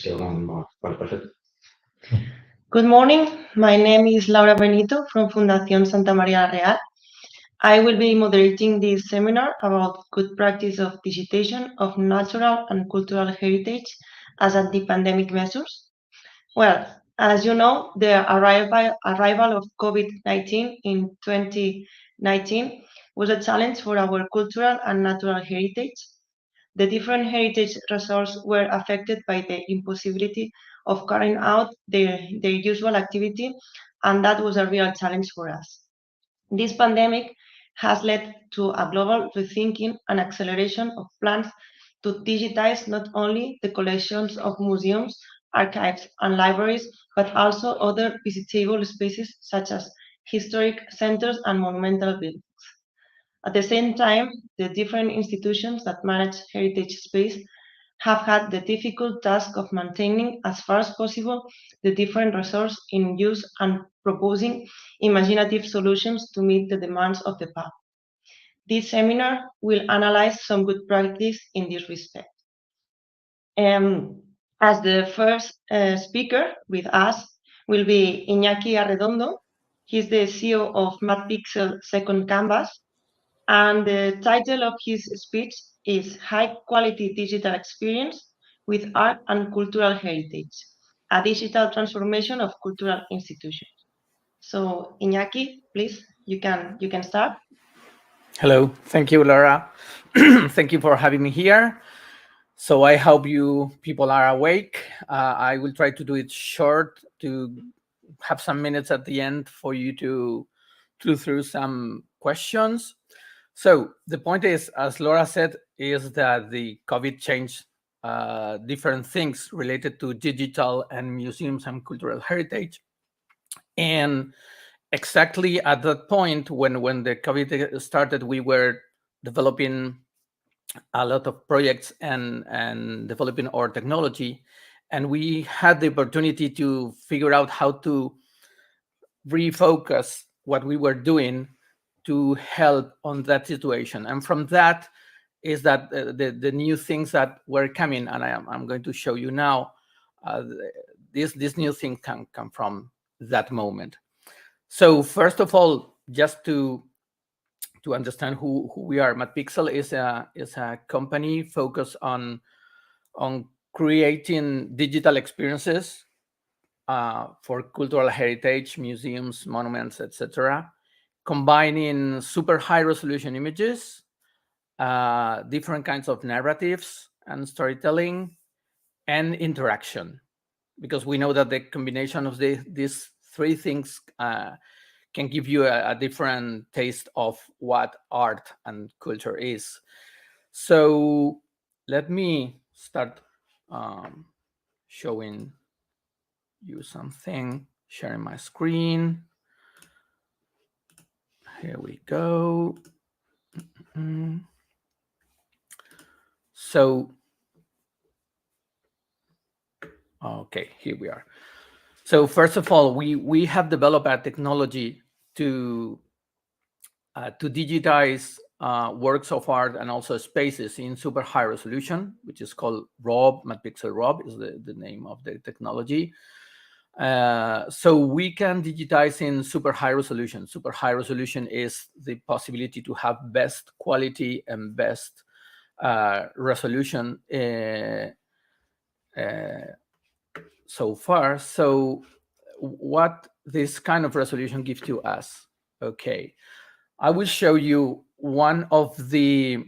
Vale, perfecto. Good morning. My name is Laura Benito from Fundación Santa María Real. I will be moderating this seminar about good practice of digitization of natural and cultural heritage as anti-pandemic measures. Well, as you know, the arrival of COVID-19 in 2019 was a challenge for our cultural and natural heritage. The different heritage resorts were affected by the impossibility of carrying out their usual activity, and that was a real challenge for us. This pandemic has led to a global rethinking and acceleration of plans to digitize not only the collections of museums, archives, and libraries, but also other visitable spaces such as historic centers and monumental buildings. At the same time, the different institutions that manage heritage space have had the difficult task of maintaining as far as possible the different resources in use and proposing imaginative solutions to meet the demands of the past. This seminar will analyze some good practice in this respect. As the first speaker with us will be Iñaki Arredondo. He's the CEO of MadPixel Second Canvas, and the title of his speech is High Quality Digital Experience with Art and Cultural Heritage, a digital transformation of cultural institutions. So Iñaki, please, you can start. Hello, thank you, Laura. Thank you for having me here. So I hope you people are awake. I will try to do it short to have some minutes at the end for you to go through some questions. So the point is, as Laura said, is that the COVID changed different things related to digital and museums and cultural heritage. And exactly at that point, when the COVID started, we were developing a lot of projects and developing our technology. And we had the opportunity to figure out how to refocus what we were doing to help on that situation. And from that is that the new things that were coming, and I'm going to show you now, this new thing can come from that moment. So first of all, just to understand who we are, MadPixel is a company focused on creating digital experiences for cultural heritage, museums, monuments, etc., combining super high resolution images, different kinds of narratives and storytelling, and interaction, because we know that the combination of these three things can give you a different taste of what art and culture is. So let me start showing you something, sharing my screen. Here we go. So, okay, here we are. So first of all, we have developed a technology to digitize works of art and also spaces in super high resolution, which is called RAW. MadPixel RAW is the name of the technology. So we can digitize in super high resolution. Super high resolution is the possibility to have best quality and best resolution so far. So what this kind of resolution gives to us? Okay, I will show you one of the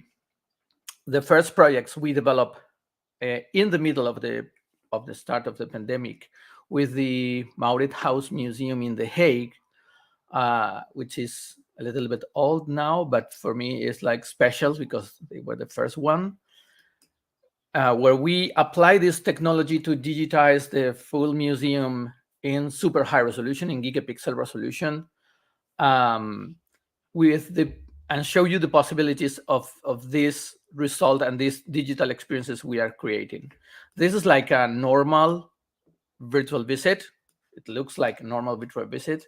first projects we developed in the middle of the start of the pandemic with the Mauritshuis Museum in The Hague, which is a little bit old now, but for me it's like special because they were the first one, where we apply this technology to digitize the full museum in super high resolution, in gigapixel resolution, and show you the possibilities of this result and these digital experiences we are creating. This is like a normal virtual visit. It looks like a normal virtual visit.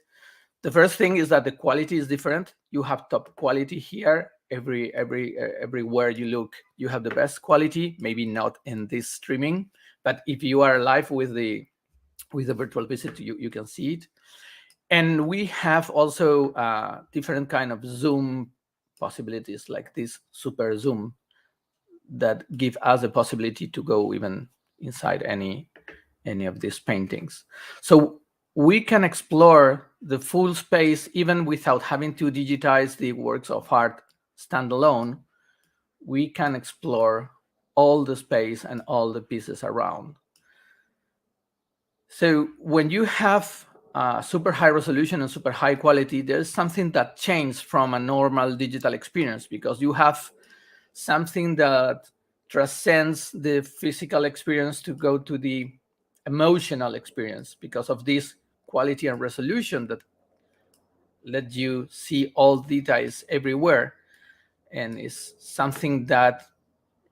The first thing is that the quality is different. You have top quality here. Everywhere you look, you have the best quality. Maybe not in this streaming, But if you are live with the virtual visit, you can see it. And we have also different kind of Zoom possibilities, like this super Zoom, that give us the possibility to go even inside any of these paintings. So we can explore the full space even without having to digitize the works of art standalone. We can explore all the space and all the pieces around. So when you have super high resolution and super high quality, there's something that changes from a normal digital experience, because you have something that transcends the physical experience to go to the emotional experience, because of this quality and resolution that let you see all details everywhere, and is something that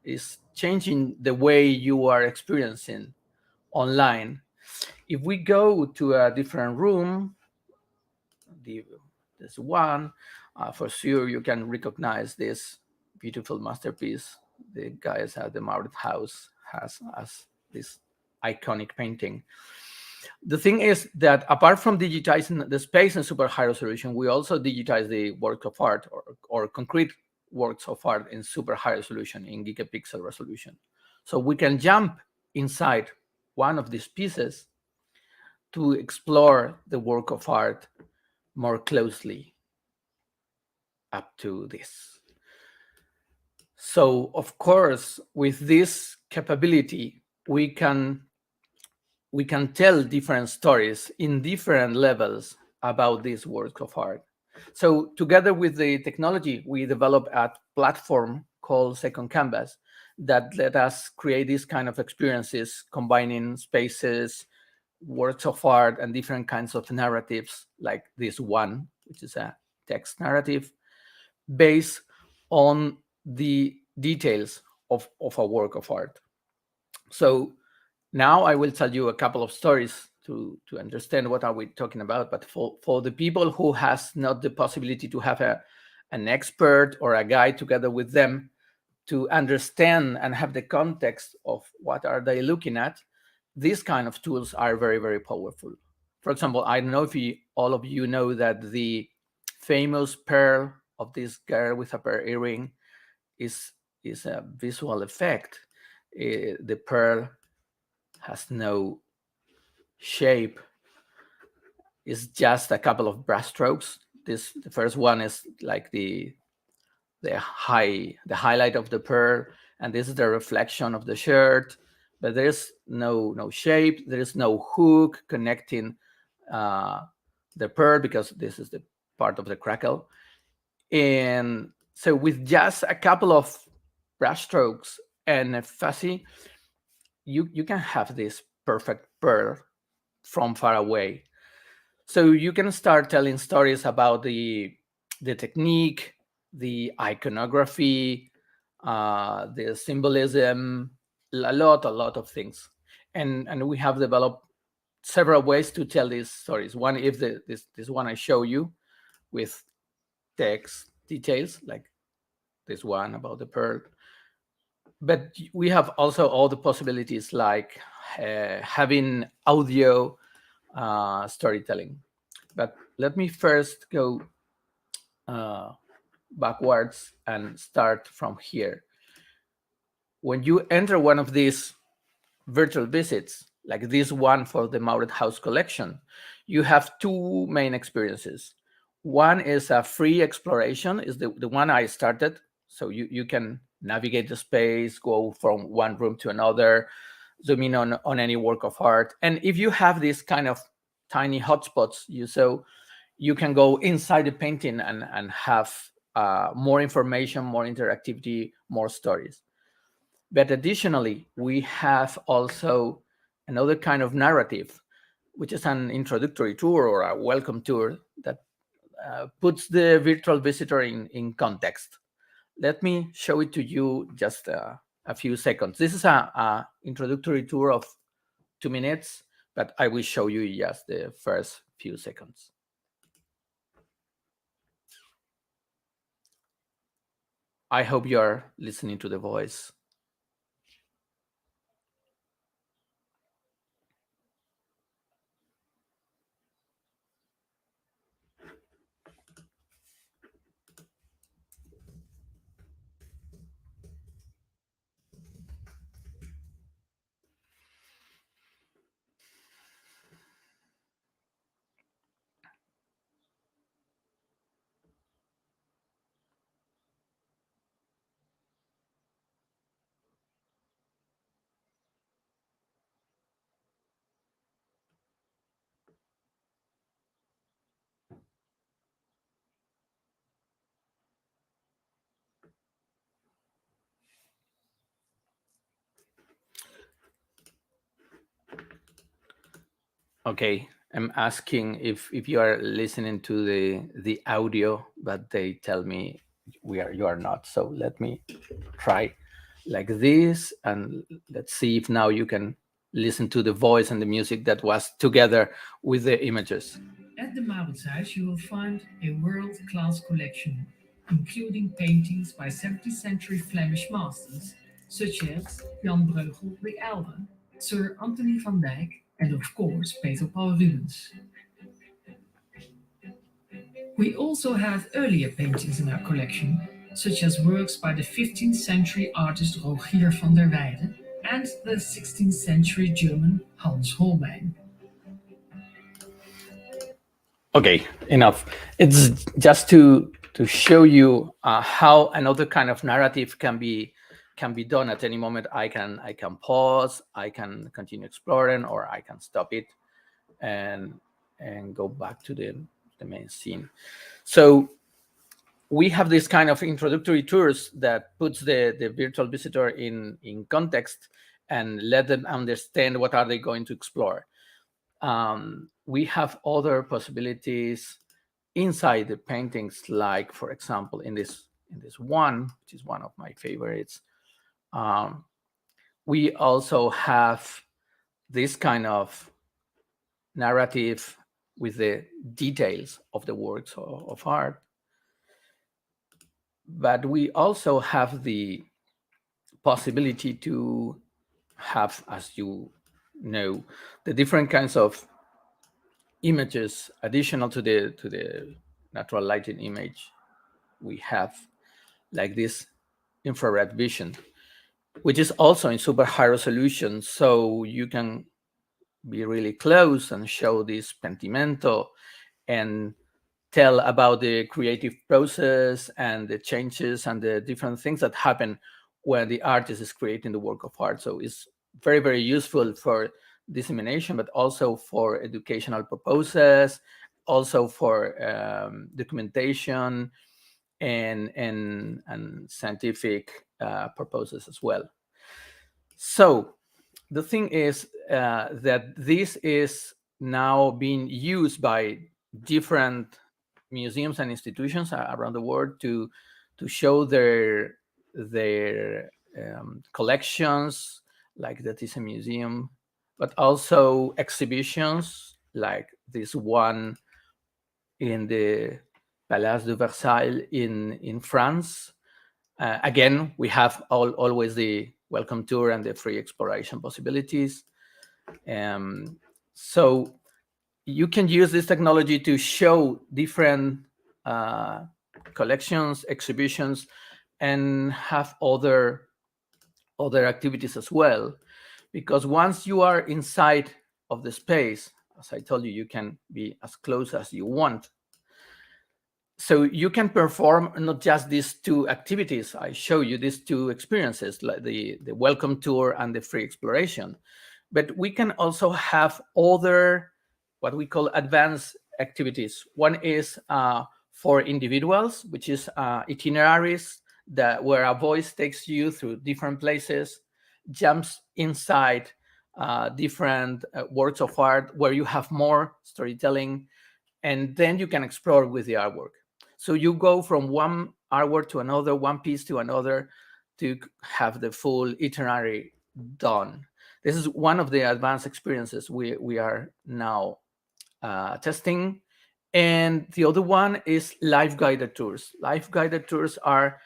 is changing the way you are experiencing online. If we go to a different room, this one, for sure you can recognize this beautiful masterpiece the guys at the Maurith House has as this iconic painting. The thing is that apart from digitizing the space in super high resolution, we also digitize the work of art, or concrete works of art, in super high resolution, in gigapixel resolution. So we can jump inside one of these pieces to explore the work of art more closely up to this. So of course, with this capability, we can tell different stories in different levels about this work of art. So together with the technology, we developed a platform called Second Canvas that let us create these kind of experiences, combining spaces, works of art, and different kinds of narratives, like this one, which is a text narrative based on the details of a work of art. So now I will tell you a couple of stories to understand what are we talking about. But for the people who has not the possibility to have an expert or a guide together with them to understand and have the context of what are they looking at, these kind of tools are very, very powerful. For example, I don't know if all of you know that the famous pearl of this girl with a pearl earring is a visual effect. The pearl has no shape. It's just a couple of brush strokes. The first one is like the highlight of the pearl, and this is the reflection of the shirt. But there's no shape. There is no hook connecting the pearl, because this is the part of the crackle. And so with just a couple of brush strokes and a fuzzy, you can have this perfect pearl from far away. So you can start telling stories about the technique, the iconography, the symbolism, a lot of things. And we have developed several ways to tell these stories. One is this one I show you, with text details, like this one about the pearl. But we have also all the possibilities, like having audio storytelling. But let me first go backwards and start from here. When you enter one of these virtual visits, like this one for the Maurith House collection, you have two main experiences. One is a free exploration, is the one I started. So you can navigate the space, go from one room to another, zoom in on any work of art. And if you have these kind of tiny hotspots, you can go inside the painting and have more information, more interactivity, more stories. But additionally, we have also another kind of narrative, which is an introductory tour or a welcome tour that puts the virtual visitor in context. Let me show it to you just a few seconds. This is a introductory tour of 2 minutes, but I will show you just the first few seconds. I hope you're listening to the voice. Okay, I'm asking if you are listening to the audio, but they tell me you are not. So let me try like this, and let's see if now you can listen to the voice and the music that was together with the images. At the Mauritshuis, you will find a world-class collection, including paintings by 17th century Flemish masters, such as Jan Breugel the Elder, Sir Anthony van Dyck, and of course Peter Paul Rubens. We also have earlier paintings in our collection, such as works by the 15th century artist Rogier van der Weyden and the 16th century German Hans Holbein. Okay, enough. It's just to show you how another kind of narrative can be done at any moment. I can pause, I can continue exploring, or I can stop it and go back to the main scene. So we have this kind of introductory tours that puts the virtual visitor in context and let them understand what are they going to explore. We have other possibilities inside the paintings, like for example in this one, which is one of my favorites. um, we also have this kind of narrative with the details of the works of art, but we also have the possibility to have, as you know, the different kinds of images additional to the natural lighting image. We have like this infrared vision, which is also in super high resolution, so you can be really close and show this pentimento and tell about the creative process and the changes and the different things that happen when the artist is creating the work of art. So it's very, very useful for dissemination, but also for educational purposes, also for documentation and scientific purposes as well. So the thing is that this is now being used by different museums and institutions around the world to show their collections, like the Thyssen Museum, but also exhibitions like this one in the Palais de Versailles in France. Again, we have always the welcome tour and the free exploration possibilities. Um, so you can use this technology to show different uh, collections, exhibitions, and have other activities as well. Because once you are inside of the space, as I told you, you can be as close as you want. So you can perform not just these two activities. I show you these two experiences, like the welcome tour and the free exploration. But we can also have other, what we call advanced activities. One is for individuals, which is itineraries where a voice takes you through different places, jumps inside different works of art where you have more storytelling, and then you can explore with the artwork. So you go from one artwork to another, one piece to another, to have the full itinerary done. This is one of the advanced experiences we are now testing. And the other one is live guided tours. Live guided tours are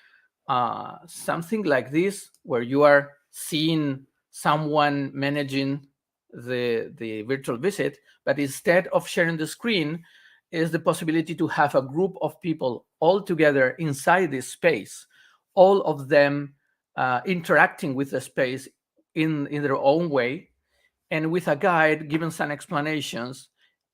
something like this, where you are seeing someone managing the virtual visit, but instead of sharing the screen, is the possibility to have a group of people all together inside this space, all of them interacting with the space in their own way, and with a guide giving some explanations,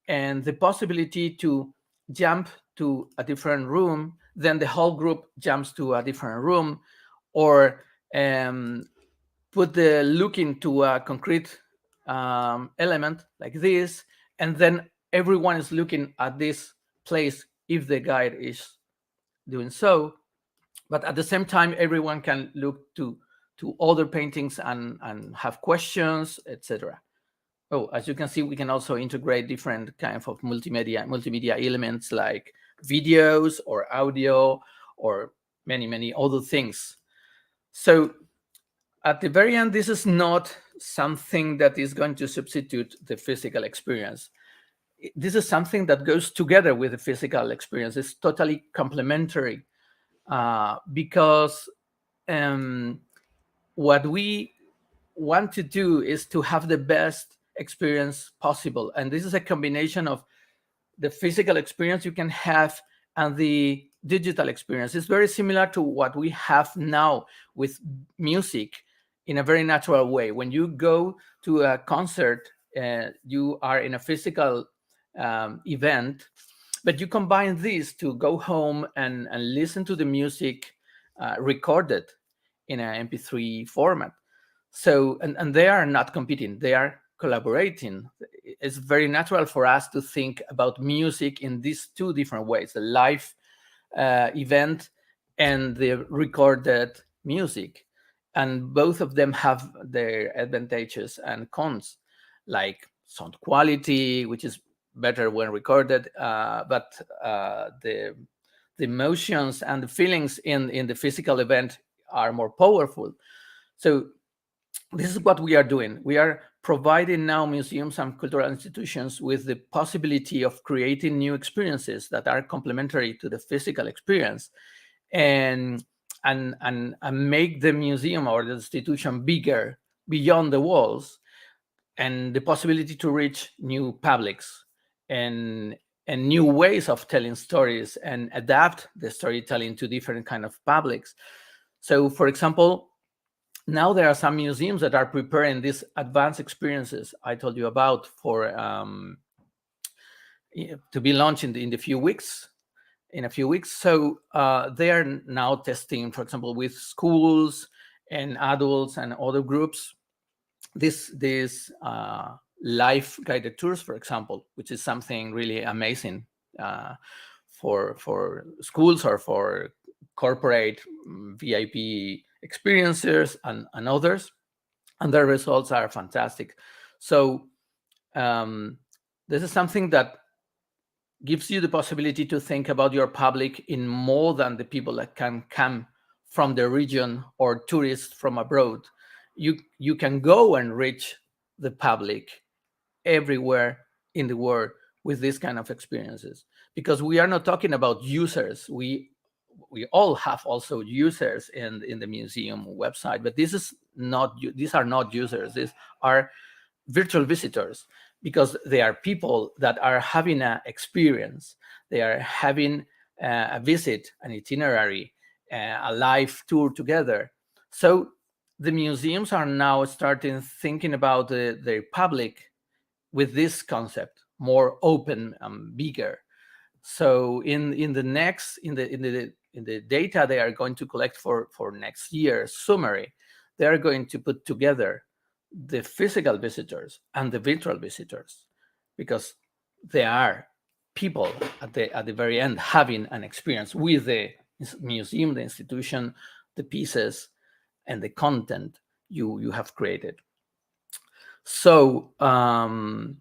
and the possibility to jump to a different room, then the whole group jumps to a different room, or put the look into a concrete element like this, and then everyone is looking at this place if the guide is doing so. But at the same time, everyone can look to other paintings and have questions, etc. Oh, as you can see, we can also integrate different kinds of multimedia elements like videos or audio or many other things. So at the very end, this is not something that is going to substitute the physical experience. This is something that goes together with the physical experience. It's totally complementary because what we want to do is to have the best experience possible. And this is a combination of the physical experience you can have and the digital experience. It's very similar to what we have now with music in a very natural way. When you go to a concert, you are in a physical event, but you combine this to go home and listen to the music recorded in an MP3 format. So, and they are not competing, they are collaborating. It's very natural for us to think about music in these two different ways, the live event and the recorded music. And both of them have their advantages and cons, like sound quality, which is better when recorded, but the emotions and the feelings in the physical event are more powerful. So this is what we are doing. We are providing now museums and cultural institutions with the possibility of creating new experiences that are complementary to the physical experience and make the museum or the institution bigger beyond the walls, and the possibility to reach new publics and new ways of telling stories and adapt the storytelling to different kind of publics. So, for example, now there are some museums that are preparing these advanced experiences I told you about for to be launched in a few weeks. So they are now testing, for example, with schools and adults and other groups, this live guided tours, for example, which is something really amazing for schools or for corporate VIP experiences and others, and their results are fantastic. So this is something that gives you the possibility to think about your public in more than the people that can come from the region or tourists from abroad. You can go and reach the public everywhere in the world with this kind of experiences, because we are not talking about users. We all have also users in the museum website, but these are not users. These are virtual visitors, because they are people that are having an experience. They are having a visit, an itinerary, a live tour together. So the museums are now starting thinking about their public with this concept, more open and bigger. So in the data they are going to collect for next year's summary, they are going to put together the physical visitors and the virtual visitors, because they are people at the very end having an experience with the museum, the institution, the pieces, and the content you have created. So of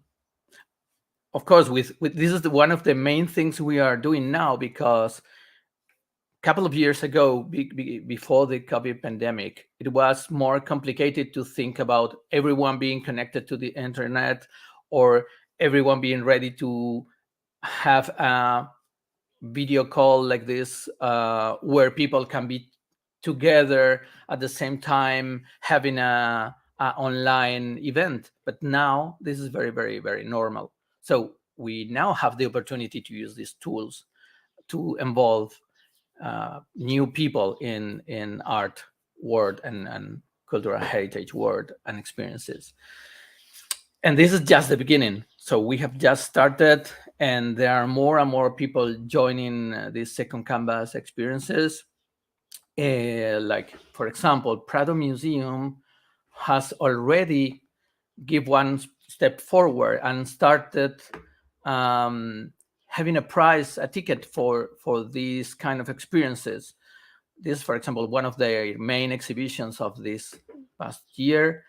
course, with this is one of the main things we are doing now, because a couple of years ago, before the COVID pandemic, it was more complicated to think about everyone being connected to the internet or everyone being ready to have a video call like this, where people can be together at the same time having a online event. But now this is very, very, very normal. So we now have the opportunity to use these tools to involve new people in art world and cultural heritage world and experiences. And this is just the beginning. So we have just started, and there are more and more people joining these second canvas experiences. Like, for example, Prado Museum has already give one step forward and started having a prize, a ticket for these kind of experiences. This, for example, one of their main exhibitions of this past year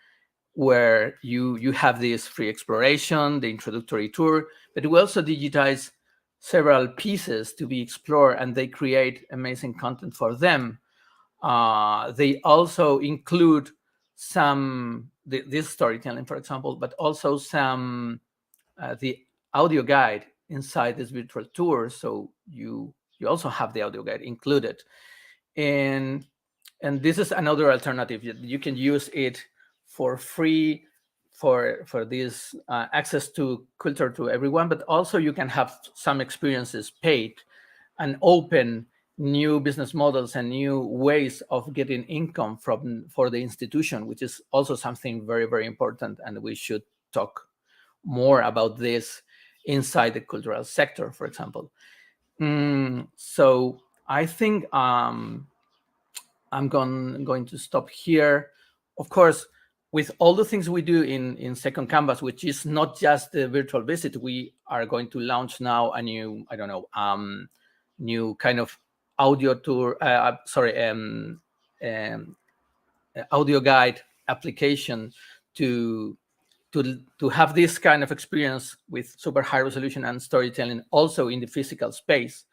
where you have this free exploration, the introductory tour, but we also digitize several pieces to be explored, and they create amazing content for them. They also include this storytelling, for example, but also the audio guide inside this virtual tour. So you also have the audio guide included. And this is another alternative. You can use it for free for this access to culture to everyone, but also you can have some experiences paid and open new business models and new ways of getting income for the institution, which is also something very, very important. And we should talk more about this inside the cultural sector, for example. So I think I'm going to stop here. Of course, with all the things we do in Second Canvas, which is not just the virtual visit, we are going to launch now a new, I don't know, new kind of audio tour, audio guide application to have this kind of experience with super high resolution and storytelling also in the physical space,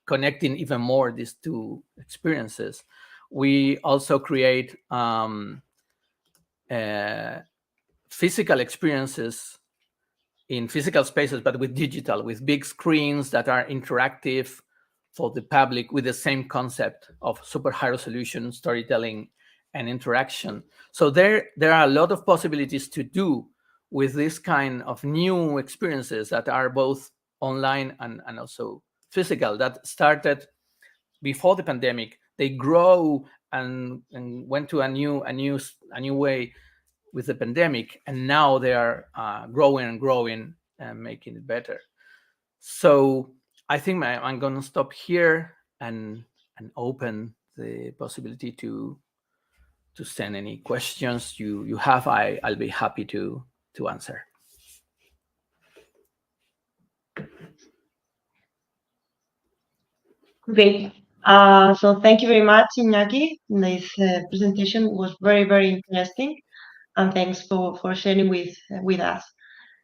connecting even more these two experiences. We also create physical experiences in physical spaces, but with digital, with big screens that are interactive for the public, with the same concept of super high resolution storytelling and interaction. So there are a lot of possibilities to do with this kind of new experiences that are both online and also physical, that started before the pandemic. They grow and went to a new way with the pandemic, and now they are growing and making it better. So I think I'm going to stop here and open the possibility to send any questions you have. I'll be happy to answer. Great. So thank you very much, Iñaki. This presentation was very, very interesting, and thanks for sharing with us.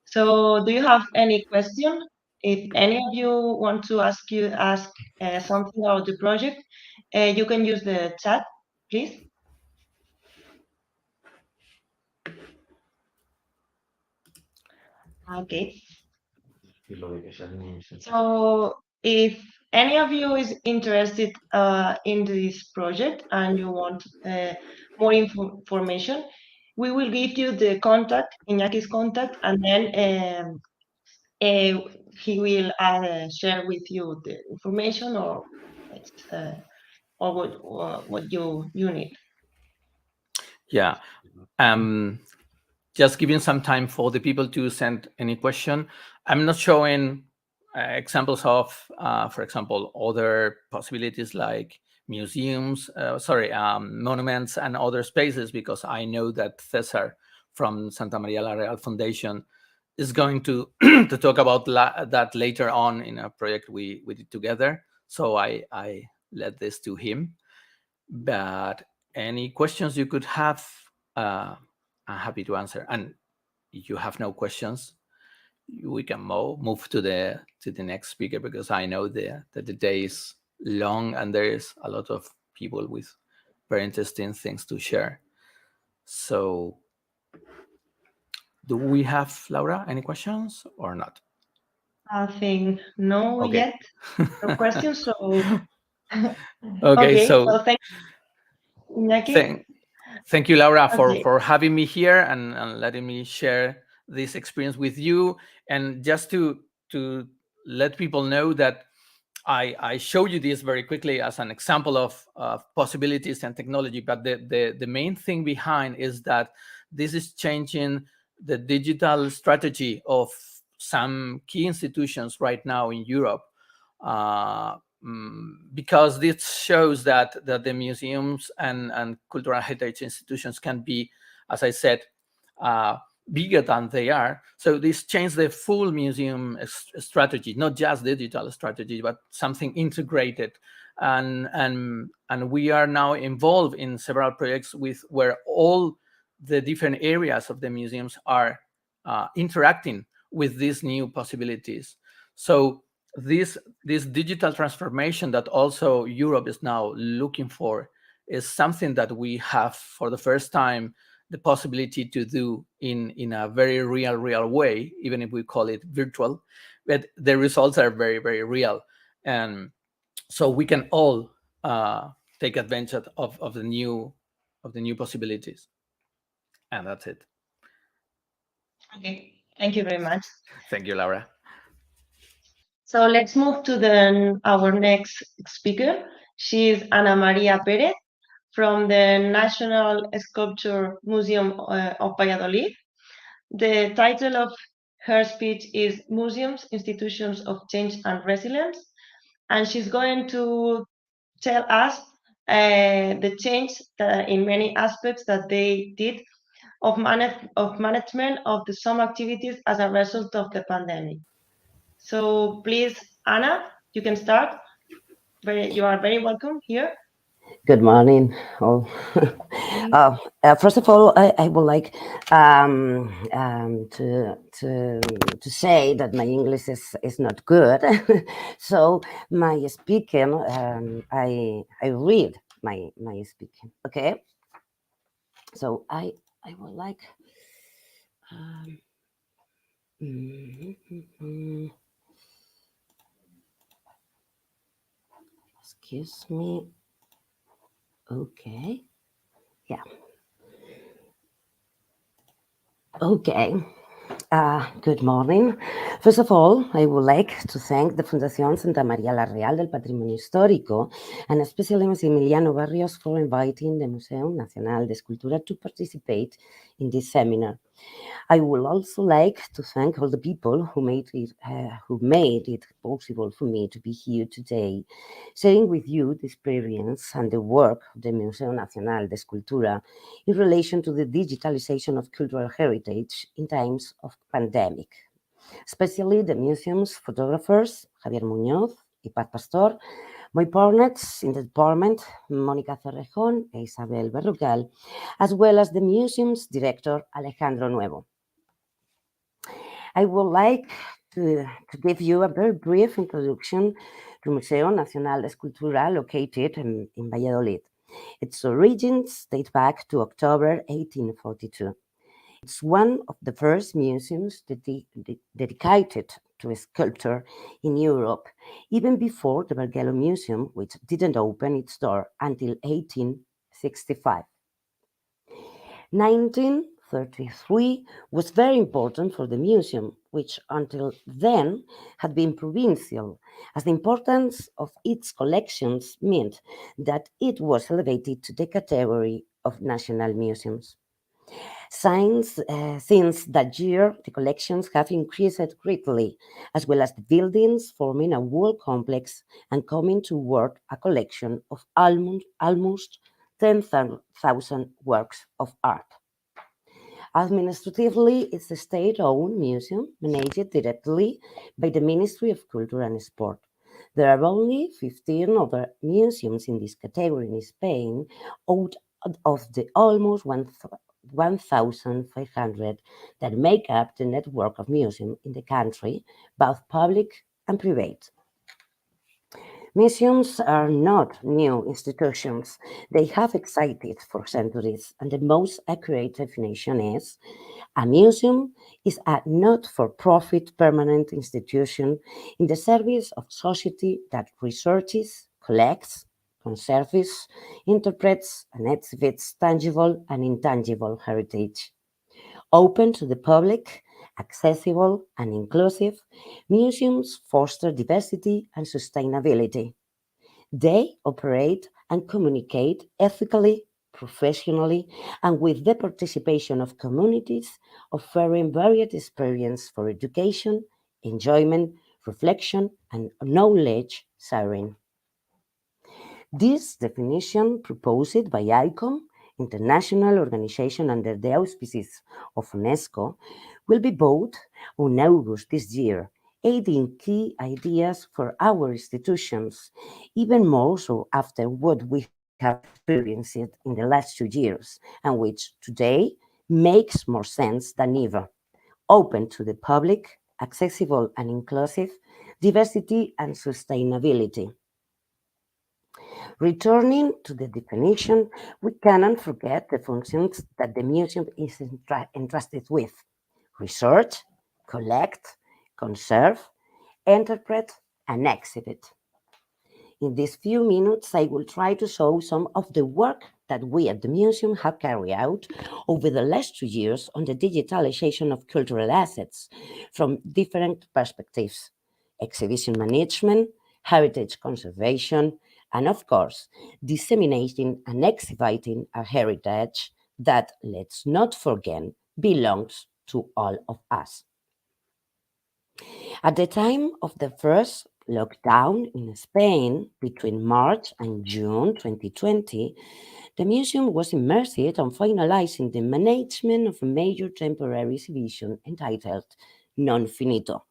So do you have any question? If any of you want to ask something about the project, you can use the chat, please. Okay. So if any of you is interested in this project and you want more information, we will give you the contact, Iñaki's contact, and then he will share with you the information or what you need. Yeah. Just giving some time for the people to send any question. I'm not showing examples of, for example, other possibilities like museums, monuments and other spaces, because I know that Cesar from Santa Maria la Real Foundation is going to to talk about that later on in a project we did together. So I led this to him. But any questions you could have, I'm happy to answer. And if you have no questions, we can move to the next speaker, because I know that the day is long and there is a lot of people with very interesting things to share. So do we have, Laura, any questions or not? I think no yet. No questions. So okay, so thank you, Iñaki. Thank you, Laura, for having me here and letting me share this experience with you. And just to let people know that I show you this very quickly as an example of possibilities and technology, but the main thing behind is that this is changing the digital strategy of some key institutions right now in Europe. Because this shows that the museums and cultural heritage institutions can be, as I said, bigger than they are. So this changed the full museum strategy, not just digital strategy, but something integrated. And we are now involved in several projects where all the different areas of the museums are interacting with these new possibilities. So this digital transformation that also Europe is now looking for is something that we have for the first time the possibility to do in a very real way, even if we call it virtual, but the results are very real. And so we can all take advantage of the new possibilities. And that's it. Okay, thank you very much. Thank you, Laura. So let's move to our next speaker. She is Ana María Pérez from the National Sculpture Museum of Valladolid. The title of her speech is Museums, Institutions of Change and Resilience. And she's going to tell us the change in many aspects that they did of management of some activities as a result of the pandemic. So please, Anna, you can start. You are very welcome here. Good morning, all. First of all, I would like to say that my English is not good, so my speaking I read my speaking. Okay, so I would like. Excuse me. Okay. Yeah. Okay. Good morning. First of all, I would like to thank the Fundación Santa María la Real del Patrimonio Histórico, and especially Emiliano Barrios for inviting the Museo Nacional de Escultura to participate in this seminar. I would also like to thank all the people who made it possible for me to be here today, sharing with you the experience and the work of the Museo Nacional de Escultura in relation to the digitalization of cultural heritage in times of pandemic. Especially the museum's photographers, Javier Muñoz y Paz Pastor, my partners in the department, Mónica Cerrejón and Isabel Berrucal, as well as the museum's director, Alejandro Nuevo. I would like to give you a very brief introduction to Museo Nacional de Escultura located in Valladolid. Its origins date back to October 1842. It's one of the first museums dedicated to a sculptor in Europe, even before the Bargello Museum, which didn't open its door until 1865. 1933 was very important for the museum, which until then had been provincial, as the importance of its collections meant that it was elevated to the category of national museums. Since that year, the collections have increased greatly, as well as the buildings forming a wall complex and coming toward a collection of almost 10,000 works of art. Administratively, it's a state-owned museum managed directly by the Ministry of Culture and Sport. There are only 15 other museums in this category in Spain, out of the almost 1,500 that make up the network of museums in the country, both public and private. Museums are not new institutions. They have existed for centuries, and the most accurate definition is a museum is a not-for-profit permanent institution in the service of society that researches, collects, conserves, interprets, and exhibits tangible and intangible heritage. Open to the public, accessible and inclusive, museums foster diversity and sustainability. They operate and communicate ethically, professionally, and with the participation of communities, offering varied experience for education, enjoyment, reflection, and knowledge sharing. This definition, proposed by ICOM, international organization under the auspices of UNESCO, will be voted on August this year, aiding key ideas for our institutions, even more so after what we have experienced in the last 2 years, and which today makes more sense than ever. Open to the public, accessible and inclusive, diversity and sustainability. Returning to the definition, we cannot forget the functions that the museum is entrusted with: research, collect, conserve, interpret, and exhibit. In these few minutes, I will try to show some of the work that we at the museum have carried out over the last 2 years on the digitalization of cultural assets from different perspectives: exhibition management, heritage conservation, and of course, disseminating and exhibiting a heritage that, let's not forget, belongs to all of us. At the time of the first lockdown in Spain between March and June 2020, the museum was immersed on finalizing the management of a major temporary exhibition entitled Non Finito,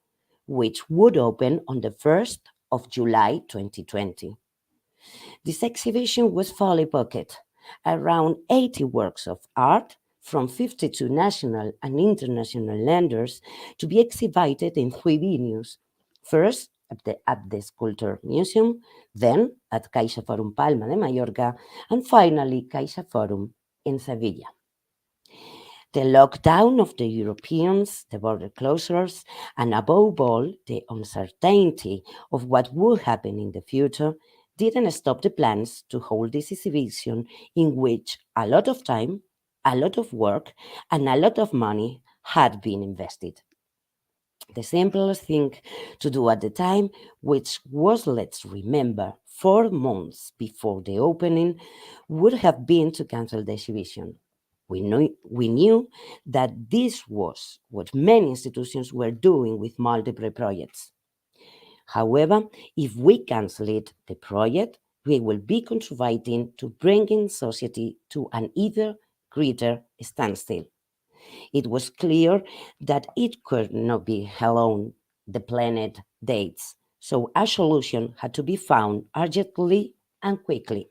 which would open on the 1st of July 2020. This exhibition was fully booked, around 80 works of art from 52 national and international lenders to be exhibited in 3 venues. First, at the Sculpture Museum, then at Caixa Forum Palma de Mallorca, and finally Caixa Forum in Sevilla. The lockdown of the Europeans, the border closures, and above all, the uncertainty of what would happen in the future didn't stop the plans to hold this exhibition in which a lot of time, a lot of work, and a lot of money had been invested. The simplest thing to do at the time, which was, let's remember, 4 months before the opening, would have been to cancel the exhibition. We knew that this was what many institutions were doing with multiple projects. However, if we cancel the project, we will be contributing to bringing society to an even greater standstill. It was clear that it could not be alone the planned dates, so a solution had to be found urgently and quickly.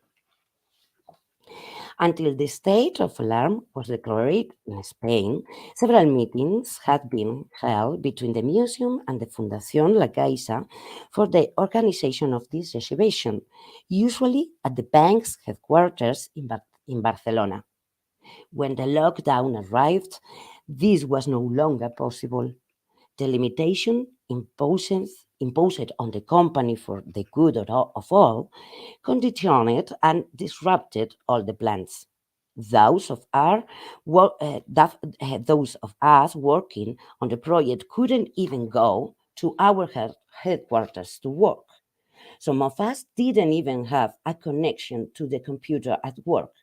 Until the state of alarm was declared in Spain, several meetings had been held between the museum and the Fundación La Caixa for the organization of this exhibition, usually at the bank's headquarters in Barcelona. When the lockdown arrived, this was no longer possible. The limitation imposed on the company for the good of all conditioned and disrupted all the plans. Those of us working on the project couldn't even go to our headquarters to work. Some of us didn't even have a connection to the computer at work.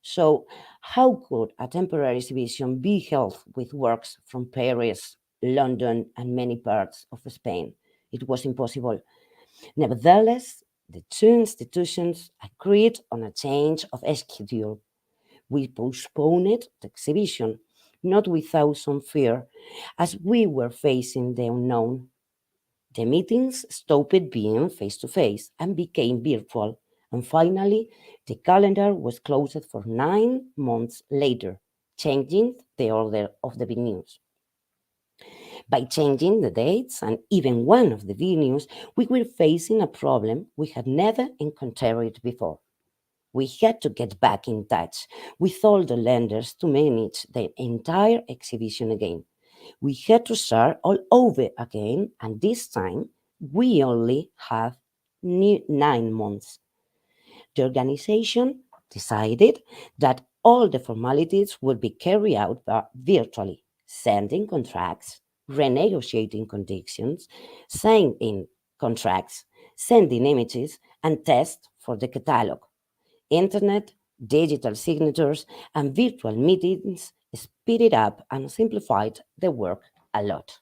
So, how could a temporary exhibition be held with works from Paris, London, and many parts of Spain? It was impossible. Nevertheless, the two institutions agreed on a change of schedule. We postponed the exhibition, not without some fear, as we were facing the unknown. The meetings stopped being face-to-face and became virtual, and finally, the calendar was closed for 9 months later, changing the order of the venues. By changing the dates and even one of the venues, we were facing a problem we had never encountered before. We had to get back in touch with all the lenders to manage the entire exhibition again. We had to start all over again, and this time we only have 9 months. The organization decided that all the formalities would be carried out virtually: sending contracts, renegotiating conditions, signing contracts, sending images, and tests for the catalog. Internet, digital signatures, and virtual meetings speeded up and simplified the work a lot.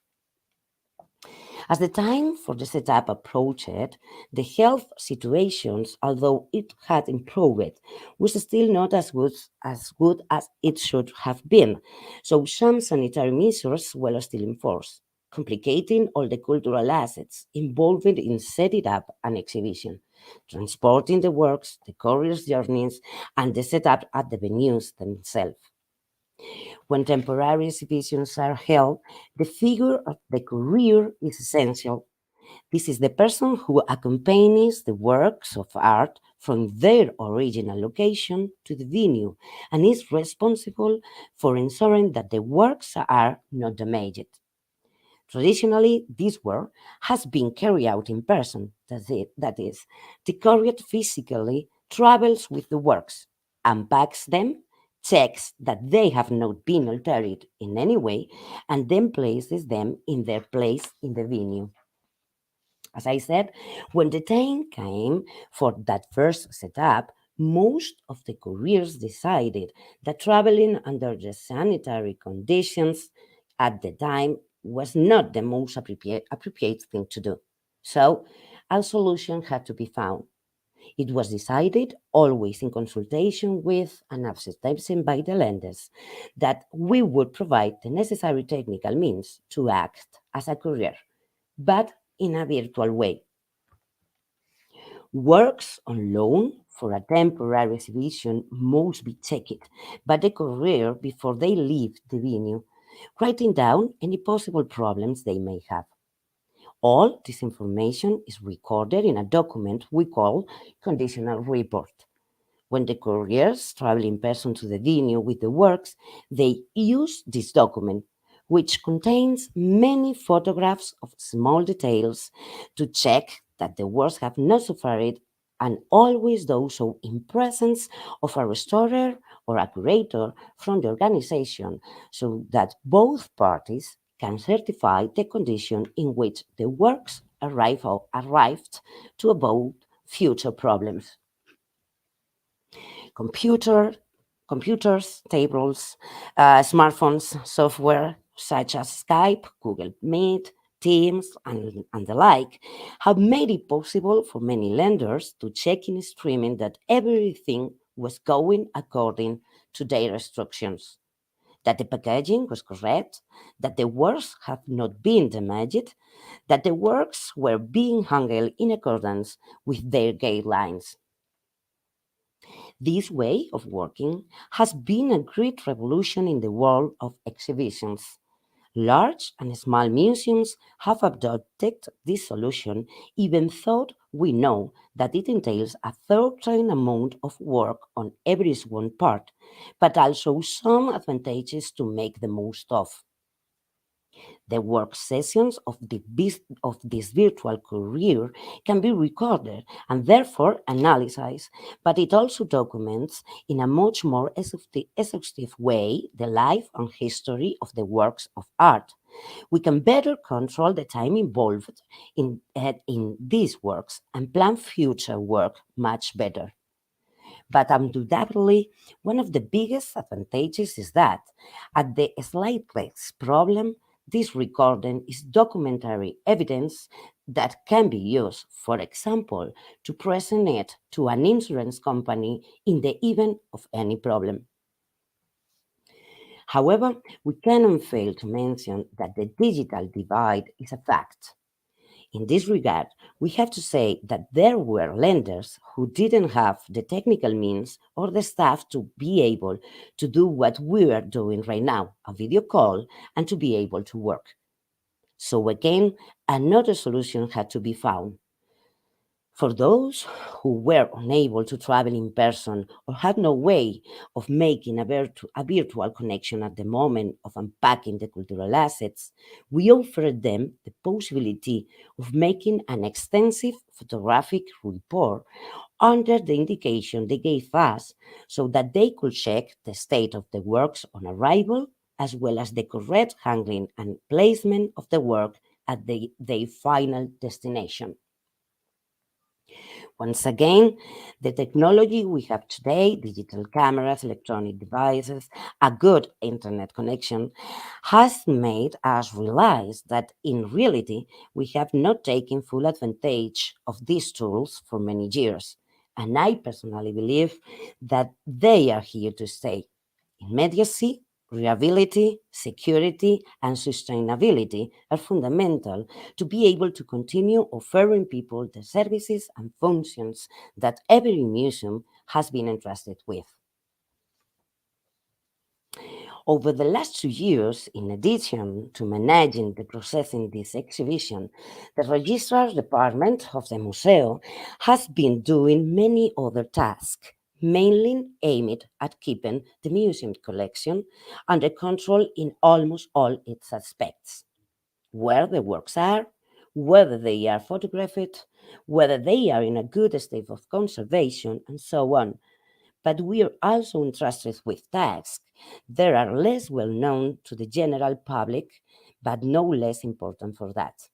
As the time for the setup approached, the health situations, although it had improved, was still not as good as it should have been, so some sanitary measures were still in force, complicating all the cultural assets involved in setting up an exhibition, transporting the works, the courier's journeys, and the setup at the venues themselves. When temporary exhibitions are held, the figure of the courier is essential. This is the person who accompanies the works of art from their original location to the venue and is responsible for ensuring that the works are not damaged. Traditionally, this work has been carried out in person. That is, the courier physically travels with the works, unpacks them, checks that they have not been altered in any way, and then places them in their place in the venue. As I said, when the time came for that first setup, most of the couriers decided that traveling under the sanitary conditions at the time was not the most appropriate thing to do. So a solution had to be found. It was decided, always in consultation with and acceptation by the lenders, that we would provide the necessary technical means to act as a courier, but in a virtual way. Works on loan for a temporary exhibition must be checked by the courier before they leave the venue, writing down any possible problems they may have. All this information is recorded in a document we call conditional report. When the couriers travel in person to the venue with the works, they use this document, which contains many photographs of small details, to check that the works have not suffered, and always do so in presence of a restorer or a curator from the organization, so that both parties can certify the condition in which the works arrived to avoid future problems. computer, Computers, tables, smartphones, software such as Skype, Google Meet, Teams, and the like have made it possible for many lenders to check in streaming that everything was going according to their instructions, that the packaging was correct, that the works have not been damaged, that the works were being handled in accordance with their guidelines. This way of working has been a great revolution in the world of exhibitions. Large and small museums have adopted this solution, even though we know that it entails a certain amount of work on everyone's part, but also some advantages to make the most of. The work sessions of this virtual career can be recorded and therefore analyzed, but it also documents in a much more exhaustive way the life and history of the works of art. We can better control the time involved in these works and plan future work much better. But undoubtedly, one of the biggest advantages is that, at the slightest problem, this recording is documentary evidence that can be used, for example, to present it to an insurance company in the event of any problem. However, we cannot fail to mention that the digital divide is a fact. In this regard, we have to say that there were lenders who didn't have the technical means or the staff to be able to do what we are doing right now, a video call, and to be able to work. So again, another solution had to be found. For those who were unable to travel in person or had no way of making a virtual connection at the moment of unpacking the cultural assets, we offered them the possibility of making an extensive photographic report under the indication they gave us, so that they could check the state of the works on arrival, as well as the correct handling and placement of the work at their final destination. Once again, the technology we have today, digital cameras, electronic devices, a good internet connection, has made us realize that in reality, we have not taken full advantage of these tools for many years. And I personally believe that they are here to stay. Immediacy, reliability, security, and sustainability are fundamental to be able to continue offering people the services and functions that every museum has been entrusted with. Over the last 2 years, in addition to managing the processing this exhibition, the Registrar Department of the Museo has been doing many other tasks, mainly aimed at keeping the museum collection under control in almost all its aspects: where the works are, whether they are photographed, whether they are in a good state of conservation, and so on. But we are also entrusted with tasks that are less well known to the general public, but no less important for that.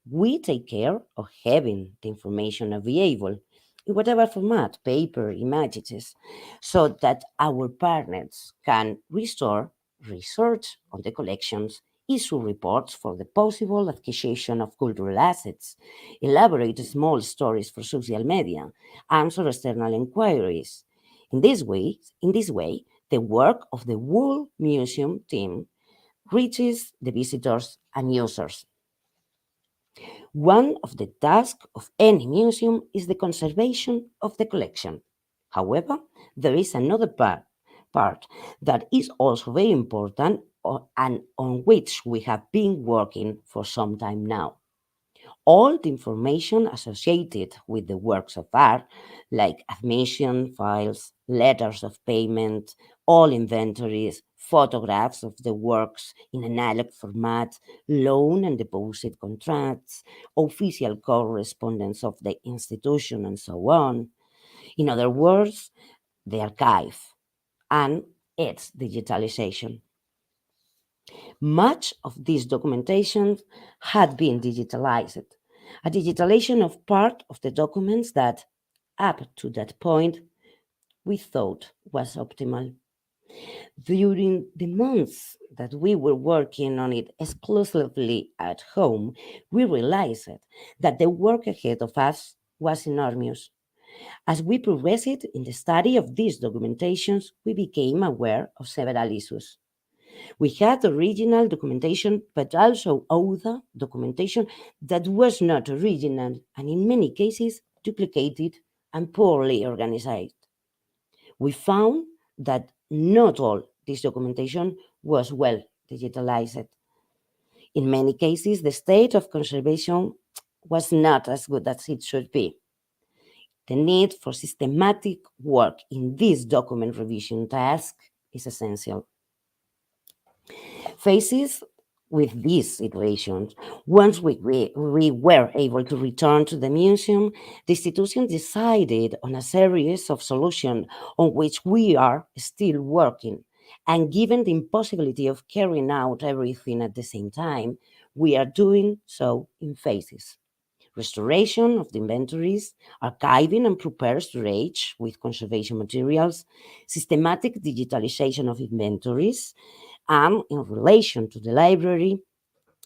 We take care of having the information available in whatever format, paper, images, so that our partners can restore research on the collections, issue reports for the possible acquisition of cultural assets, elaborate small stories for social media, answer external inquiries. In this way, the work of the whole museum team reaches the visitors and users. One of the tasks of any museum is the conservation of the collection. However, there is another part that is also very important and on which we have been working for some time now. All the information associated with the works of art, like admission files, letters of payment, all inventories, photographs of the works in analog format, loan and deposit contracts, official correspondence of the institution, and so on. In other words, the archive and its digitalization. Much of this documentation had been digitalized. A digitalization of part of the documents that, up to that point, we thought was optimal. During the months that we were working on it exclusively at home, we realized that the work ahead of us was enormous. As we progressed in the study of these documentations, we became aware of several issues. We had original documentation, but also other documentation that was not original and in many cases duplicated and poorly organized. We found that not all this documentation was well digitalized. In many cases, the state of conservation was not as good as it should be. The need for systematic work in this document revision task is essential. Faces with these situations, once we were able to return to the museum, the institution decided on a series of solutions on which we are still working. And given the impossibility of carrying out everything at the same time, we are doing so in phases: restoration of the inventories, archiving and prepared storage with conservation materials, systematic digitalization of inventories, and in relation to the library,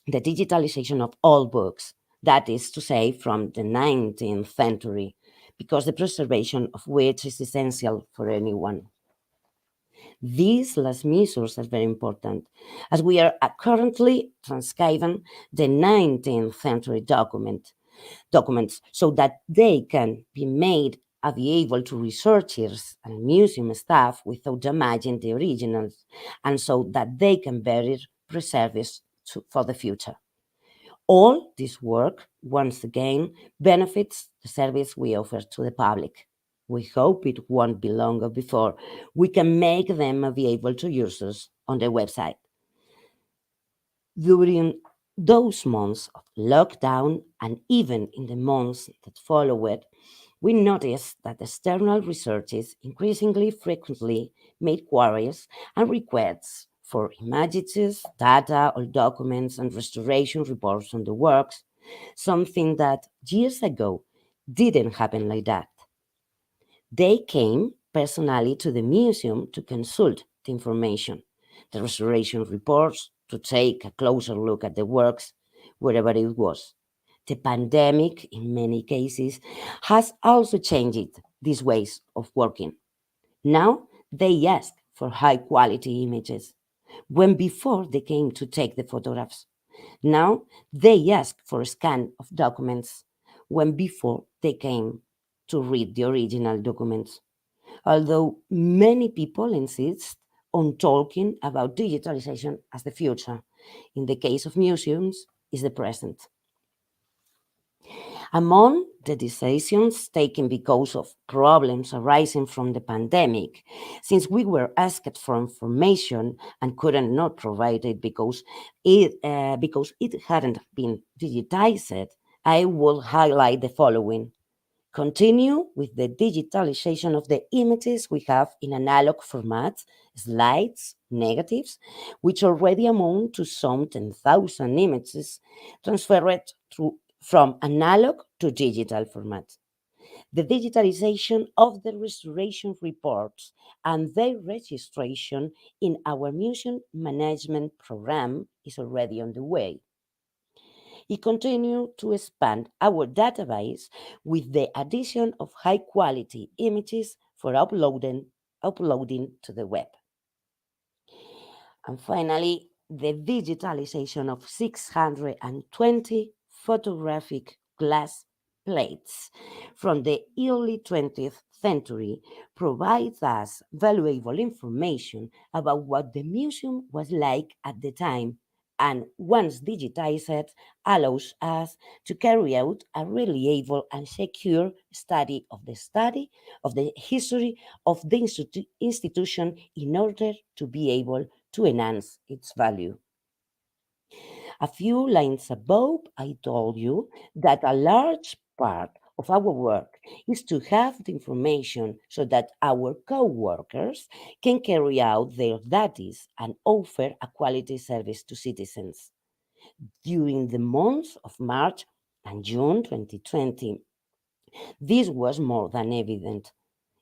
the digitalization of all books, that is to say, from the 19th century, because the preservation of which is essential for anyone. These last measures are very important, as we are currently transcribing the 19th century documents so that they can be made available to researchers and museum staff without damaging the originals, and so that they can better preserve it for the future. All this work, once again, benefits the service we offer to the public. We hope it won't be longer before we can make them available to users on the website. During those months of lockdown and even in the months that followed, we noticed that external researchers increasingly frequently made queries and requests for images, data, or documents and restoration reports on the works, something that years ago didn't happen like that. They came personally to the museum to consult the information, the restoration reports, to take a closer look at the works, wherever it was. The pandemic, in many cases, has also changed these ways of working. Now they ask for high quality images, when before they came to take the photographs. Now they ask for a scan of documents, when before they came to read the original documents. Although many people insist on talking about digitalization as the future. In the case of museums, is the present. Among the decisions taken because of problems arising from the pandemic, since we were asked for information and couldn't not provide it because it hadn't been digitized, I will highlight the following. Continue with the digitalization of the images we have in analog format, slides, negatives, which already amount to some 10,000 images transferred from analog to digital format. The digitalization of the restoration reports and their registration in our museum management program is already on the way. It continues to expand our database with the addition of high-quality images for uploading to the web. And finally, the digitalization of 620 photographic glass plates from the early 20th century provides us valuable information about what the museum was like at the time, and once digitized, allows us to carry out a reliable and secure study of the history of the institution in order to be able to enhance its value. A few lines above, I told you that a large part of our work is to have the information so that our co-workers can carry out their duties and offer a quality service to citizens. During the months of March and June 2020, this was more than evident.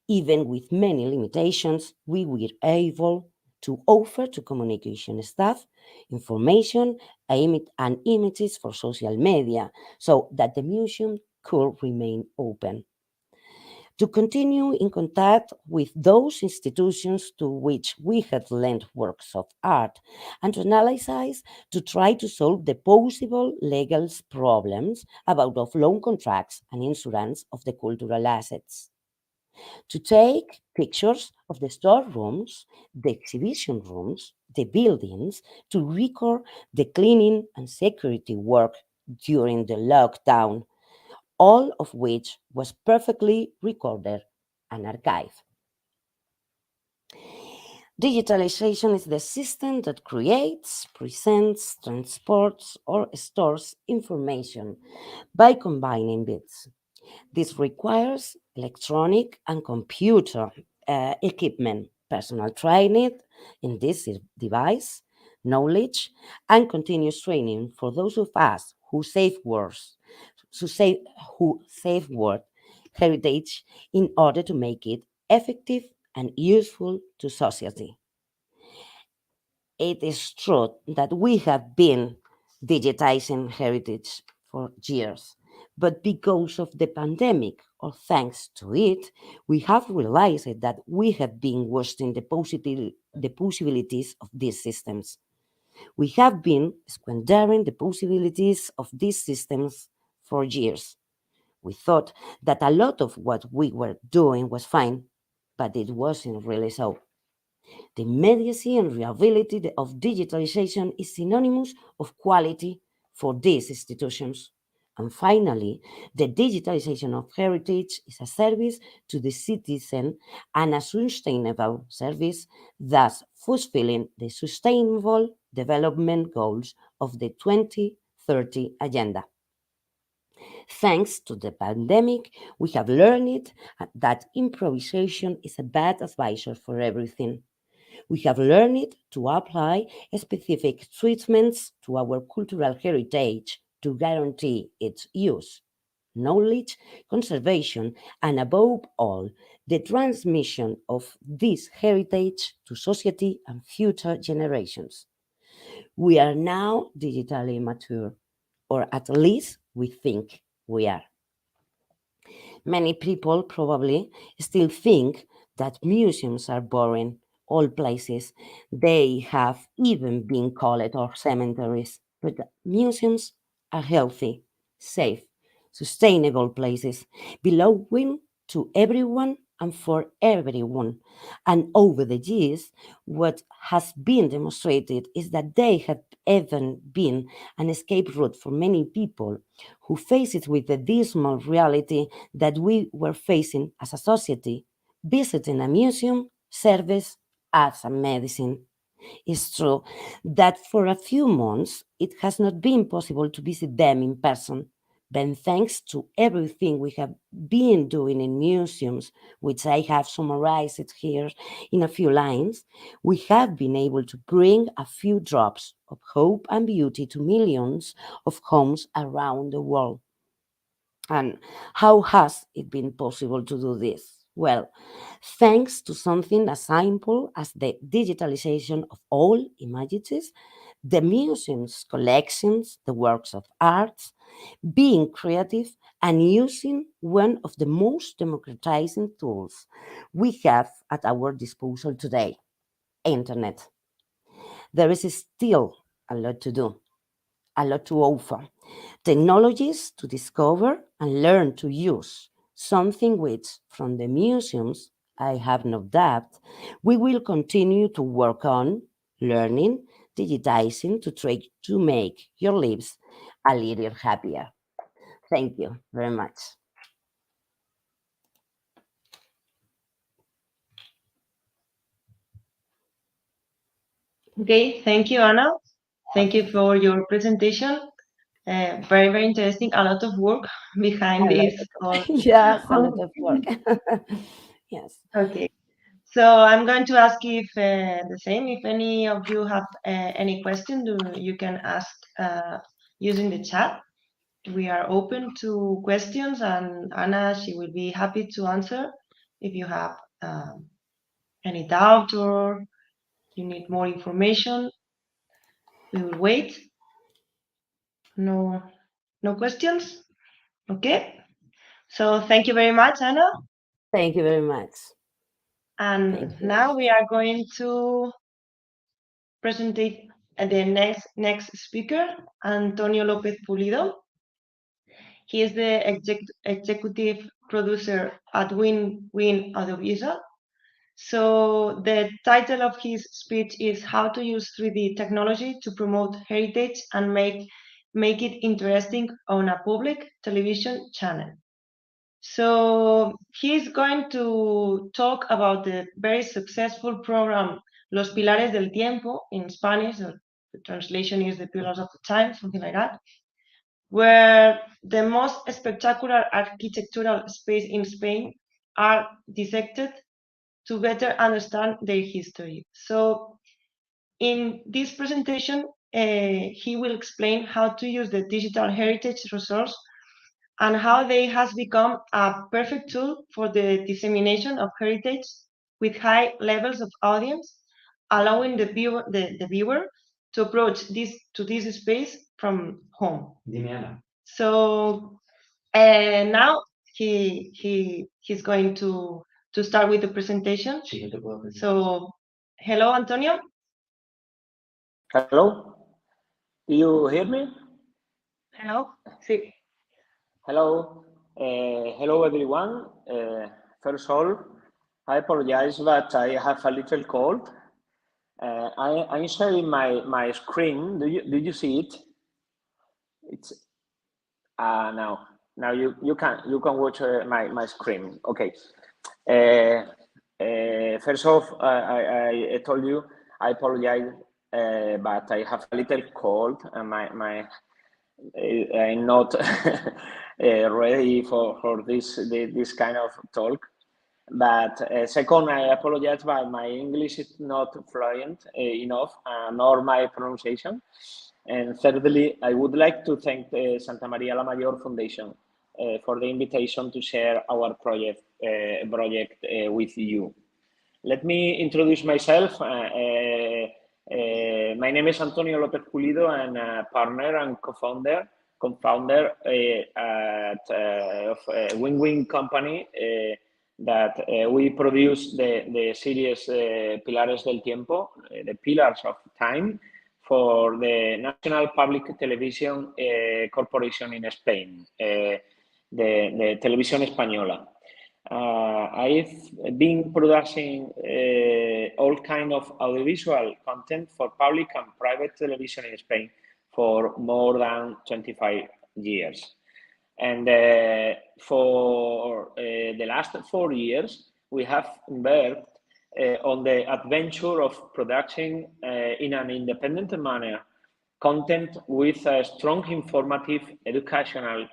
Even with many limitations, we were able to offer to communication staff information and images for social media so that the museum could remain open. To continue in contact with those institutions to which we had lent works of art, and to analyze to try to solve the possible legal problems about loan contracts and insurance of the cultural assets, to take pictures of the storerooms, the exhibition rooms, the buildings, to record the cleaning and security work during the lockdown, all of which was perfectly recorded and archived. Digitalization is the system that creates, presents, transports, or stores information by combining bits. This requires electronic and computer equipment, personal training in this device, knowledge, and continuous training for those of us who safeguard heritage in order to make it effective and useful to society. It is true that we have been digitizing heritage for years, but because of the pandemic, or thanks to it, we have realized that we have been wasting the possibilities of these systems. We have been squandering the possibilities of these systems for years. We thought that a lot of what we were doing was fine, but it wasn't really so. The immediacy and reliability of digitalization is synonymous of quality for these institutions. And finally, the digitalization of heritage is a service to the citizen and a sustainable service, thus fulfilling the sustainable development goals of the 2030 Agenda. Thanks to the pandemic, we have learned that improvisation is a bad advisor for everything. We have learned to apply specific treatments to our cultural heritage to guarantee its use, knowledge, conservation, and above all, the transmission of this heritage to society and future generations. We are now digitally mature, or at least we think we are. Many people probably still think that museums are boring, old places. They have even been called or cemeteries. But museums are healthy, safe, sustainable places belonging to everyone and for everyone. And over the years, what has been demonstrated is that they have even been an escape route for many people who face it with the dismal reality that we were facing as a society, visiting a museum, service, arts and medicine. It's true that for a few months it has not been possible to visit them in person. But thanks to everything we have been doing in museums, which I have summarized it here in a few lines, we have been able to bring a few drops of hope and beauty to millions of homes around the world. And how has it been possible to do this? Well, thanks to something as simple as the digitalization of all images, the museum's collections, the works of art, being creative, and using one of the most democratizing tools we have at our disposal today, internet. There is still a lot to do, a lot to offer, technologies to discover and learn to use, something which, from the museums, I have no doubt, we will continue to work on, learning, digitizing to try to make your lives a little happier. Thank you very much. Okay, thank you, Anna. Thank you for your presentation. Very, very interesting. A lot of work behind this. Yes, a lot of work. Yes. Okay, so I'm going to ask if the same. If any of you have any question, you can ask using the chat. We are open to questions, and Anna, she will be happy to answer if you have any doubt or you need more information. We will wait. No, no questions. Okay. So thank you very much, Anna. Thank you very much. And now we are going to present the next speaker, Antonio López Pulido. He is the executive producer at Win Audiovisual. So the title of his speech is How to Use 3D Technology to Promote Heritage and Make it Interesting on a Public Television Channel. So he's going to talk about the very successful program Los Pilares del Tiempo in Spanish, or the translation is the Pillars of the Time, something like that, where the most spectacular architectural space in Spain are dissected to better understand their history. So in this presentation, he will explain how to use the digital heritage resource and how they has become a perfect tool for the dissemination of heritage with high levels of audience, allowing the viewer to approach this space from home. So now he's going to start with the presentation. So hello, Antonio. Hello, do you hear me? Hello. Sí. Hello, hello everyone. First of all, I apologize that I have a little cold. I'm sharing my screen. Do you see it? It's now you can watch my screen. Okay. First off, I told you I apologize, but I have a little cold and I'm not ready for this kind of talk. But second, I apologize, but my English is not fluent enough, nor my pronunciation. And thirdly, I would like to thank the Santa Maria la Mayor Foundation for the invitation to share our project with you. Let me introduce myself. My name is Antonio López Pulido. I'm a partner and co-founder at Win company that we produce the series Pilares del Tiempo, the Pillars of Time, for the National Public Television Corporation in Spain, the Televisión Española. I've been producing all kind of audiovisual content for public and private television in Spain for more than 25 years. And for the last 4 years, we have embarked on the adventure of production in an independent manner, content with a strong informative, educational,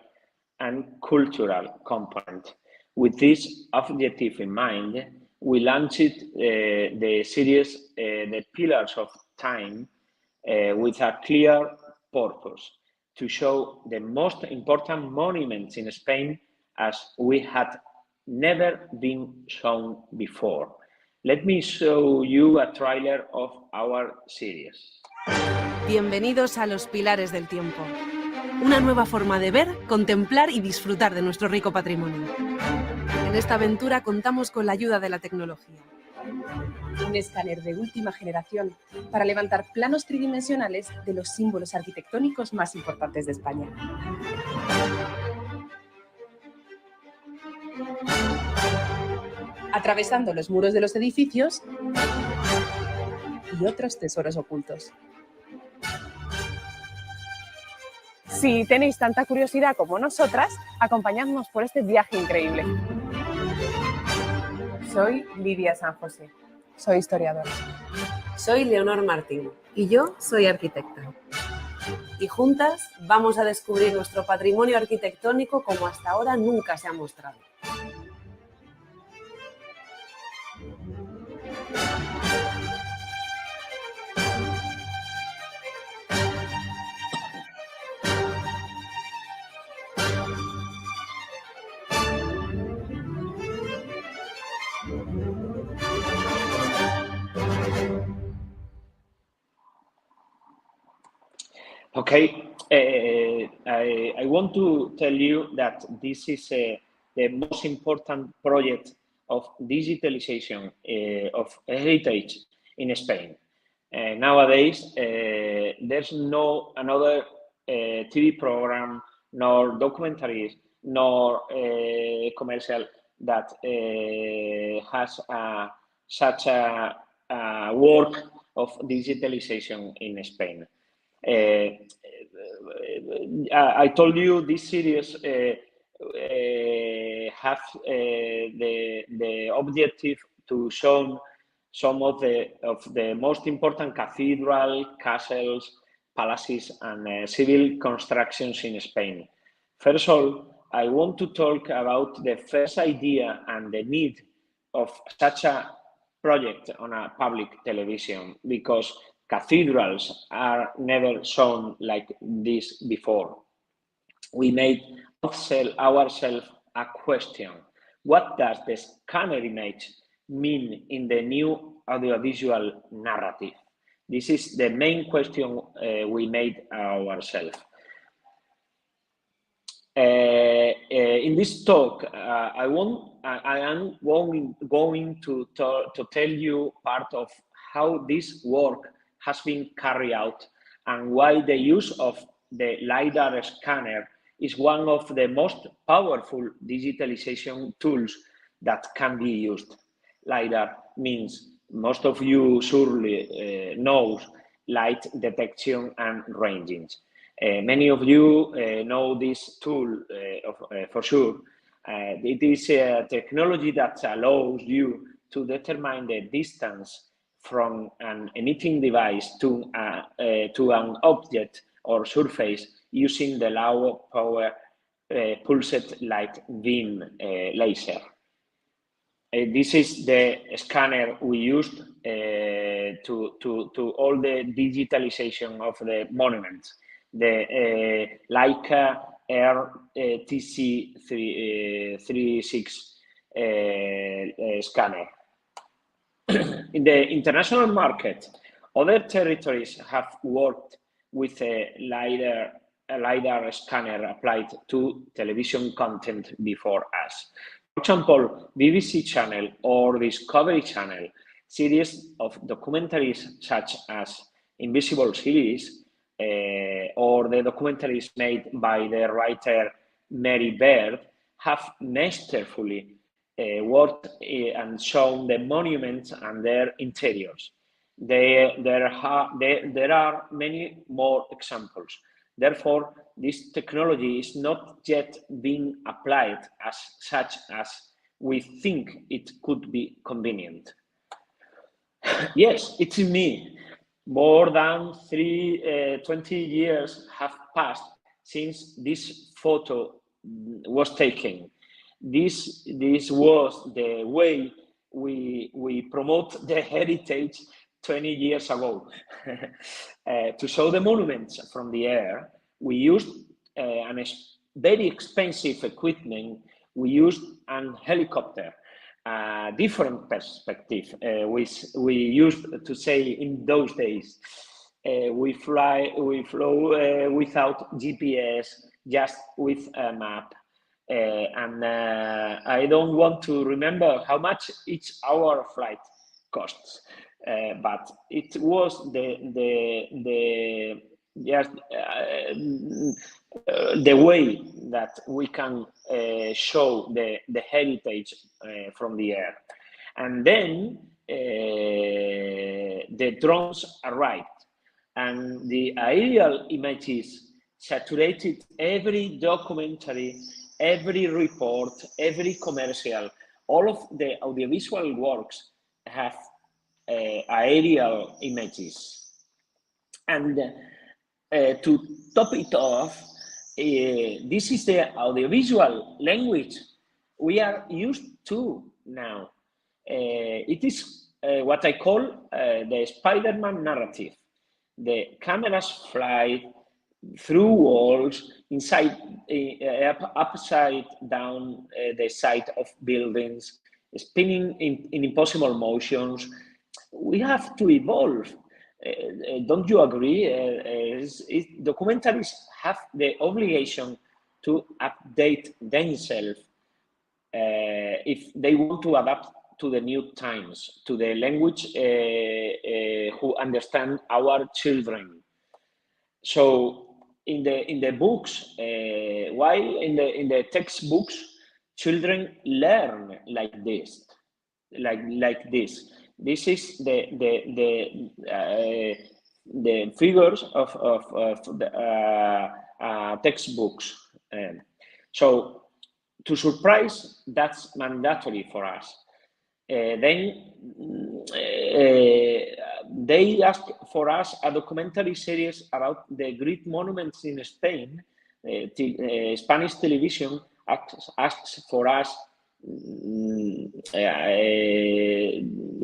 and cultural component. With this objective in mind, we launched the series The Pillars of Time with a clear purpose: to show the most important monuments in Spain as we had never been shown before. Let me show you a trailer of our series. Bienvenidos a los Pilares del Tiempo. Una nueva forma de ver, contemplar y disfrutar de nuestro rico patrimonio. En esta aventura contamos con la ayuda de la tecnología. Un escáner de última generación para levantar planos tridimensionales de los símbolos arquitectónicos más importantes de España. Atravesando los muros de los edificios y otros tesoros ocultos. Si tenéis tanta curiosidad como nosotras, acompañadnos por este viaje increíble. Soy Lidia San José, soy historiadora. Soy Leonor Martín y yo soy arquitecta. Y juntas vamos a descubrir nuestro patrimonio arquitectónico como hasta ahora nunca se ha mostrado. Okay, I want to tell you that this is the most important project of digitalization of heritage in Spain. Nowadays, there's no another TV program, nor documentaries, nor commercial that has such a work of digitalization in Spain. I told you this series have the objective to show some of the most important cathedrals, castles, palaces, and civil constructions in Spain. First of all, I want to talk about the first idea and the need of such a project on a public television, because cathedrals are never shown like this before. We made ourselves a question: what does the scanner image mean in the new audiovisual narrative? This is the main question we made ourselves. In this talk, I am going to tell you part of how this work has been carried out and why the use of the LiDAR scanner is one of the most powerful digitalization tools that can be used. LiDAR means, most of you surely knows, light detection and ranging. Many of you know this tool for sure. It is a technology that allows you to determine the distance from an emitting device to an object or surface using the low power pulsed light beam laser. This is the scanner we used to all the digitalization of the monuments, the Leica RTC36 scanner. In the international market, other territories have worked with a LiDAR scanner applied to television content before us. For example, BBC Channel or Discovery Channel, series of documentaries such as Invisible Series or the documentaries made by the writer Mary Baird have masterfully worked and shown the monuments and their interiors. There are many more examples. Therefore, this technology is not yet being applied as such as we think it could be convenient. Yes, it's me. More than 20 years have passed since this photo was taken. This was the way we promote the heritage 20 years ago. To show the monuments from the air, we used very expensive equipment. We used an helicopter. Different perspective. We used to say in those days, we flew without GPS, just with a map. And I don't want to remember how much each hour flight costs, but it was the way that we can show the heritage from the air. And then the drones arrived, and the aerial images saturated every documentary, every report, every commercial. All of the audiovisual works have aerial images. And to top it off, this is the audiovisual language we are used to now. It is what I call the Spider-Man narrative. The cameras fly through walls, inside, upside down the side of buildings, spinning in impossible motions. We have to evolve. Don't you agree? Documentaries have the obligation to update themselves if they want to adapt to the new times, to the language who understand our children. So in the books, while in the textbooks, children learn like this, like this. This is the figures of the textbooks. So to surprise, that's mandatory for us. Then they asked for us a documentary series about the great monuments in Spain. Spanish television asks for us.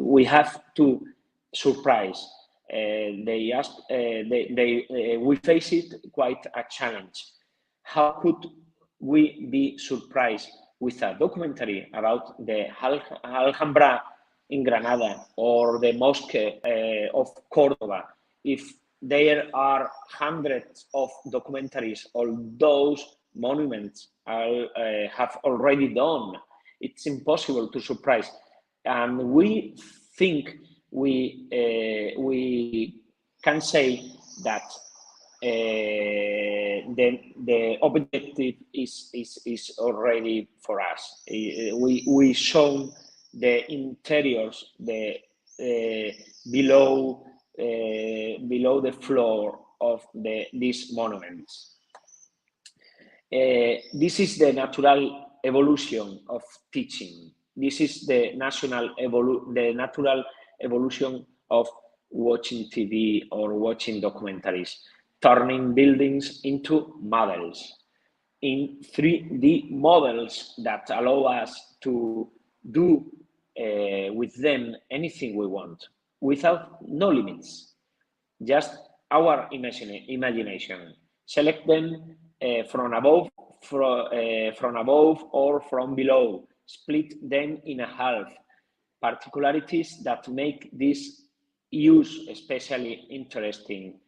We have to surprise. They asked. We face it quite a challenge. How could we be surprised with a documentary about the Alhambra in Granada or the Mosque of Cordoba if there are hundreds of documentaries on those monuments have already done? It's impossible to surprise, and we think we can say that the objective is already for us. We shown the interiors, the below the floor of these monuments. This is the natural evolution of teaching. This is the natural evolution of watching TV or watching documentaries, turning buildings into models, in 3D models that allow us to do with them anything we want, without no limits, just our imagination. Select them from above or from below, split them in half. Particularities that make this use especially interesting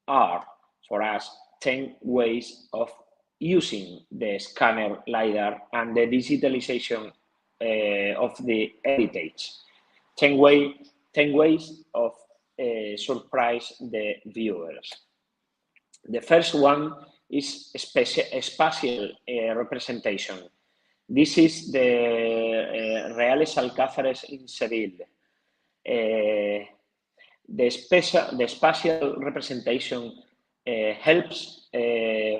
are, for us, 10 ways of using the scanner, LiDAR, and the digitalization of the heritage. 10 ways of surprise the viewers. The first one is spatial representation. This is the Reales Alcázares in Seville. The spatial representation helps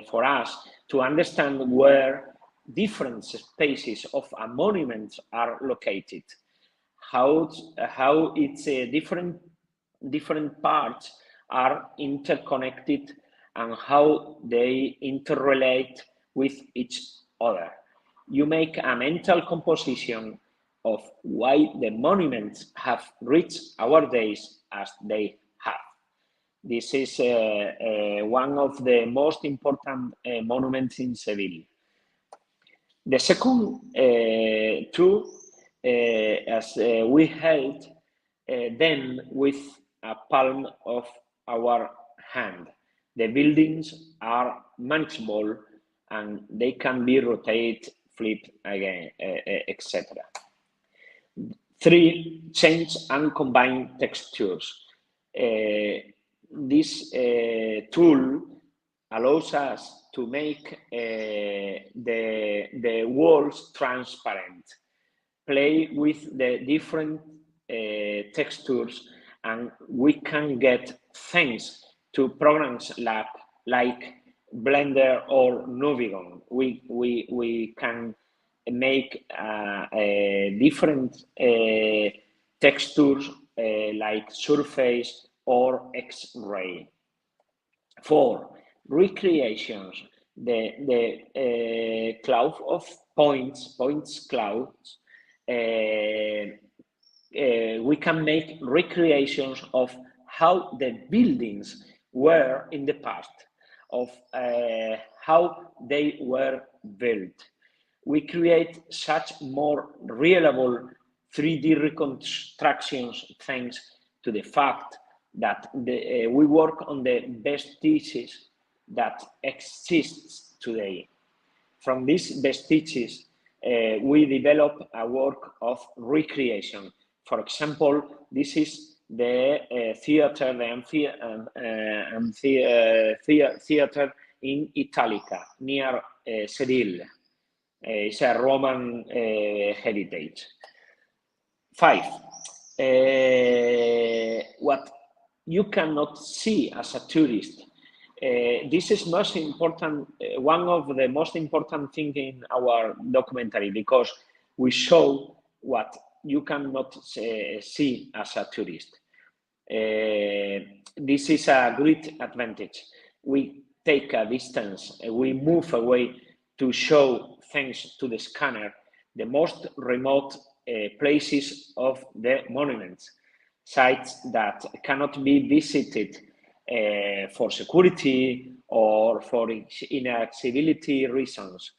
for us to understand where different spaces of a monument are located, how its different parts are interconnected, and how they interrelate with each other. You make a mental composition of why the monuments have reached our days as they have. This is one of the most important monuments in Seville. The second tour, as we held them with a palm of our hand. The buildings are manageable and they can be rotated, flipped again, etc. 3, change and combine textures. This tool allows us to make the walls transparent, play with the different textures, and we can get thanks to programs like Blender or Nuvigon. We can make different textures like surface or X-ray. 4, recreations. The cloud of points clouds. We can make recreations of how the buildings were in the past, of how they were built. We create such more reliable 3D reconstructions thanks to the fact that we work on the vestiges that exists today. From these vestiges, we develop a work of recreation. For example, this is the theater, theater in Italica, near Seville. It's a Roman heritage. 5, what you cannot see as a tourist. This is most important, one of the most important things in our documentary, because we show what you cannot see as a tourist. This is a great advantage. We take a distance, we move away to show, thanks to the scanner, the most remote places of the monuments, sites that cannot be visited for security or for inaccessibility reasons.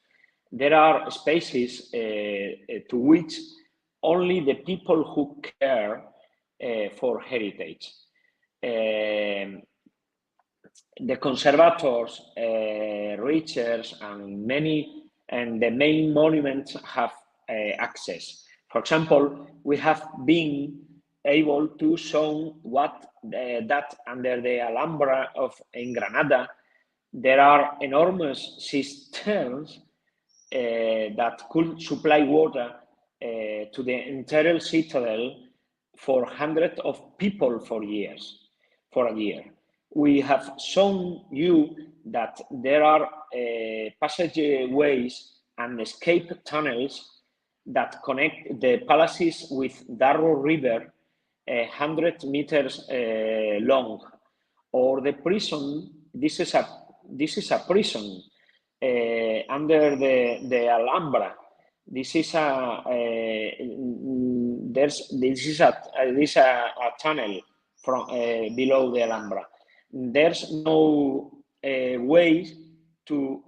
There are spaces to which only the people who care for heritage. The conservators, researchers, and the main monuments have access. For example, we have been able to show that under the Alhambra in Granada, there are enormous cisterns that could supply water to the entire citadel for hundreds of people for a year. We have shown you that there are passageways and escape tunnels that connect the palaces with Darro River, 100 meters long, or the prison. This is a prison under the Alhambra. This is a tunnel from below the Alhambra. There's no way to.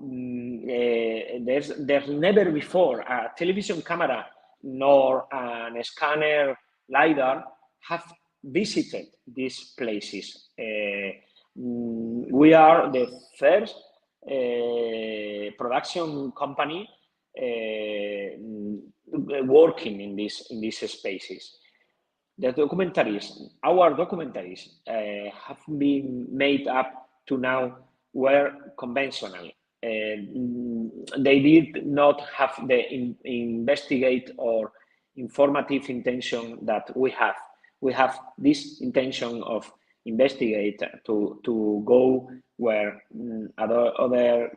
There's never before a television camera nor a scanner LiDAR have visited these places. We are the first production company working in these spaces. The documentaries, our documentaries, have been made up to now were conventional. they did not have the investigate or informative intention that we have. We have this intention of investigate to go where other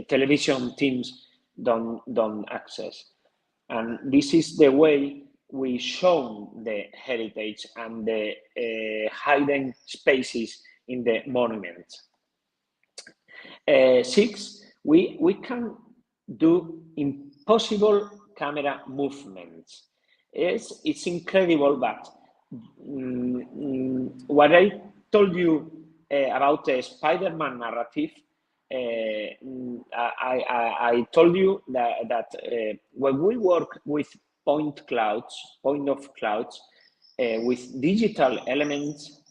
television teams don't access. And this is the way we show the heritage and the hidden spaces in the monuments. 6, we can do impossible camera movements. It's incredible, but what I told you about the Spider-Man narrative, I told you that when we work with point of clouds, with digital elements,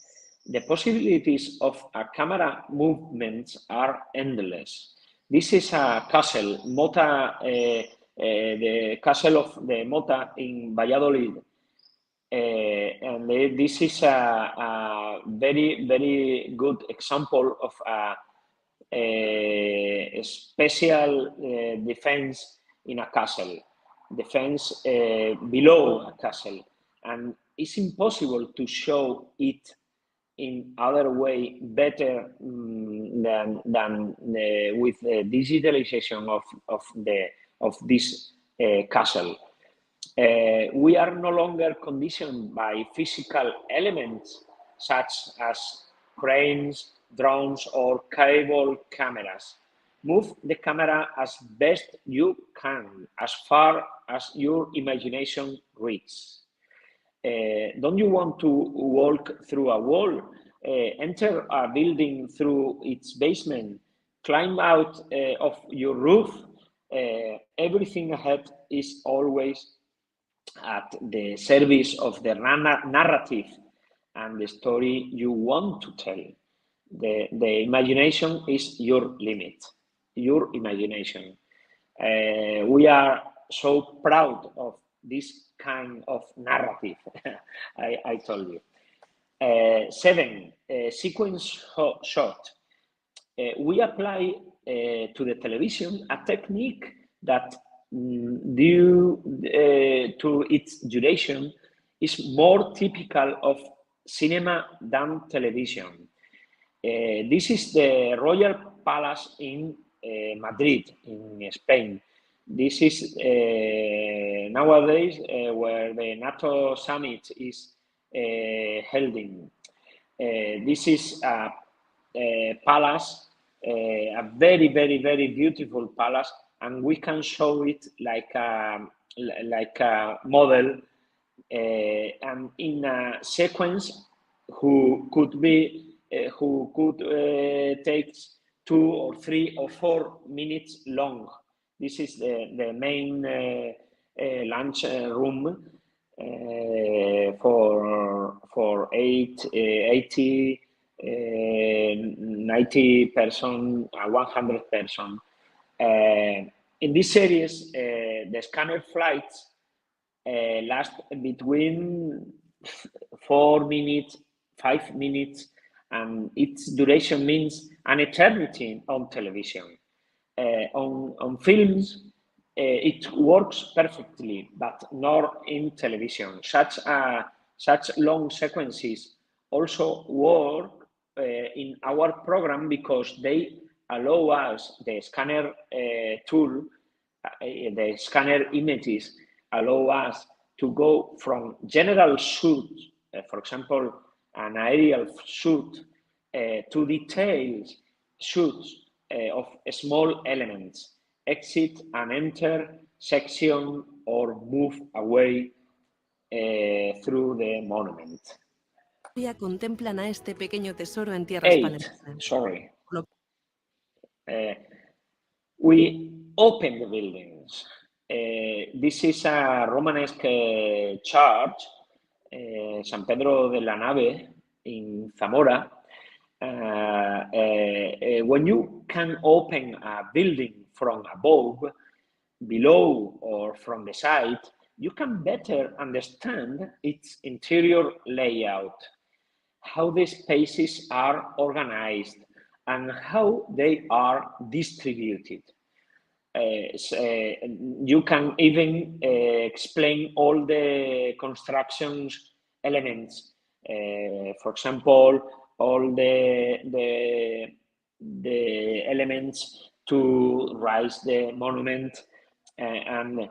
the possibilities of a camera movements are endless. This is a castle, Mota, the castle of the Mota in Valladolid. And this is a very, very good example of a special defense in a castle, defense below a castle. And it's impossible to show it in other way better than with the digitalization of this castle. We are no longer conditioned by physical elements such as cranes, drones, or cable cameras. Move the camera as best you can, as far as your imagination reaches. Don't you want to walk through a wall, enter a building through its basement, climb out of your roof? Everything ahead is always at the service of the narrative and the story you want to tell. The imagination is your limit, your imagination. We are so proud of this kind of narrative, I told you. 7, sequence shot. We apply to the television a technique that, due to its duration, is more typical of cinema than television. This is the Royal Palace in Madrid, in Spain. This is nowadays where the NATO summit is held in. This is a palace, a very, very, very beautiful palace, and we can show it like a model, and in a sequence who could take 2 or 3 or 4 minutes long. This is the main lunch room for 80, 90 person, 100 person. In this series, the scanner flights last between 4 minutes, 5 minutes, and its duration means an eternity on television. On films, it works perfectly, but not in television. Such long sequences also work in our program because they allow us, the scanner tool, the scanner images allow us to go from general shoot, for example, an aerial shoot, to detailed shoots of small elements, exit and enter section, or move away through the monument. Contemplan a este pequeño tesoro en tierras 8, palentinas. sorry. We open the buildings. This is a Romanesque church, San Pedro de la Nave in Zamora. When you can open a building from above, below, or from the side, you can better understand its interior layout, how the spaces are organized, and how they are distributed. you can even explain all the constructions elements. For example, all the elements to raise the monument, and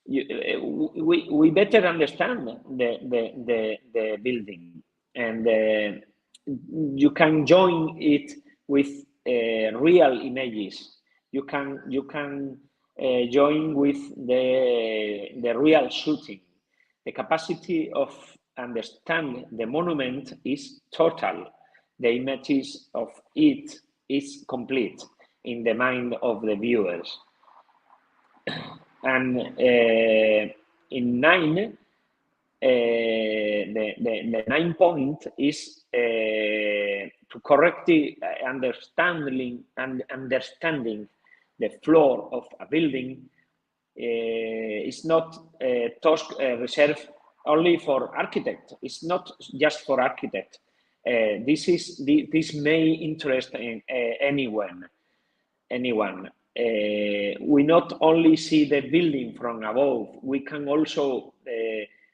we better understand the building, and you can join it with real images. You can join with the real shooting. The capacity of understand the monument is total. The images of it is complete in the mind of the viewers. And in 9, the 9 point is to correctly understanding the floor of a building is not task reserved only for architect. It's not just for architect. This may interest in anyone. We not only see the building from above, we can also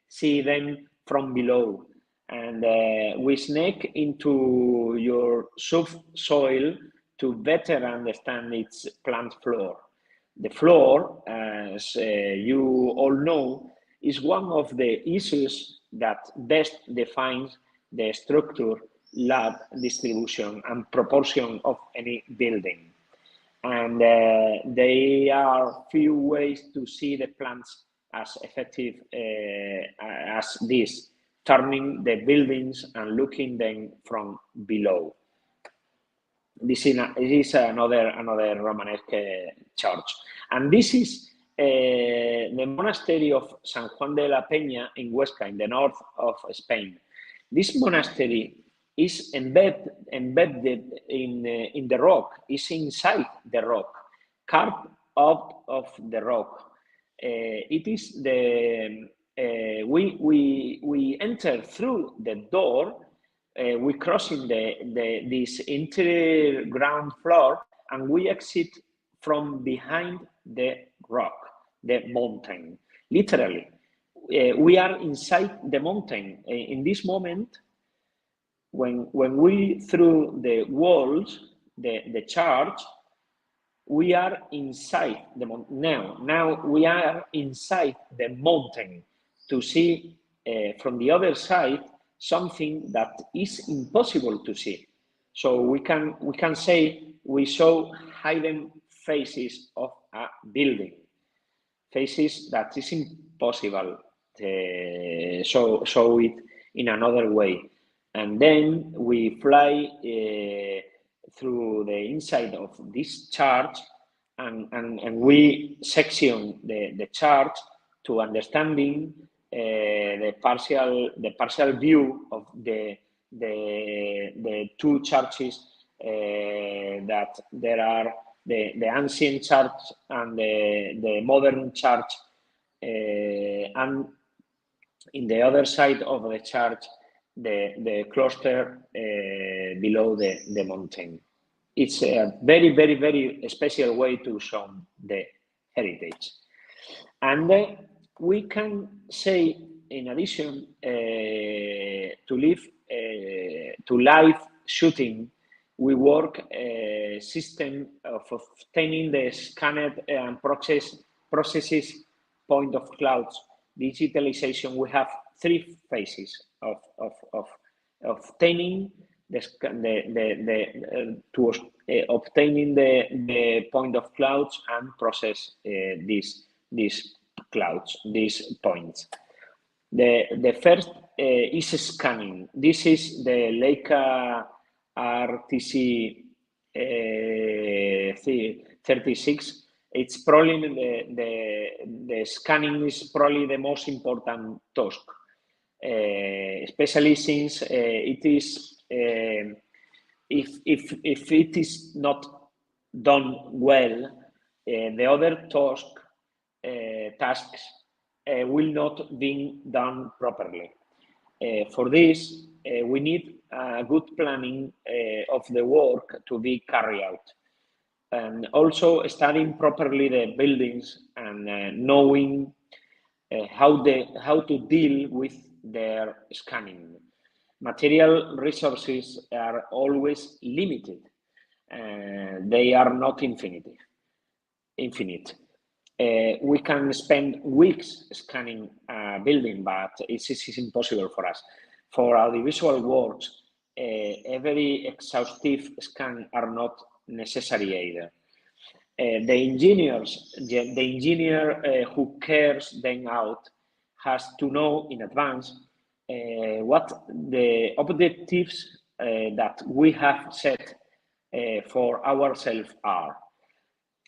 see them from below. And we sneak into your subsoil to better understand its plant floor. The floor, as you all know, is one of the issues that best defines the structure, lab distribution, and proportion of any building. And there are few ways to see the plants as effective as this, turning the buildings and looking them from below. This is another Romanesque church, and this is the monastery of San Juan de la Peña in Huesca, in the north of Spain. This monastery is embedded in the rock, is inside the rock, carved out of the rock. It is the we enter through the door. We crossing this interior ground floor, and we exit from behind the rock, the mountain. Literally, we are inside the mountain. In this moment, when we through the walls, the church, we are inside the mountain. Now we are inside the mountain to see from the other side something that is impossible to see. So we can say we saw hidden faces of a building, faces that is impossible to show it in another way. And then we fly through the inside of this church, and we section the church to understanding the partial view of the two churches that there are, the ancient church and the modern church, and in the other side of the church, the cloister below the mountain. It's a very, very, very special way to show the heritage. And we can say, in addition to live shooting, we work a system of obtaining the scanned and processes point of clouds. Digitalization, we have 3 phases of obtaining obtaining the point of clouds and process these clouds, these points. The first is scanning. This is the Leica RTC 36. It's probably the scanning is probably the most important task, especially since it is if it is not done well, the other tasks will not be done properly. For this, we need a good planning of the work to be carried out. and also studying properly the buildings and knowing how to deal with their scanning. Material resources are always limited. They are not infinite. We can spend weeks scanning a building, but it's impossible for us. For audiovisual works, every exhaustive scan are not necessary either. The engineer who carries them out has to know in advance what the objectives that we have set for ourselves are,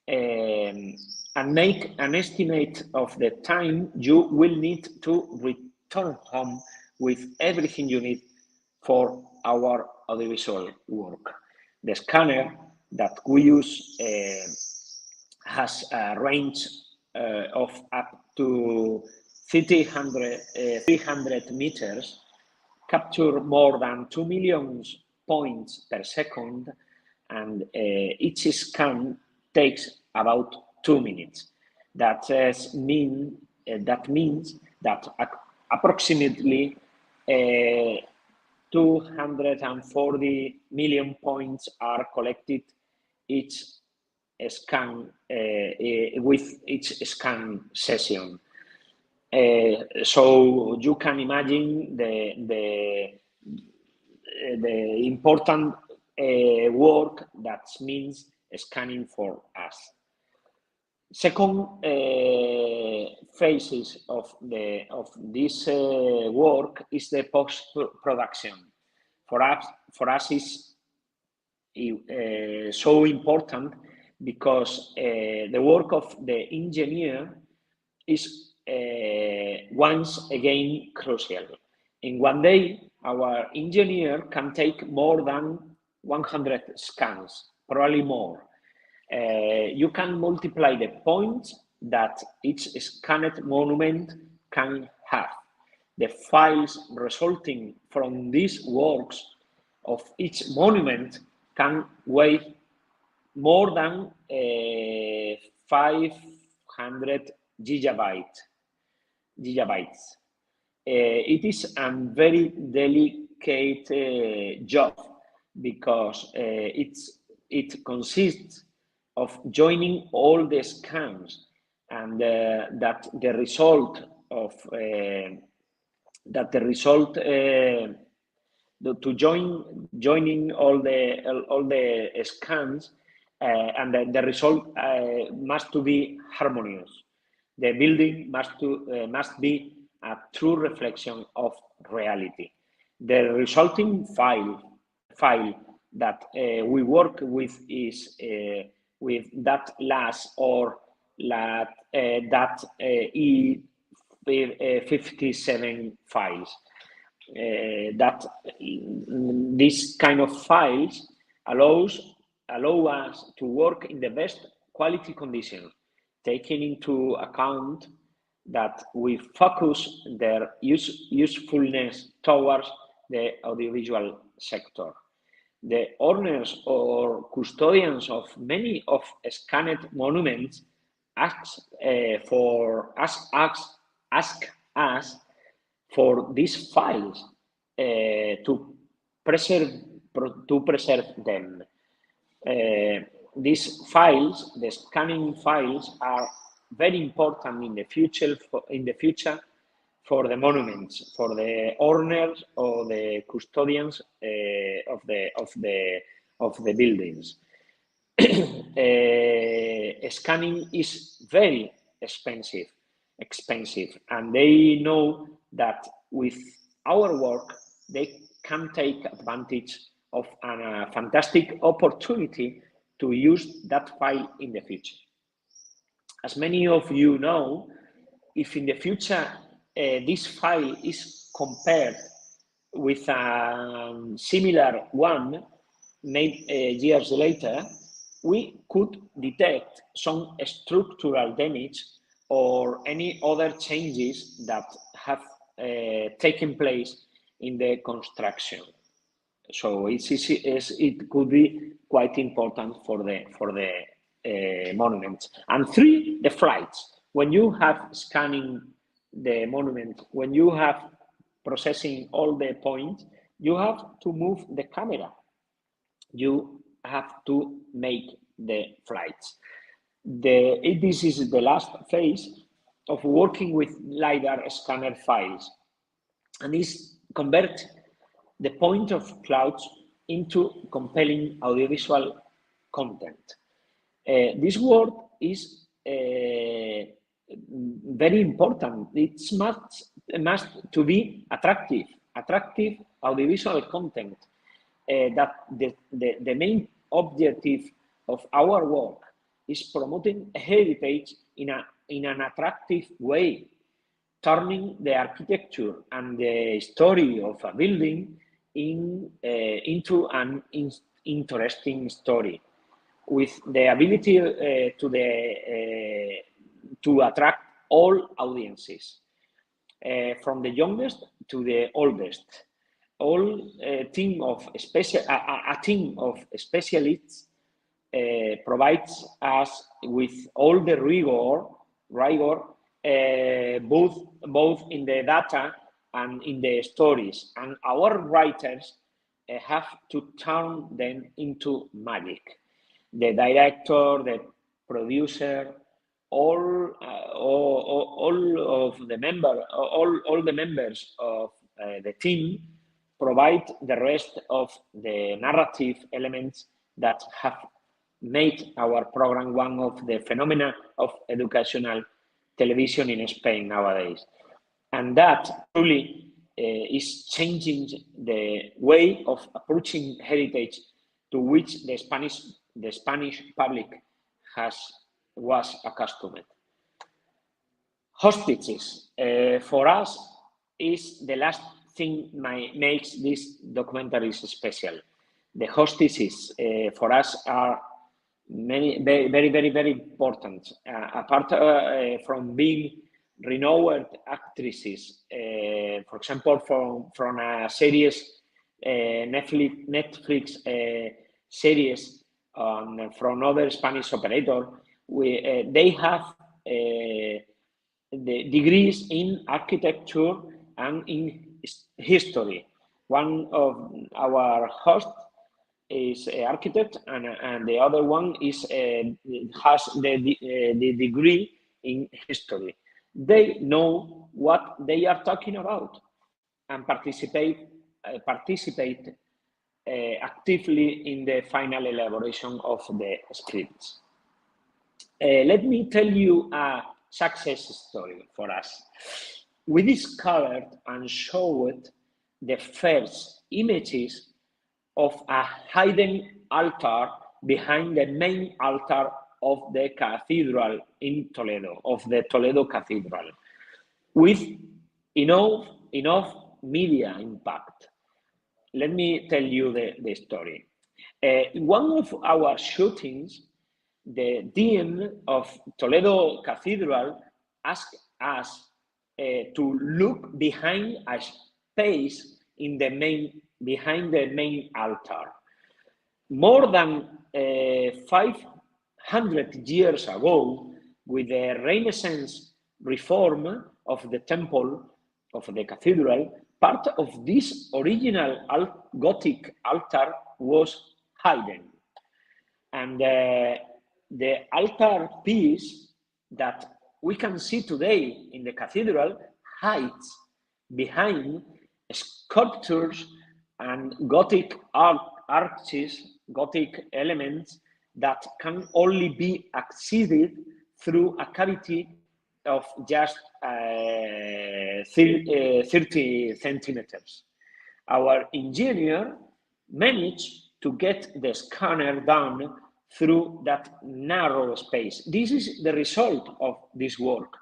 and make an estimate of the time you will need to return home with everything you need for our audiovisual work. The scanner that we use has a range of up to 300 meters, capture more than 2 million points per second, and each scan takes about 2 minutes. That means that approximately 240 million points are collected each scan with each scan session. So you can imagine the important work that means scanning for us. Second phases of this work is the post-production. For us is so important because the work of the engineer is once again crucial. In one day, our engineer can take more than 100 scans, probably more. You can multiply the points that each scanned monument can have. The files resulting from these works of each monument can weigh more than 500 gigabytes. It is a very delicate job because it consists of joining all the scans, and that the result to joining all the scans, and the result must to be harmonious. The building must be a true reflection of reality. The resulting file that we work with is with that LAS or that E57 files. That this kind of files allow us to work in the best quality conditions, taking into account that we focus their usefulness towards the audiovisual sector. The owners or custodians of many of scanned monuments ask us for these files to preserve them. These files, the scanning files, are very important in the future for the monuments, for the owners or the custodians of the buildings. Scanning is very expensive, and they know that with our work they can take advantage of a fantastic opportunity to use that file in the future. As many of you know, if in the future this file is compared with a similar one made years later, we could detect some structural damage or any other changes that have taken place in the construction. So it could be quite important for the monuments. And 3, the flights. When you have scanning the monument, when you have processing all the points, you have to move the camera. You have to make the flights. This is the last phase of working with LiDAR scanner files, and this converts the point of clouds into compelling audiovisual content. This word is very important. It's must to be attractive audiovisual content. That the main objective of our work is promoting heritage in an attractive way, turning the architecture and the story of a building into an interesting story, with the ability to attract all audiences, from the youngest to the oldest. A team of specialists provides us with all the rigor, both in the data and in the stories, and our writers have to turn them into magic. The director, the producer, all the members of the team provide the rest of the narrative elements that have made our program one of the phenomena of educational television in Spain nowadays. And that truly is changing the way of approaching heritage to which the Spanish public was accustomed. Hostages, for us, is the last thing makes these documentaries special. The hostages for us are very important. Apart from being renowned actresses, for example, from a series, Netflix series, from other Spanish operator, they have the degrees in architecture and in history. One of our hosts is an architect, and the other one is has the degree in history. They know what they are talking about and participate actively in the final elaboration of the scripts. Let me tell you a success story for us. We discovered and showed the first images of a hidden altar behind the main altar of the cathedral in Toledo, of the Toledo Cathedral, with enough media impact. Let me tell you the story. In one of our shootings, the dean of Toledo Cathedral asked us to look behind a space behind the main altar. More than 500 years ago, with the Renaissance reform of the temple of the cathedral, part of this original Gothic altar was hidden. And the altar piece that we can see today in the cathedral hides behind sculptures and Gothic arches, Gothic elements that can only be accessed through a cavity of just 30 centimeters. Our engineer managed to get the scanner down through that narrow space. This is the result of this work.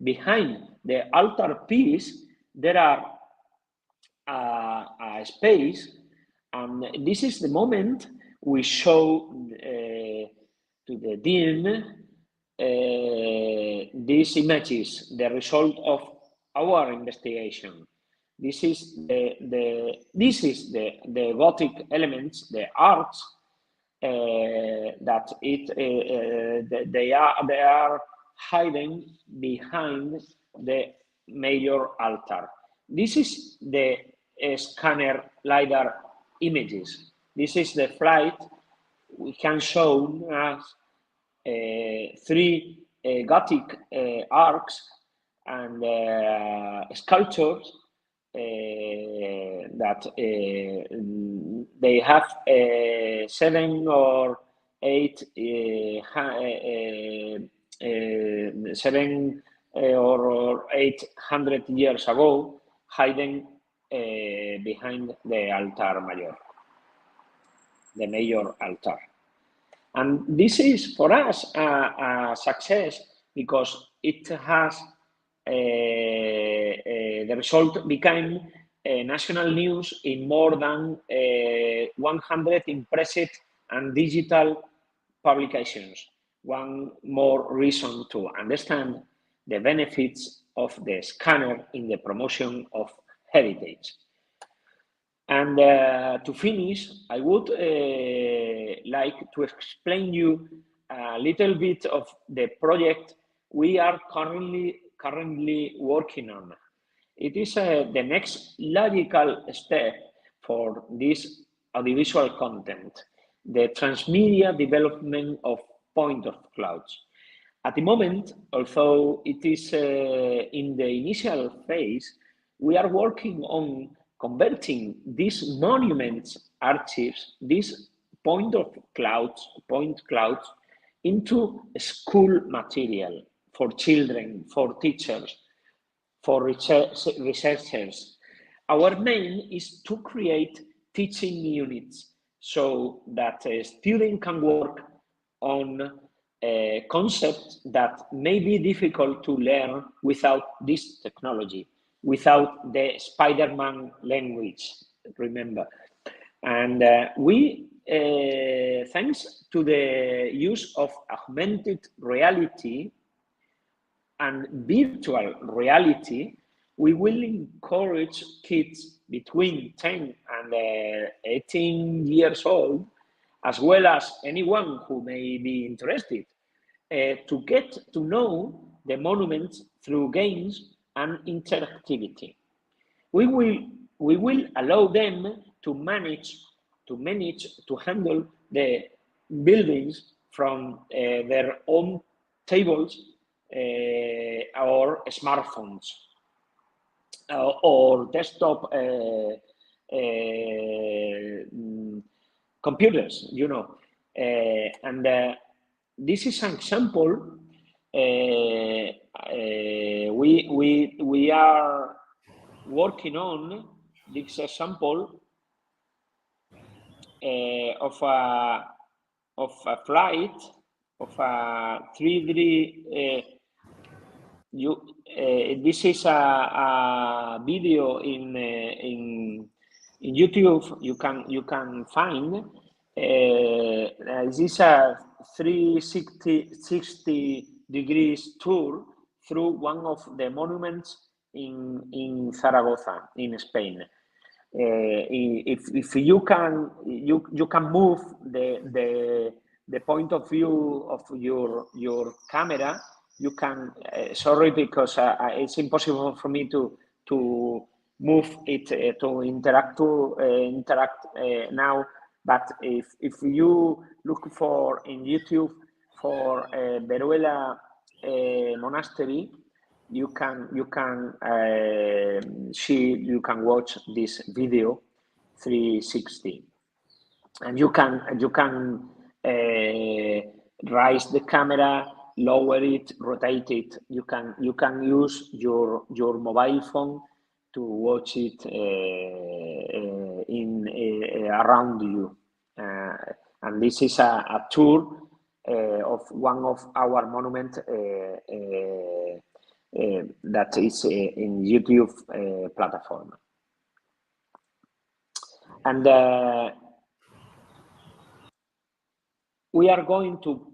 Behind the altar piece, there are a space, and this is the moment we show to the dean these images, the result of our investigation. This is the Gothic elements, the arcs that they are hidden behind the major altar. This is the scanner LiDAR images. This is the flight. We can show us three Gothic arcs and sculptures that they have 7 or 8 7 or 800 years ago, hidden behind the altar major, the major altar. And this is for us a success because it has the result became national news in more than 100 impressive and digital publications. One more reason to understand the benefits of the scanner in the promotion of heritage. And to finish, I would like to explain you a little bit of the project we are currently working on. It is the next logical step for this audiovisual content, the transmedia development of point of clouds. At the moment, although it is in the initial phase, we are working on converting these monuments archives, these point clouds, into school material for children, for teachers, for researchers. Our main is to create teaching units so that a student can work on concepts that may be difficult to learn without this technology, without the Spider-Man language, remember. And we, thanks to the use of augmented reality and virtual reality, we will encourage kids between 10 and 18 years old, as well as anyone who may be interested, to get to know the monuments through games and interactivity. We will allow them to handle the buildings from their own tables or smartphones or desktop computers, you know. And this is an example we are working on. This example of a flight of a 3D. This is a video in YouTube. You can find. This is a 360 degrees tour through one of the monuments in Zaragoza, in Spain. If you can move the point of view of your camera, you can. Sorry, because it's impossible for me to move it to interact now. But if you look for in YouTube for Veruela Monastery, you can watch this video 360, and you can raise the camera, lower it, rotate it. You can use your mobile phone to watch it around you, and this is a tour of one of our monuments that is in YouTube platform. And we are going to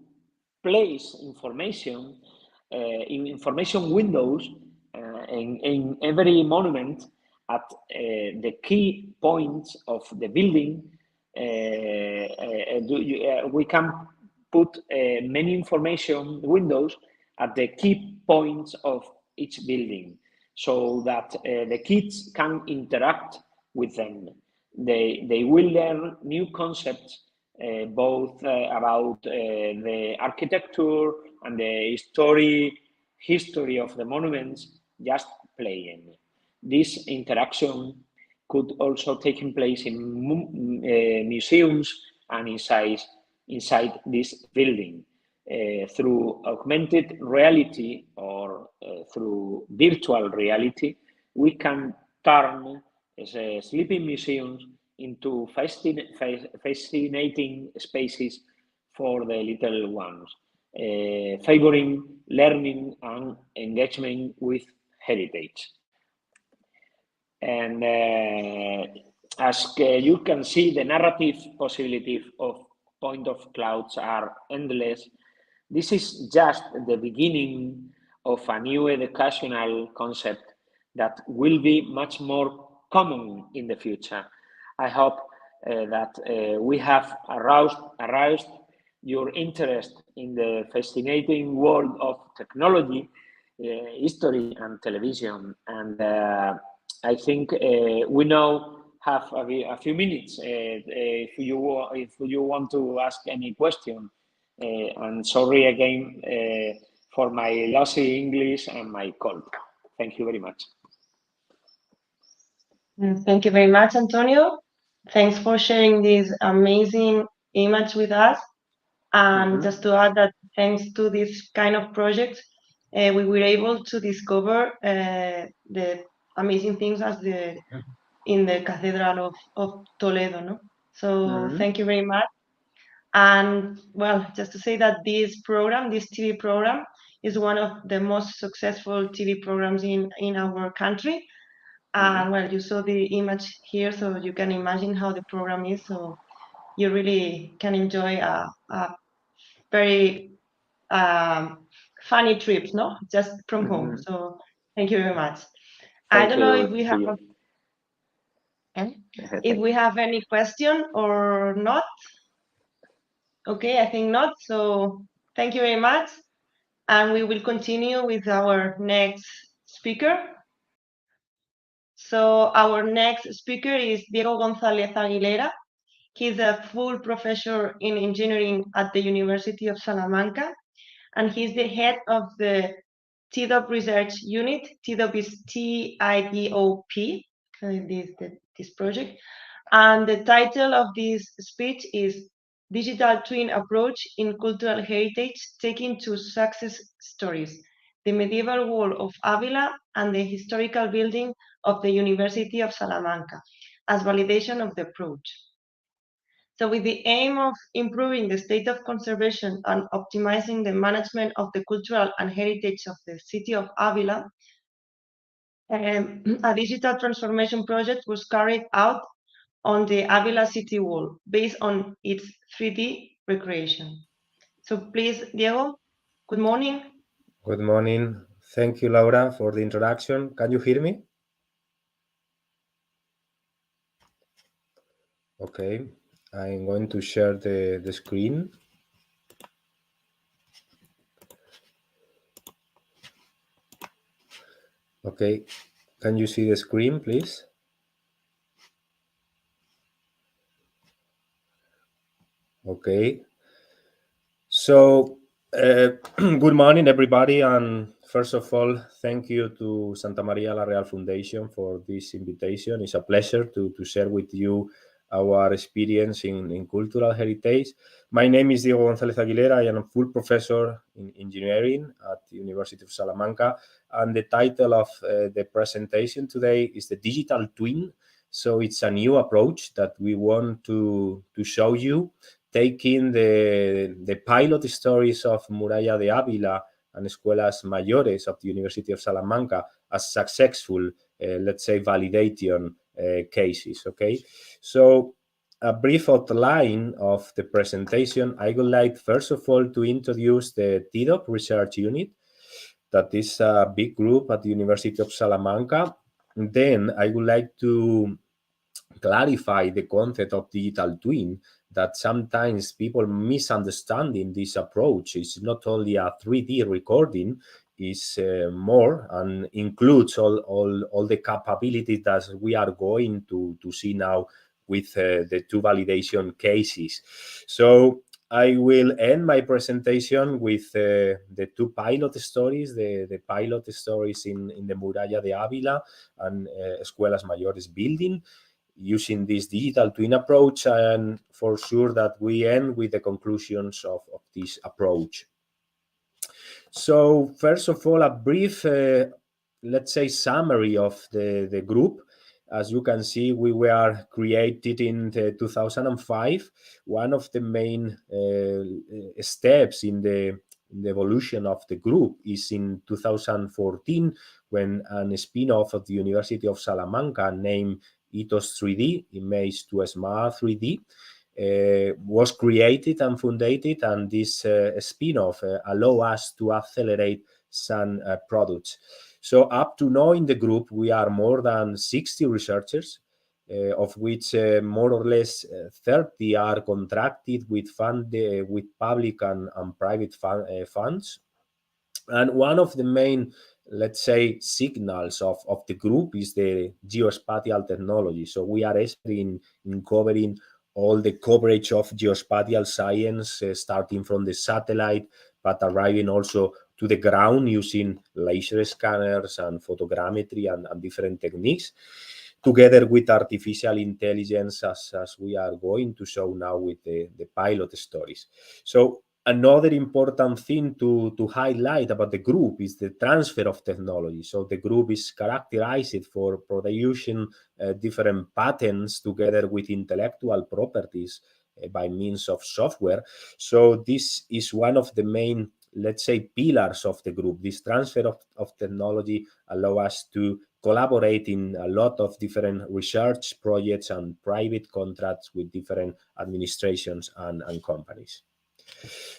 place information in information windows in every monument at the key points of the building we can put many information windows at the key points of each building, so that the kids can interact with them. They will learn new concepts, both about the architecture and the history of the monuments, just playing. This interaction could also take place in museums and inside this building. Through augmented reality or through virtual reality, we can turn sleeping museums into fascinating spaces for the little ones, favoring learning and engagement with heritage. And as you can see, the narrative possibilities of point of clouds are endless. This is just the beginning of a new educational concept that will be much more common in the future. I hope that we have aroused your interest in the fascinating world of technology, history, and television. And I think we now have a few minutes if you want to ask any question. And sorry again for my lousy English and my cold. Thank you very much. Thank you very much, Antonio. Thanks for sharing this amazing image with us. And just to add that thanks to this kind of project, we were able to discover the amazing things in the Cathedral of Toledo. No? So thank you very much. And well, just to say that this TV program, is one of the most successful TV programs in our country. And well, you saw the image here, so you can imagine how the program is. So you really can enjoy a very funny trips, no? Just from home. So thank you very much. I don't know if we have any question or not. Okay, I think not. So thank you very much. And we will continue with our next speaker. So our next speaker is Diego González Aguilera. He's a full professor in engineering at the University of Salamanca, and he's the head of the TDOP research unit. TDOP is TIDOP, this project. And the title of this speech is Digital Twin Approach in Cultural Heritage, Taking to Success Stories, the Medieval Wall of Avila and the Historical Building of the University of Salamanca, as validation of the approach. So with the aim of improving the state of conservation and optimizing the management of the cultural and heritage of the city of Avila, a digital transformation project was carried out on the Avila city wall based on its 3D recreation. So please, Diego, good morning. Good morning. Thank you, Laura, for the introduction. Can you hear me? Okay, I'm going to share the screen. Okay, can you see the screen, please? Okay. So, good morning, everybody. And first of all, thank you to Santa Maria la Real Foundation for this invitation. It's a pleasure to share with you our experience in cultural heritage. My name is Diego González Aguilera. I am a full professor in engineering at the University of Salamanca. And the title of the presentation today is the Digital Twin. So it's a new approach that we want to show you, taking the pilot stories of Muralla de Ávila and Escuelas Mayores of the University of Salamanca as successful, let's say, validation cases, okay? So a brief outline of the presentation. I would like, first of all, to introduce the TDOP research unit. That is a big group at the University of Salamanca. Then I would like to clarify the concept of digital twin, that sometimes people misunderstanding this approach. Is not only a 3D recording, is more and includes all the capabilities that we are going to see now with the two validation cases. So I will end my presentation with the two pilot stories, the pilot stories in the Muralla de Ávila and Escuelas Mayores building, using this digital twin approach, and for sure that we end with the conclusions of this approach. So first of all, a brief, let's say, summary of the group. As you can see, we were created in 2005. One of the main steps in the evolution of the group is in 2014, when a spin-off of the University of Salamanca named Ethos 3D, Image to Smart 3D, was created and founded, and this spin-off allow us to accelerate some products. So up to now in the group, we are more than 60 researchers, of which more or less 30 are contracted with with public and private funds. And one of the main, let's say, signals of the group is the geospatial technology. So we are in covering all the coverage of geospatial science, starting from the satellite, but arriving also to the ground using laser scanners and photogrammetry and different techniques, together with artificial intelligence, as we are going to show now with the pilot stories. So another important thing to highlight about the group is the transfer of technology. So the group is characterized for producing different patents together with intellectual properties by means of software. So this is one of the main, let's say, pillars of the group. This transfer of technology allow us to collaborate in a lot of different research projects and private contracts with different administrations and companies.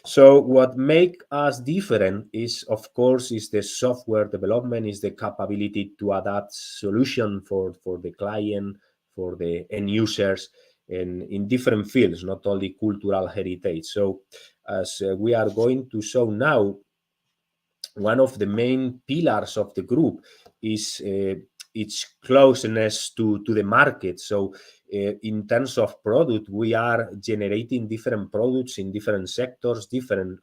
So what makes us different is, of course, is the software development, is the capability to adapt solution for the client, for the end users, in different fields, not only cultural heritage. So as we are going to show now, one of the main pillars of the group is its closeness to the market. So in terms of product, we are generating different products in different sectors, different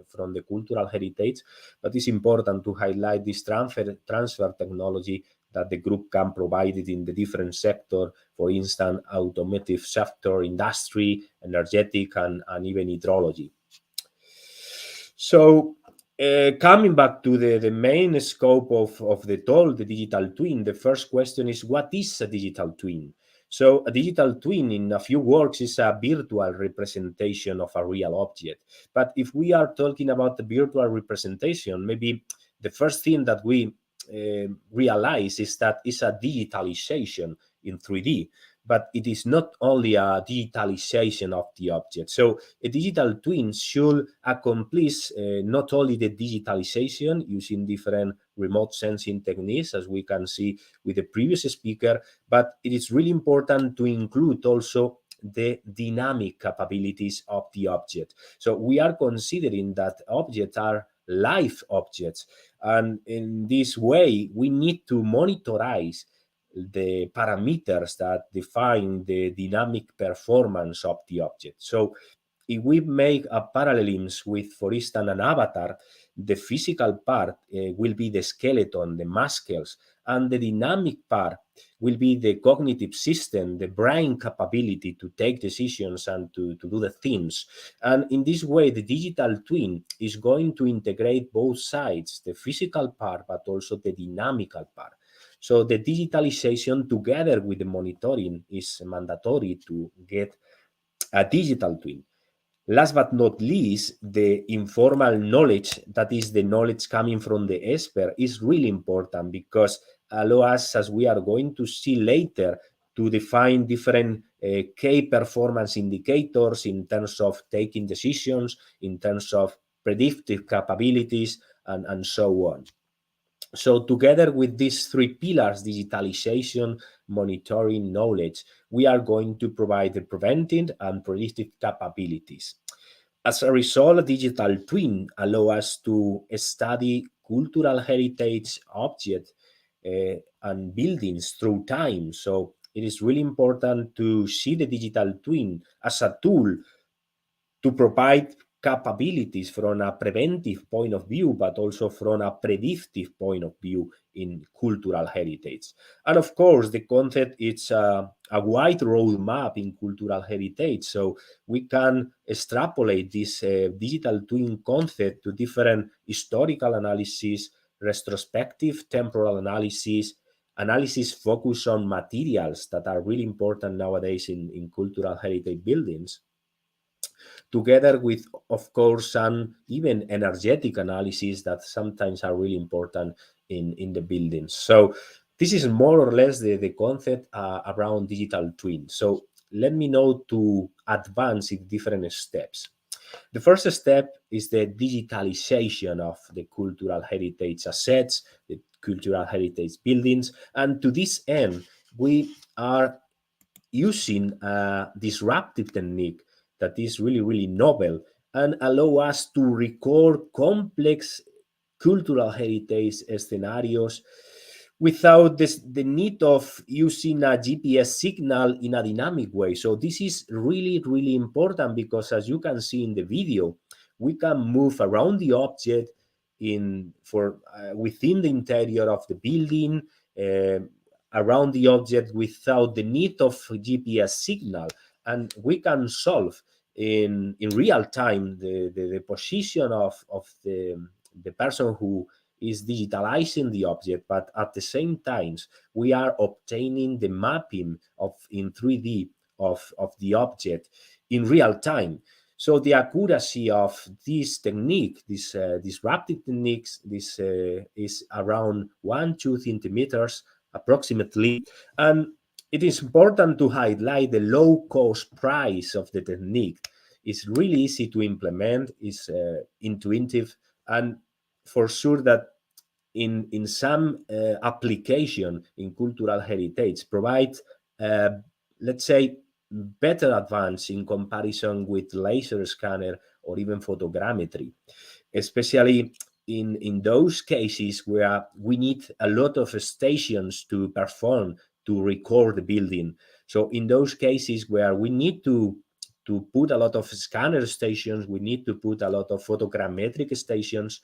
from the cultural heritage, but it's important to highlight this transfer technology that the group can provide it in the different sector, for instance, automotive sector, industry, energetic, and even hydrology. So coming back to the main scope of the talk, the digital twin, the first question is, what is a digital twin? So a digital twin, in a few words, is a virtual representation of a real object. But if we are talking about the virtual representation, maybe the first thing that we realize is that it's a digitalization in 3D. But it is not only a digitalization of the object. So a digital twin should accomplish not only the digitalization using different remote sensing techniques, as we can see with the previous speaker, but it is really important to include also the dynamic capabilities of the object. So we are considering that objects are live objects. And in this way, we need to monitorize the parameters that define the dynamic performance of the object. So if we make a parallelism with, for instance, an avatar, the physical part will be the skeleton, the muscles, and the dynamic part will be the cognitive system, the brain capability to take decisions and to do the things. And in this way, the digital twin is going to integrate both sides, the physical part, but also the dynamical part. So the digitalization together with the monitoring is mandatory to get a digital twin. Last but not least, the informal knowledge, that is the knowledge coming from the expert, is really important because allow us, as we are going to see later, to define different key performance indicators in terms of taking decisions, in terms of predictive capabilities, and so on. So together with these three pillars, digitalization, monitoring, knowledge, we are going to provide the preventive and predictive capabilities. As a result, a digital twin allows us to study cultural heritage objects and buildings through time. So it is really important to see the digital twin as a tool to provide capabilities from a preventive point of view, but also from a predictive point of view in cultural heritage. And of course, the concept is a wide roadmap in cultural heritage. So we can extrapolate this digital twin concept to different historical analysis, retrospective temporal analysis focused on materials that are really important nowadays in cultural heritage buildings, together with, of course, some even energetic analysis that sometimes are really important in the buildings. So this is more or less the concept around digital twin. So let me know to advance in different steps. The first step is the digitalization of the cultural heritage assets, the cultural heritage buildings. And to this end, we are using a disruptive technique that is really, really novel and allow us to record complex cultural heritage scenarios without the need of using a GPS signal in a dynamic way. So this is really, really important because, as you can see in the video, we can move around the object within the interior of the building, around the object without the need of GPS signal, and we can solve in real time the position of the person who is digitalizing the object, but at the same time we are obtaining the mapping in 3D of the object in real time. So the accuracy of this technique, this disruptive techniques, this is around 1-2 centimeters approximately, and it is important to highlight the low cost price of the technique. It's really easy to implement, it's intuitive, and for sure that in some application in cultural heritage provide, let's say, better advance in comparison with laser scanner or even photogrammetry, especially in those cases where we need a lot of stations to perform to record the building. So in those cases where we need to put a lot of scanner stations, we need to put a lot of photogrammetric stations.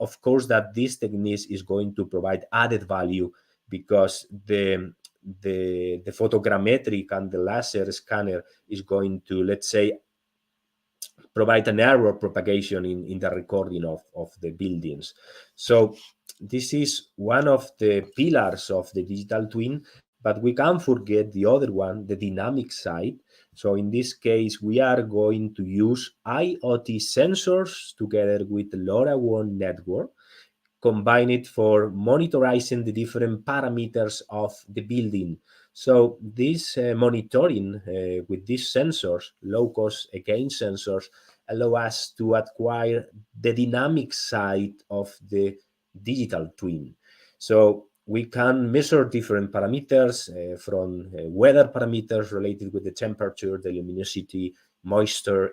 Of course, that this technique is going to provide added value because the photogrammetric and the laser scanner is going to, let's say, provide an error propagation in the recording of the buildings. So this is one of the pillars of the digital twin, but we can't forget the other one, the dynamic side. So in this case, we are going to use IoT sensors together with the LoRaWAN network, combine it for monitoring the different parameters of the building. So this monitoring with these sensors, low cost again sensors, allow us to acquire the dynamic side of the digital twin. So we can measure different parameters from weather parameters related with the temperature, the luminosity, moisture,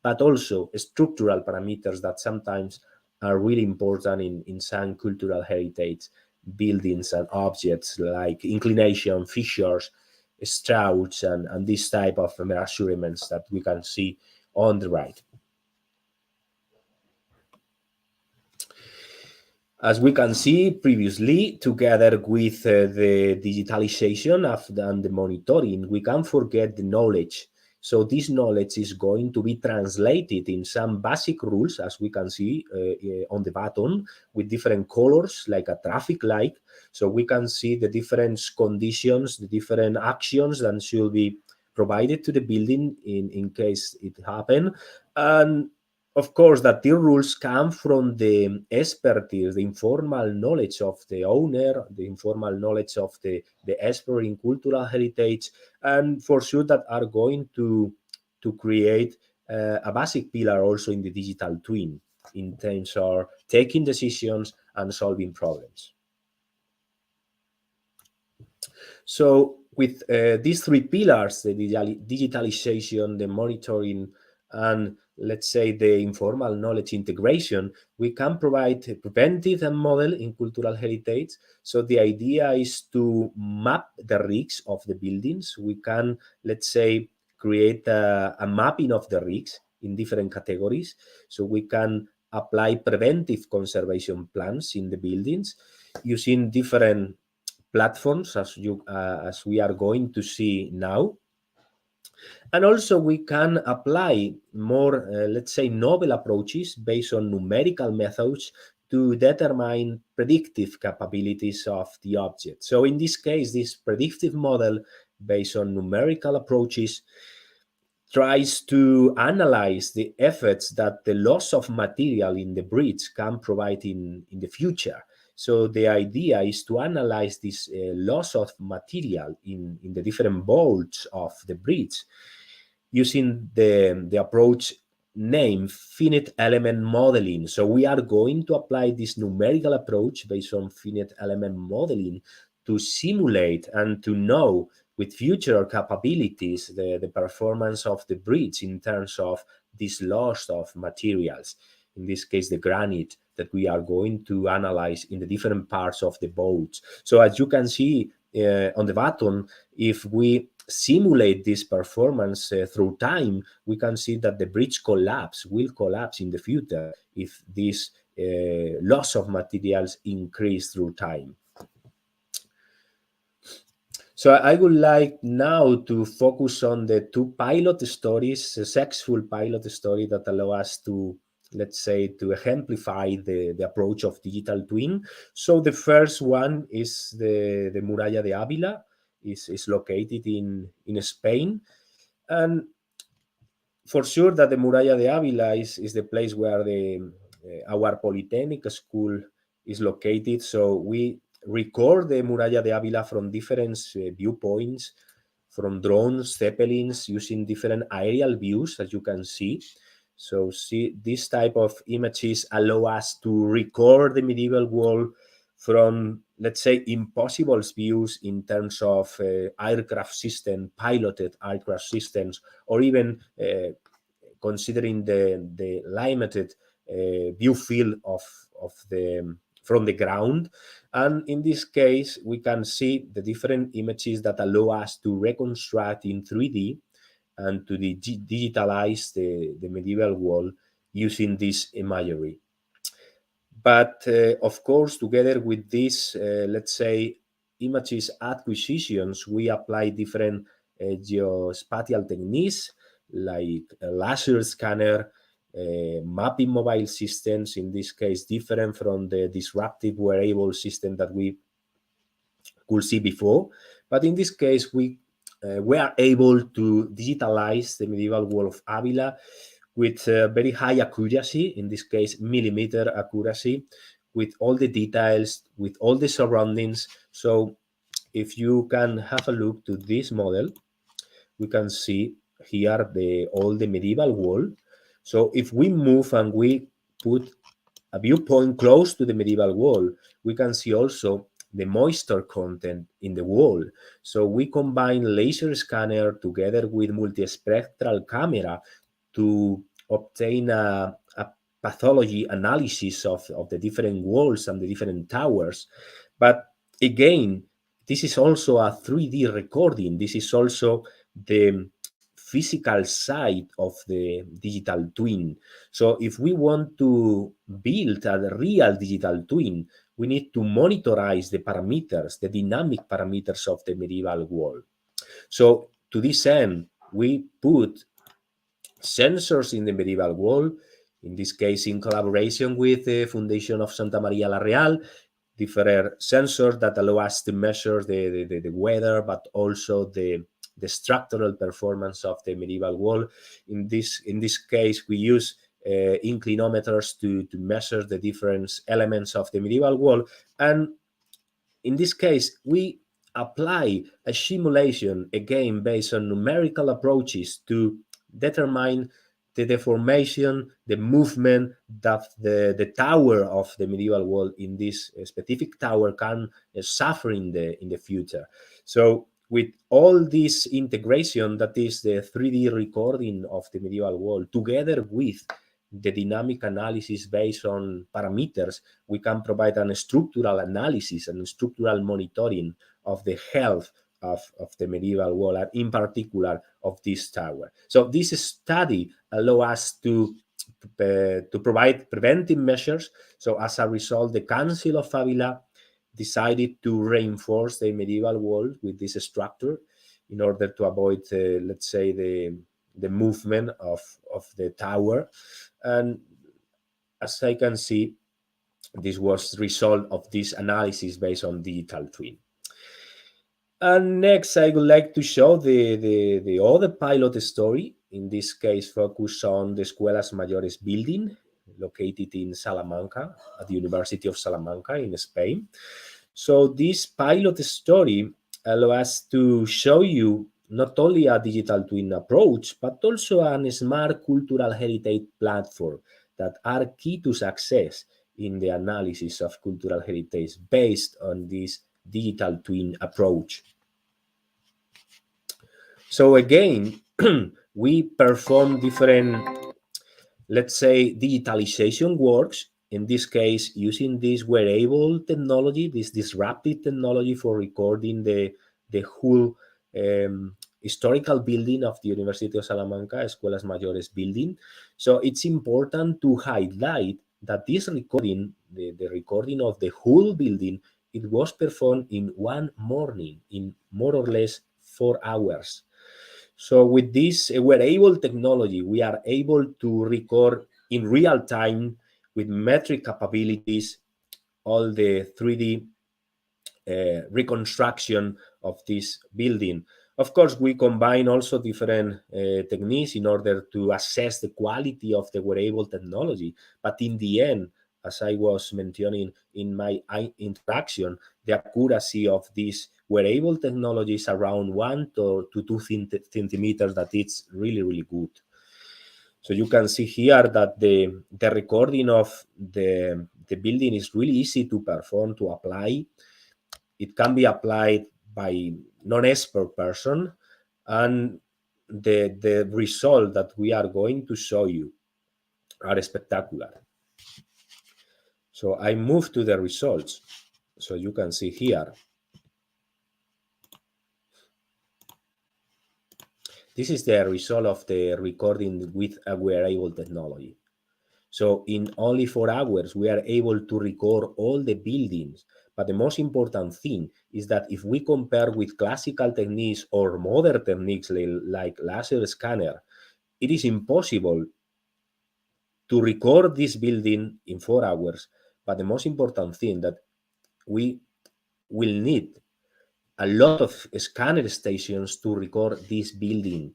but also structural parameters that sometimes are really important in some cultural heritage buildings and objects, like inclination, fissures, strouds, and this type of measurements that we can see on the right. As we can see previously, together with the digitalization and the monitoring, we can't forget the knowledge. So this knowledge is going to be translated in some basic rules, as we can see on the bottom, with different colors, like a traffic light. So we can see the different conditions, the different actions that should be provided to the building in case it happen. And of course, that the rules come from the expertise, the informal knowledge of the owner, the informal knowledge of the expert in cultural heritage, and for sure that are going to create a basic pillar also in the digital twin in terms of taking decisions and solving problems. So with these three pillars, the digitalization, the monitoring, and let's say the informal knowledge integration, we can provide a preventive and model in cultural heritage. So the idea is to map the risks of the buildings. We can, let's say, create a mapping of the risks in different categories. So we can apply preventive conservation plans in the buildings using different platforms as we are going to see now. And also we can apply more, let's say, novel approaches based on numerical methods to determine predictive capabilities of the object. So in this case, this predictive model based on numerical approaches tries to analyze the effects that the loss of material in the bridge can provide in the future. So the idea is to analyze this loss of material in the different bolts of the bridge using the approach named finite element modeling. So we are going to apply this numerical approach based on finite element modeling to simulate and to know with future capabilities the performance of the bridge in terms of this loss of materials. In this case, the granite that we are going to analyze in the different parts of the boats. So as you can see on the bottom, if we simulate this performance through time, we can see that the bridge will collapse in the future if this loss of materials increase through time. So I would like now to focus on the two pilot stories, successful pilot story that allow us to, let's say, to exemplify the approach of digital twin. So the first one is the Muralla de Ávila, is located in Spain. And for sure that the Muralla de Ávila is the place where our Polytechnic school is located. So we record the Muralla de Ávila from different viewpoints, from drones, zeppelins, using different aerial views, as you can see. So see, this type of images allow us to record the medieval world from, let's say, impossible views in terms of aircraft system, piloted aircraft systems, or even considering the limited view field from the ground. And in this case, we can see the different images that allow us to reconstruct in 3D and to digitalize the medieval world using this imagery. But of course, together with this, let's say, images acquisitions, we apply different geospatial techniques like a laser scanner, mapping mobile systems, in this case, different from the disruptive wearable system that we could see before. But in this case, we are able to digitalize the medieval world of Avila with very high accuracy, in this case, millimeter accuracy, with all the details, with all the surroundings. So if you can have a look to this model, we can see here all the medieval world. So if we move and we put a viewpoint close to the medieval wall, we can see also the moisture content in the wall. So we combine laser scanner together with multispectral camera to obtain a pathology analysis of the different walls and the different towers. But again, this is also a 3D recording. This is also the physical side of the digital twin. So if we want to build a real digital twin, we need to monitorize the parameters, the dynamic parameters of the medieval world. So to this end, we put sensors in the medieval world, in this case in collaboration with the Foundation of Santa Maria la Real, different sensors that allow us to measure the weather, but also the structural performance of the medieval wall. In this case, we use inclinometers to measure the different elements of the medieval wall. And in this case, we apply a simulation, again, based on numerical approaches to determine the deformation, the movement that the tower of the medieval wall in this specific tower can suffer in the future. So with all this integration, that is the 3D recording of the medieval wall, together with the dynamic analysis based on parameters, we can provide a structural analysis and structural monitoring of the health of the medieval wall, and in particular of this tower. So this study allows us to provide preventive measures. So as a result, the Council of Avila decided to reinforce the medieval wall with this structure in order to avoid, let's say, the movement of the tower. And as I can see, this was the result of this analysis based on digital twin. And next, I would like to show the other pilot story, in this case focused on the Escuelas Mayores building, located in Salamanca, at the University of Salamanca in Spain. So this pilot story allows us to show you not only a digital twin approach, but also a smart cultural heritage platform that are key to success in the analysis of cultural heritage based on this digital twin approach. So again, we perform different, let's say, digitalization works, in this case using this wearable technology, this disruptive technology for recording the whole historical building of the University of Salamanca, Escuelas Mayores building. So it's important to highlight that this recording, the recording of the whole building, it was performed in one morning, in more or less 4 hours. So with this wearable technology, we are able to record in real time with metric capabilities all the 3D reconstruction of this building. Of course, we combine also different techniques in order to assess the quality of the wearable technology. But in the end, as I was mentioning in my introduction, the accuracy of this wearable technology is around 1 to 2 centimeters, that it's really, really good. So you can see here that the recording of the building is really easy to perform, to apply. It can be applied by non-expert person, and the result that we are going to show you are spectacular. So I move to the results. So you can see here. This is the result of the recording with a wearable technology. So in only 4 hours, we are able to record all the buildings. But the most important thing is that if we compare with classical techniques or modern techniques like laser scanner, it is impossible to record this building in 4 hours. But the most important thing that we will need a lot of scanner stations to record this building.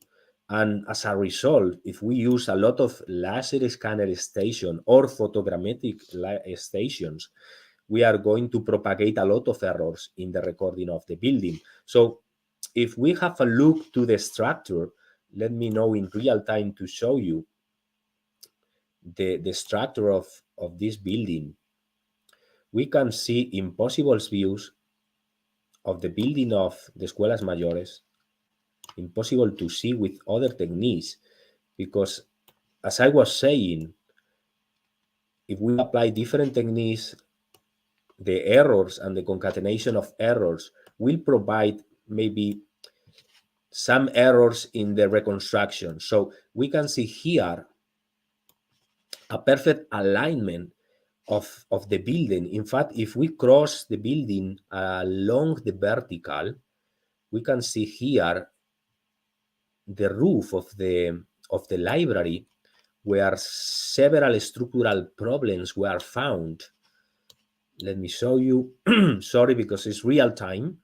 And as a result, if we use a lot of laser scanner station or photogrammetric stations, we are going to propagate a lot of errors in the recording of the building. So if we have a look to the structure, let me know in real time to show you the structure of this building. We can see impossible views of the building of the Escuelas Mayores, impossible to see with other techniques, because as I was saying, if we apply different techniques, the errors and the concatenation of errors will provide maybe some errors in the reconstruction. So we can see here a perfect alignment of the building. In fact, if we cross the building along the vertical, we can see here the roof of the library, where several structural problems were found. Let me show you. Sorry, because it's real time,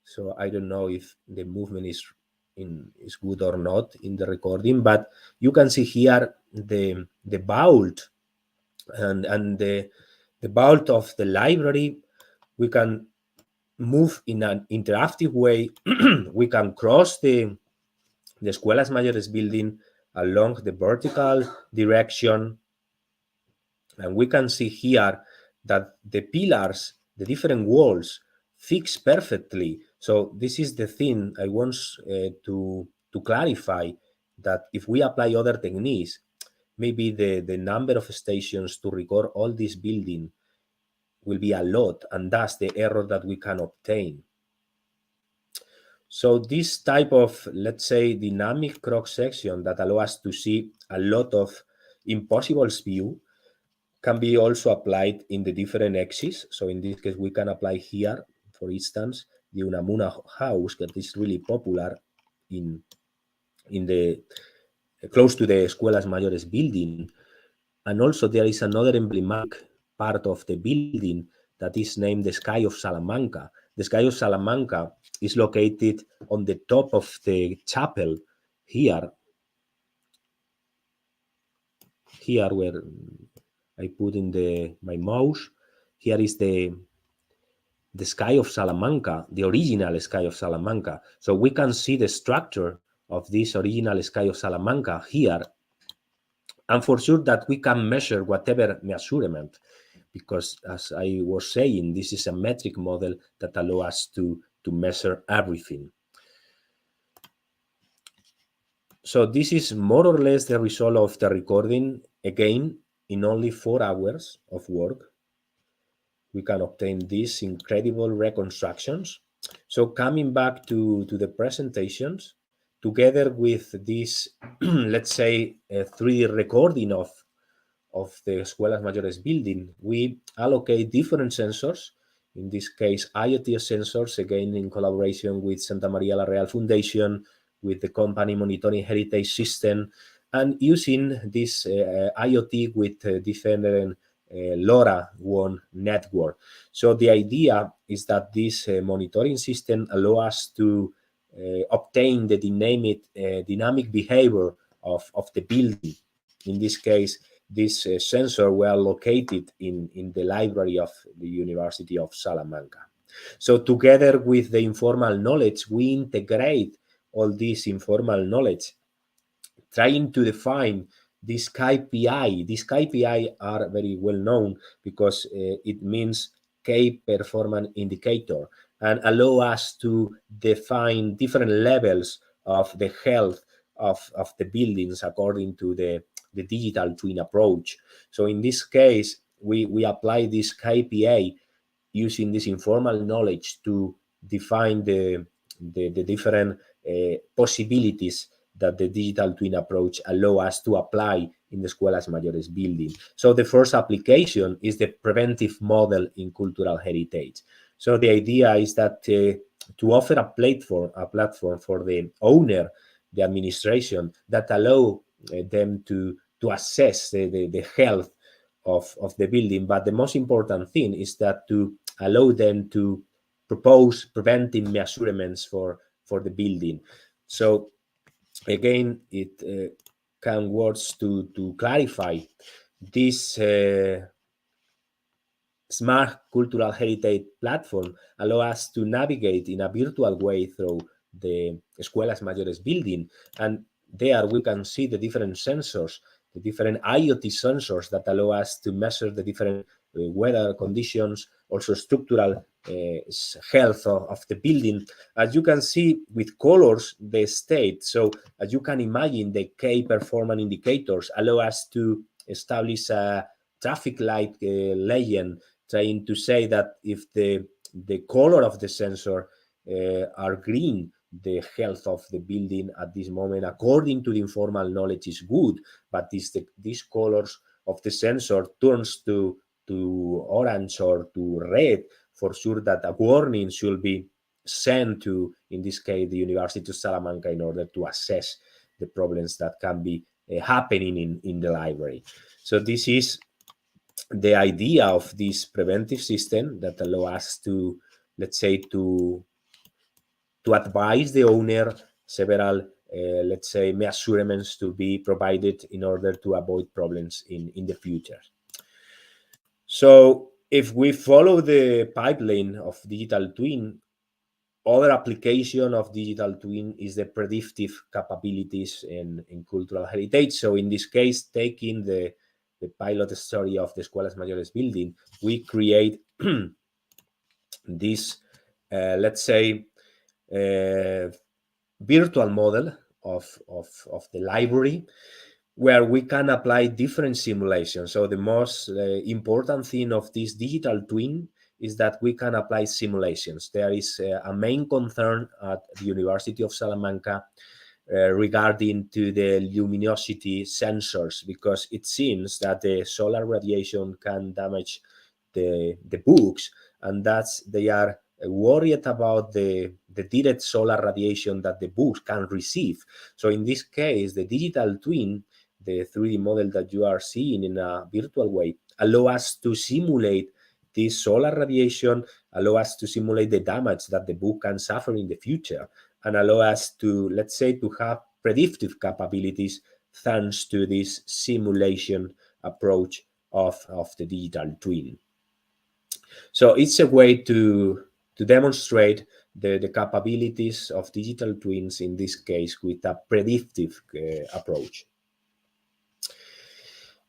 so I don't know if the movement is good or not in the recording. But you can see here the vault and the vault of the library. We can move in an interactive way. We can cross the Escuelas Mayores building along the vertical direction. And we can see here that the pillars, the different walls, fix perfectly. So this is the thing I want to clarify, that if we apply other techniques, maybe the number of stations to record all this building will be a lot, and that's the error that we can obtain. So this type of, let's say, dynamic cross-section that allow us to see a lot of impossible view can be also applied in the different axes. So in this case, we can apply here, for instance, the Unamuna house that is really popular in the close to the Escuelas Mayores building. And also there is another emblematic part of the building that is named the Sky of Salamanca. The Sky of Salamanca is located on the top of the chapel here where I put in my mouse. Here is the Sky of Salamanca, the original Sky of Salamanca. So we can see the structure of this original Sky of Salamanca here. And for sure that we can measure whatever measurement, because as I was saying, this is a metric model that allows us to measure everything. So this is more or less the result of the recording. Again, in only 4 hours of work, we can obtain these incredible reconstructions. So coming back to the presentations, together with this, let's say, a 3D recording of the Escuelas Mayores building, we allocate different sensors, in this case IoT sensors, again in collaboration with Santa Maria La Real Foundation, with the company Monitoring Heritage System, and using this IoT with different LoRaWAN network. So the idea is that this monitoring system allows us to obtain the dynamic behavior of the building. In this case, this sensor were located in the library of the University of Salamanca. So together with the informal knowledge, we integrate all this informal knowledge, trying to define this KPI. These KPI are very well known because it means key performance indicator, and allow us to define different levels of the health of the buildings according to the digital twin approach. So in this case, we apply this KPI using this informal knowledge to define the different possibilities that the digital twin approach allow us to apply in the Escuelas Mayores building. So the first application is the preventive model in cultural heritage. So the idea is that to offer a platform for the owner, the administration, that allow them to assess the health of the building. But the most important thing is that to allow them to propose preventive measurements for the building. So again, it can words to clarify this smart cultural heritage platform allow us to navigate in a virtual way through the Escuelas Mayores building, and there we can see the different sensors, the different IoT sensors that allow us to measure the different weather conditions, also structural health of the building. As you can see with colors, the state. So as you can imagine, the key performance indicators allow us to establish a traffic light legend, trying to say that if the color of the sensor are green, the health of the building at this moment, according to the informal knowledge, is good. But these colors of the sensor turns to orange or to red, for sure that a warning should be sent to, in this case, the University of Salamanca, in order to assess the problems that can be happening in the library. So this is the idea of this preventive system that allow us to, let's say, to advise the owner several, let's say, measurements to be provided in order to avoid problems in the future. So if we follow the pipeline of digital twin, Other application of digital twin is the predictive capabilities in cultural heritage. So in this case, taking the pilot story of the Escuelas Mayores building, we create this, let's say, virtual model of the library, where we can apply different simulations. So the most important thing of this digital twin is that we can apply simulations. There is a main concern at the University of Salamanca regarding to the luminosity sensors, because it seems that the solar radiation can damage the books, and that's they are worried about the direct solar radiation that the books can receive. So in this case, the digital twin, the 3D model that you are seeing in a virtual way, allow us to simulate this solar radiation, allow us to simulate the damage that the book can suffer in the future, and allow us to, let's say, to have predictive capabilities thanks to this simulation approach of the digital twin. So it's a way to demonstrate the capabilities of digital twins, in this case with a predictive approach.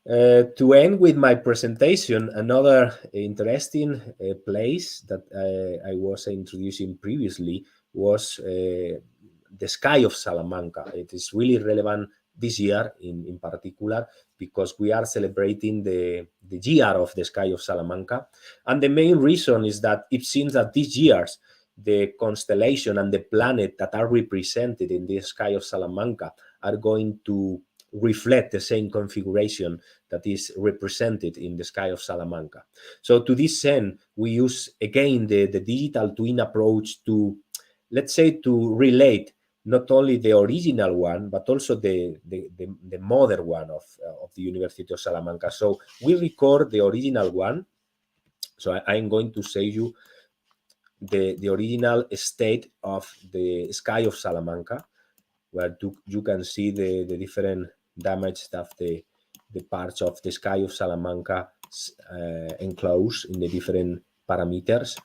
To end with my presentation, another interesting place that I was introducing previously was the sky of Salamanca. It is really relevant this year in particular, because we are celebrating the year of the sky of Salamanca. And the main reason is that it seems that these years, the constellation and the planet that are represented in the sky of Salamanca are going to reflect the same configuration that is represented in the sky of Salamanca. So to this end, we use again the digital twin approach to, let's say, to relate not only the original one, but also the modern one of the University of Salamanca. So we record the original one. So I'm going to show you the original state of the sky of Salamanca, where you can see the different damage of the parts of the sky of Salamanca enclosed in the different parameters.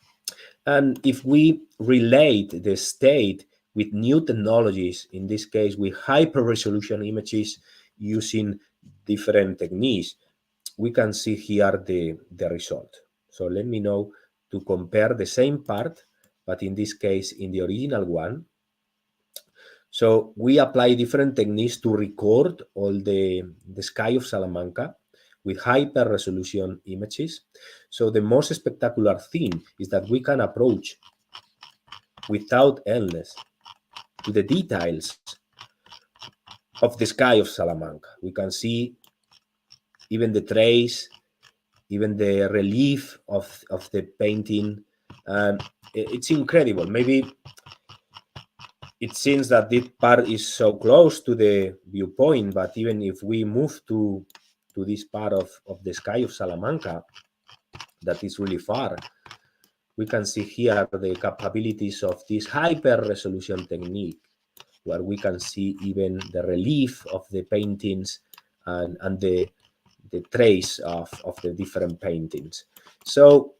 And if we relate the state with new technologies, in this case with hyper-resolution images using different techniques, we can see here the result. So let me know to compare the same part, but in this case in the original one. So we apply different techniques to record all the sky of Salamanca with hyper-resolution images. So the most spectacular thing is that we can approach without endless to the details of the sky of Salamanca. We can see even the trace, even the relief of the painting. It's incredible. Maybe it seems that this part is so close to the viewpoint, but even if we move to this part of the sky of Salamanca, that is really far, we can see here the capabilities of this hyper-resolution technique, where we can see even the relief of the paintings and the trace of the different paintings. So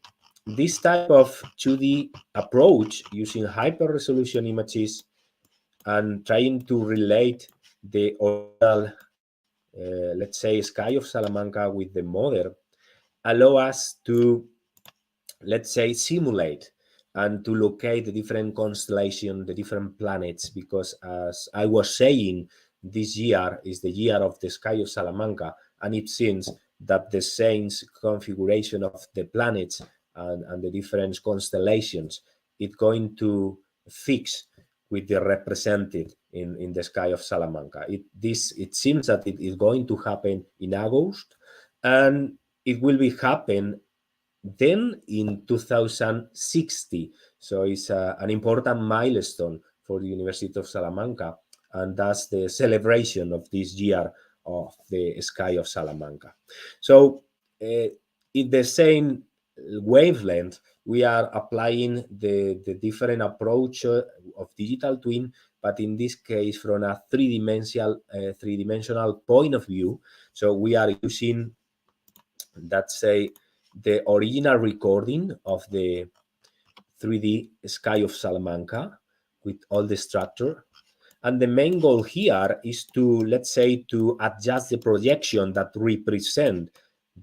this type of 2D approach using hyper-resolution images and trying to relate the original, let's say, sky of Salamanca with the modern, allow us to, let's say, simulate and to locate the different constellations, the different planets, because as I was saying, this year is the year of the sky of Salamanca, and it seems that the same configuration of the planets and the different constellations it's going to fix with the represented in the sky of Salamanca. It seems that it is going to happen in August, and it will be happen then in 2060. So it's an important milestone for the University of Salamanca, and that's the celebration of this year of the sky of Salamanca. So in the same wavelength, we are applying the different approach of digital twin, but in this case from a three-dimensional point of view. So we are using, let's say, the original recording of the 3D sky of Salamanca with all the structure. And the main goal here is to, let's say, to adjust the projection that represent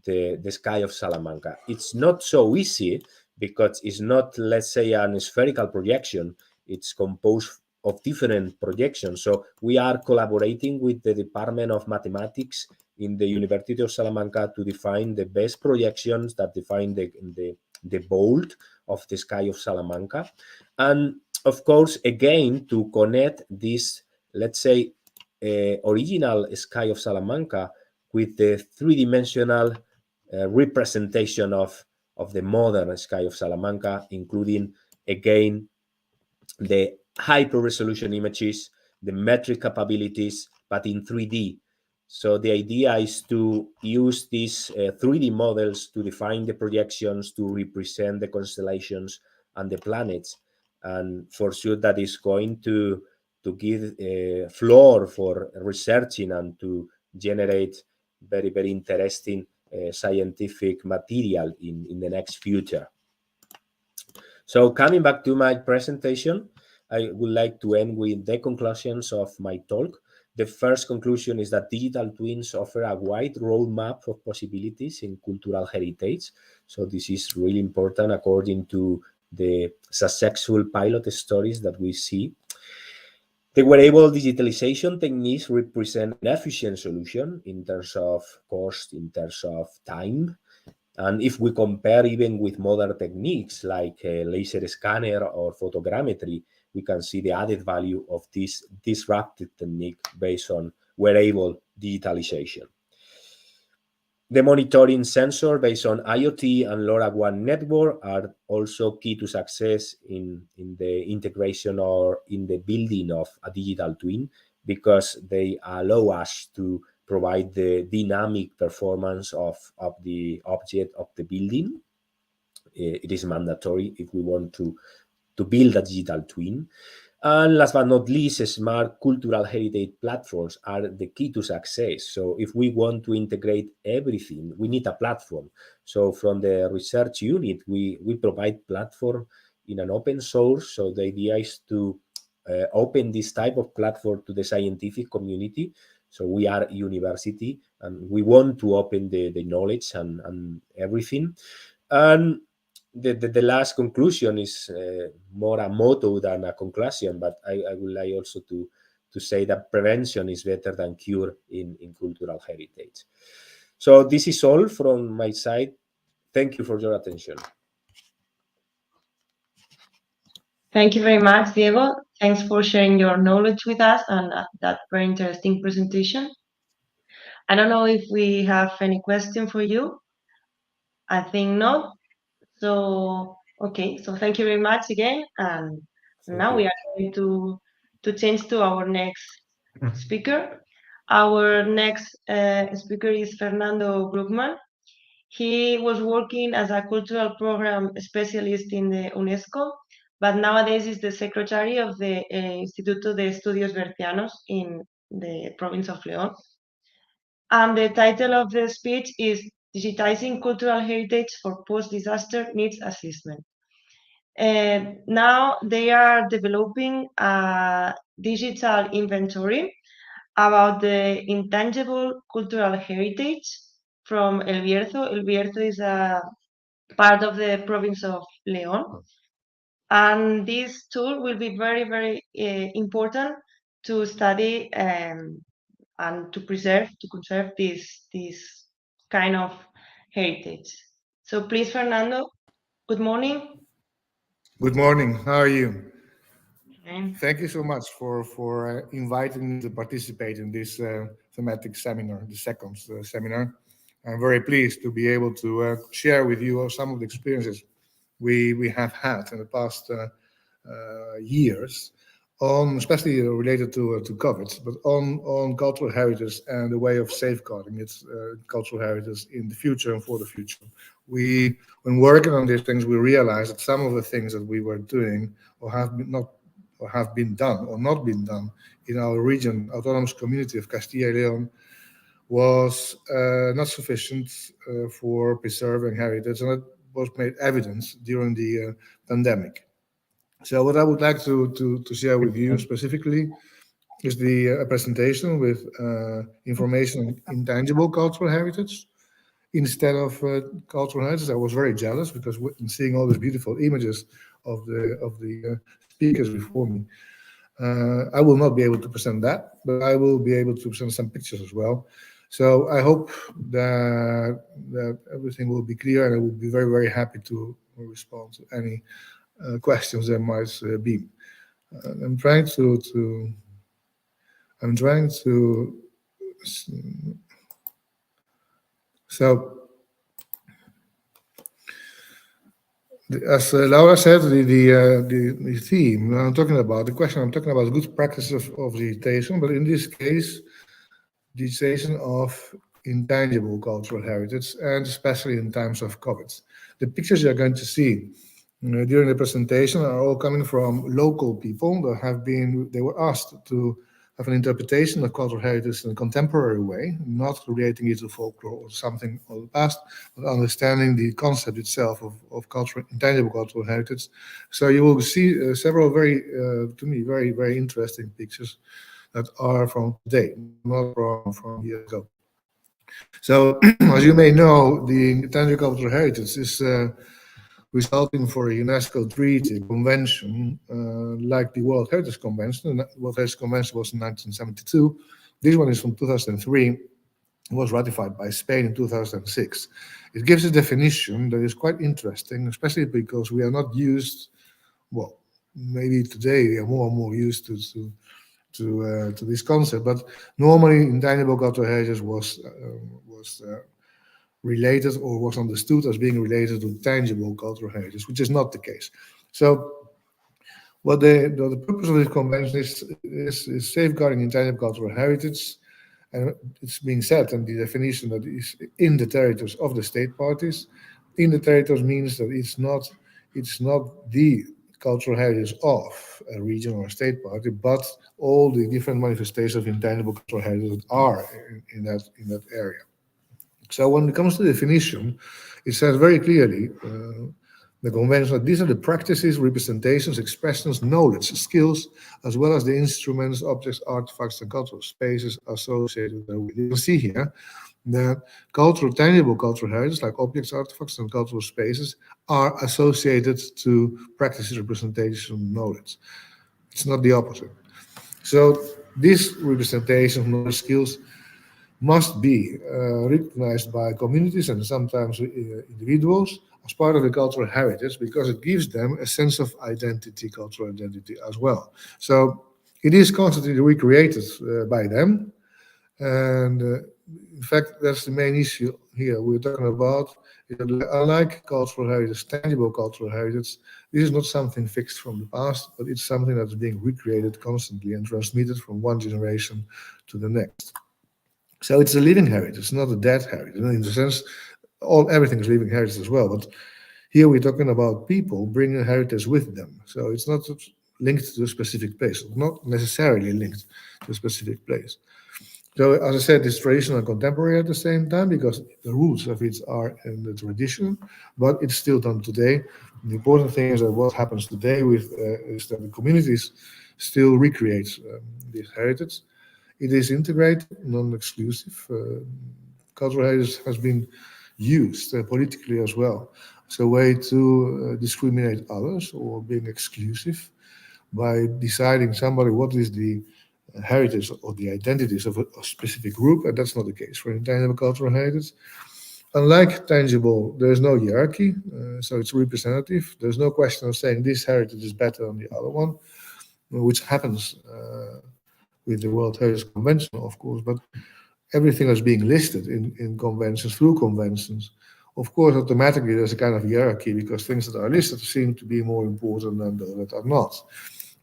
the sky of Salamanca. It's not so easy because it's not, let's say, an spherical projection. It's composed of different projections. So we are collaborating with the Department of Mathematics in the University of Salamanca to define the best projections that define the bold of the sky of Salamanca. And of course, again, to connect this, let's say, original sky of Salamanca with the three-dimensional representation of the modern sky of Salamanca, including, again, the hyper-resolution images, the metric capabilities, but in 3D. So the idea is to use these 3D models to define the projections, to represent the constellations and the planets. And for sure that is going to give a floor for researching and to generate very, very interesting scientific material in the next future. So coming back to my presentation, I would like to end with the conclusions of my talk. The first conclusion is that digital twins offer a wide roadmap of possibilities in cultural heritage. So this is really important according to the successful pilot stories that we see. The wearable digitalization techniques represent an efficient solution in terms of cost, in terms of time. And if we compare even with modern techniques like a laser scanner or photogrammetry, we can see the added value of this disruptive technique based on wearable digitalization. The monitoring sensor based on IoT and LoRaWAN network are also key to success in the integration or in the building of a digital twin, because they allow us to provide the dynamic performance of the object of the building. It is mandatory if we want to build a digital twin. And last but not least, smart cultural heritage platforms are the key to success. So if we want to integrate everything, we need a platform. So from the research unit, we provide platform in an open source. So the idea is to open this type of platform to the scientific community. So we are a university and we want to open the knowledge and everything. And the last conclusion is more a motto than a conclusion, but I would like also to say that prevention is better than cure in cultural heritage. So this is all from my side. Thank you for your attention. Thank you very much, Diego. Thanks for sharing your knowledge with us and that very interesting presentation. I don't know if we have any question for you. I think not. So, okay, so thank you very much again. And now we are going to change to our next speaker. Our next speaker is Fernando Bruckmann. He was working as a cultural program specialist in the UNESCO, but nowadays is the secretary of the Instituto de Estudios Bercianos in the province of León. And the title of the speech is Digitizing Cultural Heritage for Post-Disaster Needs Assessment. Now they are developing a digital inventory about the intangible cultural heritage from El Bierzo. El Bierzo is a part of the province of León. And this tool will be very, very important to study and to conserve this kind of heritage. So please, Fernando, good morning. Good morning. How are you? Okay. Thank you so much for inviting me to participate in this thematic seminar, the second seminar. I'm very pleased to be able to share with you some of the experiences we have had in the past years, especially related to COVID, but on cultural heritage and the way of safeguarding its cultural heritage in the future and for the future. When working on these things, we realized that some of the things that we were doing or have been done or not been done in our region, autonomous community of Castilla y León, was not sufficient for preserving heritage, and it was made evident during the pandemic. So what I would like to share with you specifically is the presentation with information on intangible cultural heritage instead of cultural heritage. I was very jealous because seeing all these beautiful images of the speakers before me, I will not be able to present that, but I will be able to present some pictures as well. So I hope that everything will be clear, and I will be very happy to respond to any questions there might be. I'm trying to so as Laura said, the theme I'm talking about, the question I'm talking about, good practices of digitization, but in this case, digitization of intangible cultural heritage, and especially in times of COVID. The pictures you're going to see during the presentation are all coming from local people that they were asked to have an interpretation of cultural heritage in a contemporary way, not relating it to folklore or something of the past, but understanding the concept itself of intangible cultural heritage. So you will see several to me, very interesting pictures that are from today, not from years ago. So, as you may know, the intangible cultural heritage is resulting for a UNESCO treaty convention like the World Heritage Convention. The World Heritage Convention was in 1972. This one is from 2003. It was ratified by Spain in 2006. It gives a definition that is quite interesting, especially because we are not used, well, maybe today we are more and more used to this concept, but normally intangible cultural heritage was related or was understood as being related to tangible cultural heritage, which is not the case. So what the purpose of this convention is safeguarding intangible cultural heritage, and it's being said in the definition that is in the territories of the state parties. In the territories means that it's not the cultural heritage of a region or a state party, but all the different manifestations of intangible cultural heritage that are in that area. So when it comes to definition, it says very clearly, the convention, that these are the practices, representations, expressions, knowledge, skills, as well as the instruments, objects, artifacts, and cultural spaces associated with. You can see here that tangible cultural heritage, like objects, artifacts, and cultural spaces, are associated to practices, representation, knowledge. It's not the opposite. So these representations, knowledge, skills must be recognized by communities and sometimes individuals as part of the cultural heritage, because it gives them a sense of identity, cultural identity as well. So it is constantly recreated by them. And in fact, that's the main issue here we're talking about. Unlike cultural heritage, tangible cultural heritage, this is not something fixed from the past, but it's something that's being recreated constantly and transmitted from one generation to the next. So it's a living heritage, it's not a dead heritage. In the sense, everything is living heritage as well. But here we're talking about people bringing heritage with them. So it's not linked to a specific place, not necessarily linked to a specific place. So as I said, it's traditional and contemporary at the same time, because the roots of it are in the tradition, but it's still done today. The important thing is that what happens today is that the communities still recreate this heritage. It is integrated, non-exclusive. Cultural heritage has been used politically as well as a way to discriminate others or being exclusive by deciding somebody what is the heritage or the identities of a specific group, and that's not the case for intangible cultural heritage. Unlike tangible, there is no hierarchy, so it's representative. There's no question of saying this heritage is better than the other one, which happens with the World Heritage Convention, of course, but everything is being listed in conventions, through conventions. Of course, automatically there's a kind of hierarchy, because things that are listed seem to be more important than those that are not.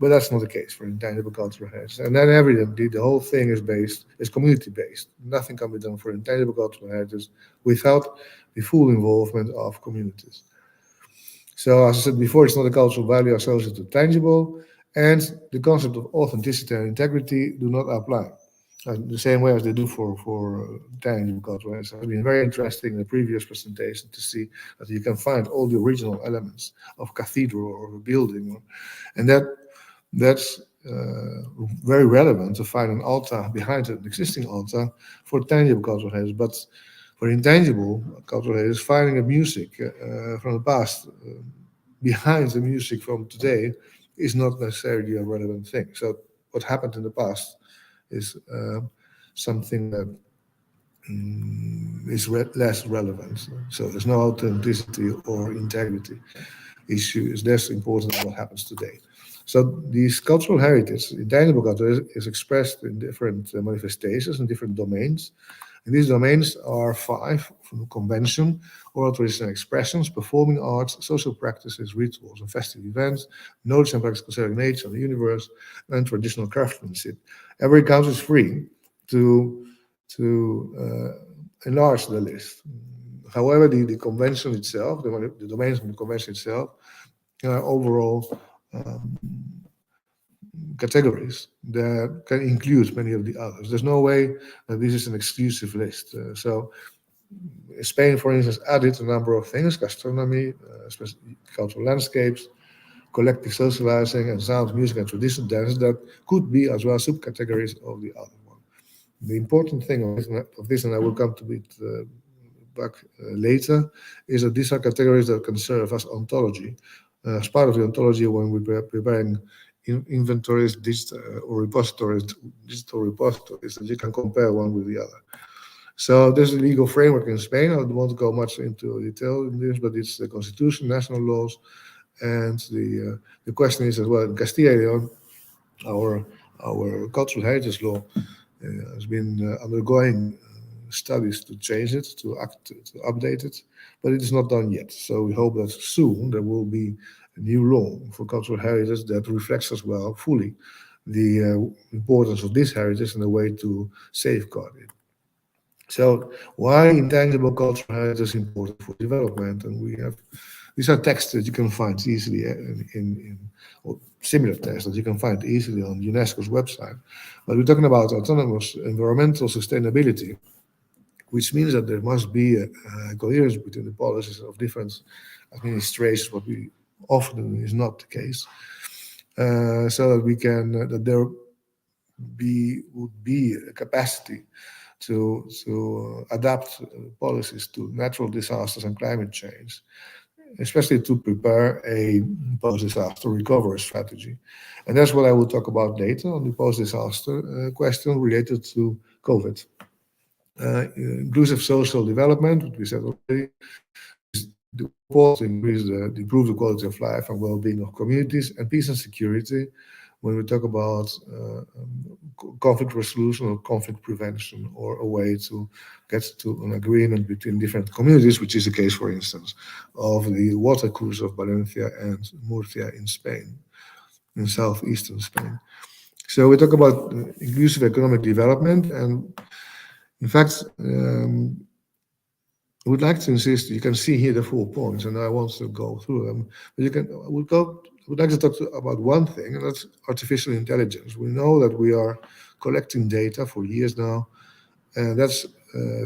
But that's not the case for intangible cultural heritage. And then evidently the whole thing is community-based. Nothing can be done for intangible cultural heritage without the full involvement of communities. So as I said before, it's not a cultural value associated to tangible, and the concept of authenticity and integrity do not apply. the same way as they do for tangible cultural heritage. It's been very interesting in the previous presentation to see that you can find all the original elements of a cathedral or a building, and that's very relevant to find an altar behind an existing altar for tangible cultural heritage. But for intangible cultural heritage, finding a music from the past behind the music from today is not necessarily a relevant thing. So what happened in the past is something that is less relevant. So there's no authenticity or integrity issue is less important than what happens today. So these cultural heritage, intangible culture, is expressed in different manifestations in different domains. And these domains are 5: from convention, oral traditional expressions, performing arts, social practices, rituals, and festive events, knowledge and practice concerning nature and the universe, and traditional craftsmanship. Every country is free to enlarge the list. However, the convention itself, the domains of the convention itself, are overall categories that can include many of the others. There's no way that this is an exclusive list. So Spain, for instance, added a number of things: gastronomy, cultural landscapes, collective socializing, and sound, music, and traditional dance that could be as well subcategories of the other one. The important thing of this, and I will come to it back later, is that these are categories that can serve as ontology, as part of the ontology when we're preparing inventories, digital repositories that you can compare one with the other. So there's a legal framework in Spain. I don't want to go much into detail in this, but it's the constitution, national laws, and the question is as well in Castilla y León, our cultural heritage law has been undergoing studies to change it, to update it, but it is not done yet. So we hope that soon there will be a new law for cultural heritage that reflects as well fully the importance of this heritage and a way to safeguard it. So why intangible cultural heritage is important for development? And we have, these are texts that you can find easily or similar texts that you can find easily on UNESCO's website. But we're talking about autonomous environmental sustainability, which means that there must be a coherence between the policies of different administrations, what we often is not the case, so that we can that there would be a capacity to adapt policies to natural disasters and climate change, especially to prepare a post-disaster recovery strategy. And that's what I will talk about later on the post-disaster question related to COVID. Inclusive social development, what we said already, is the goal to improve the quality of life and well-being of communities, and peace and security when we talk about conflict resolution or conflict prevention, or a way to get to an agreement between different communities, which is the case, for instance, of the water course of Valencia and Murcia in Spain, in southeastern Spain. So we talk about inclusive economic development, and in fact, I would like to insist, you can see here the 4 points, and I want to go through them, but I would like to talk about one thing, and that's artificial intelligence. We know that we are collecting data for years now, and that's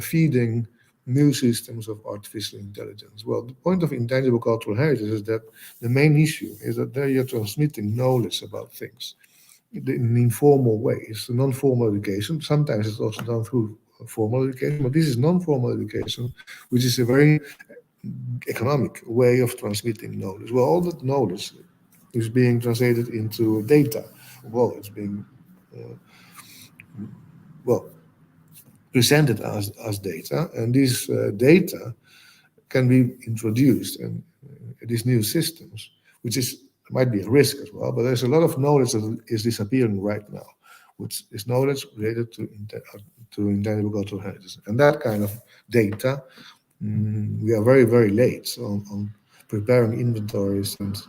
feeding new systems of artificial intelligence. Well, the point of intangible cultural heritage is that the main issue is that there you're transmitting knowledge about things in an informal way. It's a non-formal education. Sometimes it's also done through formal education, but this is non-formal education, which is a very economic way of transmitting knowledge. Well, all that knowledge is being translated into data. Well, it's being presented as data, and this data can be introduced in these new systems, which might be a risk as well. But there's a lot of knowledge that is disappearing right now, which is knowledge related to intangible cultural heritage. And that kind of data, we are very, very late on preparing inventories and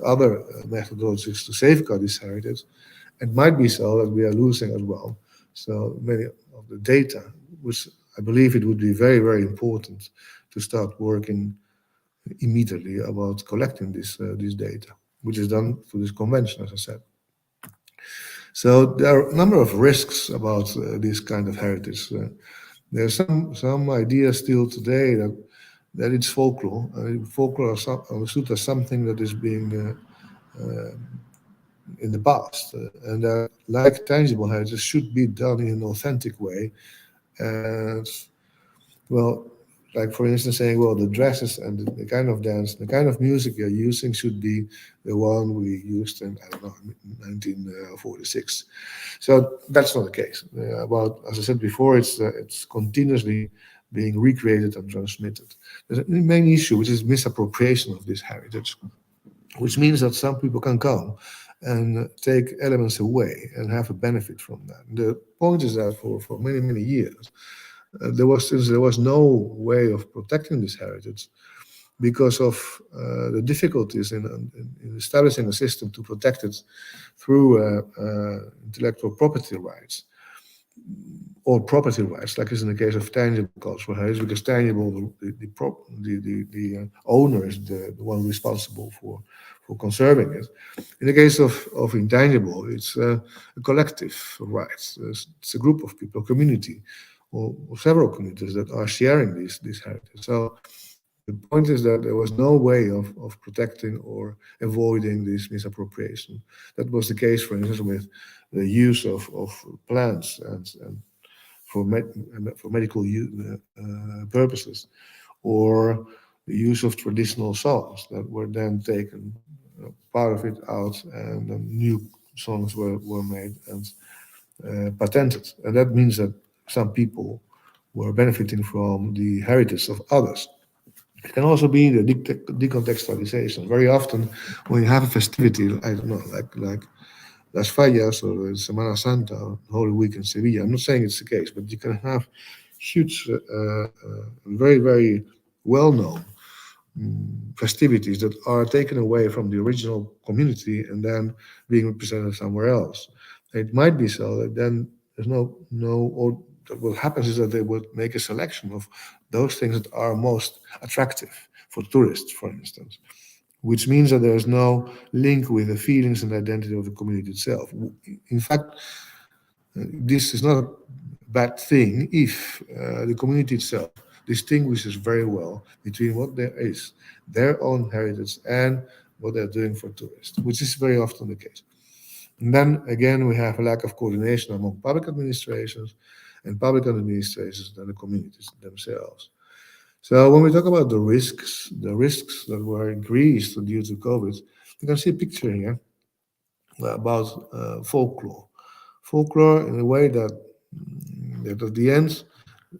other methodologies to safeguard this heritage. It might be so that we are losing as well. So many of the data, which I believe it would be very, very important to start working immediately about collecting this data, which is done through this convention, as I said. So there are a number of risks about this kind of heritage. There's some idea still today that it's folklore. Folklore is understood as something that is being in the past, and that, like tangible heritage, should be done in an authentic way. And well, like for instance, saying, well, the dresses and the kind of dance, the kind of music you're using should be the one we used in, I don't know, 1946. So that's not the case. About, as I said before, it's continuously being recreated and transmitted. There's a main issue, which is misappropriation of this heritage, which means that some people can come and take elements away and have a benefit from that. The point is that for many, many years, there was no way of protecting this heritage because of the difficulties in establishing a system to protect it through intellectual property rights or property rights, like is in the case of tangible cultural heritage, because tangible, the owner is the one responsible for conserving it. In the case of intangible, it's a collective rights. It's a group of people, a community, or several communities that are sharing this heritage. So the point is that there was no way of protecting or avoiding this misappropriation. That was the case, for instance, with the use of plants and for medical purposes, or the use of traditional songs that were then taken, part of it out, and then new songs were made and patented. And that means that some people were benefiting from the heritage of others. It can also be the decontextualization. Very often, when you have a festivity, I don't know, like Las Fallas or Semana Santa, Holy Week in Sevilla. I'm not saying it's the case, but you can have huge, very, very well-known festivities that are taken away from the original community and then being represented somewhere else. It might be so that then there's or what happens is that they would make a selection of those things that are most attractive for tourists, for instance, which means that there's no link with the feelings and identity of the community itself. In fact, this is not a bad thing if the community itself distinguishes very well between what there is, their own heritage, and what they're doing for tourists, which is very often the case. And then again, we have a lack of coordination among public administrations and public administrations and the communities themselves. So when we talk about the risks that were increased due to COVID, you can see a picture here about folklore. Folklore in a way that at the end,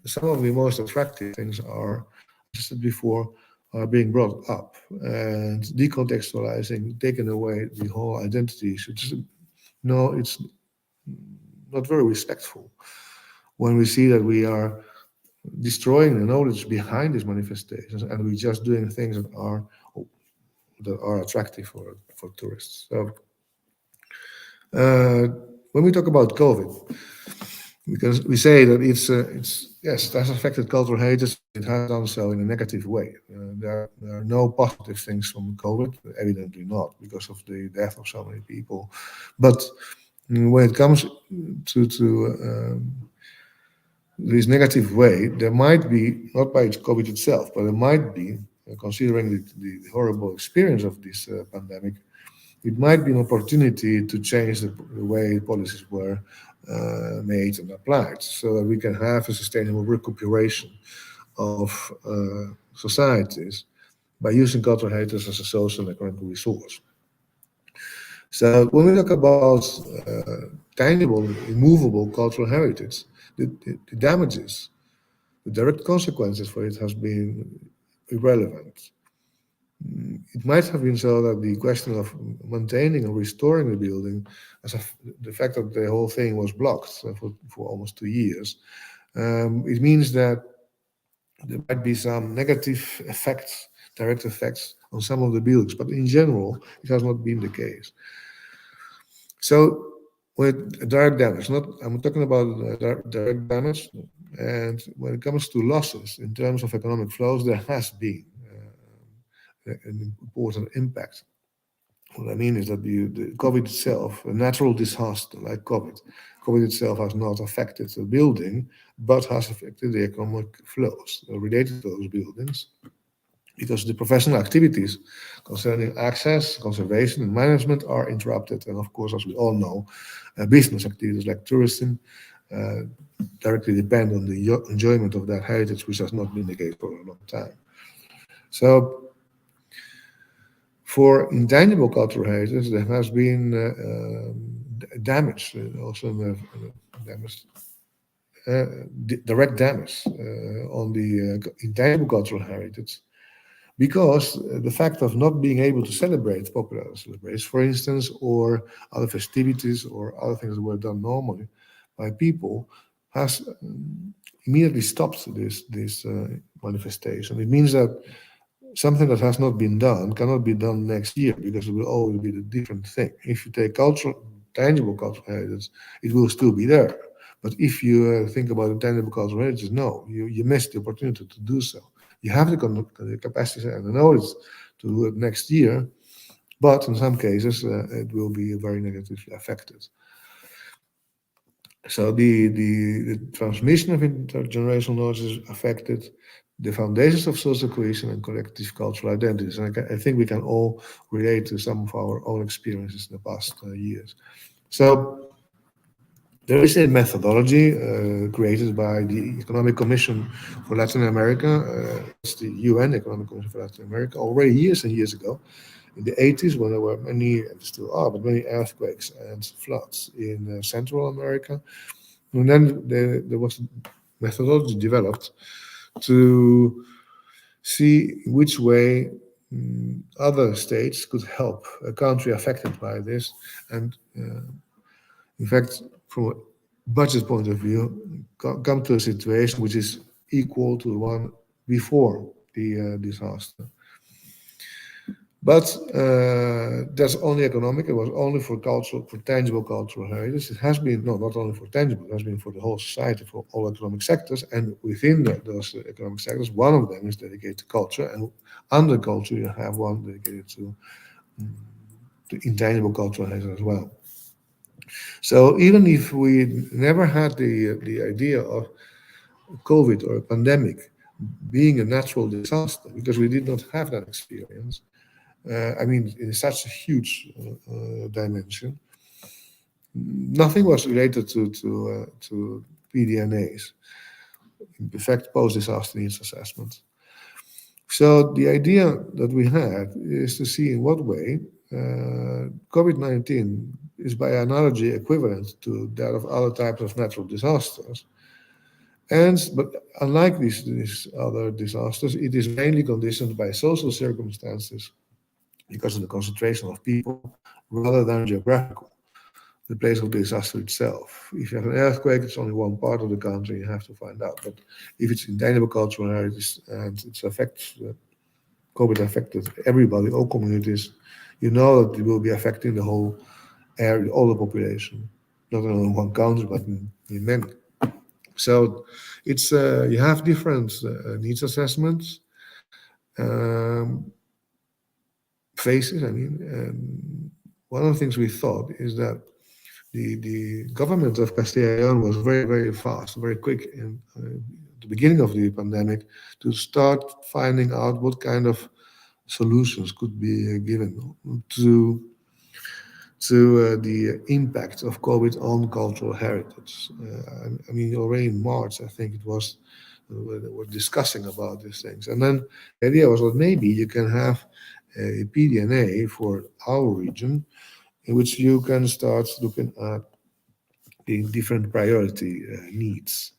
some of the most attractive things are, as I said before, are being brought up and decontextualizing, taking away the whole identity. So just, no, it's not very respectful when we see that we are destroying the knowledge behind these manifestations and we're just doing things that are attractive for tourists. So when we talk about COVID, because we say that it's yes, it has affected cultural heritage. It has done so in a negative way. There are no positive things from COVID, evidently not, because of the death of so many people. But when it comes to this negative way, there might be, not by COVID itself, but there might be, considering the horrible experience of this pandemic, it might be an opportunity to change the way policies were made and applied, so that we can have a sustainable recuperation of societies by using cultural heritage as a social and economic resource. So when we talk about tangible, immovable cultural heritage, the damages, the direct consequences for it has been irrelevant. It might have been so that the question of maintaining and restoring the building, the fact that the whole thing was blocked for almost 2 years, it means that there might be some negative effects, direct effects on some of the buildings, but in general, it has not been the case. So with direct damage, I'm talking about direct damage, and when it comes to losses in terms of economic flows, there has been an important impact. What I mean is that the COVID itself, a natural disaster like COVID itself has not affected the building, but has affected the economic flows related to those buildings, because the professional activities concerning access, conservation, and management are interrupted. And of course, as we all know, business activities like tourism directly depend on the enjoyment of that heritage, which has not been the case for a long time. So, for intangible cultural heritage, there has been damage, also damage, direct damage on the intangible cultural heritage, because the fact of not being able to celebrate popular celebrations, for instance, or other festivities or other things that were done normally by people, has immediately stopped this manifestation. It means that something that has not been done cannot be done next year, because it will always be a different thing. If you take tangible cultural heritage, it will still be there. But if you think about intangible cultural heritage, no, you miss the opportunity to do so. You have the capacity and the knowledge to do it next year, but in some cases it will be very negatively affected. So the transmission of intergenerational knowledge is affected, the foundations of social cohesion and collective cultural identities. And I think we can all relate to some of our own experiences in the past years. So there is a methodology created by the Economic Commission for Latin America. It's the UN Economic Commission for Latin America, already years and years ago, in the 80s, when there were many, and still are, but many earthquakes and floods in Central America. And then there was a methodology developed to see which way other states could help a country affected by this. And in fact, from a budget point of view, come to a situation which is equal to the one before the disaster. But that's only economic. It was only for tangible cultural heritage. It has been, not only for tangible, it has been for the whole society, for all economic sectors. And within those economic sectors, one of them is dedicated to culture. And under culture, you have one dedicated to intangible cultural heritage as well. So even if we never had the idea of COVID or a pandemic being a natural disaster, because we did not have that experience, I mean, in such a huge dimension, nothing was related to PDNAs, in fact, post-disaster needs assessment. So the idea that we had is to see in what way COVID-19 is by analogy equivalent to that of other types of natural disasters. But unlike these other disasters, it is mainly conditioned by social circumstances because of the concentration of people rather than geographical, the place of the disaster itself. If you have an earthquake, it's only one part of the country, you have to find out. But if it's intangible cultural heritage and it affects, COVID affected everybody, all communities, you know that it will be affecting the whole area, all the population, not only in one country, but in many. So it's you have different needs assessments, phases. I mean, one of the things we thought is that the government of Castilla y León was very, very fast, very quick in the beginning of the pandemic to start finding out what kind of solutions could be given to the impact of COVID on cultural heritage. I mean, already in March, I think it was, we're discussing about these things. And then the idea was that maybe you can have a PDNA for our region in which you can start looking at the different priority needs.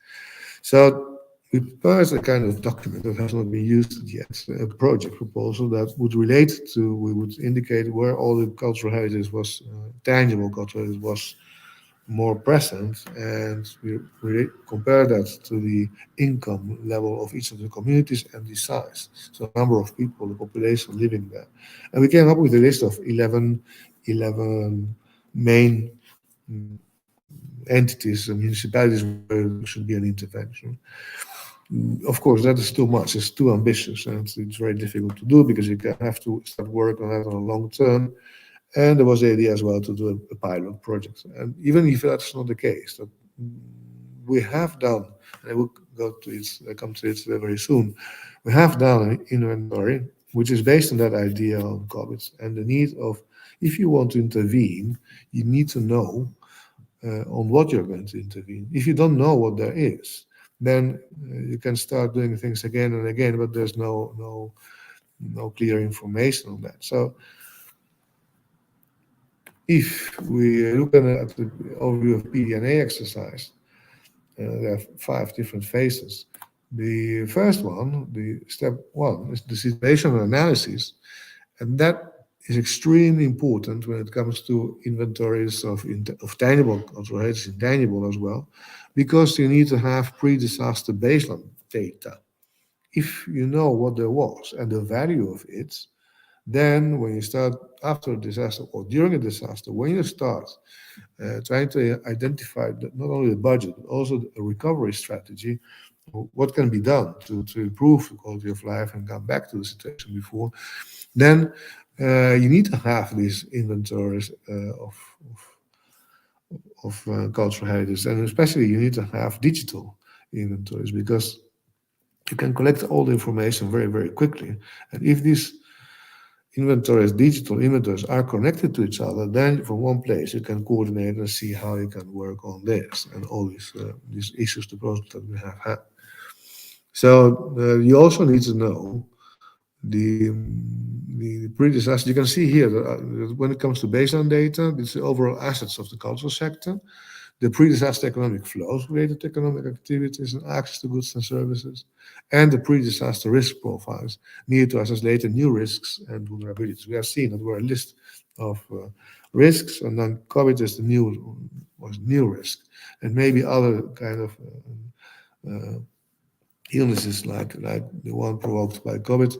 So we prepared a kind of document that has not been used yet, a project proposal that would relate to, we would indicate where all the cultural heritage was, tangible cultural heritage was more present, and we compare that to the income level of each of the communities and the size, so number of people, the population living there. And we came up with a list of 11 main entities and municipalities where there should be an intervention. Of course, that is too much. It's too ambitious, and it's very difficult to do because you have to start work on that on a long term. And there was the idea as well to do a pilot project. And even if that's not the case, that we have done, and I will come to it very soon, we have done an inventory which is based on that idea of COVID and the need of, if you want to intervene, you need to know on what you're going to intervene. If you don't know what there is, then you can start doing things again and again, but there's no clear information on that. So if we look at the overview of PDNA exercise, there are 5 different phases. The first one, the step 1, is the situational analysis, and that is extremely important when it comes to inventories of tangible cultural heritage, intangible as well, because you need to have pre-disaster baseline data. If you know what there was and the value of it, then when you start after a disaster or during a disaster, when you start trying to identify not only the budget, but also a recovery strategy, what can be done to improve the quality of life and come back to the situation before, then you need to have these inventories of cultural heritage, and especially you need to have digital inventories because you can collect all the information very, very quickly. And if these inventories, digital inventories, are connected to each other, then from one place you can coordinate and see how you can work on this and all these issues, the problems that we have had. So you also need to know the pre-disaster. You can see here that when it comes to baseline data, it's the overall assets of the cultural sector, the pre-disaster economic flows related to economic activities and access to goods and services, and the pre-disaster risk profiles needed to assess later new risks and vulnerabilities. We have seen that there were a list of risks, and then COVID is the new risk, and maybe other kind of illnesses like the one provoked by COVID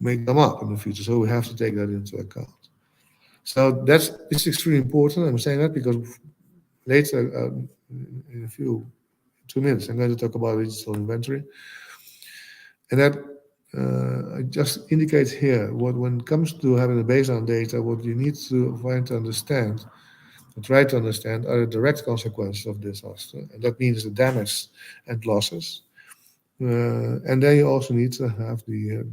may come up in the future. So we have to take that into account. So it's extremely important. I'm saying that because later, in a 2 minutes, I'm going to talk about digital inventory. And that I just indicate here when it comes to having the baseline data, what you need to try to understand are the direct consequences of disaster. And that means the damage and losses. And then you also need to have the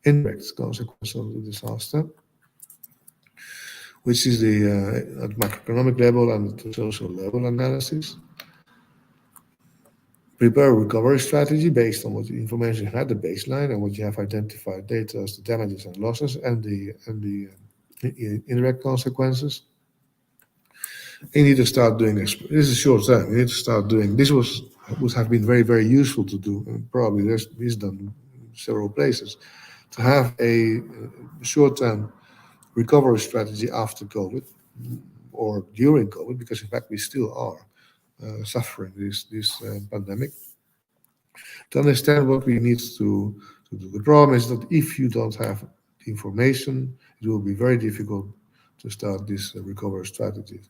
indirect consequences of the disaster, which is the at macroeconomic level and the social level analysis. Prepare a recovery strategy based on what the information you had, the baseline, and what you have identified data as the damages and losses and the indirect consequences. You need to start doing this. This is short term. You need to start doing this. Would have been very, very useful to do. And probably this is done in several places to have a short-term recovery strategy after COVID or during COVID, because in fact we still are suffering this pandemic. To understand what we need to do. The problem is that if you don't have the information, it will be very difficult to start this recovery strategy.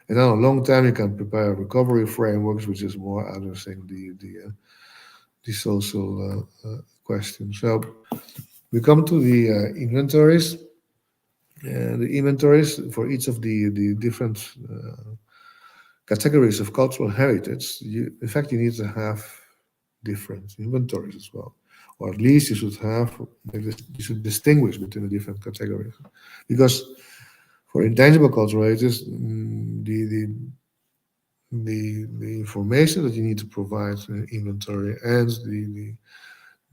And then on a long time, you can prepare recovery frameworks, which is more addressing the social question. So we come to the inventories. The inventories for each of the different categories of cultural heritage. In fact, you need to have different inventories as well, or at least you should distinguish between the different categories, because for intangible cultural heritage, the information that you need to provide inventory and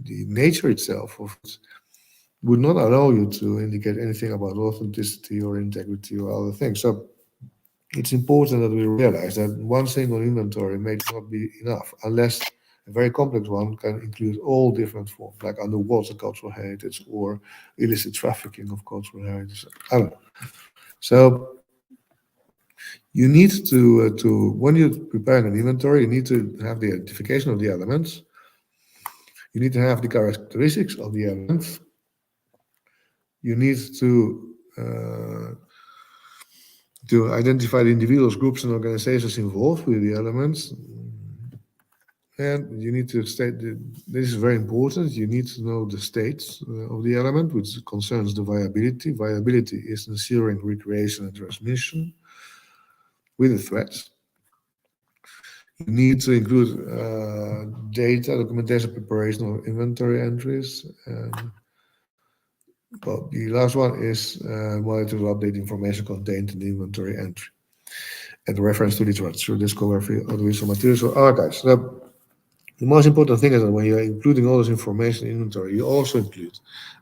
the nature itself of it would not allow you to indicate anything about authenticity or integrity or other things. So it's important that we realize that one single inventory may not be enough unless a very complex one can include all different forms, like underwater cultural heritage or illicit trafficking of cultural heritage. I don't know. So you need to when you're preparing an inventory, you need to have the identification of the elements. You need to have the characteristics of the elements. You need to identify the individuals, groups, and organizations involved with the elements. And you need to state that this is very important. You need to know the states of the element, which concerns the viability. Viability is ensuring recreation and transmission with the threats. You need to include data, documentation, preparation of inventory entries. Well, the last one is monitor to update information contained in the inventory entry and reference to literature, discography, audiovisual materials, or archives. So the most important thing is that when you're including all this information in inventory, you also include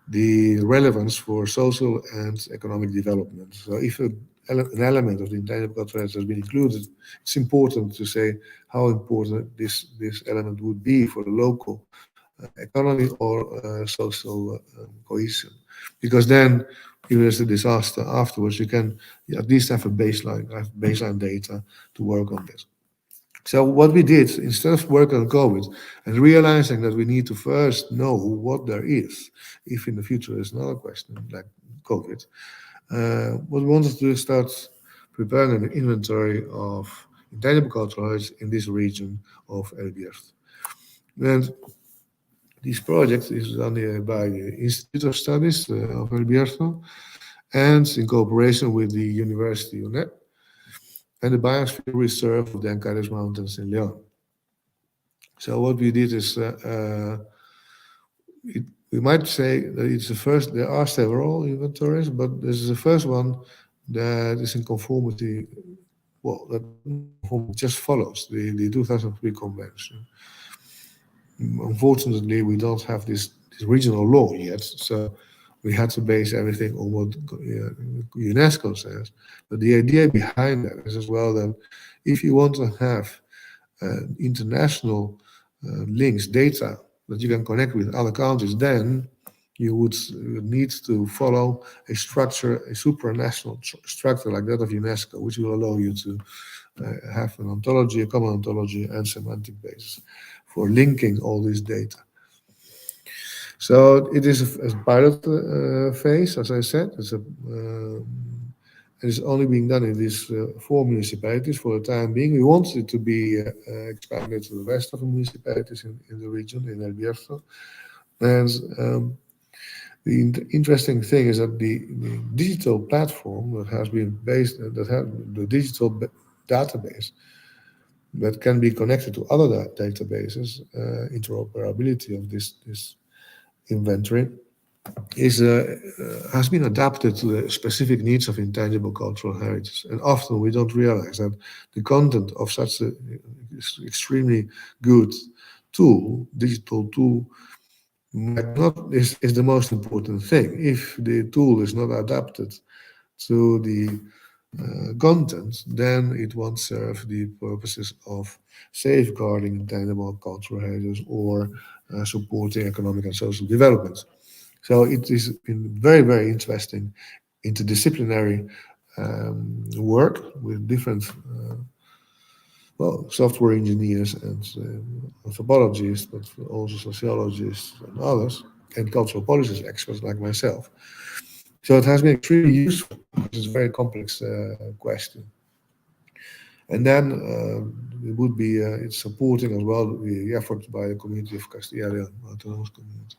the relevance for social and economic development. So if an element of the intangible cultural heritage has been included, it's important to say how important this element would be for the local economy or social cohesion. Because then, if there's a disaster afterwards, you can at least have baseline data to work on this. So what we did, instead of working on COVID and realizing that we need to first know what there is, if in the future there's another question like COVID, what we wanted to do is start preparing an inventory of intangible cultural heritage in this region of El Bierzo. And this project is done by the Institute of Studies of El Bierzo and in cooperation with the University UNED and the Biosphere Reserve of the Ancares Mountains in León. So what we did is, we might say that it's the first, there are several inventories, but this is the first one that is in conformity, well, that just follows the 2003 convention. Unfortunately, we don't have this regional law yet, so we had to base everything on what UNESCO says. But the idea behind that is as well that if you want to have international links, data that you can connect with other countries, then you would need to follow a structure, a supranational structure like that of UNESCO, which will allow you to have an ontology, a common ontology, and semantic basis for linking all this data. So it is a pilot phase, as I said. It's only being done in these 4 municipalities for the time being. We want it to be expanded to the rest of the municipalities in the region, in El Bierzo. And the interesting thing is that the digital platform that has been based, that has the digital database that can be connected to other databases, interoperability of this inventory has been adapted to the specific needs of intangible cultural heritage. And often we don't realize that the content of such an extremely good tool, digital tool, is the most important thing. If the tool is not adapted to the content, then it won't serve the purposes of safeguarding intangible cultural heritage or supporting economic and social development. So it has been very, very interesting interdisciplinary work with different software engineers and anthropologists, but also sociologists and others, and cultural policies experts like myself. So it has been extremely useful. It's a very complex question. And then it would be it's supporting as well the efforts by the community of Castilla y León, autonomous community.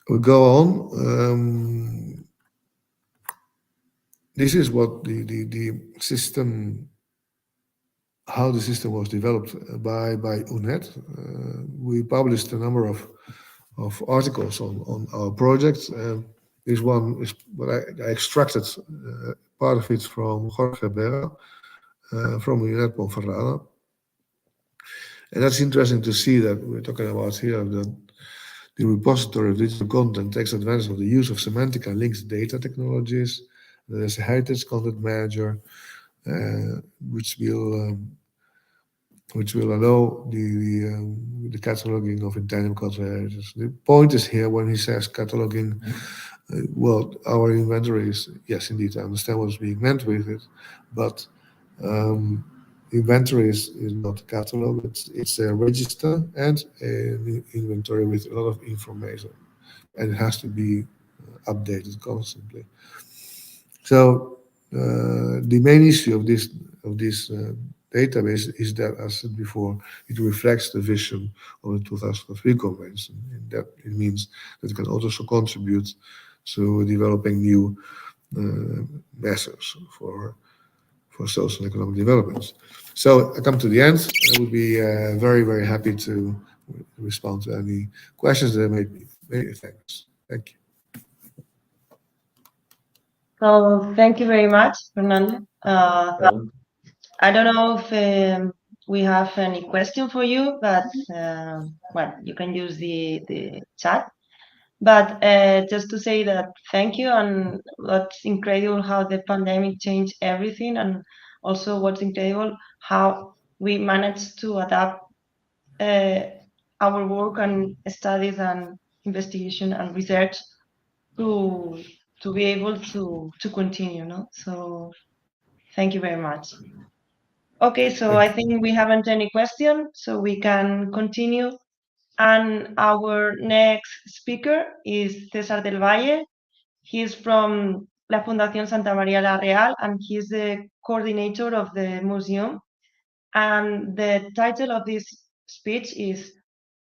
We go on. This is what the system, how the system was developed by UNED. We published a number of articles on our project. This one is what I extracted part of it from Jorge Berra from UNED Ponferrada. And that's interesting to see that we're talking about here that the repository of digital content takes advantage of the use of semantic and linked data technologies. There's a heritage content manager, which will allow the cataloging of intangible cultural heritage. The point is here when he says cataloging, well, our inventory is, yes, indeed, I understand what's being meant with it, but inventory is not a catalog, it's a register and an inventory with a lot of information, and it has to be updated constantly. So the main issue of this database is that, as I said before, it reflects the vision of the 2003 Convention. And that it means that it can also contribute to developing new measures for social and economic developments. So I come to the end. I would be very, very happy to respond to any questions there may be. Many thanks. Thank you. So thank you very much, Fernando. I don't know if we have any question for you, but well, you can use the chat. But just to say that thank you, and what's incredible how the pandemic changed everything, and also what's incredible how we managed to adapt our work and studies and investigation and research to be able to continue, no? So thank you very much. Okay, so I think we haven't any question, so we can continue. And our next speaker is César del Valle. He is from La Fundación Santa María la Real, and he is the coordinator of the museum. And the title of this speech is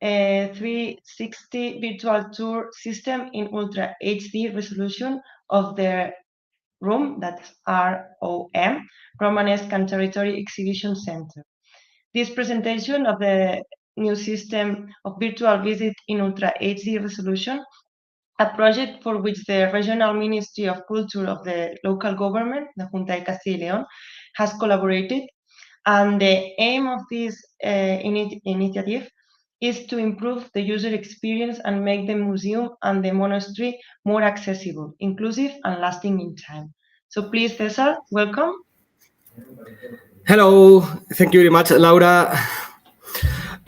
360 Virtual Tour System in Ultra HD Resolution of the Room, that's ROM, Romanesque and Territory Exhibition Center. This presentation of the new system of virtual visit in Ultra HD resolution, a project for which the Regional Ministry of Culture of the local government, the Junta de Castilla y León, has collaborated. And the aim of this initiative is to improve the user experience and make the museum and the monastery more accessible, inclusive, and lasting in time. So please, César, welcome. Hello, thank you very much, Laura.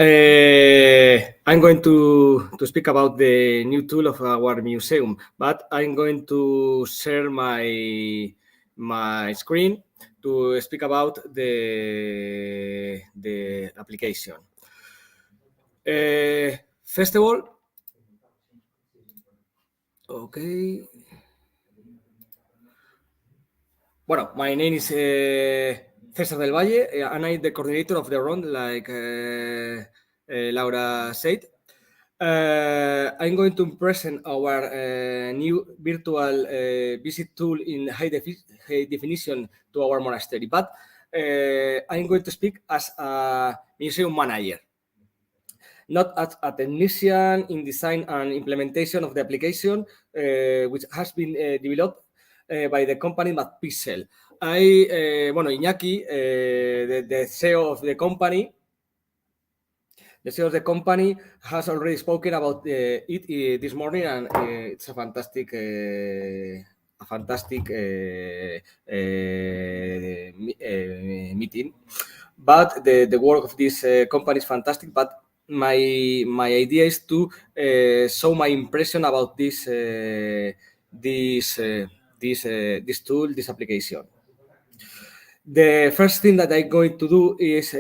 I'm going to speak about the new tool of our museum, but I'm going to share my screen to speak about the application. First of all, okay. Well, my name is César del Valle, and I'm the coordinator of the run, like Laura said. I'm going to present our new virtual visit tool in high definition to our monastery, but I'm going to speak as a museum manager, not as a technician in design and implementation of the application, which has been developed by the company Pixel. Iñaki, the CEO of the company, has already spoken about it this morning, and it's a fantastic meeting. But the work of this company is fantastic. But my idea is to show my impression about this tool, this application. The first thing that I'm going to do is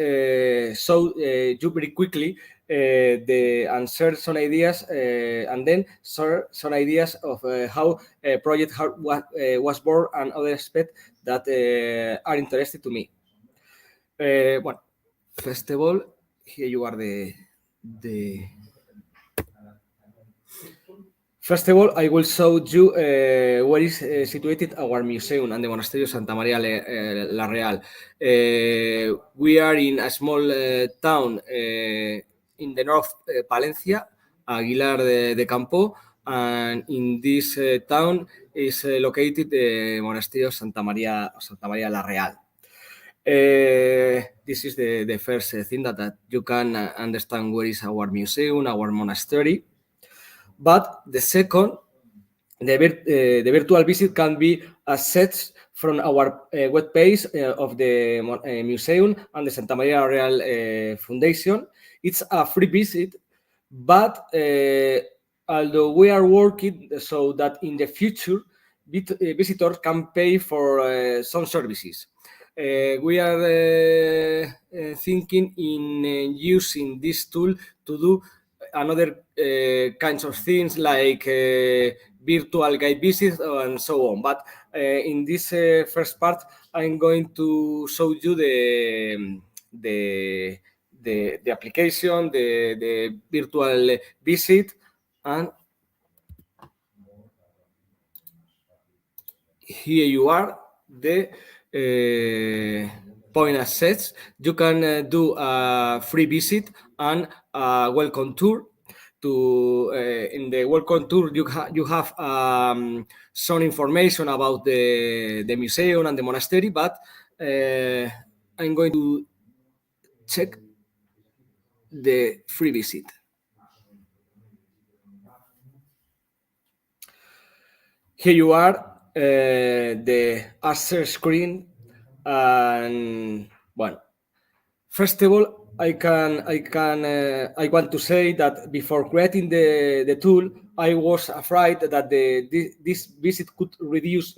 show you very quickly and share some ideas, and then share some ideas of how a project was born and other aspects that are interested to me. Well, first of all, here you are First of all, I will show you where is situated our museum and the Monastery of Santa María la Real. We are in a small town in the north, Palencia, Aguilar de Campo, and in this town is located the Monastery of Santa María la Real. This is the first thing that you can understand where is our museum, our monastery. But the second, the virtual visit can be accessed from our webpage of the museum and the Santa María Real Foundation. It's a free visit, but although we are working so that in the future visitors can pay for some services. We are thinking in using this tool to do another kinds of things like virtual guide visits and so on. But In this first part, I'm going to show you the application, the virtual visit, and here you are, the point assets. You can do a free visit and a welcome tour. In the welcome tour, you have some information about the museum and the monastery, but I'm going to check the free visit. Here you are, the answer screen, and well, first of all, I want to say that before creating the tool, I was afraid that this visit could reduce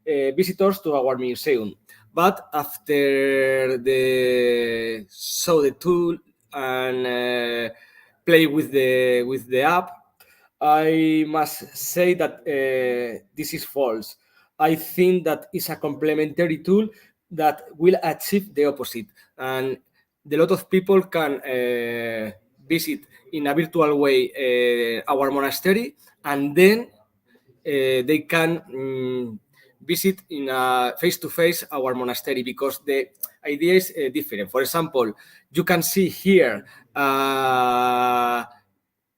visitors to our museum. But after saw the tool and play with the app, I must say that this is false. I think that it's a complementary tool that will achieve the opposite, and a lot of people can visit in a virtual way our monastery, and then they can visit in a face-to-face our monastery, because the idea is different. For example, you can see here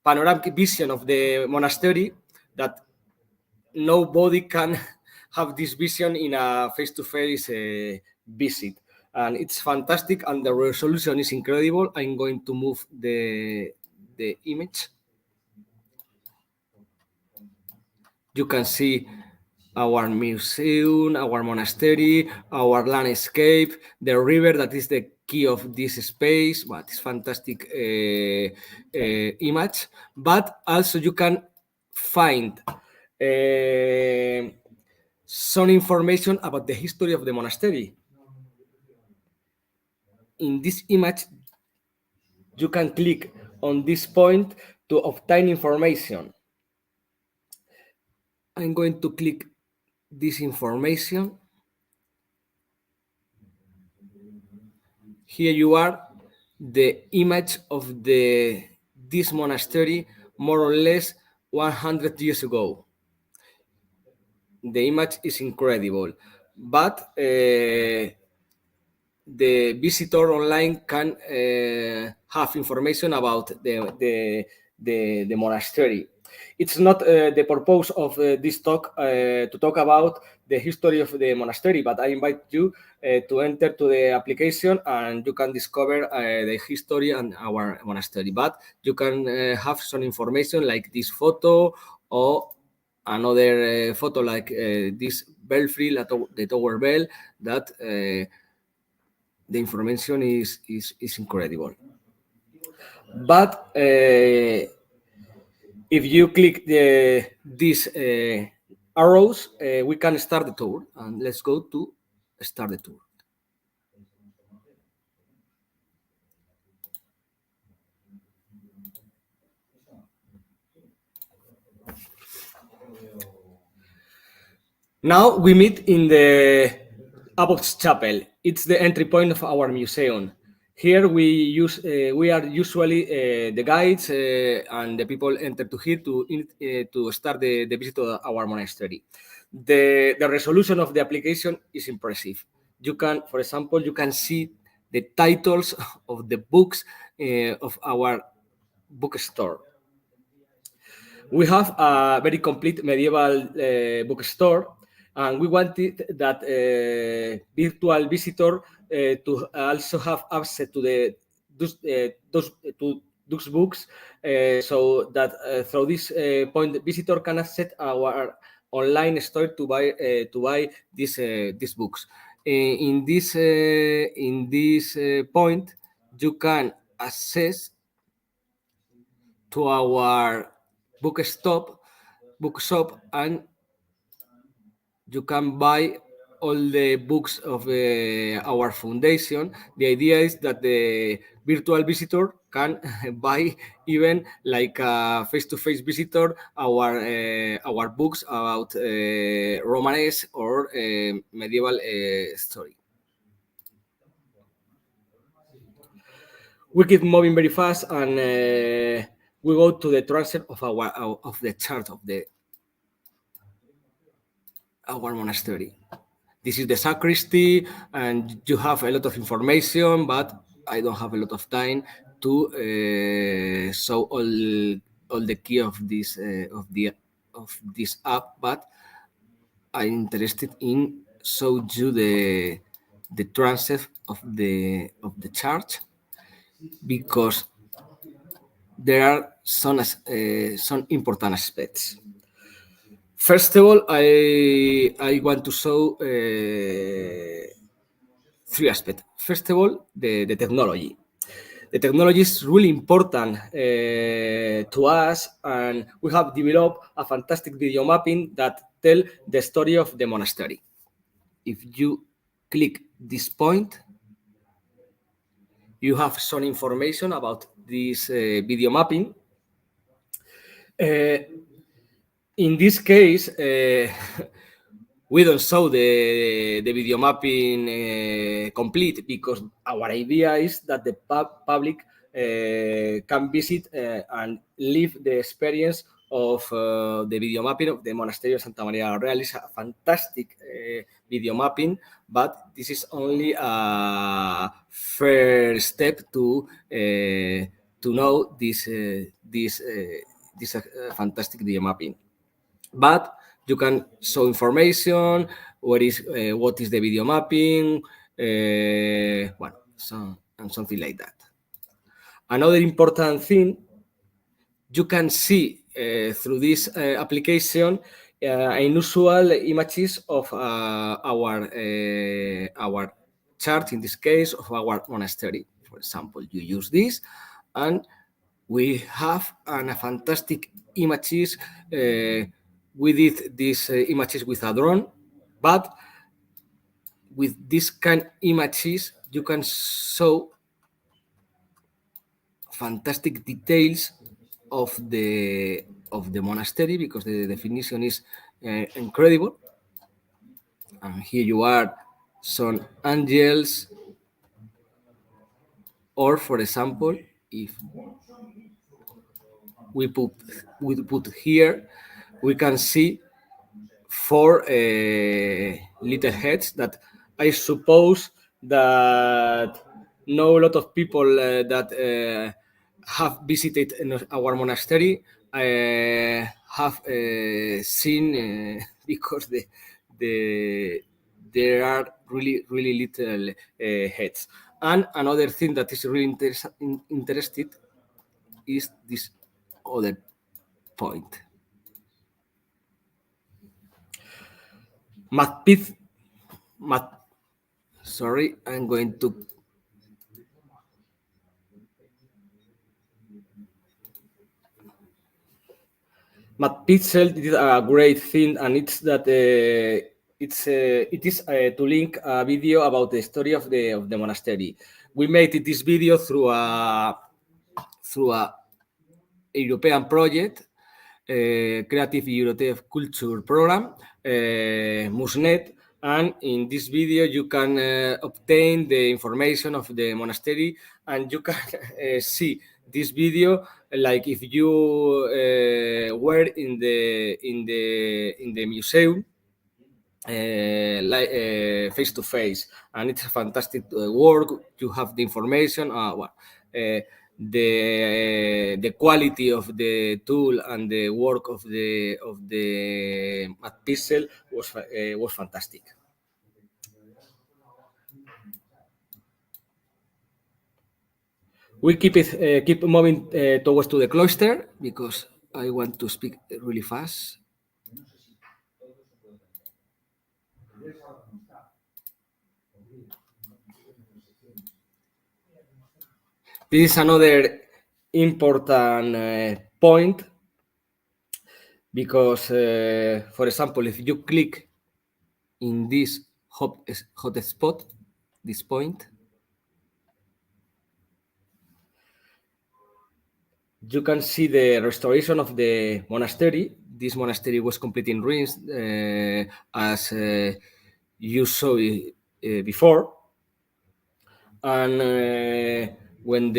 panoramic vision of the monastery that nobody can have this vision in a face-to-face visit, and it's fantastic, and the resolution is incredible. I'm going to move the image. You can see our museum, our monastery, our landscape, the river that is the key of this space. But it's fantastic image. But also you can find some information about the history of the monastery. In this image, you can click on this point to obtain information. I'm going to click this information. Here you are, the image of this monastery more or less 100 years ago. The image is incredible, but the visitor online can have information about the monastery. It's not the purpose of this talk to talk about the history of the monastery, but I invite you to enter to the application and you can discover the history and our monastery. But you can have some information like this photo or another photo like this belfry, the tower bell, that the information is incredible. But if you click these arrows, we can start the tour, and let's go to start the tour. Now we meet in the Abbot's Chapel. It's the entry point of our museum. Here we are usually the guides and the people enter to here to start the visit to our monastery. The resolution of the application is impressive. You can, for example, you can see the titles of the books of our bookstore. We have a very complete medieval bookstore, and we wanted that virtual visitor to also have access to those books, so that through this point, the visitor can access our online store to buy these books. In this point, you can access to our bookshop, and you can buy all the books of our foundation. The idea is that the virtual visitor can buy even like a face-to-face visitor our books about Romanesque or medieval story. We keep moving very fast, and we go to the transfer of the chart of our monastery. This is the sacristy, and you have a lot of information, but I don't have a lot of time to show all the key of this app. But I'm interested in show you the transfer of the chart, because there are some important aspects. First of all, I want to show three aspects. First of all, the technology. The technology is really important to us, and we have developed a fantastic video mapping that tell the story of the monastery. If you click this point, you have some information about this video mapping. In this case, we don't show the video mapping complete, because our idea is that the public can visit and live the experience of the video mapping of the Monastery of Santa Maria la Real. It's a fantastic video mapping, but this is only a first step to know this fantastic video mapping. But you can show information, what is the video mapping, and something like that. Another important thing, you can see through this application unusual images of our chart, in this case of our monastery. For example, you use this, and we have fantastic images. We did these images with a drone, but with this kind of images, you can show fantastic details of the monastery, because the definition is incredible. And here you are, some angels, or for example, if we put here, we can see 4 little heads that I suppose that know a lot of people that have visited our monastery have seen, because there are really little heads. And another thing that is really interesting is this other point. Sorry, I'm going to Pixel did a great thing, and it's that it is to link a video about the story of the monastery. We made this video through a European project, Creative Europe Culture Program, MUSNET, and in this video you can obtain the information of the monastery, and you can see this video like if you were in the museum, like face to face, and it's a fantastic work. You have the information. The quality of the tool and the work of the Pixel was fantastic. We keep moving towards to the cloister, because I want to speak really fast. This is another important point, because, for example, if you click in this hot spot, this point, you can see the restoration of the monastery. This monastery was completely in ruins, as you saw before. And when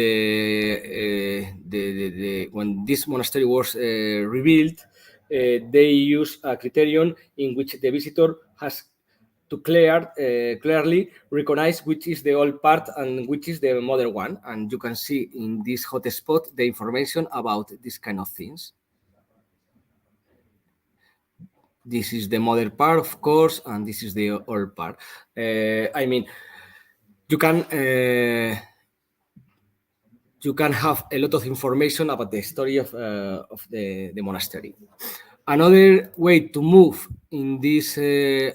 when this monastery was rebuilt, they use a criterion in which the visitor has to clearly recognize which is the old part and which is the modern one. And you can see in this hotspot the information about this kind of things. This is the modern part, of course, and this is the old part. I mean, you can have a lot of information about the story of the monastery. Another way to move in this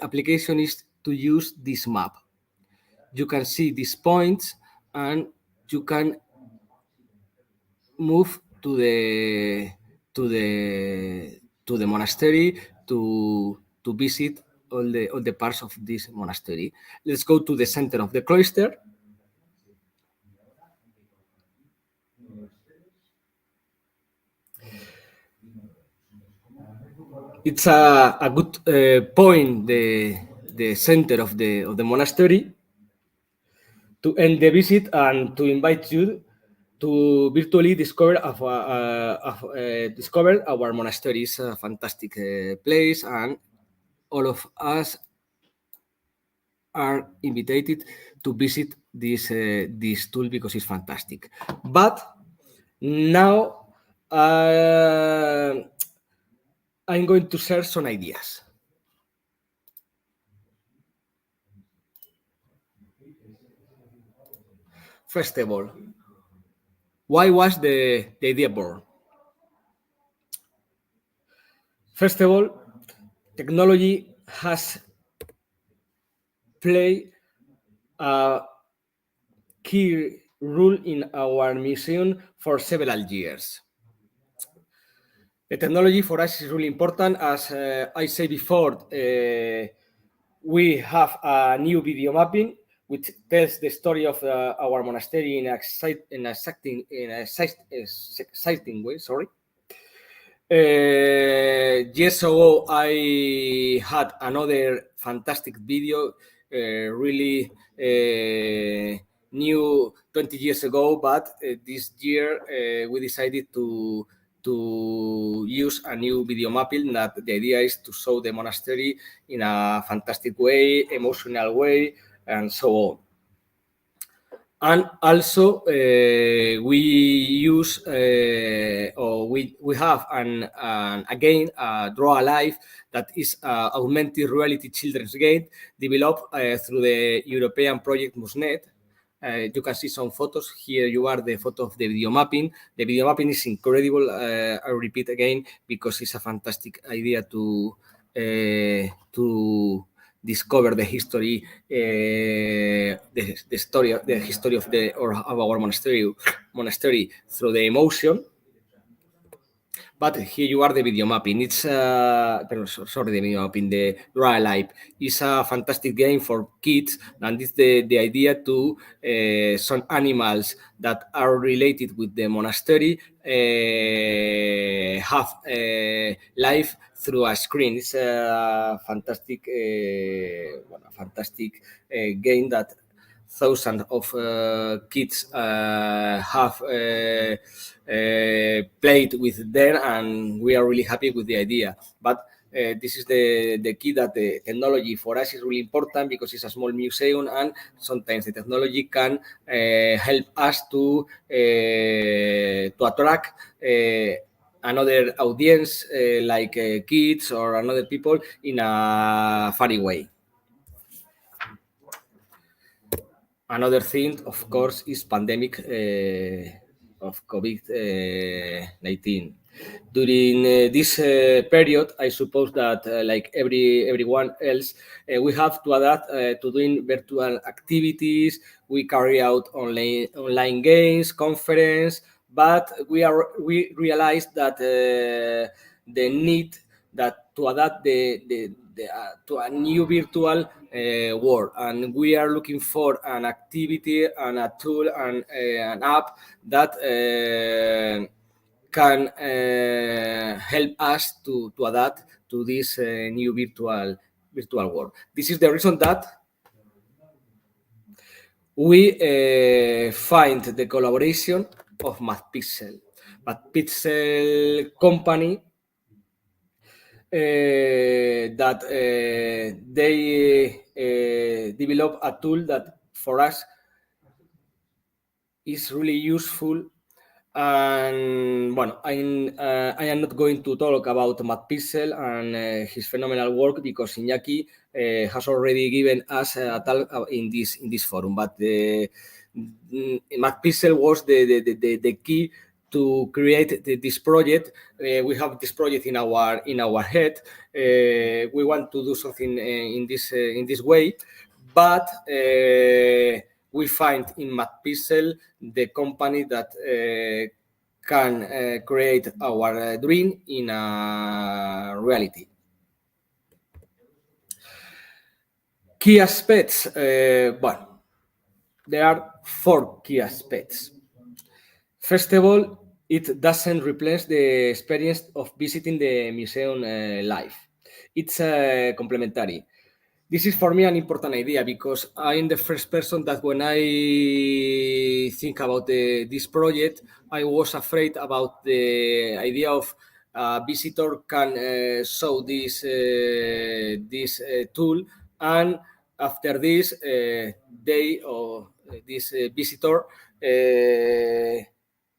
application is to use this map. You can see these points and you can move to the monastery to visit all the parts of this monastery. Let's go to the center of the cloister. It's a good point, the center of the monastery, to end the visit and to invite you to virtually discover discover our monastery. It's a fantastic place, and all of us are invited to visit this tool because it's fantastic. But now I'm going to share some ideas. First of all, why was the idea born? First of all, technology has played a key role in our museum for several years. The technology for us is really important. As I said before, we have a new video mapping which tells the story of our monastery in an exciting way. Sorry. Years ago, I had another fantastic video, really new 20 years ago, but this year we decided to use a new video mapping. That the idea is to show the monastery in a fantastic way, emotional way, and so on. And also we use or we have again Draw Alive, that is augmented reality children's game developed through the European project MUSNET. You can see some photos here. You are the photo of the video mapping. The video mapping is incredible. I repeat again because it's a fantastic idea to discover the history, the history of our monastery through the emotion. But here you are the video mapping. It's sorry, the video mapping. The Draw Alive is a fantastic game for kids, and it's the idea to some animals that are related with the monastery have life through a screen. It's a fantastic, game that thousands of kids have played with them, and we are really happy with the idea. But this is the key, that the technology for us is really important because it's a small museum, and sometimes the technology can help us to attract another audience like kids or another people in a funny way. Another thing, of course, is pandemic of COVID-19. During this period, I suppose that like everyone else, we have to adapt to doing virtual activities. We carry out online games, conference, but we realize that the need that to adapt to a new virtual world, and we are looking for an activity and a tool and an app that can help us to adapt to this new virtual world. This is the reason that we find the collaboration of MathPixel. MathPixel company that they develop a tool that for us is really useful. And well, I am not going to talk about MathPixel and his phenomenal work because Iñaki has already given us a talk in this forum. But MathPixel was the key to create this project. We have this project in our head. We want to do something in this way, but we find in MathPixel the company that can create our dream in a reality. Key aspects. Well, there are 4 key aspects. First of all, it doesn't replace the experience of visiting the museum live. It's complementary. This is for me an important idea because I'm the first person that when I think about this project, I was afraid about the idea of a visitor can show this tool, and after this, they or this visitor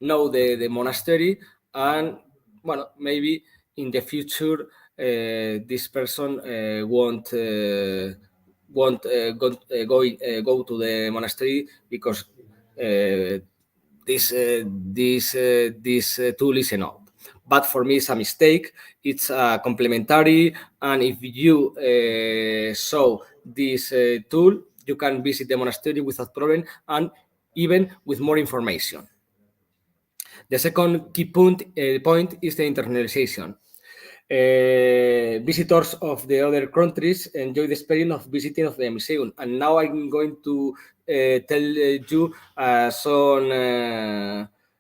know the monastery, and well, maybe in the future this person won't go to the monastery because this tool is enough. But for me, it's a mistake. It's complementary, and if you show this tool, you can visit the monastery without problem and even with more information. The second key point is the internationalization. Visitors of the other countries enjoy the experience of visiting of the museum, and now I'm going to tell you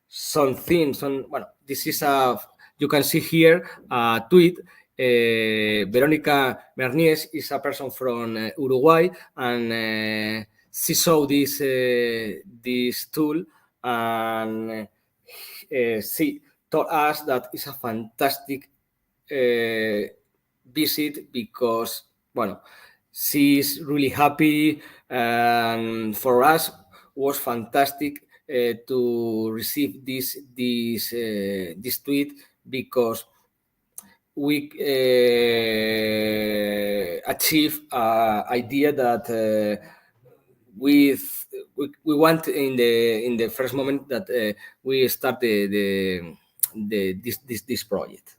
some things. Well, this is you can see here a tweet. Verónica Mernies is a person from Uruguay, and she saw this tool, and she told us that it's a fantastic visit because, well, she's really happy, and for us was fantastic to receive this tweet because we achieve an idea that we want in the first moment that we start this project.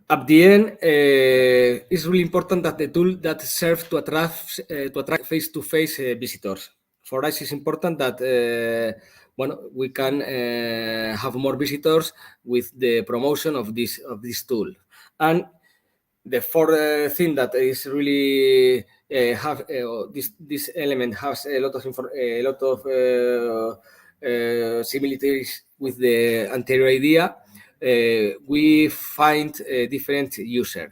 At the end, it's really important that the tool that serves to attract face-to-face visitors. For us, it's important that we can have more visitors with the promotion of this tool. And the fourth thing that is really this element has a lot of similarities with the anterior idea. We find different users: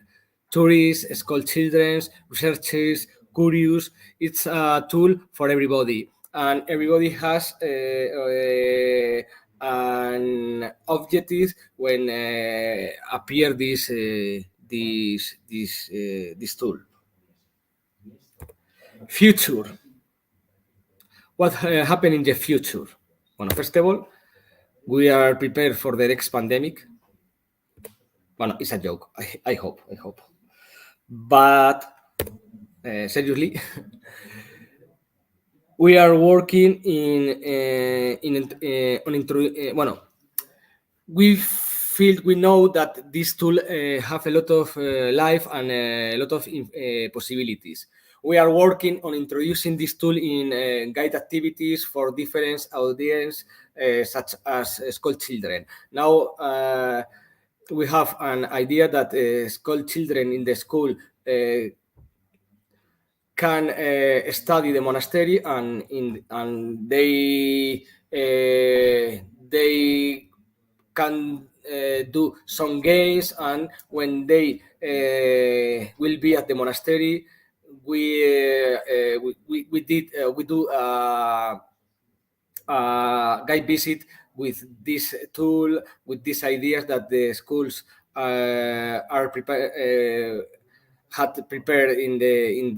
tourists, school children, researchers, curious. It's a tool for everybody, and everybody has an objective when appear this tool. Future. What happened in the future? Well, first of all, we are prepared for the next pandemic. Well, it's a joke. I hope. But seriously, we are working we know that this tool have a lot of life and a lot of possibilities. We are working on introducing this tool in guide activities for different audience, such as school children. Now we have an idea that school children in the school can study the monastery, and they they can do some games, and when they will be at the monastery, we do guide visit with this tool, with these ideas that the schools are had prepared in the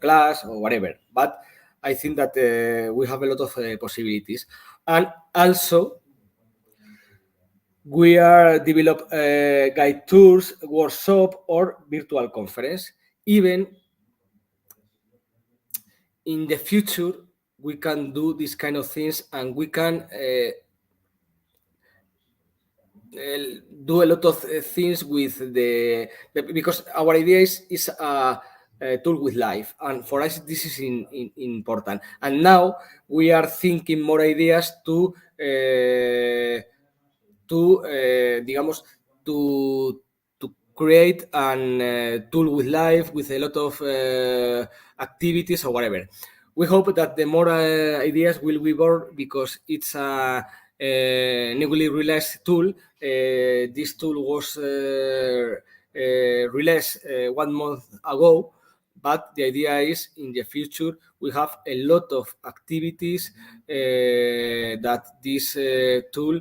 class or whatever. But I think that we have a lot of possibilities, and also we are develop guide tours, workshop, or virtual conference. Even in the future, we can do these kind of things, and we can do a lot of things with because our idea is a tool with life, and for us this is important. And now we are thinking more ideas to digamos to create an tool with life, with a lot of activities or whatever. We hope that the more ideas will be born, because it's a newly released tool. This tool was released 1 month ago, but the idea is in the future we have a lot of activities that this tool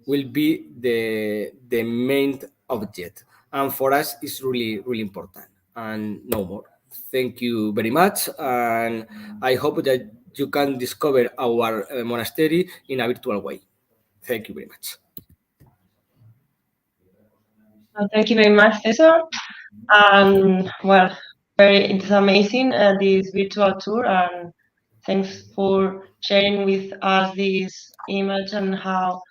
will be the main object, and for us it's really important. And no more. Thank you very much, and I hope that you can discover our monastery in a virtual way. Thank you very much. Thank you very much, Cesar. Well, it's amazing, this virtual tour, and thanks for sharing with us this image and how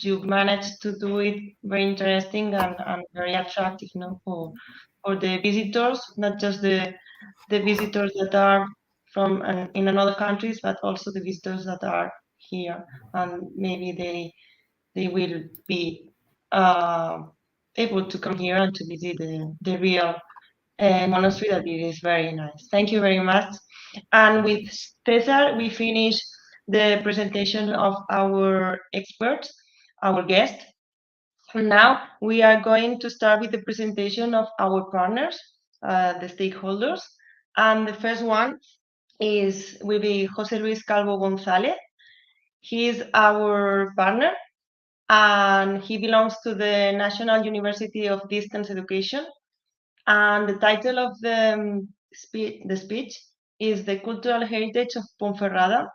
you managed to do it. Very interesting and very attractive, for the visitors, not just the visitors that are from in another countries, but also the visitors that are here, and maybe they will be able to come here and to visit the real monastery, that it is very nice. Thank you very much. And with Cesar, we finish the presentation of our experts, our guest. And now we are going to start with the presentation of our partners, the stakeholders. And the first one will be José Luis Calvo González. He is our partner, and he belongs to the National University of Distance Education. And the title of the speech is The Cultural Heritage of Ponferrada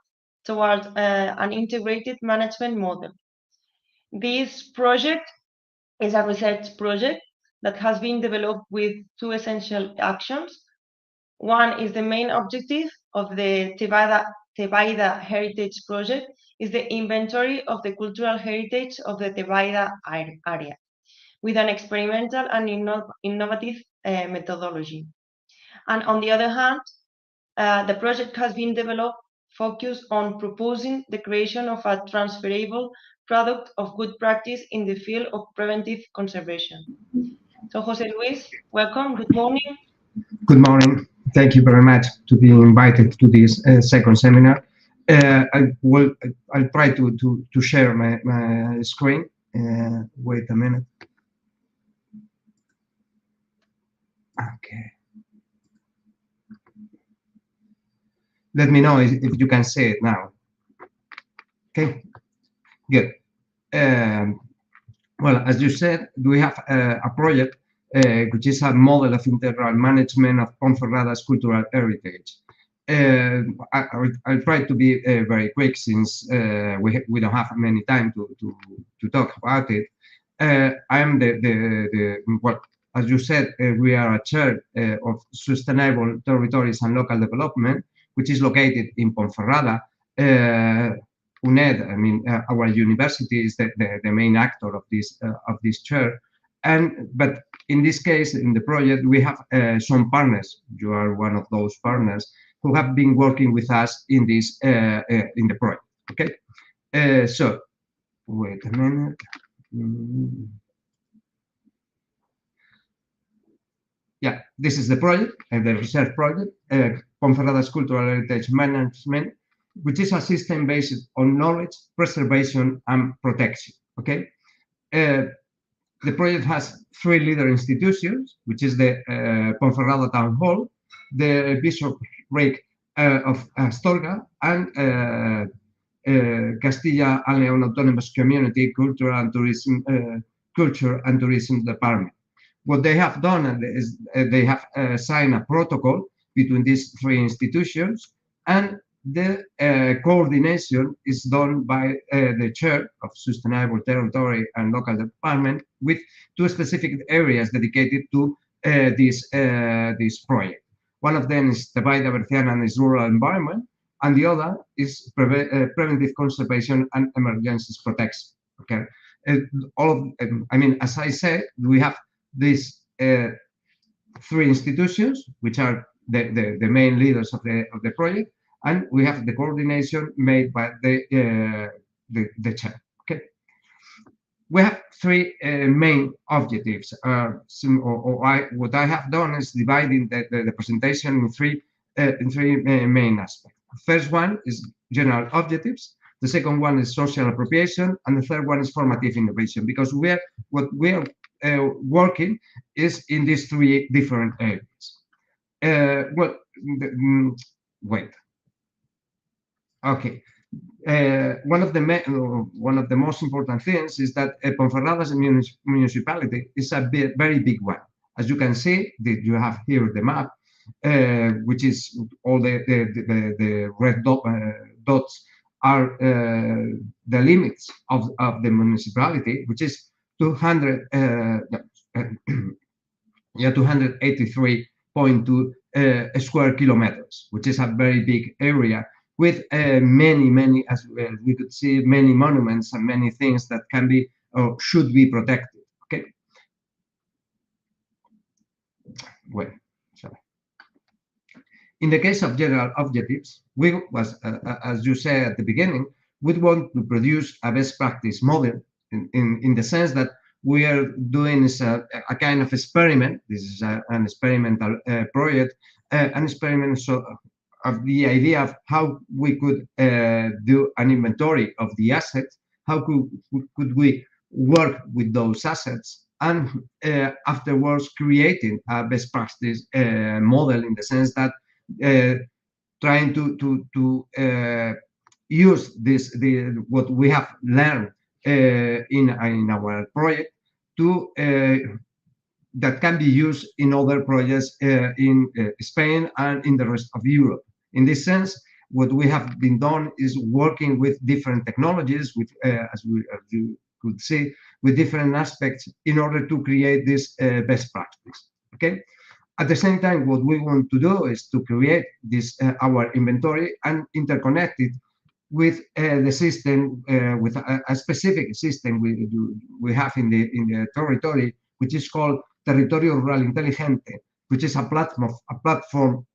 Towards an Integrated Management Model. This project is a research project that has been developed with 2 essential actions. One is the main objective of the Tebaida Heritage Project is the inventory of the cultural heritage of the Tebaida area, with an experimental and innovative methodology. And on the other hand, the project has been developed focused on proposing the creation of a transferable product of good practice in the field of preventive conservation. So, José Luis, welcome. Good morning. Good morning. Thank you very much to be invited to this second seminar. I'll try to share my screen. Wait a minute. Okay. Let me know if you can see it now. Okay, good. Well, as you said, we have a project which is a model of integral management of Ponferrada's cultural heritage. I'll try to be very quick, since we don't have many time to talk about it. I am well, as you said, we are a chair of Sustainable Territories and Local Development, which is located in Ponferrada. UNED, I mean, our university is the main actor of this chair. But in this case, in the project, we have some partners. You are one of those partners who have been working with us in this in the project. Okay, so wait a minute. Yeah, this is the project, the research project. Ponferrada's cultural heritage management, which is a system based on knowledge, preservation, and protection. Okay, the project has 3 leader institutions, which is the Ponferrada Town Hall, the Bishopric of Astorga, and Castilla and Leon Autonomous Community Culture and Tourism Department. What they have done is they have signed a protocol between these 3 institutions, and the coordination is done by the chair of Sustainable Territory and Local Department, with 2 specific areas dedicated to this project. One of them is the Vall Berciana and its rural environment, and the other is preventive conservation and emergencies protection. Okay, I mean, as I said, we have these 3 institutions, which are the main leaders of the project, and we have the coordination made by the chair. Okay, we have 3 main objectives. What I have done is dividing the presentation in three main aspects. First one is general objectives. The second one is social appropriation, and the third one is formative innovation. Because what we are working is in these 3 different areas. Wait. Okay. One of the most important things is that Ponferrada's municipality is a very big one. As you can see, you have here the map, which is all the red dots are the limits of the municipality, which is 283.2 square kilometers, which is a very big area, with many, as we could see, many monuments and many things that can be or should be protected. Okay. Well, sorry. In the case of general objectives, we was, as you said at the beginning, we want to produce a best practice model in the sense that we are doing is a kind of experiment. This is an experimental project, an experiment of the idea of how we could do an inventory of the assets, how could we work with those assets, and afterwards creating a best practice model in the sense that trying to use what we have learned in our project to that can be used in other projects in Spain and in the rest of Europe. In this sense, what we have been done is working with different technologies, with as you could see, with different aspects in order to create this best practice. Okay. At the same time, what we want to do is to create this our inventory and interconnect it with the system, with a specific system we have in the territory, which is called Territorio Rural Inteligente, which is a platform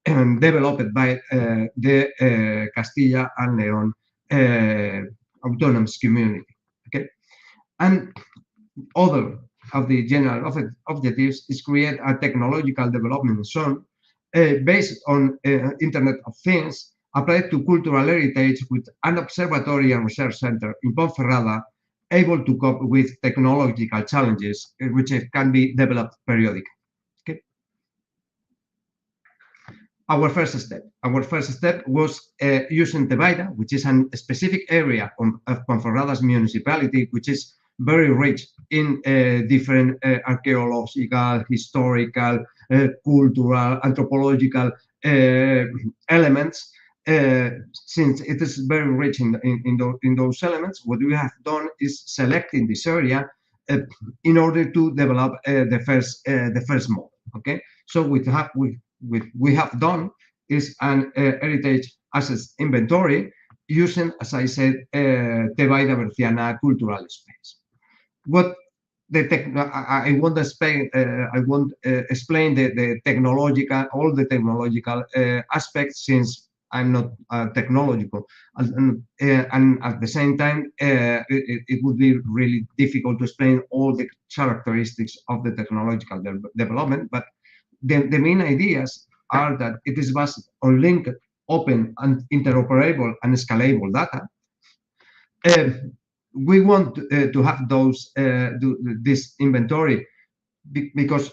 developed by the Castilla and Leon autonomous community. Okay, and other of the general objectives is create a technological development zone based on Internet of Things, applied to cultural heritage, with an observatory and research center in Ponferrada, able to cope with technological challenges which can be developed periodically. Okay. Our first step was using Tebaida, which is a specific area of Ponferrada's municipality, which is very rich in different archaeological, historical, cultural, anthropological elements. Since it is very rich in those elements, what we have done is selecting this area in order to develop the first model. Okay, so we have done is an heritage assets inventory using, as I said, Tebaida Berciana cultural space. What I won't explain the technological, all the technological aspects, since I'm not technological, and at the same time, it would be really difficult to explain all the characteristics of the technological development. But the main ideas are that it is based on linked, open, and interoperable and scalable data. We want to have this inventory because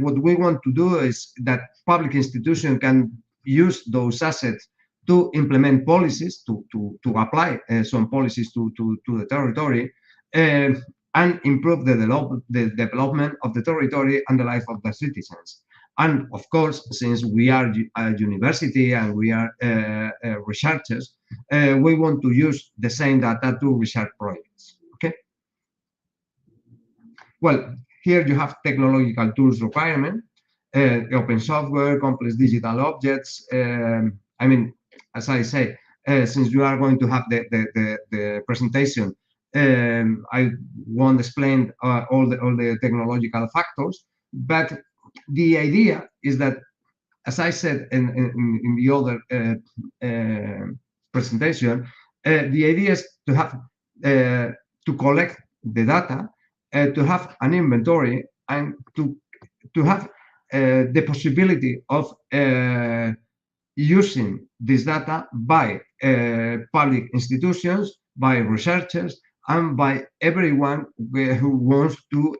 what we want to do is that public institutions can use those assets to implement policies, to apply some policies to the territory, and improve the development of the territory and the life of the citizens. And of course, since we are a university and we are researchers, we want to use the same data to research projects. Okay. Well, here you have technological tools requirement, open software, complex digital objects. I mean, as I say, since you are going to have the presentation, I won't explain all the technological factors, but the idea is that, as I said in the other presentation, the idea is to have to collect the data, to have an inventory, and to have the possibility of using this data by public institutions, by researchers, and by everyone who wants to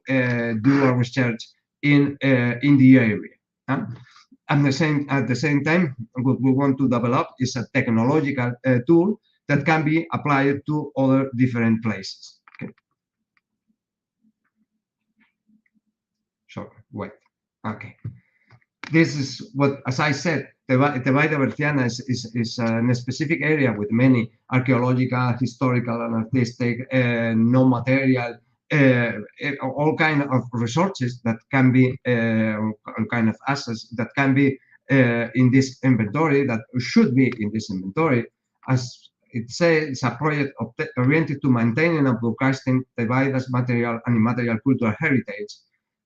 do a research in the area. At the same time, what we want to develop is a technological tool that can be applied to other different places. Okay. So wait. Okay. This is what, as I said, Tebaida Berciana is a specific area with many archaeological, historical, and artistic, non-material, all kind of resources that can be, all kind of assets that can be in this inventory, that should be in this inventory. As it says, it's a project oriented to maintaining and broadcasting Tebaida's material and immaterial cultural heritage,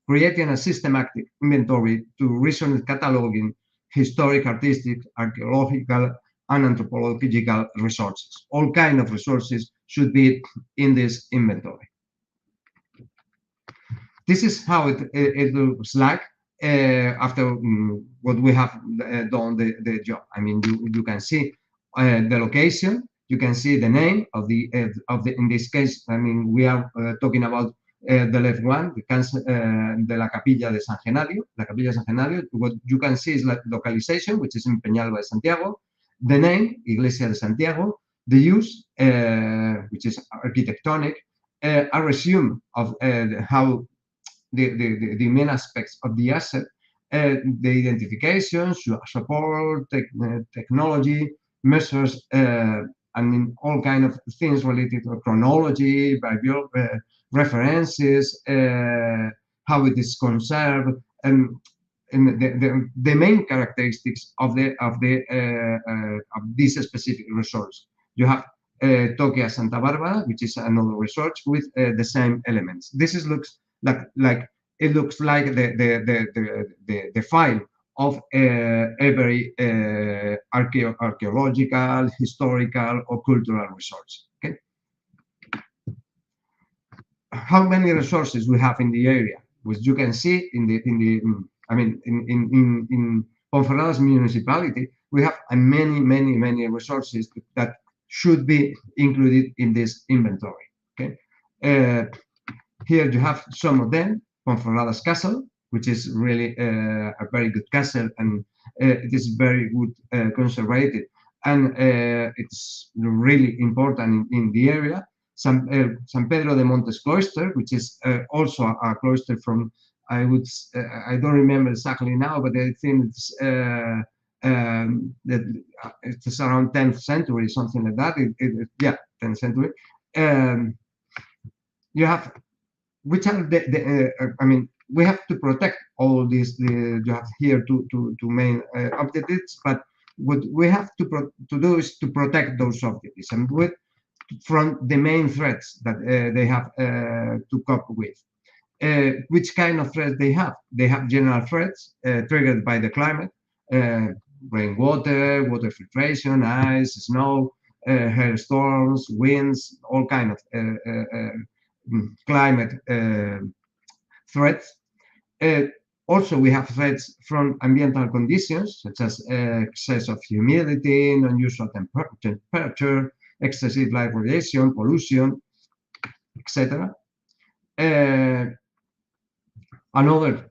creating a systematic inventory to reasonably cataloging historic, artistic, archaeological, and anthropological resources. All kinds of resources should be in this inventory. This is how it looks like after what we have done the job. I mean, you can see the location, you can see the name of the in this case, I mean, we are talking about the left one, de la Capilla de San Genadio. La Capilla de San Genadio, what you can see is like localization, which is in Peñalba de Santiago, the name, Iglesia de Santiago, the use, which is architectonic, a resume of how the main aspects of the asset, the identification, support, technology, measures, and all kind of things related to chronology, references, how it is conserved, and the main characteristics of this specific resource. You have Tokia Santa Barbara, which is another resource with the same elements. This looks like it looks like the file of every archaeological, historical, or cultural resource. Okay. How many resources we have in the area, which you can see in Ponferrada's municipality, we have many resources that should be included in this inventory. Okay. Here you have some of them. Ponferrada's castle, which is really a very good castle, and it is very good conserved, and it's really important in the area. San Pedro de Montes cloister, which is also a cloister from, I don't remember exactly now, but I think it's it's around 10th century, something like that. Yeah, 10th century. You have, which are I mean, we have to protect all these. You have here two main objectives, but what we have to do is to protect those objectives and from the main threats that they have to cope with. Which kind of threats they have? They have general threats triggered by the climate, rainwater, water filtration, ice, snow, hailstorms, winds, all kind of climate threats. Also, we have threats from ambiental conditions, such as excess of humidity, unusual temperature, excessive light radiation, pollution, etc. Another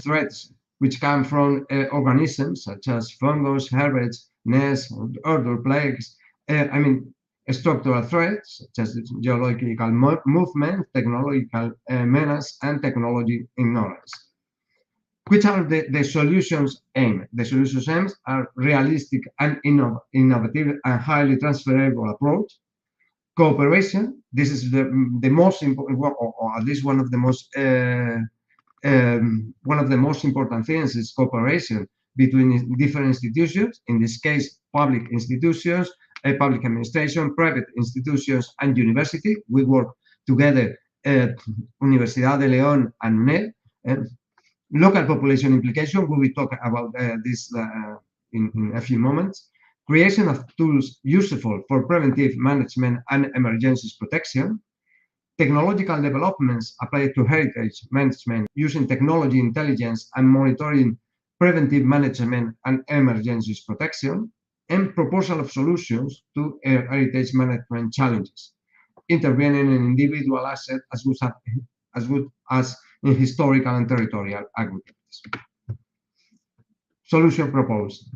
threats which come from organisms such as fungus, herbage, nests, odor plagues. I mean, structural threats such as geological movement, technological menace, and technology ignorance. Which are the solutions aimed? The solutions aimed are realistic and innovative and highly transferable approach. Cooperation, this is the most important, or at least one of the most important things is cooperation between different institutions, in this case, public institutions, public administration, private institutions, and university. We work together at Universidad de León and UNED. Local population implication, we will talk about this in a few moments. Creation of tools useful for preventive management and emergencies protection. Technological developments applied to heritage management using technology, intelligence, and monitoring preventive management and emergencies protection. And proposal of solutions to heritage management challenges, intervening in individual assets as good as in historical and territorial aggregates. Solution proposed.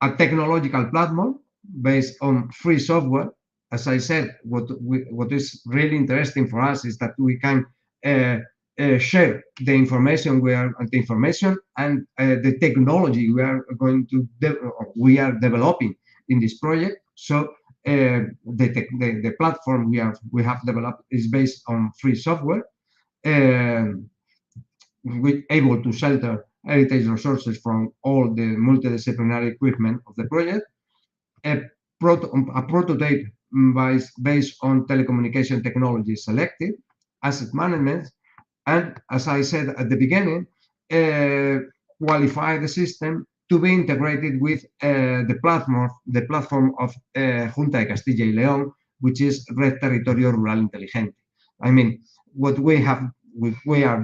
A technological platform based on free software. As I said, what is really interesting for us is that we can share the information and the technology we are developing in this project. So the platform we have developed is based on free software. We're able to shelter heritage resources from all the multidisciplinary equipment of the project. A prototype based on telecommunication technology selected, asset management, and as I said at the beginning, qualify the system to be integrated with the platform of Junta de Castilla y León, which is Red Territorio Rural Inteligente. I mean, what we are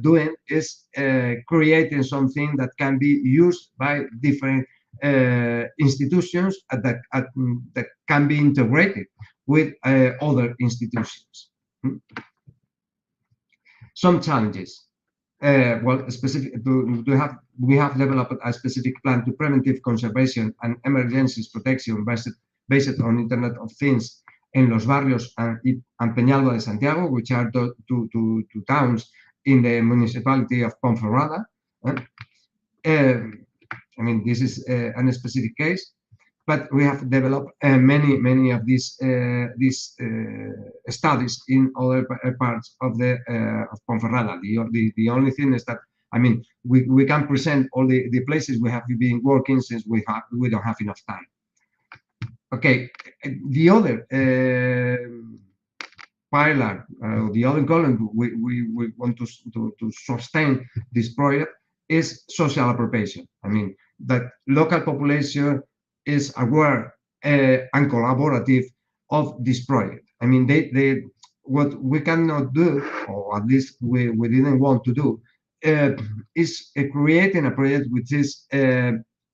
doing is creating something that can be used by different institutions that can be integrated with other institutions. Some challenges. We have developed a specific plan to preventive conservation and emergencies protection based on Internet of Things in Los Barrios and Peñalba de Santiago, which are two towns in the municipality of Ponferrada. I mean, this is a specific case, but we have developed many of these studies in other parts of Ponferrada. The only thing is that, I mean, we can present all the places we have been working since we don't have enough time. Okay, the other pillar, the other column we want to sustain this project is social appropriation. I mean, that local population is aware and collaborative of this project. I mean, what we cannot do, or at least we didn't want to do, is creating a project which is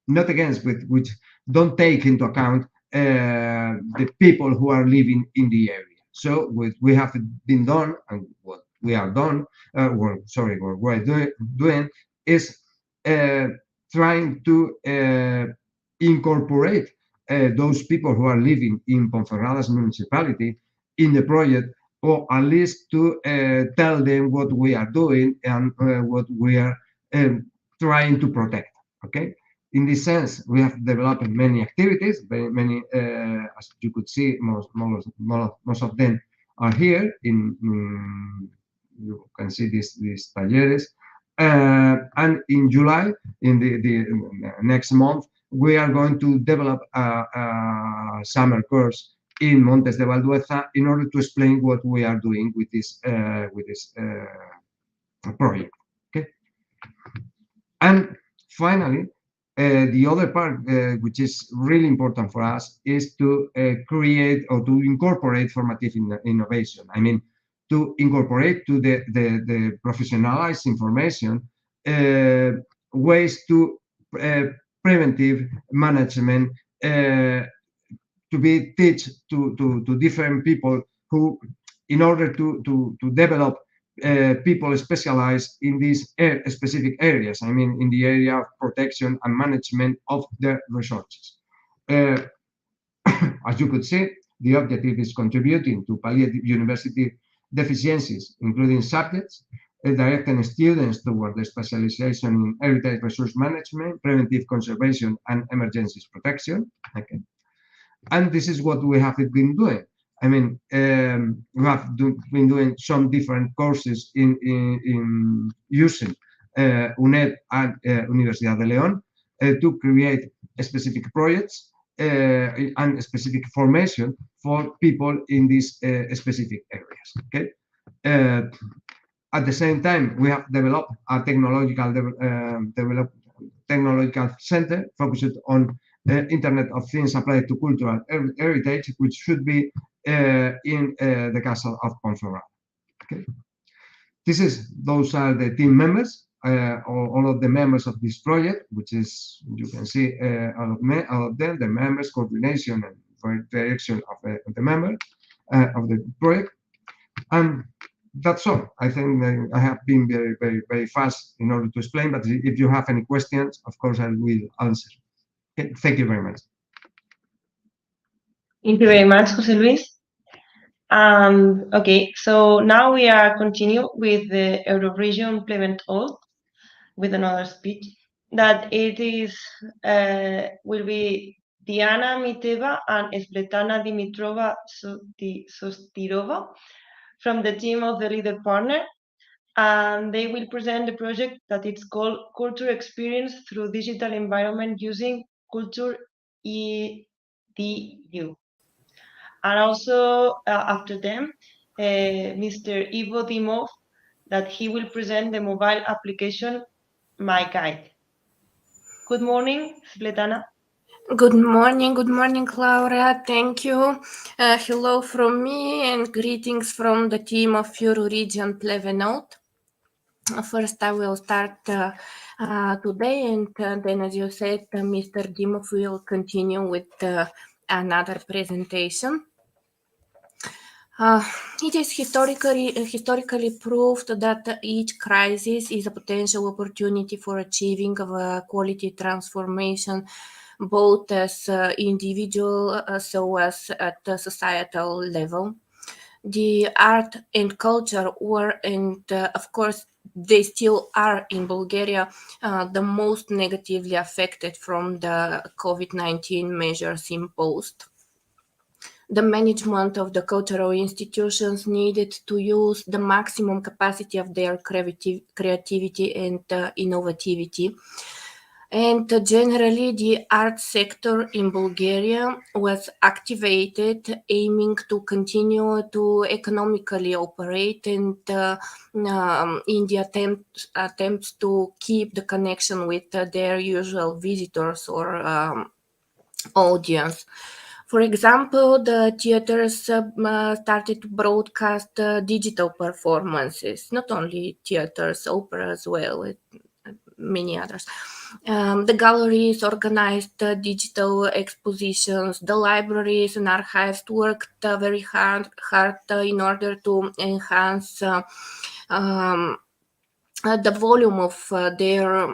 not against, which don't take into account the people who are living in the area. So what we have been done, and what we are done, what we're doing is trying to incorporate those people who are living in Ponferrada's municipality in the project, or at least to tell them what we are doing and what we are trying to protect. Okay. In this sense, we have developed many activities, many, as you could see, most of them are here. You can see these talleres. And in July, in the next month, we are going to develop a summer course in Montes de Valdueza in order to explain what we are doing with this project. Okay. And finally, the other part, which is really important for us, is to create or to incorporate formative innovation. I mean, to incorporate to the professionalized information ways to preventive management to be teach to different people who, in order to develop people specialized in these specific areas. I mean, in the area of protection and management of the resources. As you could see, the objective is contributing to palliative university deficiencies, including subjects, directing students toward the specialization in heritage resource management, preventive conservation, and emergencies protection. Okay. And this is what we have been doing. I mean, we have been doing some different courses in using UNED and Universidad de León to create specific projects and specific formation for people in these specific areas. Okay. At the same time, we have developed a technological center focused on Internet of Things applied to cultural heritage, which should be in the castle of Ponferrada. Okay. Those are the team members, all of the members of this project, which is, you can see all of them, the members, coordination and direction of the member of the project. And that's all. I think I have been very, very, very fast in order to explain, but if you have any questions, of course, I will answer. Okay. Thank you very much. Thank you very much, José Luis. Okay, so now we are continue with the Euroregion Implement All with another speech that it is will be Diana Miteva and Spletana Dimitrova Sostirova from the team of the Leader Partner, and they will present the project that it's called Culture Experience Through Digital Environment Using Culture EDU. And also after them, Mr. Ivo Dimov, that he will present the mobile application My Guide. Good morning, Spletana. Good morning, Laura. Thank you. Hello from me and greetings from the team of Euroregion Plevenot. First, I will start today, and then, as you said, Mr. Dimov will continue with another presentation. It is historically proved that each crisis is a potential opportunity for achieving quality transformation, both as individual as well as at the societal level. The art and culture were, and of course they still are in Bulgaria, the most negatively affected from the COVID-19 measures imposed. The management of the cultural institutions needed to use the maximum capacity of their creativity and innovativity. And generally, the art sector in Bulgaria was activated, aiming to continue to economically operate and in the attempts to keep the connection with their usual visitors or audience. For example, the theaters started to broadcast digital performances, not only theaters, opera as well, many others. The galleries organized digital expositions. The libraries and archives worked very hard in order to enhance the volume of their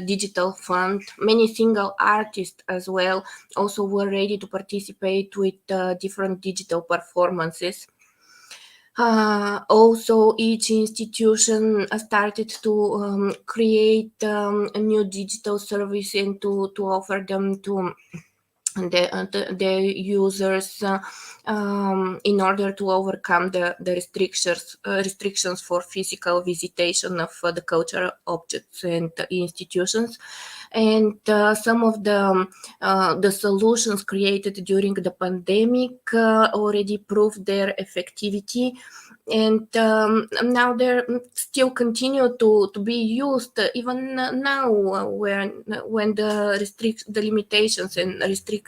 digital fund. Many single artists as well also were ready to participate with different digital performances. Also, each institution started to create a new digital service and to offer them to the users in order to overcome the restrictions for physical visitation of the cultural objects and institutions. And some of the solutions created during the pandemic already proved their effectivity, and now they still continue to be used even now when the limitations and restrictions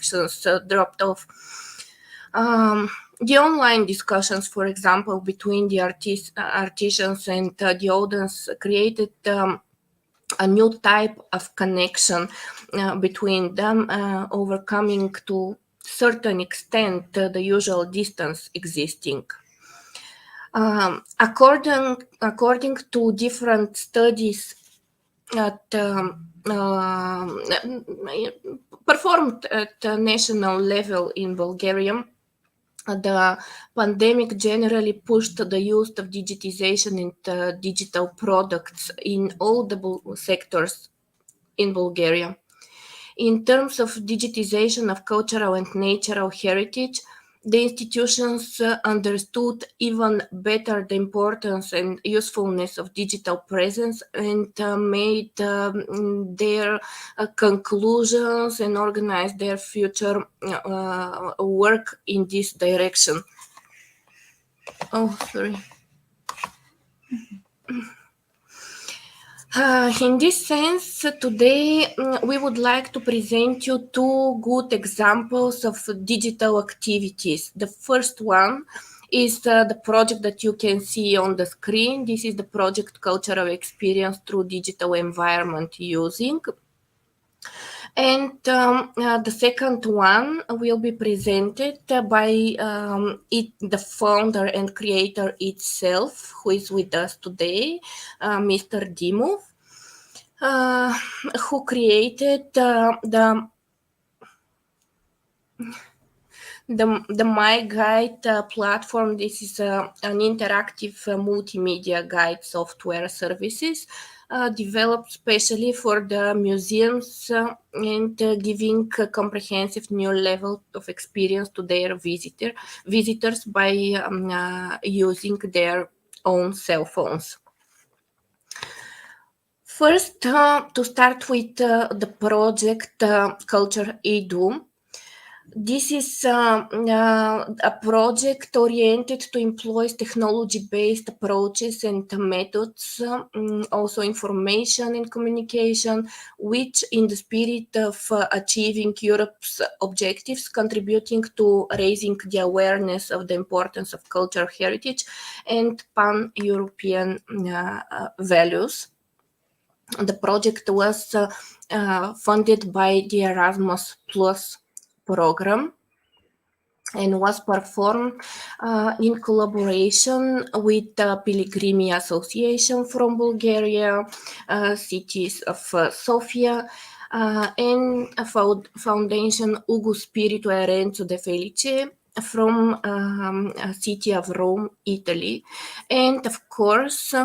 dropped off. The online discussions, for example, between the artisans and the audience created a new type of connection between them, overcoming to certain extent the usual distance existing. According to different studies performed at national level in Bulgaria, the pandemic generally pushed the use of digitization and digital products in all the sectors in Bulgaria. In terms of digitization of cultural and natural heritage, the institutions understood even better the importance and usefulness of digital presence and made their conclusions and organized their future work in this direction. Oh, sorry. In this sense, today we would like to present you two good examples of digital activities. The first one is the project that you can see on the screen. This is the project Cultural Experience Through Digital Environment Using. And the second one will be presented by the founder and creator itself, who is with us today, Mr. Dimov, who created the My Guide platform. This is an interactive multimedia guide software services developed specially for the museums and giving a comprehensive new level of experience to their visitors by using their own cell phones. First, to start with the project Culture Edu. This is a project oriented to employ technology-based approaches and methods, also information and communication, which in the spirit of achieving Europe's objectives, contributing to raising the awareness of the importance of cultural heritage and pan-European values. The project was funded by the Erasmus Plus program and was performed in collaboration with the Pilgrimii Association from Bulgaria, cities of Sofia, and a foundation Ugo Spirito e Renzo De Felice from city of Rome, Italy, and of course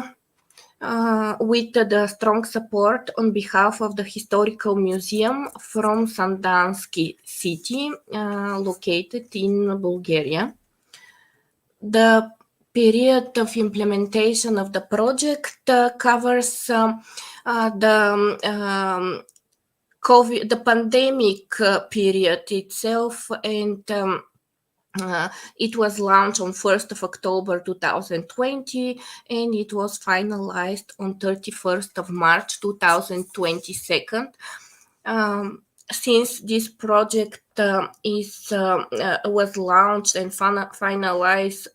with the strong support on behalf of the Historical Museum from Sandansky city, located in Bulgaria. The period of implementation of the project covers the pandemic period itself, and it was launched on 1st of October 2020, and it was finalized on 31st of March 2022. Since this project was launched and finalized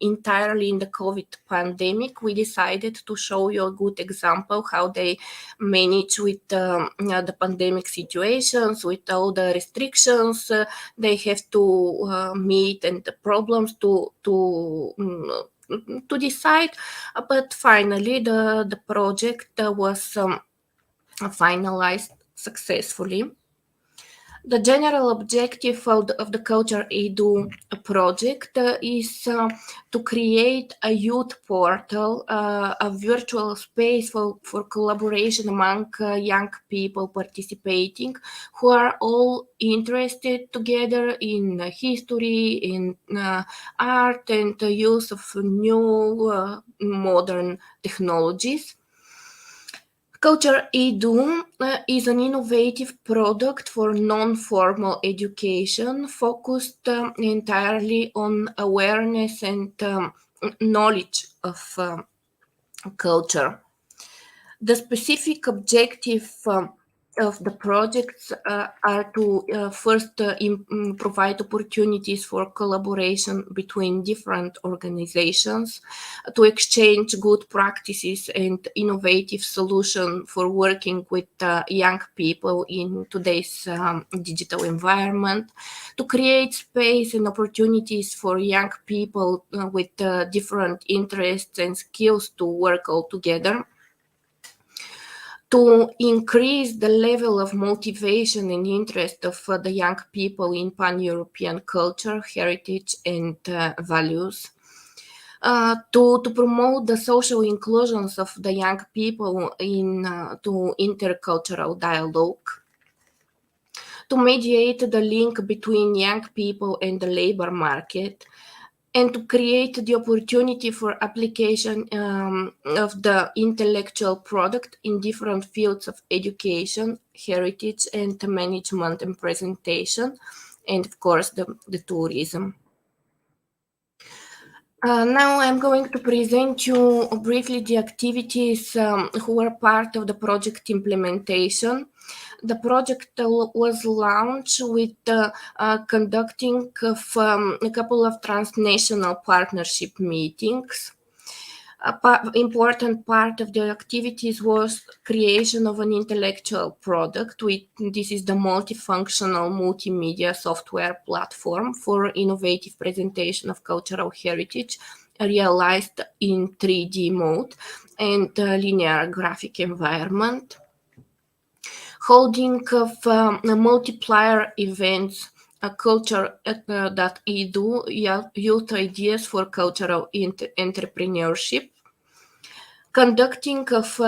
entirely in the COVID pandemic, we decided to show you a good example how they manage with the pandemic situations, with all the restrictions they have to meet and the problems to decide. But finally, the project was finalized successfully. The general objective of the Culture Edu project is to create a youth portal, a virtual space for collaboration among young people participating who are all interested together in history, in art, and the use of new modern technologies. Culture Edu is an innovative product for non-formal education focused entirely on awareness and knowledge of culture. The specific objective of the projects are to first provide opportunities for collaboration between different organizations, to exchange good practices and innovative solutions for working with young people in today's digital environment, to create space and opportunities for young people with different interests and skills to work all together, to increase the level of motivation and interest of the young people in pan-European culture, heritage, and values, to promote the social inclusions of the young people to intercultural dialogue, to mediate the link between young people and the labor market, and to create the opportunity for application of the intellectual product in different fields of education, heritage, and management and presentation, and of course the tourism. Now I'm going to present you briefly the activities who were part of the project implementation. The project was launched with conducting of a couple of transnational partnership meetings. Important part of the activities was creation of an intellectual product. This is the multifunctional multimedia software platform for innovative presentation of cultural heritage realized in 3D mode and linear graphic environment. Holding of multiplier events, culture.edu, youth ideas for cultural entrepreneurship, conducting of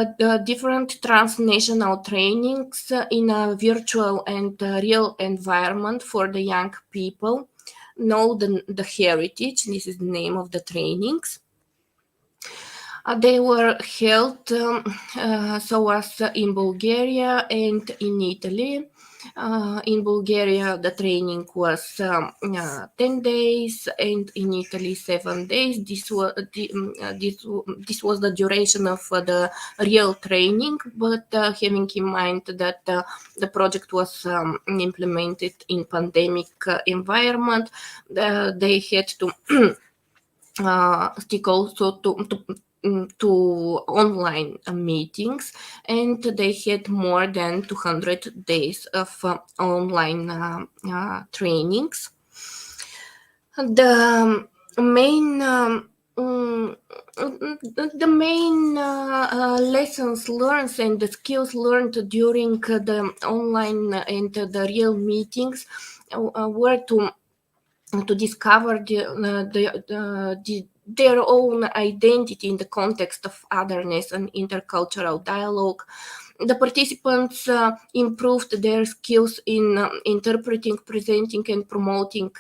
different transnational trainings in a virtual and real environment for the young people, know the heritage. This is the name of the trainings. They were held so as in Bulgaria and in Italy. In Bulgaria, the training was 10 days, and in Italy, 7 days. This was the duration of the real training, but having in mind that the project was implemented in pandemic environment, they had to stick also to online meetings, and they had more than 200 days of online trainings. The main lessons learned and the skills learned during the online and the real meetings were to discover their own identity in the context of otherness and intercultural dialogue. The participants improved their skills in interpreting, presenting, and promoting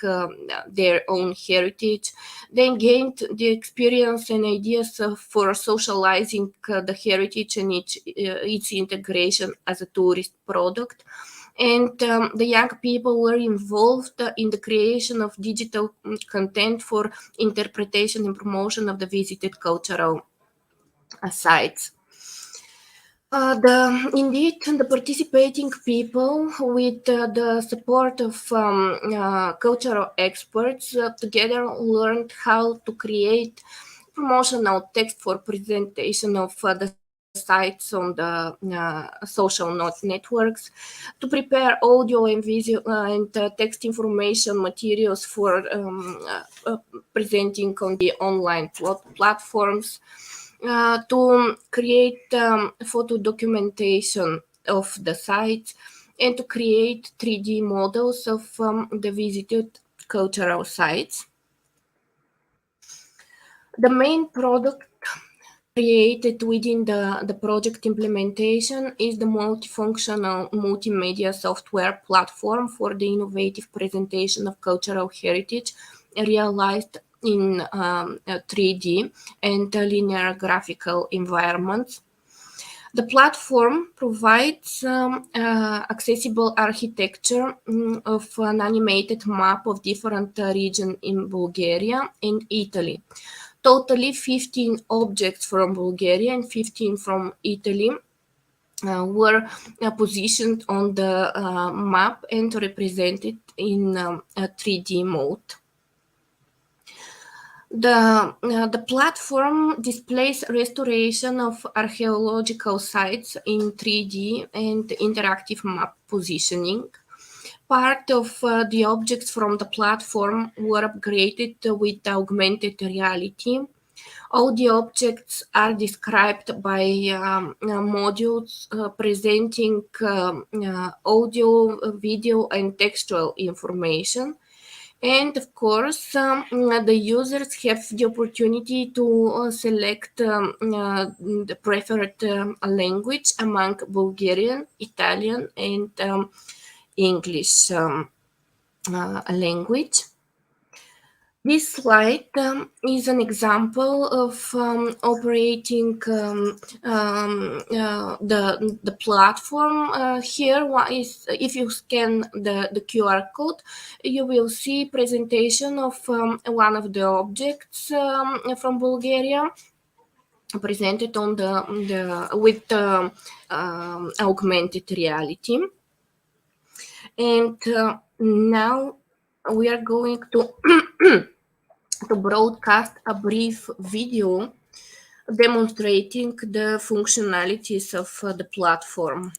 their own heritage. They gained the experience and ideas for socializing the heritage and its integration as a tourist product. And the young people were involved in the creation of digital content for interpretation and promotion of the visited cultural sites. Indeed, the participating people, with the support of cultural experts, together learned how to create promotional text for presentation of the sites on the social networks, to prepare audio and visual and text information materials for presenting on the online platforms, to create photo documentation of the sites, and to create 3D models of the visited cultural sites. The main product created within the project implementation is the multifunctional multimedia software platform for the innovative presentation of cultural heritage realized in 3D and linear graphical environments. The platform provides accessible architecture of an animated map of different regions in Bulgaria and Italy. Totally 15 objects from Bulgaria and 15 from Italy were positioned on the map and represented in a 3D mode. The platform displays restoration of archaeological sites in 3D and interactive map positioning. Part of the objects from the platform were upgraded with augmented reality. All the objects are described by modules presenting audio, video, and textual information. And of course, the users have the opportunity to select the preferred language among Bulgarian, Italian, and English language. This slide is an example of operating the platform. Here is, if you scan the QR code, you will see presentation of one of the objects from Bulgaria presented on with augmented reality. And now we are going to broadcast a brief video demonstrating the functionalities of the platform.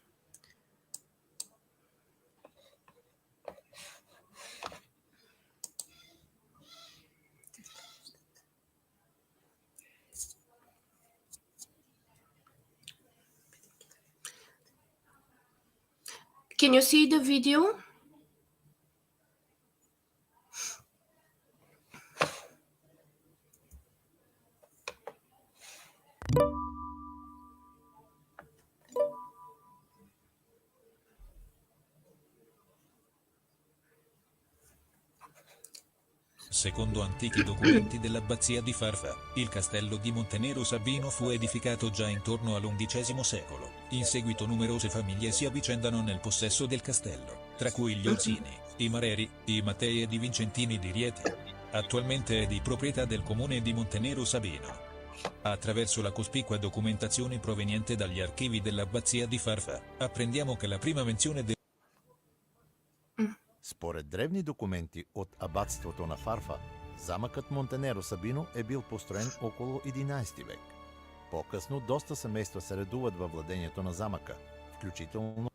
Can you see the video? Secondo antichi documenti dell'abbazia di Farfa, il castello di Montenero Sabino fu edificato già intorno all'XI secolo. In seguito numerose famiglie si avvicendano nel possesso del castello, tra cui gli Orsini, i Mareri, i Mattei ed i Vicentini di Rieti. Attualmente è di proprietà del comune di Montenero Sabino. Attraverso la cospicua documentazione proveniente dagli archivi dell'abbazia di Farfa, apprendiamo che la prima menzione del Според древни документи от абатството на Фарфа, замъкът Монтенеро Сабино е бил построен около 11 век. По-късно доста семейства се редуват във владението на замъка, включително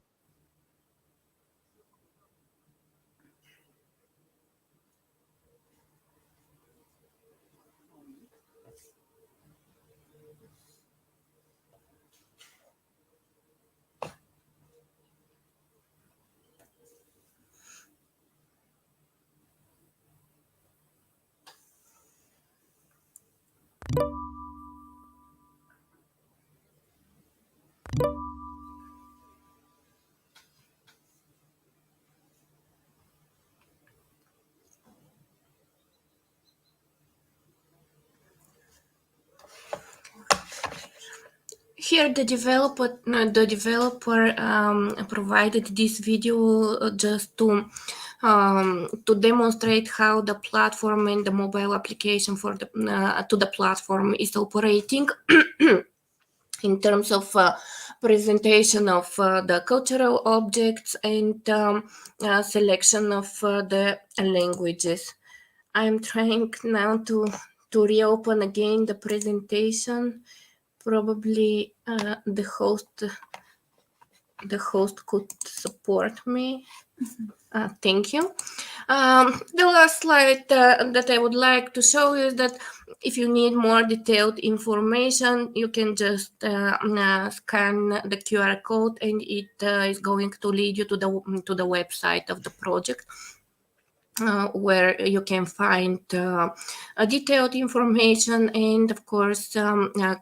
Here the developer provided this video just to demonstrate how the platform and the mobile application for to the platform is operating in terms of presentation of the cultural objects and selection of the languages. I'm trying now to reopen again the presentation. Probably the host could support me. Thank you. The last slide that I would like to show you is that if you need more detailed information, you can just scan the QR code and it is going to lead you to the website of the project. Where you can find detailed information and, of course,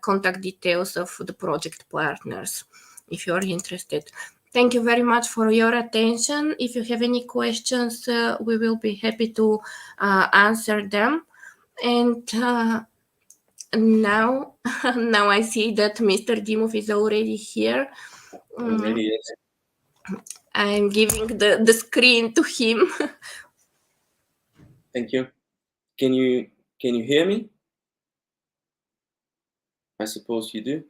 contact details of the project partners, if you're interested. Thank you very much for your attention. If you have any questions, we will be happy to answer them. And now I see that Mr. Dimov is already here. I'm giving the screen to him. Thank you. Can you hear me? I suppose you do.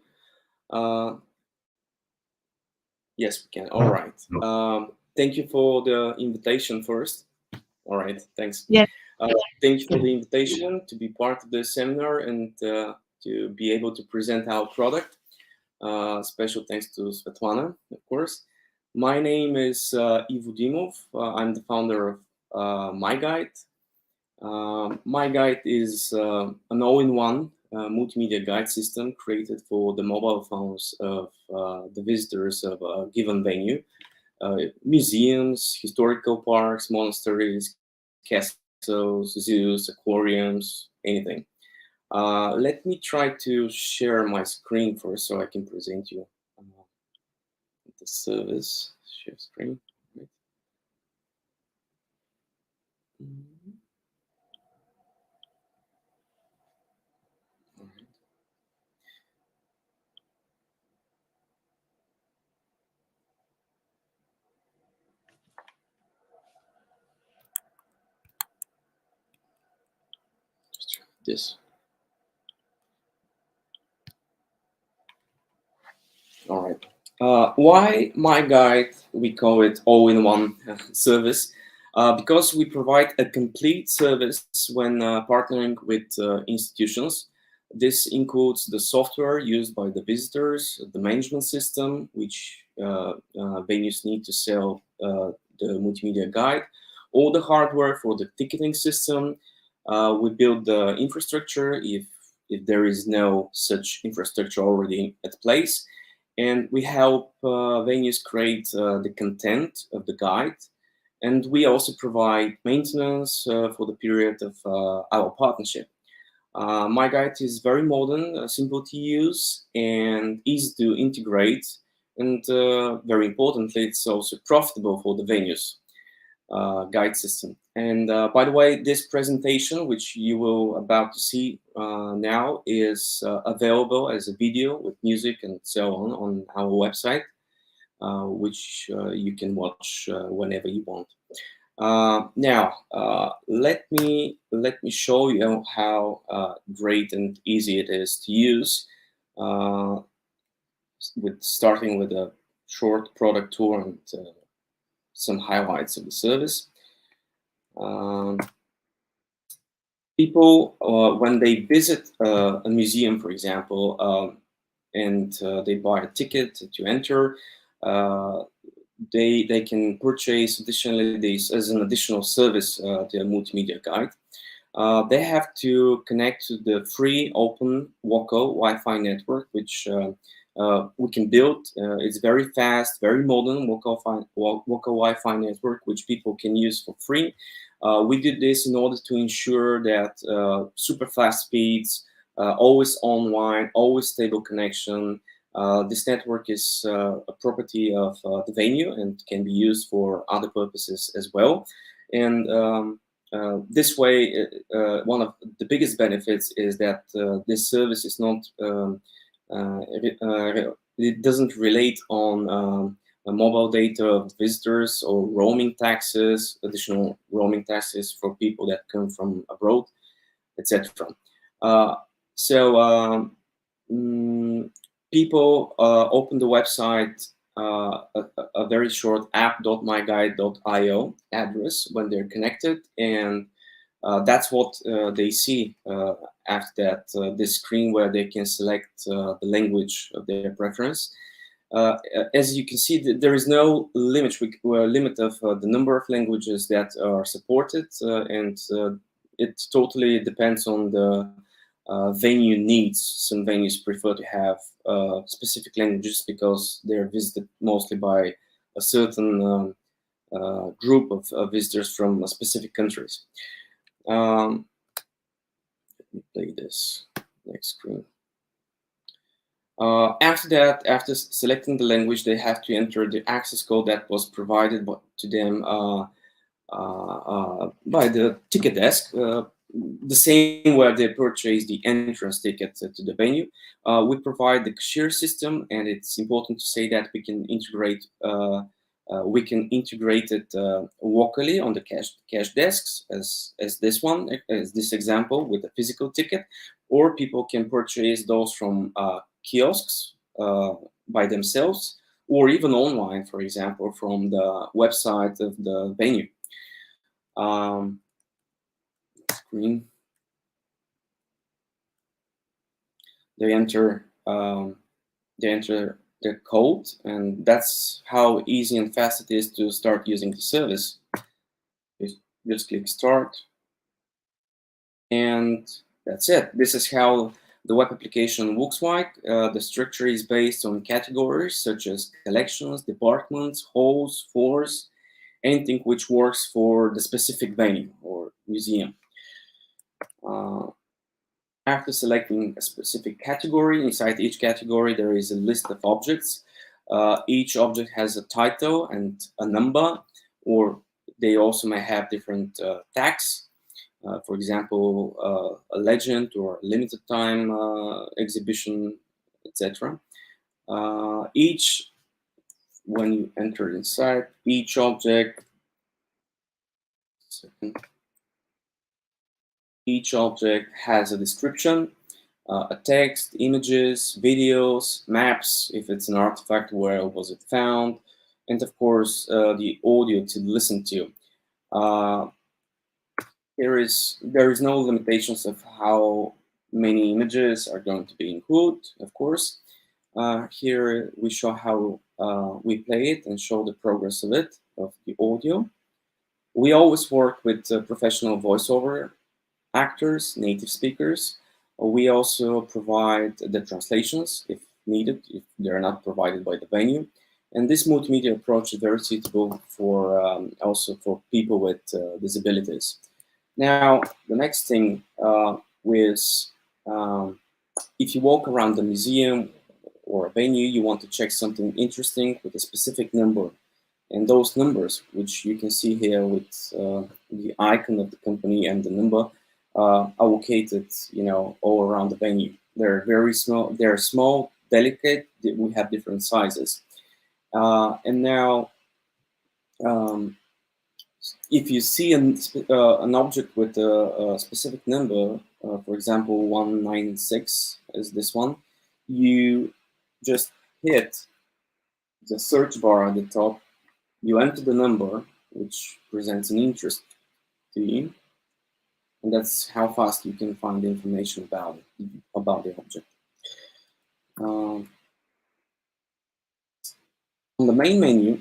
Yes, we can. All right. Thank you for the invitation first. All right, thanks. Yes. Thank you for the invitation to be part of the seminar and to be able to present our product. Special thanks to Svetlana, of course. My name is Ivo Dimov. I'm the founder of MyGuide. MyGuide is an all-in-one multimedia guide system created for the mobile phones of the visitors of a given venue. Museums, historical parks, monasteries, castles, zoos, aquariums, anything. Let me try to share my screen first so I can present you the service. Share screen. Right. This. All right. Why MyGuide? We call it all-in-one service because we provide a complete service when partnering with institutions. This includes the software used by the visitors, the management system, which venues need to sell the multimedia guide, all the hardware for the ticketing system. We build the infrastructure if there is no such infrastructure already at place. And we help venues create the content of the guide. And we also provide maintenance for the period of our partnership. MyGuide is very modern, simple to use, and easy to integrate. And very importantly, it's also profitable for the venues. Guide system. And by the way, this presentation, which you will about to see now, is available as a video with music and so on our website, which you can watch whenever you want. Now, let me show you how great and easy it is to use. Starting with a short product tour and some highlights of the service. People, when they visit a museum, for example, and they buy a ticket to enter, they can purchase additionally this as an additional service, the multimedia guide. They have to connect to the free open WOCO Wi-Fi network, which we can build. It's very fast, very modern WOCO Wi-Fi network, which people can use for free. We did this in order to ensure that super fast speeds, always online, always stable connection. This network is a property of the venue and can be used for other purposes as well. And this way, one of the biggest benefits is that this service is not it doesn't relate on mobile data of visitors or roaming taxes, additional roaming taxes for people that come from abroad, etc. People open the website, a very short app.myguide.io address when they're connected, and that's what they see after that, this screen where they can select the language of their preference. As you can see, there is no limit of the number of languages that are supported, and it totally depends on the venue needs. Some venues prefer to have specific languages because they're visited mostly by a certain group of visitors from specific countries. Let me play this next screen. After that, after selecting the language, they have to enter the access code that was provided to them by the ticket desk, the same where they purchase the entrance ticket to the venue. We provide the cashier system, and it's important to say that we can integrate it locally on the cash desks, as this example with a physical ticket, or people can purchase those from kiosks by themselves, or even online, for example, from the website of the venue. Screen. They enter the code, and that's how easy and fast it is to start using the service. Just click start, and that's it. This is how the web application looks like. The structure is based on categories such as collections, departments, halls, floors, anything which works for the specific venue or museum. After selecting a specific category, inside each category there is a list of objects. Each object has a title and a number, or they also may have different tags. For example, a legend or a limited time exhibition, etc. When you enter inside, each object, each object has a description, a text, images, videos, maps, if it's an artifact, where was it found, and of course the audio to listen to. There is no limitations of how many images are going to be included, of course. Here we show how we play it and show the progress of it, of the audio. We always work with professional voiceover actors, native speakers. We also provide the translations if needed, if they're not provided by the venue. And this multimedia approach is very suitable for also for people with disabilities. Now, the next thing is if you walk around the museum or a venue, you want to check something interesting with a specific number. And those numbers, which you can see here with the icon of the company and the number, are located, all around the venue. They're very small. They're small, delicate. We have different sizes. And now, if you see an object with a specific number, for example, 196 is this one, you just hit the search bar at the top. You enter the number, which presents an interest to you, and that's how fast you can find information about the object. On the main menu,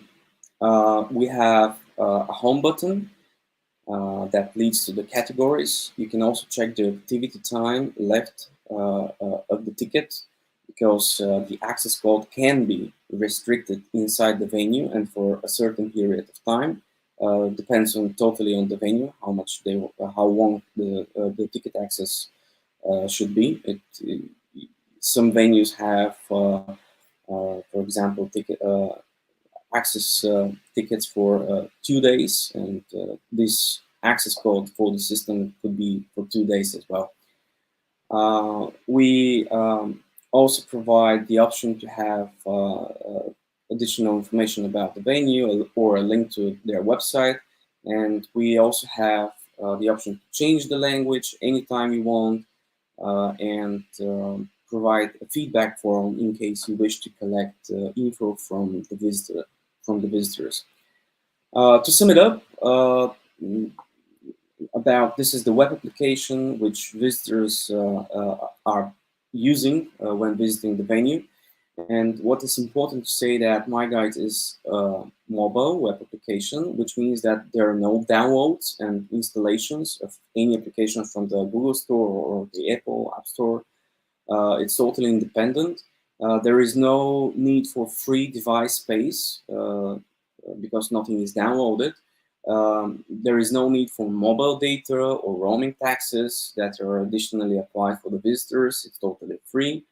we have a home button that leads to the categories. You can also check the activity time left of the ticket, because the access code can be restricted inside the venue and for a certain period of time. Depends totally on the venue, how long the ticket access should be. Some venues have, for example, access tickets for 2 days, and this access code for the system could be for 2 days as well. We also provide the option to have additional information about the venue or a link to their website. And we also have the option to change the language anytime you want, and provide a feedback form in case you wish to collect info from the visitors. To sum it up, this is the web application which visitors are using when visiting the venue. And what is important to say that MyGuide is a mobile web application, which means that there are no downloads and installations of any application from the Google Store or the Apple App Store. It's totally independent. There is no need for free device space because nothing is downloaded. There is no need for mobile data or roaming taxes that are additionally applied for the visitors. It's totally free.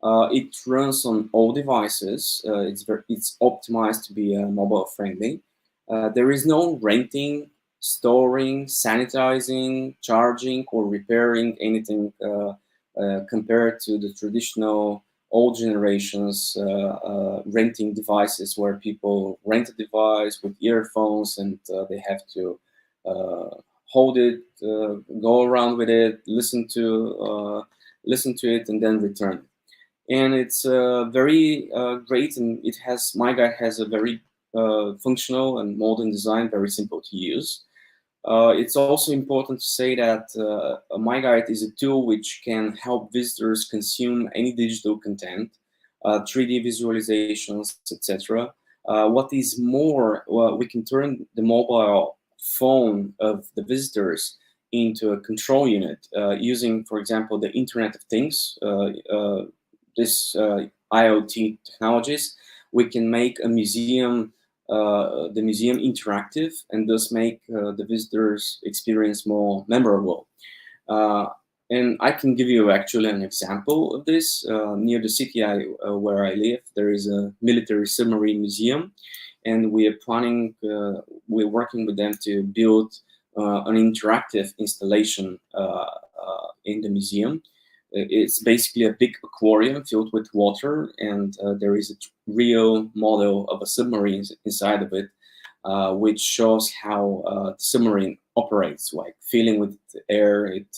It runs on all devices. It's optimized to be mobile friendly. There is no renting, storing, sanitizing, charging, or repairing anything compared to the traditional old generations renting devices, where people rent a device with earphones and they have to hold it, go around with it, listen to it, and then return it. and it's very great, and my guide has a very functional and modern design, very simple to use. It's also important to say that my guide is a tool which can help visitors consume any digital content, 3D visualizations, etc. What is more, we can turn the mobile phone of the visitors into a control unit using, for example, the Internet of Things, this IoT technologies. We can make a museum, the museum interactive, and thus make the visitors' experience more memorable. And I can give you actually an example of this. Near the city where I live, there is a military submarine museum, and we are planning, we're working with them to build an interactive installation in the museum. It's basically a big aquarium filled with water, and there is a real model of a submarine inside of it, which shows how the submarine operates, like filling with air. It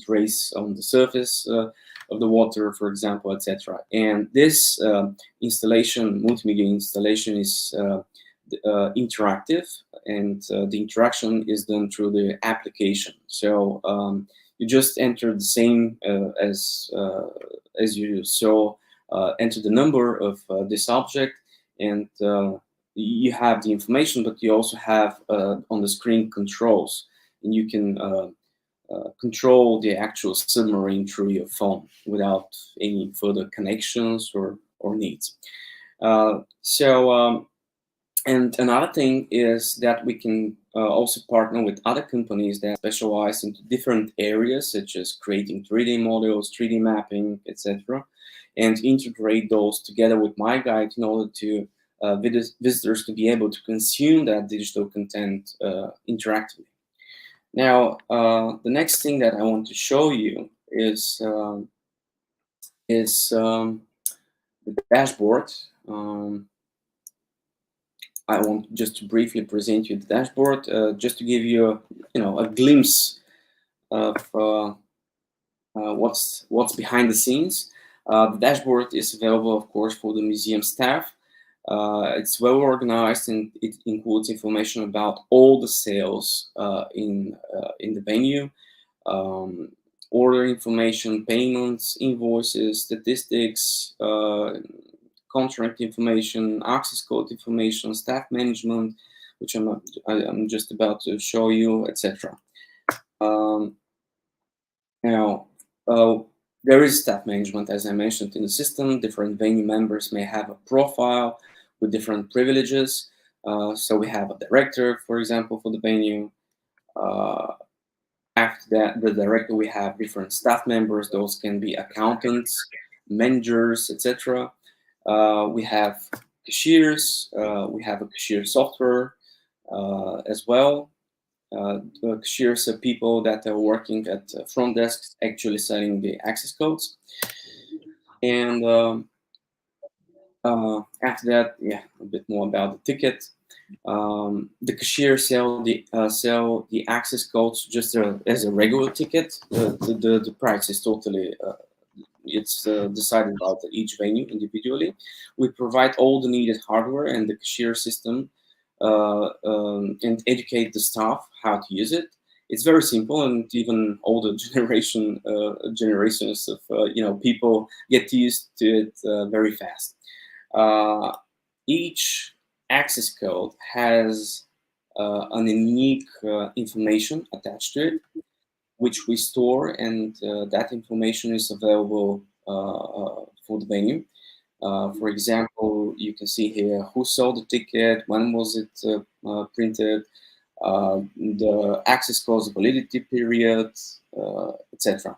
races on the surface of the water, for example, etc. And this installation, multimedia installation, is interactive, and the interaction is done through the application. So you just enter the same as you saw, enter the number of this object, and you have the information, but you also have on the screen controls, and you can control the actual submarine through your phone without any further connections or needs. And another thing is that we can also partner with other companies that specialize into different areas, such as creating 3D models, 3D mapping, etc., and integrate those together with my guide in order to visitors to be able to consume that digital content interactively. Now, the next thing that I want to show you is the dashboard. I want just to briefly present you the dashboard, just to give you a glimpse of what's behind the scenes. The dashboard is available, of course, for the museum staff. It's well organized, and it includes information about all the sales in the venue, order information, payments, invoices, statistics, contract information, access code information, staff management, which I'm just about to show you, etc. Now, there is staff management, as I mentioned, in the system. Different venue members may have a profile with different privileges. So we have a director, for example, for the venue. After that, the director, we have different staff members. Those can be accountants, managers, etc. We have cashiers. We have a cashier software as well. Cashiers are people that are working at front desks, actually selling the access codes. And after that, yeah, a bit more about the ticket. The cashier sell the access codes just as a regular ticket. The price is totally it's decided by each venue individually. We provide all the needed hardware and the cashier system, and educate the staff how to use it. It's very simple, and even older generations of people get used to it very fast. Each access code has an unique information attached to it, which we store, and that information is available for the venue. For example, you can see here who sold the ticket, when was it printed, the access code's validity period, etc.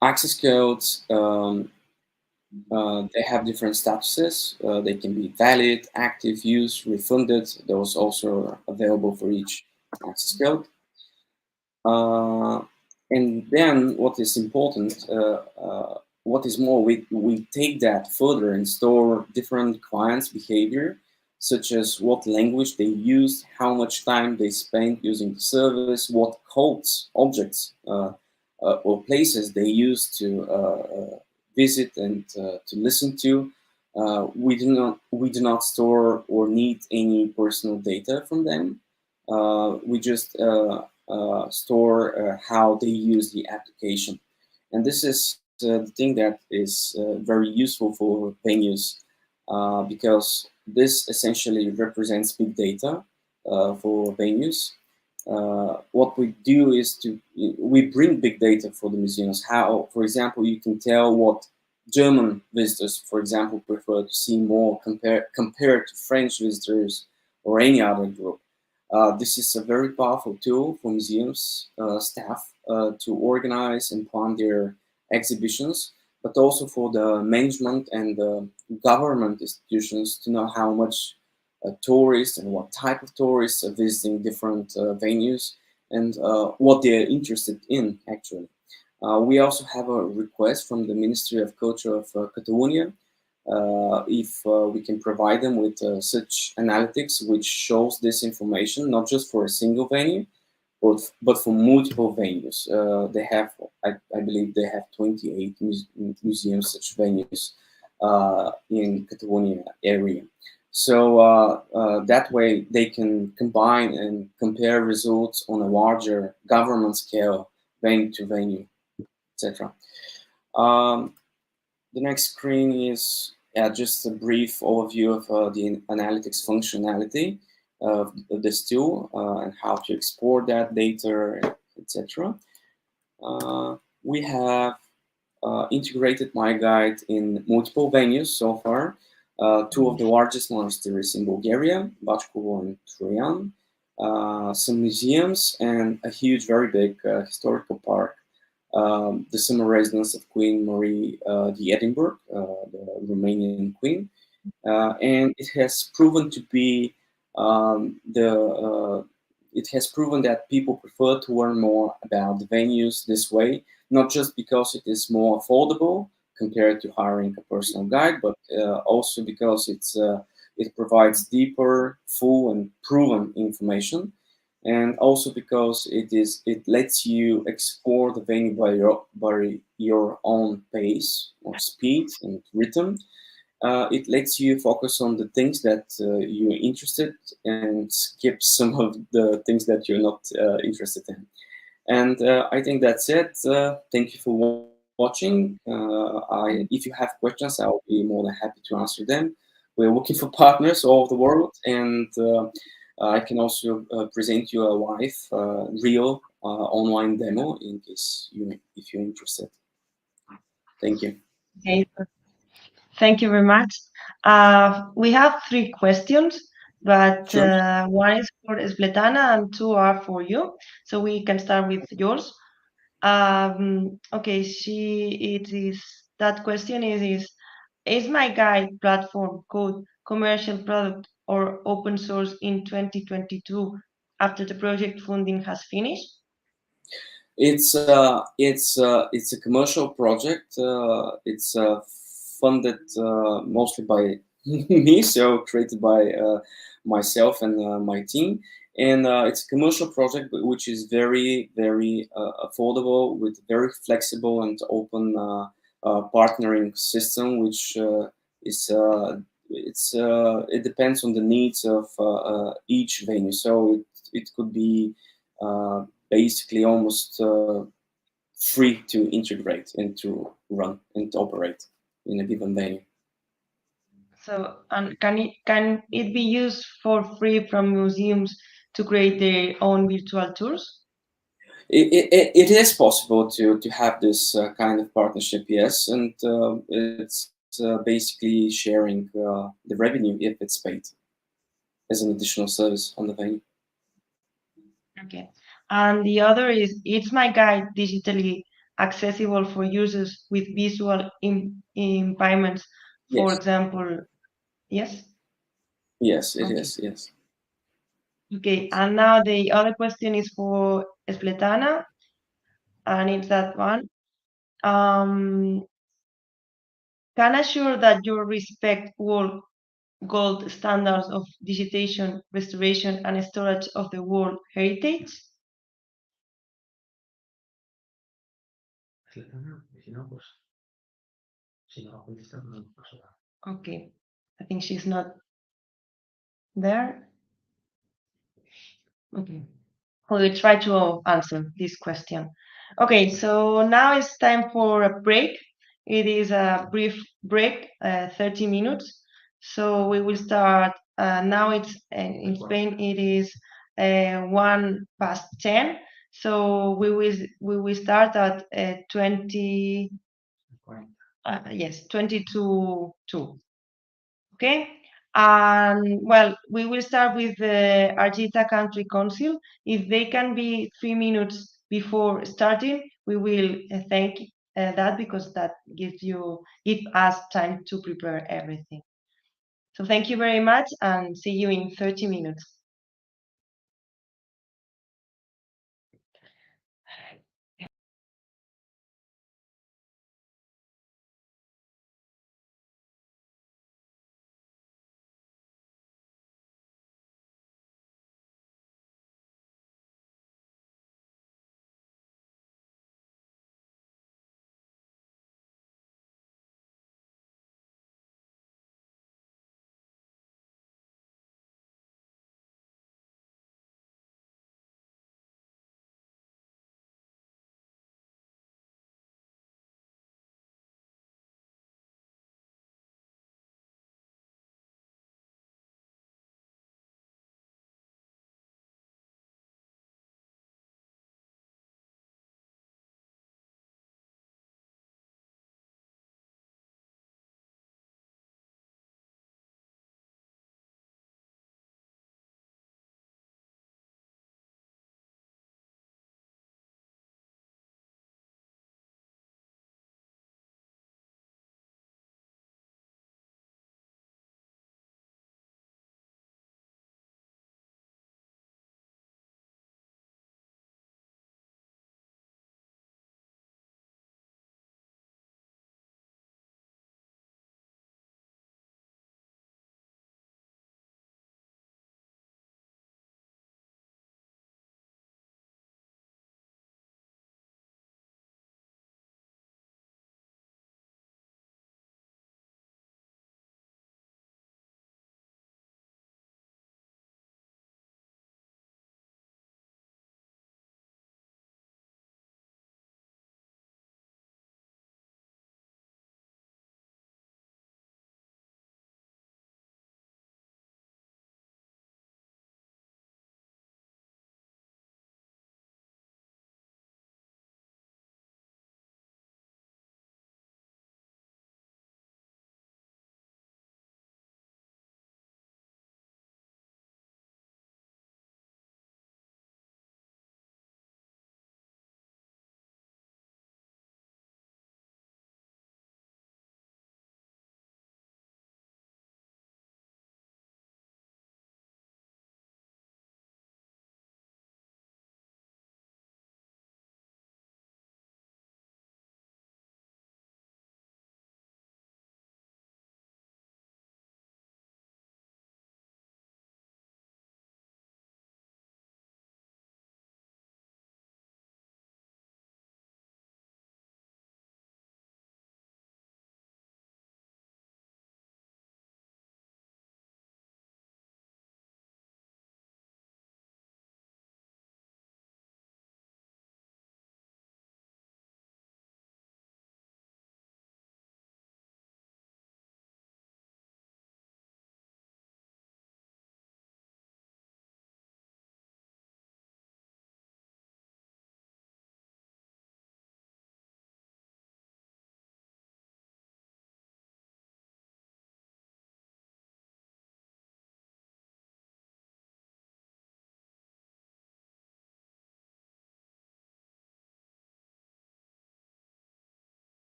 Access codes, they have different statuses. They can be valid, active, used, refunded. Those also are available for each access code. And then what is important, what is more, we take that further and store different clients' behavior, such as what language they use, how much time they spend using the service, what codes, objects or places they used to visit and to listen to. We do not store or need any personal data from them. We just store how they use the application, and this is the thing that is very useful for venues because this essentially represents big data for venues. What we do is we bring big data for the museums. How, for example, you can tell what German visitors, for example, prefer to see more compared to French visitors or any other group. This is a very powerful tool for museums staff to organize and plan their exhibitions, but also for the management and the government institutions to know how much tourists and what type of tourists are visiting different venues and what they're interested in, actually. We also have a request from the Ministry of Culture of Catalonia if we can provide them with such analytics which shows this information, not just for a single venue, but for multiple venues. They have, I believe they have 28 museums, such venues in Catalonia area. So that way they can combine and compare results on a larger government scale, venue to venue, etc. The next screen is just a brief overview of the analytics functionality of this tool and how to export that data, etc. We have integrated my guide in multiple venues so far. Two of the largest monasteries in Bulgaria, Bachkovo and Troyan, some museums, and a huge, very big historical park. The summer residence of Queen Marie the Edinburgh, the Romanian queen, and it has proven to be it has proven that people prefer to learn more about the venues this way, not just because it is more affordable compared to hiring a personal guide, but also because it provides deeper, full, and proven information. And also because it lets you explore the venue by your own pace or speed and rhythm. It lets you focus on the things that you're interested and skip some of the things that you're not interested in. And I think that's it. Thank you for watching. If you have questions, I'll be more than happy to answer them. We're looking for partners all over the world, and I can also present you a live, real online demo in case if you're interested. Thank you. Okay. Thank you very much. We have 3 questions, but Sure. one is for Svetana and 2 are for you. So we can start with yours. Okay, that question is my guide platform code commercial product or open source in 2022 after the project funding has finished? It's a commercial project. It's funded mostly by me, so created by myself and my team. And it's a commercial project which is very, very affordable with very flexible and open partnering system, which it depends on the needs of each venue. So it could be basically almost free to integrate and to run and to operate in a given venue. So, and can it be used for free from museums to create their own virtual tours? It is possible to have this kind of partnership, yes, and it's basically sharing the revenue if it's paid as an additional service on the venue. Okay. And the other is my guide digitally accessible for users with visual impairments, for Yes. example? Yes? Yes, it Okay. is, yes. Okay, and now the other question is for Spletana, and it's that one. Can assure that you respect world gold standards of digitization, restoration, and storage of the World Heritage? Okay, I think she's not there. Okay, we will try to answer this question. Okay, so now it's time for a break. It is a brief break, 30 minutes. So we will start, now it's in Spain, it is 1:10. So we will start at 22:02. Okay, and well, we will start with the Argita Country Council. If they can be 3 minutes before starting, we will thank that, because that give us time to prepare everything. So thank you very much, and see you in 30 minutes.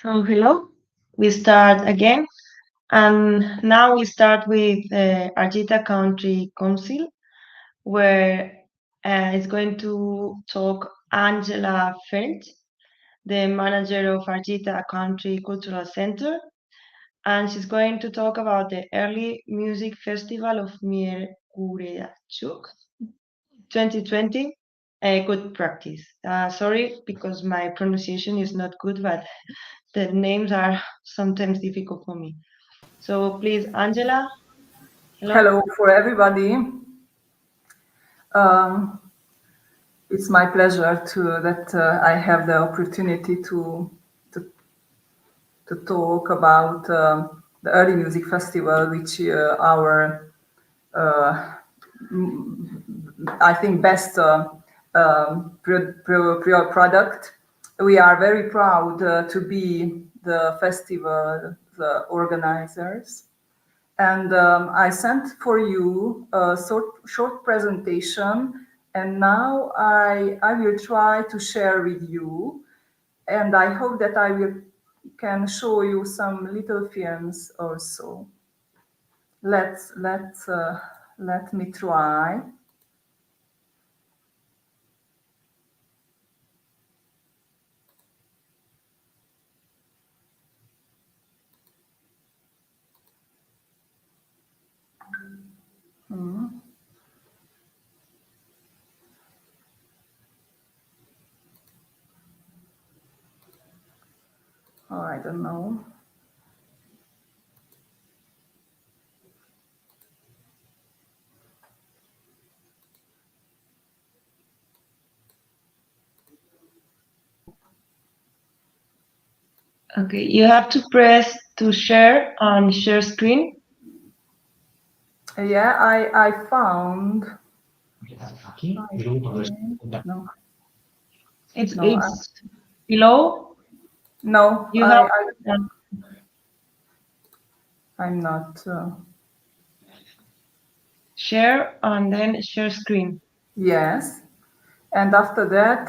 So hello, we start again, and now we start with Argita Country Council, where is going to talk Angela Felt, the manager of Argita Country Cultural Center, and she's going to talk about the early music festival of Miercureachuk 2020, a good practice. Sorry, because my pronunciation is not good, but the names are sometimes difficult for me. So please, Angela. Hello for everybody. It's my pleasure that I have the opportunity to talk about the early music festival, which our I think best product. We are very proud to be the festival the organizers. And I sent for you a short presentation, and now I will try to share with you, and I hope that can show you some little films also. Let me try. Oh, I don't know. Okay, you have to press to share on share screen. Yeah, I found. No. It's below. No, you have. I'm not. Share and then share screen. Yes, and after that,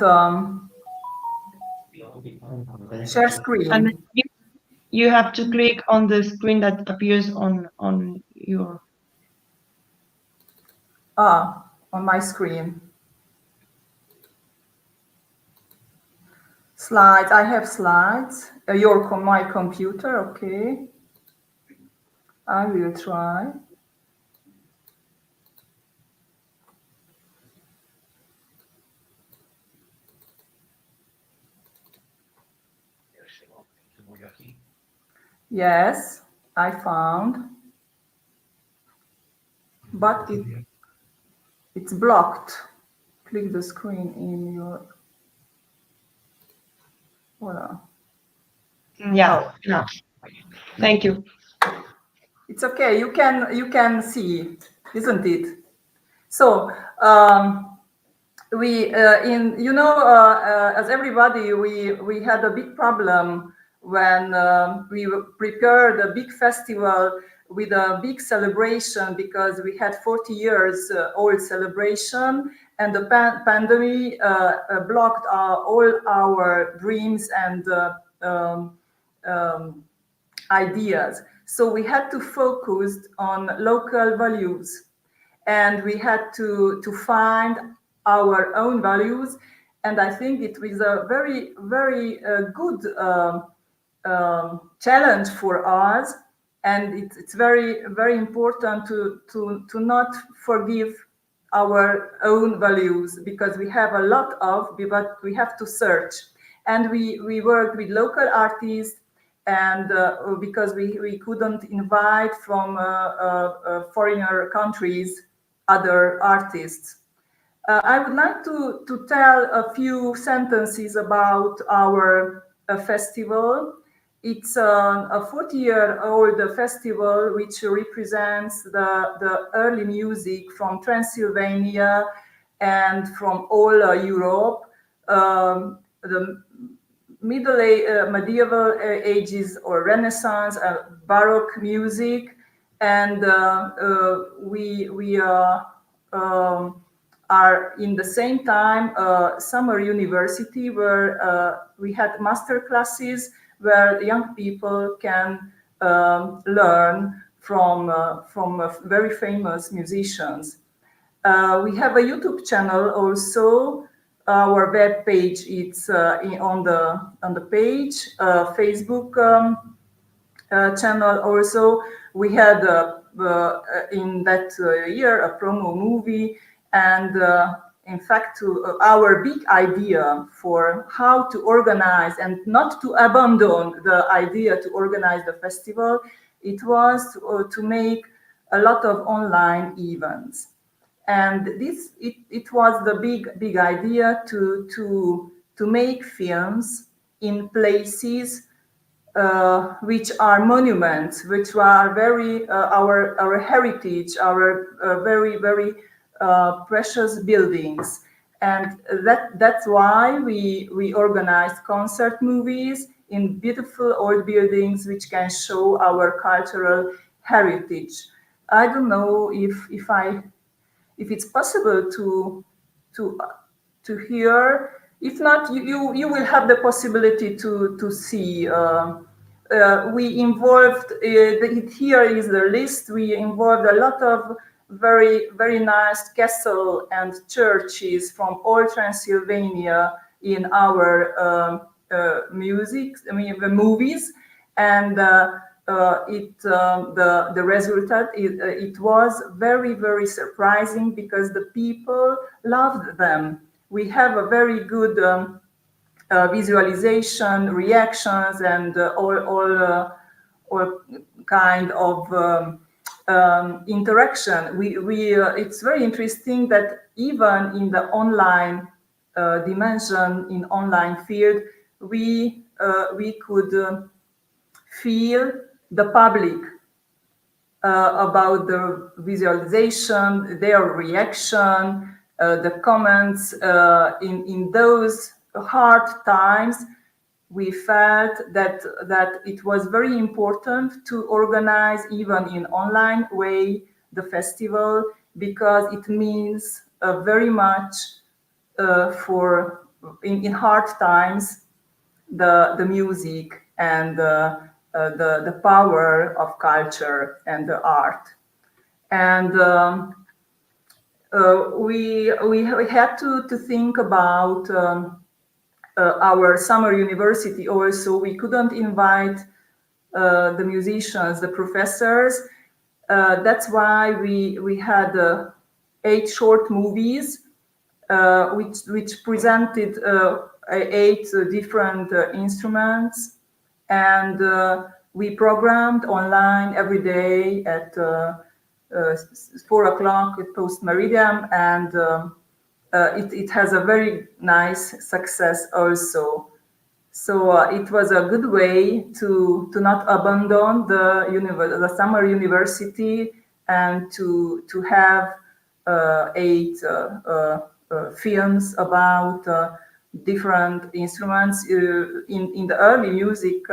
share screen. And you have to click on the screen that appears on your. On my screen. Slides. I have slides. My computer. Okay. I will try. Yes, I found, but it's blocked. Click the screen in your. Voila. Yeah. No. Thank you. It's okay. You can see, isn't it? So we as everybody we had a big problem when we prepared a big festival with a big celebration, because we had 40 years old celebration, and the pandemic blocked all our dreams and ideas. So we had to focus on local values, and we had to find our own values. And I think it was a very, very good challenge for us. And it's very, very important to not forgive our own values, because we have a lot of, but we have to search. And we worked with local artists, and because we couldn't invite from foreigner countries other artists. I would like to tell a few sentences about our festival. It's a 40-year-old festival which represents the early music from Transylvania and from all Europe. The medieval ages or Renaissance, Baroque music, and we are in the same time summer university where we had master classes, where young people can learn from very famous musicians. We have a YouTube channel also. Our web page is on the page. Facebook channel also. We had in that year a promo movie, and in fact our big idea for how to organize and not to abandon the idea to organize the festival, it was to make a lot of online events. And this it was the big idea to make films in places which are monuments, which are very our heritage, our very precious buildings, and that's why we organized concert movies in beautiful old buildings which can show our cultural heritage. I don't know if it's possible to hear. If not, you will have the possibility to see. We involved, here is the list, we involved a lot of very nice castle and churches from all Transylvania in our music, I mean, the movies, and the result, it was very surprising because the people loved them. We have a very good visualization, reactions, and all kind of interaction. It's very interesting that even in the online dimension, in online field, we could feel the public about the visualization, their reaction, the comments. In those hard times, we felt that it was very important to organize, even in online way, the festival, because it means very much for in hard times the music and the power of culture and the art. And we had to think about our summer university also. We couldn't invite the musicians, the professors. That's why we had 8 short movies which presented 8 different instruments, and we programmed online every day at 4 o'clock at Post Meridian, and it has a very nice success also. So it was a good way to not abandon the summer university and to have 8 films about different instruments. In the early music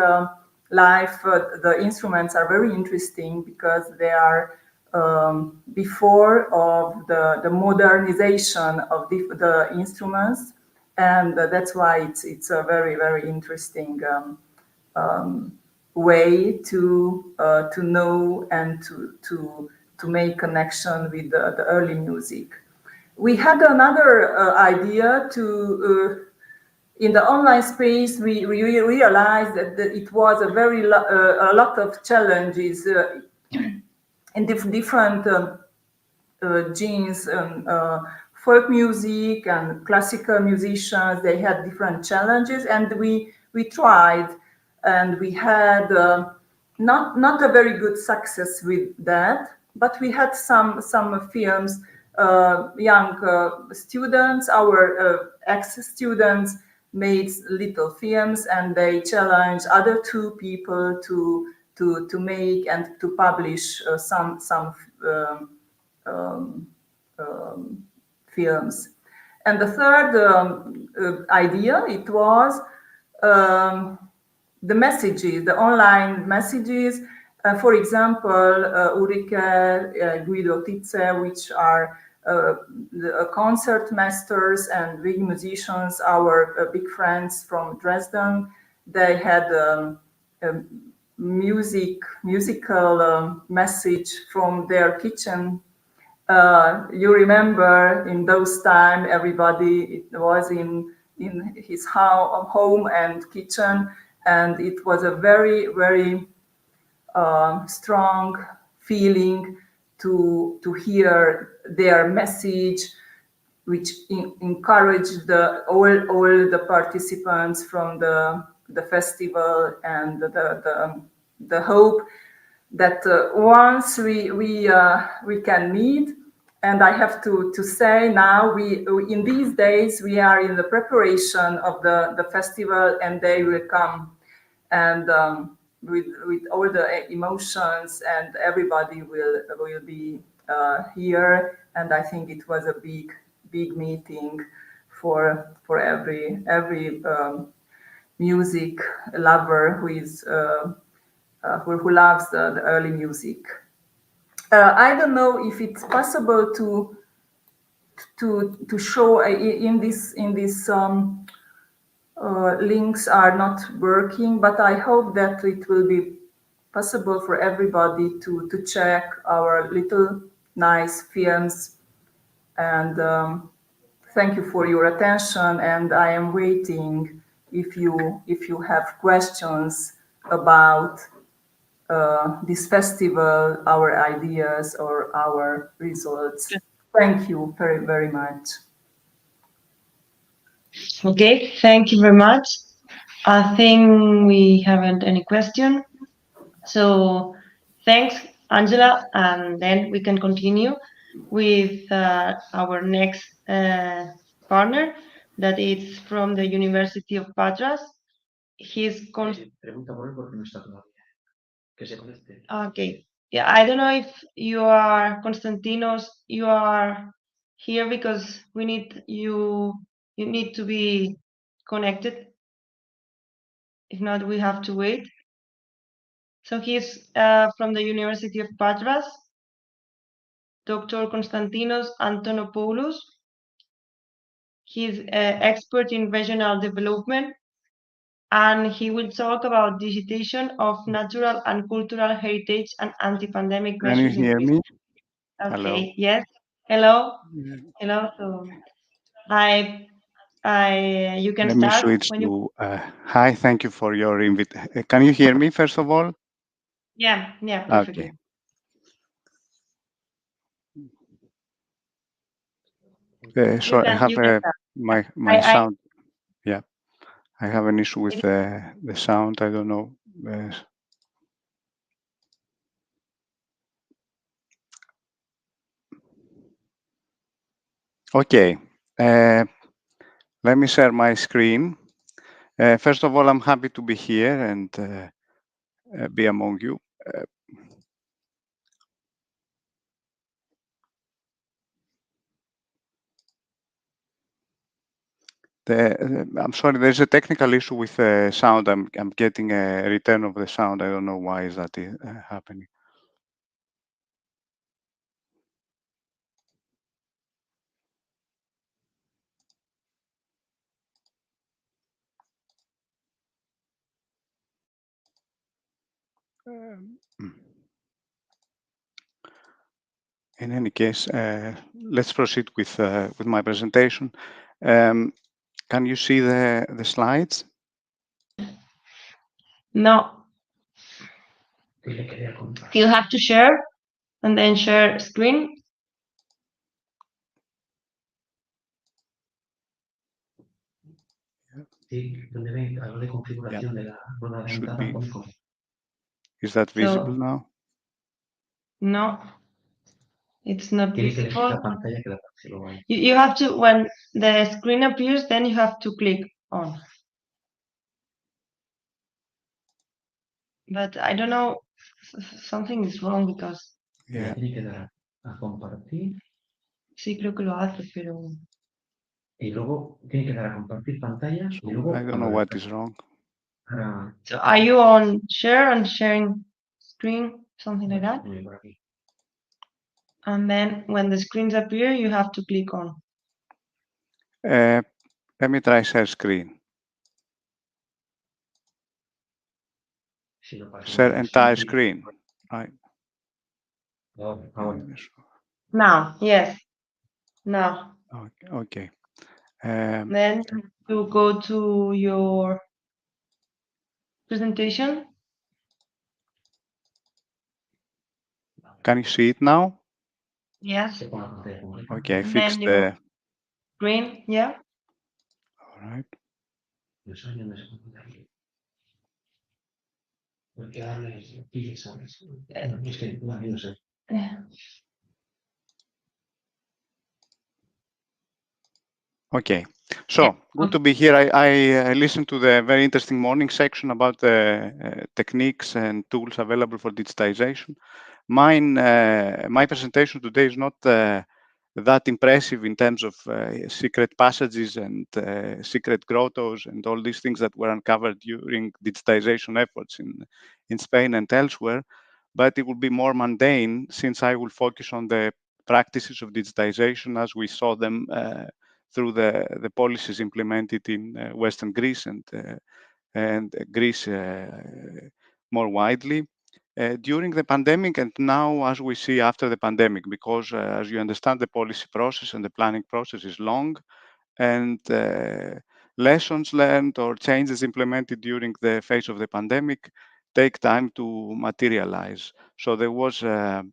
life, the instruments are very interesting because they are before of the modernization of the instruments, and that's why it's a very interesting way to know and to make connection with the early music. We had another idea to in the online space. We realized that it was a lot of challenges in different genes, folk music and classical musicians. They had different challenges, and we tried, and we had not a very good success with that. But we had some films. Young students, our ex-students, made little films, and they challenged other 2 people to make and to publish some films. And the third idea, it was the messages, the online messages. For example, Ulrike, Guido Titze, which are concert masters and big musicians, our big friends from Dresden. they had a musical message from their kitchen. You remember in those time, everybody was in his home and kitchen, and it was a very, very strong feeling to hear their message, which encouraged all the participants from the festival, and the hope that once we can meet. And I have to say now, we in these days we are in the preparation of the festival, and they will come, and with all the emotions, and everybody will be here. And I think it was a big meeting for every music lover who is who loves the early music. I don't know if it's possible to show in this links are not working, but I hope that it will be possible for everybody to check our little nice films. And thank you for your attention, and I am waiting if you have questions about this festival, our ideas, or our results. Thank you very, very much. Okay, thank you very much. I think we haven't any question. So thanks, Angela, and then we can continue with our next partner, that is from the University of Patras. He's okay. Yeah, I don't know if you are Konstantinos. You are here because we need you. You need to be connected. If not, we have to wait. So he's from the University of Patras, Dr. Konstantinos Antonopoulos. He's an expert in regional development, and he will talk about digitization of natural and cultural heritage and anti-pandemic Can you measures. hear me? Okay, Hello. yes. Hello. Hello. So you can Let me start switch when you. to. Hi, thank you for your invitation. Can you hear me first of all? Yeah, perfectly. Okay. So I have my sound. Yeah, I have an issue with the sound. I don't know. Okay. Let me share my screen. First of all, I'm happy to be here and be among you. I'm sorry, there's a technical issue with the sound. I'm getting a return of the sound. I don't know why is that happening. In any case, let's proceed with my presentation. Can you see the slides? No. You have to share and then share screen. Should be. Is that visible now? No, it's not visible. You have to, when the screen appears, then you have to click on. But I don't know, something is wrong because. Yeah. Sí, creo que lo hace, pero. I don't know what is wrong. So are you on share and sharing screen, something like that? And then when the screens appear, you have to click on. Let me try share screen. share entire screen, right? Now, yes. Now. Okay. Then you go to your presentation. Can you see it now? Yes. Okay, I And fixed then you the. green, yeah. All right. Okay, so good to be here. I listened to the very interesting morning section about the techniques and tools available for digitization. My presentation today is not that impressive in terms of secret passages and secret grottos and all these things that were uncovered during digitization efforts in Spain and elsewhere, but it will be more mundane since I will focus on the practices of digitization as we saw them through the policies implemented in Western Greece and Greece more widely. During the pandemic and now as we see after the pandemic, because as you understand, the policy process and the planning process is long, and lessons learned or changes implemented during the phase of the pandemic take time to materialize. So there was an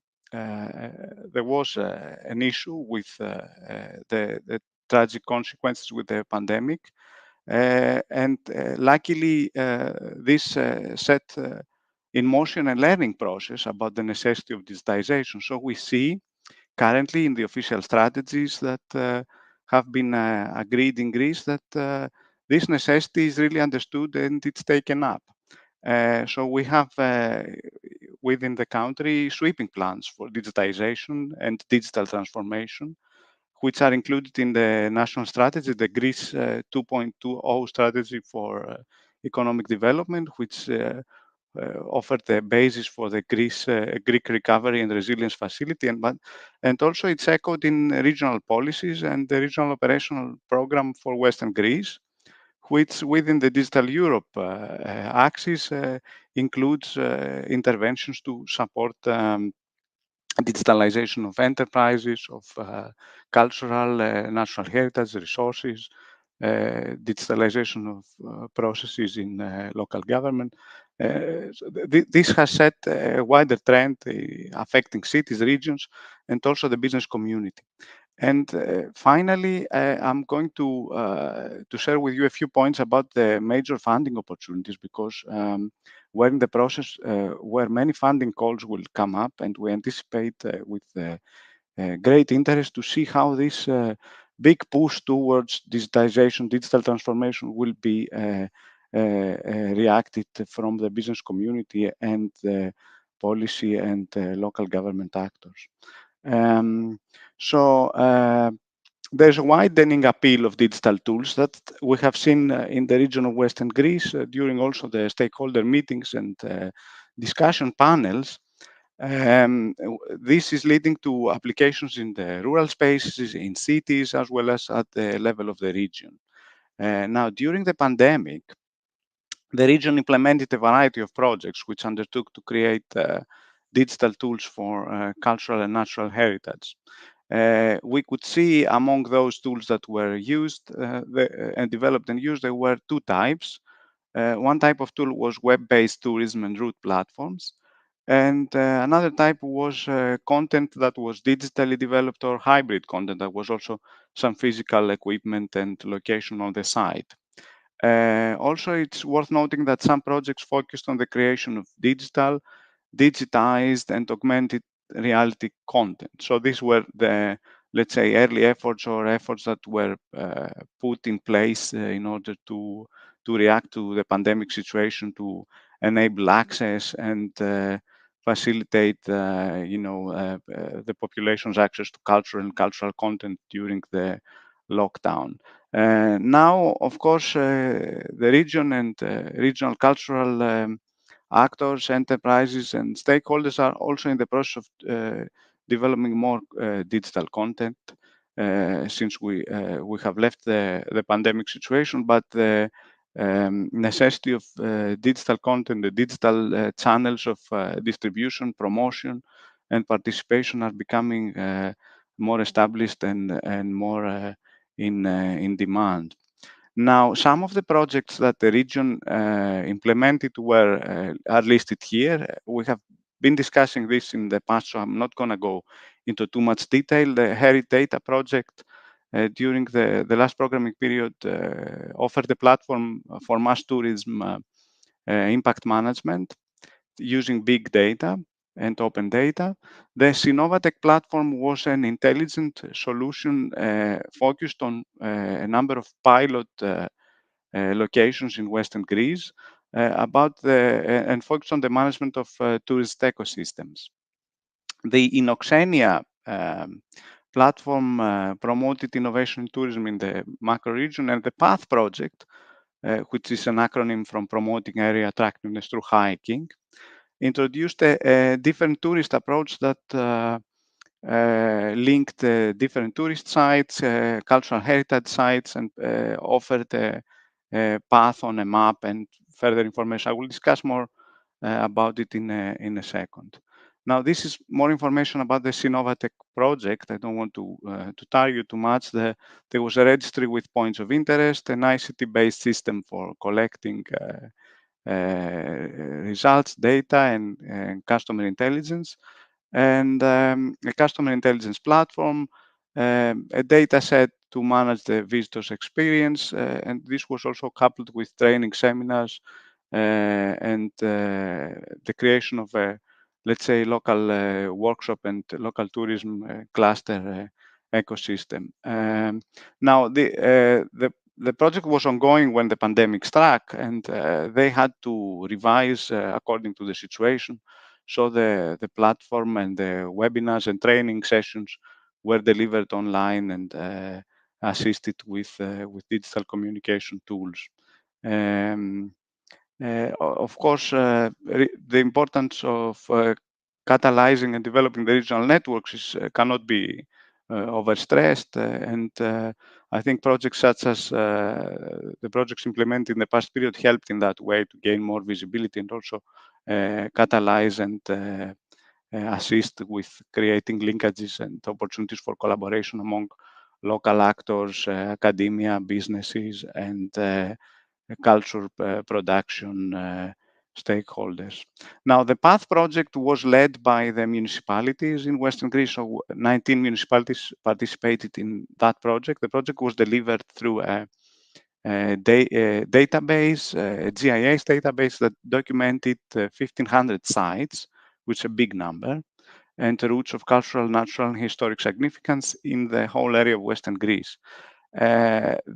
issue with the tragic consequences with the pandemic, and luckily this set in motion a learning process about the necessity of digitization. So we see currently in the official strategies that have been agreed in Greece that this necessity is really understood and it's taken up. So we have within the country sweeping plans for digitization and digital transformation, which are included in the national strategy, the Greece 2.20 strategy for economic development, which offered the basis for the Greek Recovery and Resilience Facility, and also it's echoed in regional policies and the regional operational program for Western Greece, which within the Digital Europe axis includes interventions to support digitalization of enterprises, of cultural, natural heritage resources, digitalization of processes in local government. So this has set a wider trend affecting cities, regions, and also the business community. And finally, I'm going to share with you a few points about the major funding opportunities, because we're in the process where many funding calls will come up, and we anticipate with great interest to see how this big push towards digitization, digital transformation will be reacted from the business community and the policy and local government actors. There's a widening appeal of digital tools that we have seen in the region of Western Greece during also the stakeholder meetings and discussion panels. This is leading to applications in the rural spaces, in cities, as well as at the level of the region. Now, during the pandemic, the region implemented a variety of projects which undertook to create digital tools for cultural and natural heritage. We could see among those tools that were used and developed and used, there were two types. One type of tool was web-based tourism and route platforms. And another type was content that was digitally developed or hybrid content. There was also some physical equipment and location on the site. Also, it's worth noting that some projects focused on the creation of digitized and augmented reality content. So these were the, let's say, early efforts or efforts that were put in place in order to react to the pandemic situation, to enable access and facilitate, the population's access to culture and cultural content during the lockdown. Now, of course, the region and regional cultural actors, enterprises, and stakeholders are also in the process of developing more digital content since we have left the pandemic situation, but the necessity of digital content, the digital channels of distribution, promotion, and participation are becoming more established and more in demand. Now, some of the projects that the region implemented are listed here. We have been discussing this in the past, so I'm not going to go into too much detail. The Heritage Data project during the last programming period offered a platform for mass tourism impact management using big data and open data. The THEMATIC platform was an intelligent solution focused on a number of pilot locations in Western Greece and focused on the management of tourist ecosystems. The Inoxenia platform promoted innovation in tourism in the macro region, and the PATH project, which is an acronym from promoting area attractiveness through hiking, introduced a different tourist approach that linked different tourist sites, cultural heritage sites, and offered a path on a map and further information. I will discuss more about it in a second. Now, this is more information about the THEMATIC project. I don't want to tire you too much. There was a registry with points of interest, an ICT-based system for collecting results, data, and customer intelligence, and a customer intelligence platform, a data set to manage the visitor's experience, and this was also coupled with training seminars and the creation of a, let's say, local workshop and local tourism cluster ecosystem. Now, the project was ongoing when the pandemic struck, and they had to revise according to the situation. So the platform and the webinars and training sessions were delivered online and assisted with digital communication tools. Of course, the importance of catalyzing and developing the regional networks cannot be overstressed, and I think projects such as the projects implemented in the past period helped in that way to gain more visibility and also catalyze and assist with creating linkages and opportunities for collaboration among local actors, academia, businesses, and culture production stakeholders. Now, the PATH project was led by the municipalities in Western Greece, so 19 municipalities participated in that project. The project was delivered through a database, a GIS database that documented 1,500 sites, which is a big number, and routes of cultural, natural, and historic significance in the whole area of Western Greece. The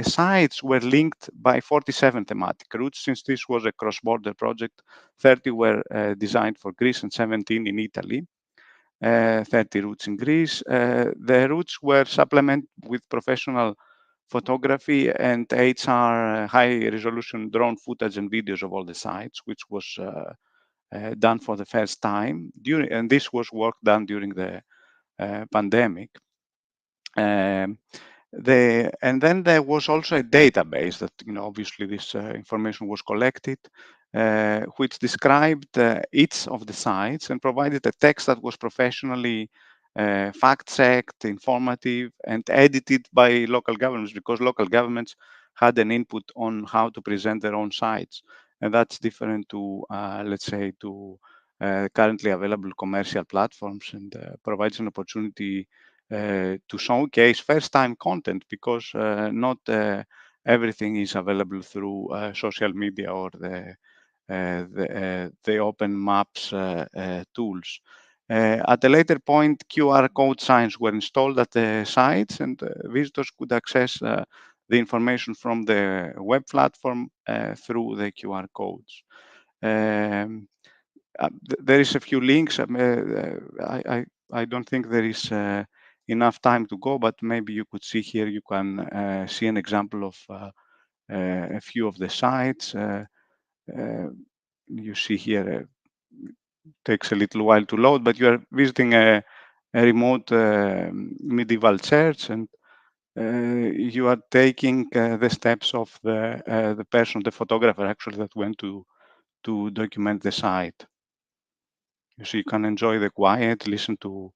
sites were linked by 47 thematic routes. Since this was a cross-border project, 30 were designed for Greece and 17 in Italy. 30 routes in Greece. The routes were supplemented with professional photography and HR high-resolution drone footage and videos of all the sites, which was done for the first time. And this was work done during the pandemic. And then there was also a database that, obviously this information was collected, which described each of the sites and provided a text that was professionally fact-checked, informative, and edited by local governments, because local governments had an input on how to present their own sites. And that's different to, let's say, to currently available commercial platforms, and provides an opportunity to showcase first-time content, because not everything is available through social media or the open maps tools. At a later point, QR code signs were installed at the sites, and visitors could access the information from the web platform through the QR codes. There is a few links. I don't think there is enough time to go, but maybe you could see here, you can see an example of a few of the sites. You see here, takes a little while to load, but you are visiting a remote medieval church, and you are taking the steps of the person, the photographer, actually, that went to document the site. So you can enjoy the quiet, listen to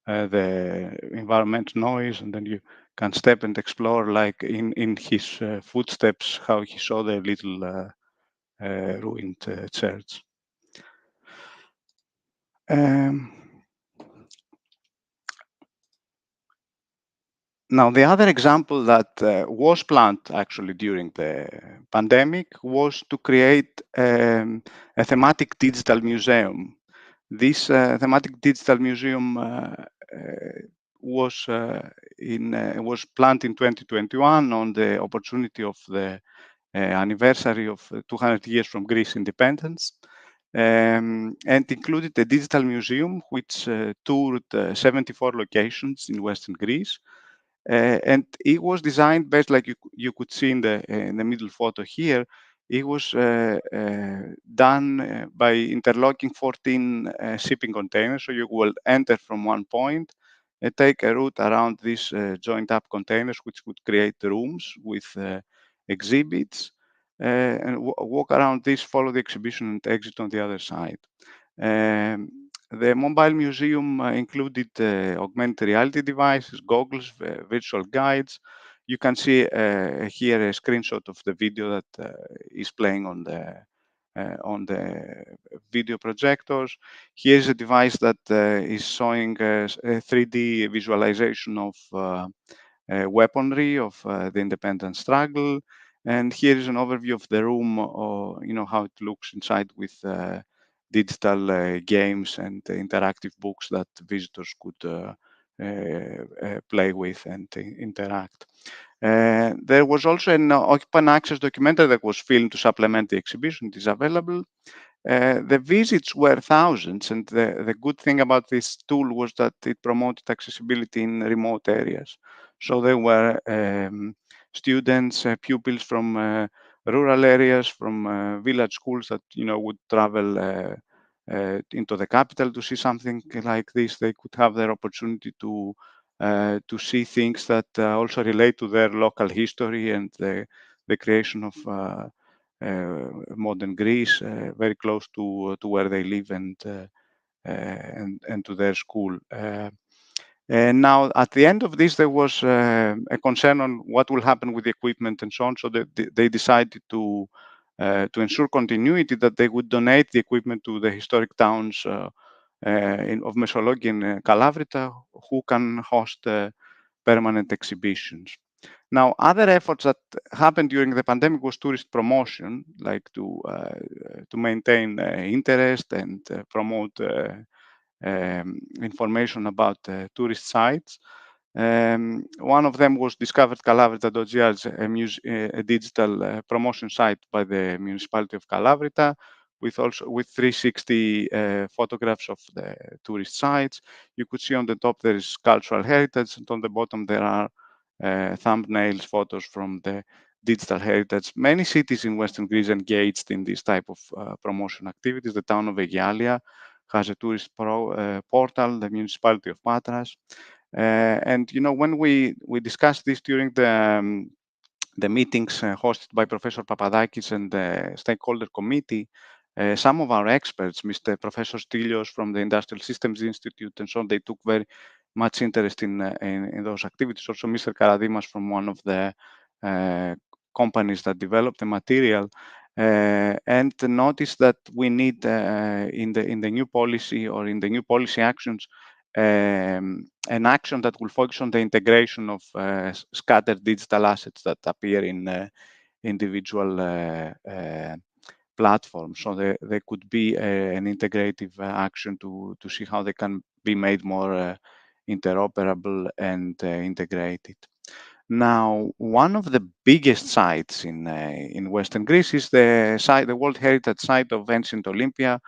the environment noise, and then you can step and explore, like in his footsteps, how he saw the little ruined church. Now, the other example that was planned actually during the pandemic was to create a thematic digital museum. This thematic digital museum was planned in 2021 on the opportunity of the anniversary of 200 years from Greece independence, and included a digital museum which toured 74 locations in Western Greece. And it was designed based, like you could see in the middle photo here. It was done by interlocking 14 shipping containers. So you will enter from one point and take a route around these joined up containers, which would create rooms with exhibits, and walk around this, follow the exhibition, and exit on the other side. The mobile museum included augmented reality devices, goggles, virtual guides. You can see here a screenshot of the video that is playing on the video projectors. Here's a device that is showing a 3D visualization of weaponry of the independence struggle. And here is an overview of the room, or how it looks inside with digital games and interactive books that visitors could play with and interact. There was also an open access documentary that was filmed to supplement the exhibition. It is available. The visits were thousands, and the good thing about this tool was that it promoted accessibility in remote areas. So there were students, pupils from rural areas, from village schools that would travel into the capital to see something like this. They could have their opportunity to see things that also relate to their local history and the creation of modern Greece, very close to where they live and to their school. And now, at the end of this, there was a concern on what will happen with the equipment and so on. So they decided to ensure continuity, that they would donate the equipment to the historic towns of Mesologi and Kalavrita, who can host permanent exhibitions. Now, other efforts that happened during the pandemic was tourist promotion, like to maintain interest and promote information about tourist sites. One of them was discovered Kalavrita.gr, a digital promotion site by the municipality of Kalavrita, with 360 photographs of the tourist sites. You could see on the top there is cultural heritage, and on the bottom there are thumbnails, photos from the digital heritage. Many cities in Western Greece engaged in this type of promotion activities. The town of Aegialia has a tourist portal, the municipality of Patras. And when we discussed this during the meetings hosted by Professor Papadakis and the stakeholder committee, some of our experts, Mr. Professor Stilios from the Industrial Systems Institute and so on, they took very much interest in those activities. Also, Mr. Karadimas from one of the companies that developed the material, and noticed that we need in the new policy, or in the new policy actions, an action that will focus on the integration of scattered digital assets that appear in individual platforms. So there could be an integrative action to see how they can be made more interoperable and integrated. Now, one of the biggest sites in Western Greece is the World Heritage Site of Ancient Olympia,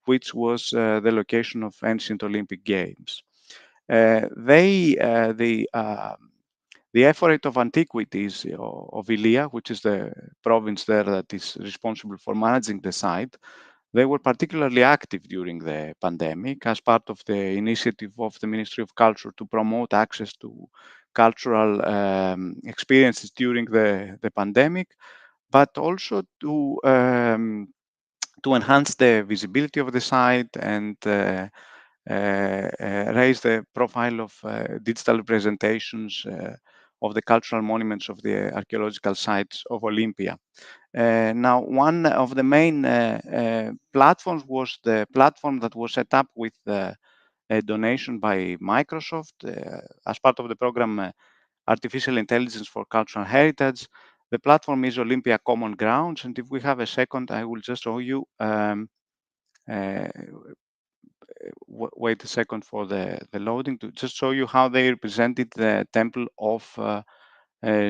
which was the location of ancient Olympic Games. The Ephorate of Antiquities of Ilia, which is the province there that is responsible for managing the site, they were particularly active during the pandemic as part of the initiative of the Ministry of Culture to promote access to cultural experiences during the pandemic, but also to enhance the visibility of the site and raise the profile of digital representations of the cultural monuments of the archaeological sites of Olympia. Now, one of the main platforms was the platform that was set up with a donation by Microsoft as part of the program Artificial Intelligence for Cultural Heritage. The platform is Olympia Common Grounds, and if we have a second, I will just show you. Wait a second for the loading to just show you how they represented the temple of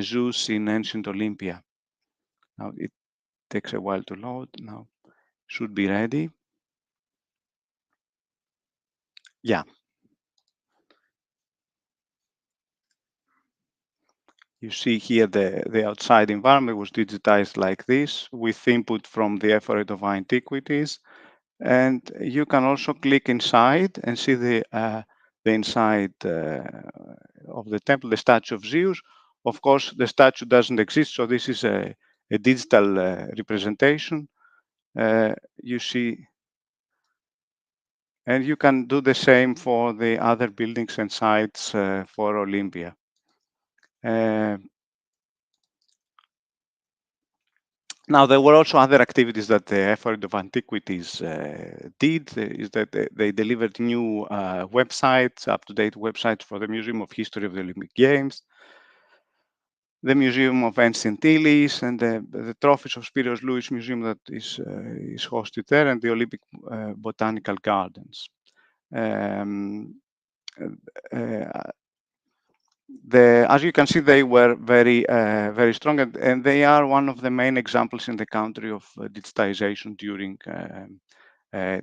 Zeus in ancient Olympia. Now it takes a while to load. Now should be ready. Yeah. You see here the outside environment was digitized like this with input from the effort of antiquities. And you can also click inside and see the inside of the temple, the statue of Zeus. Of course, the statue doesn't exist, so this is a digital representation. You see, and you can do the same for the other buildings and sites for Olympia. Now, there were also other activities that the effort of antiquities did, is that they delivered new websites, up-to-date websites for the Museum of History of the Olympic Games, the Museum of Ancient Illies, and the Trophies of Spyros Louis Museum that is hosted there, and the Olympic Botanical Gardens. As you can see, they were very, very strong, and they are one of the main examples in the country of digitization during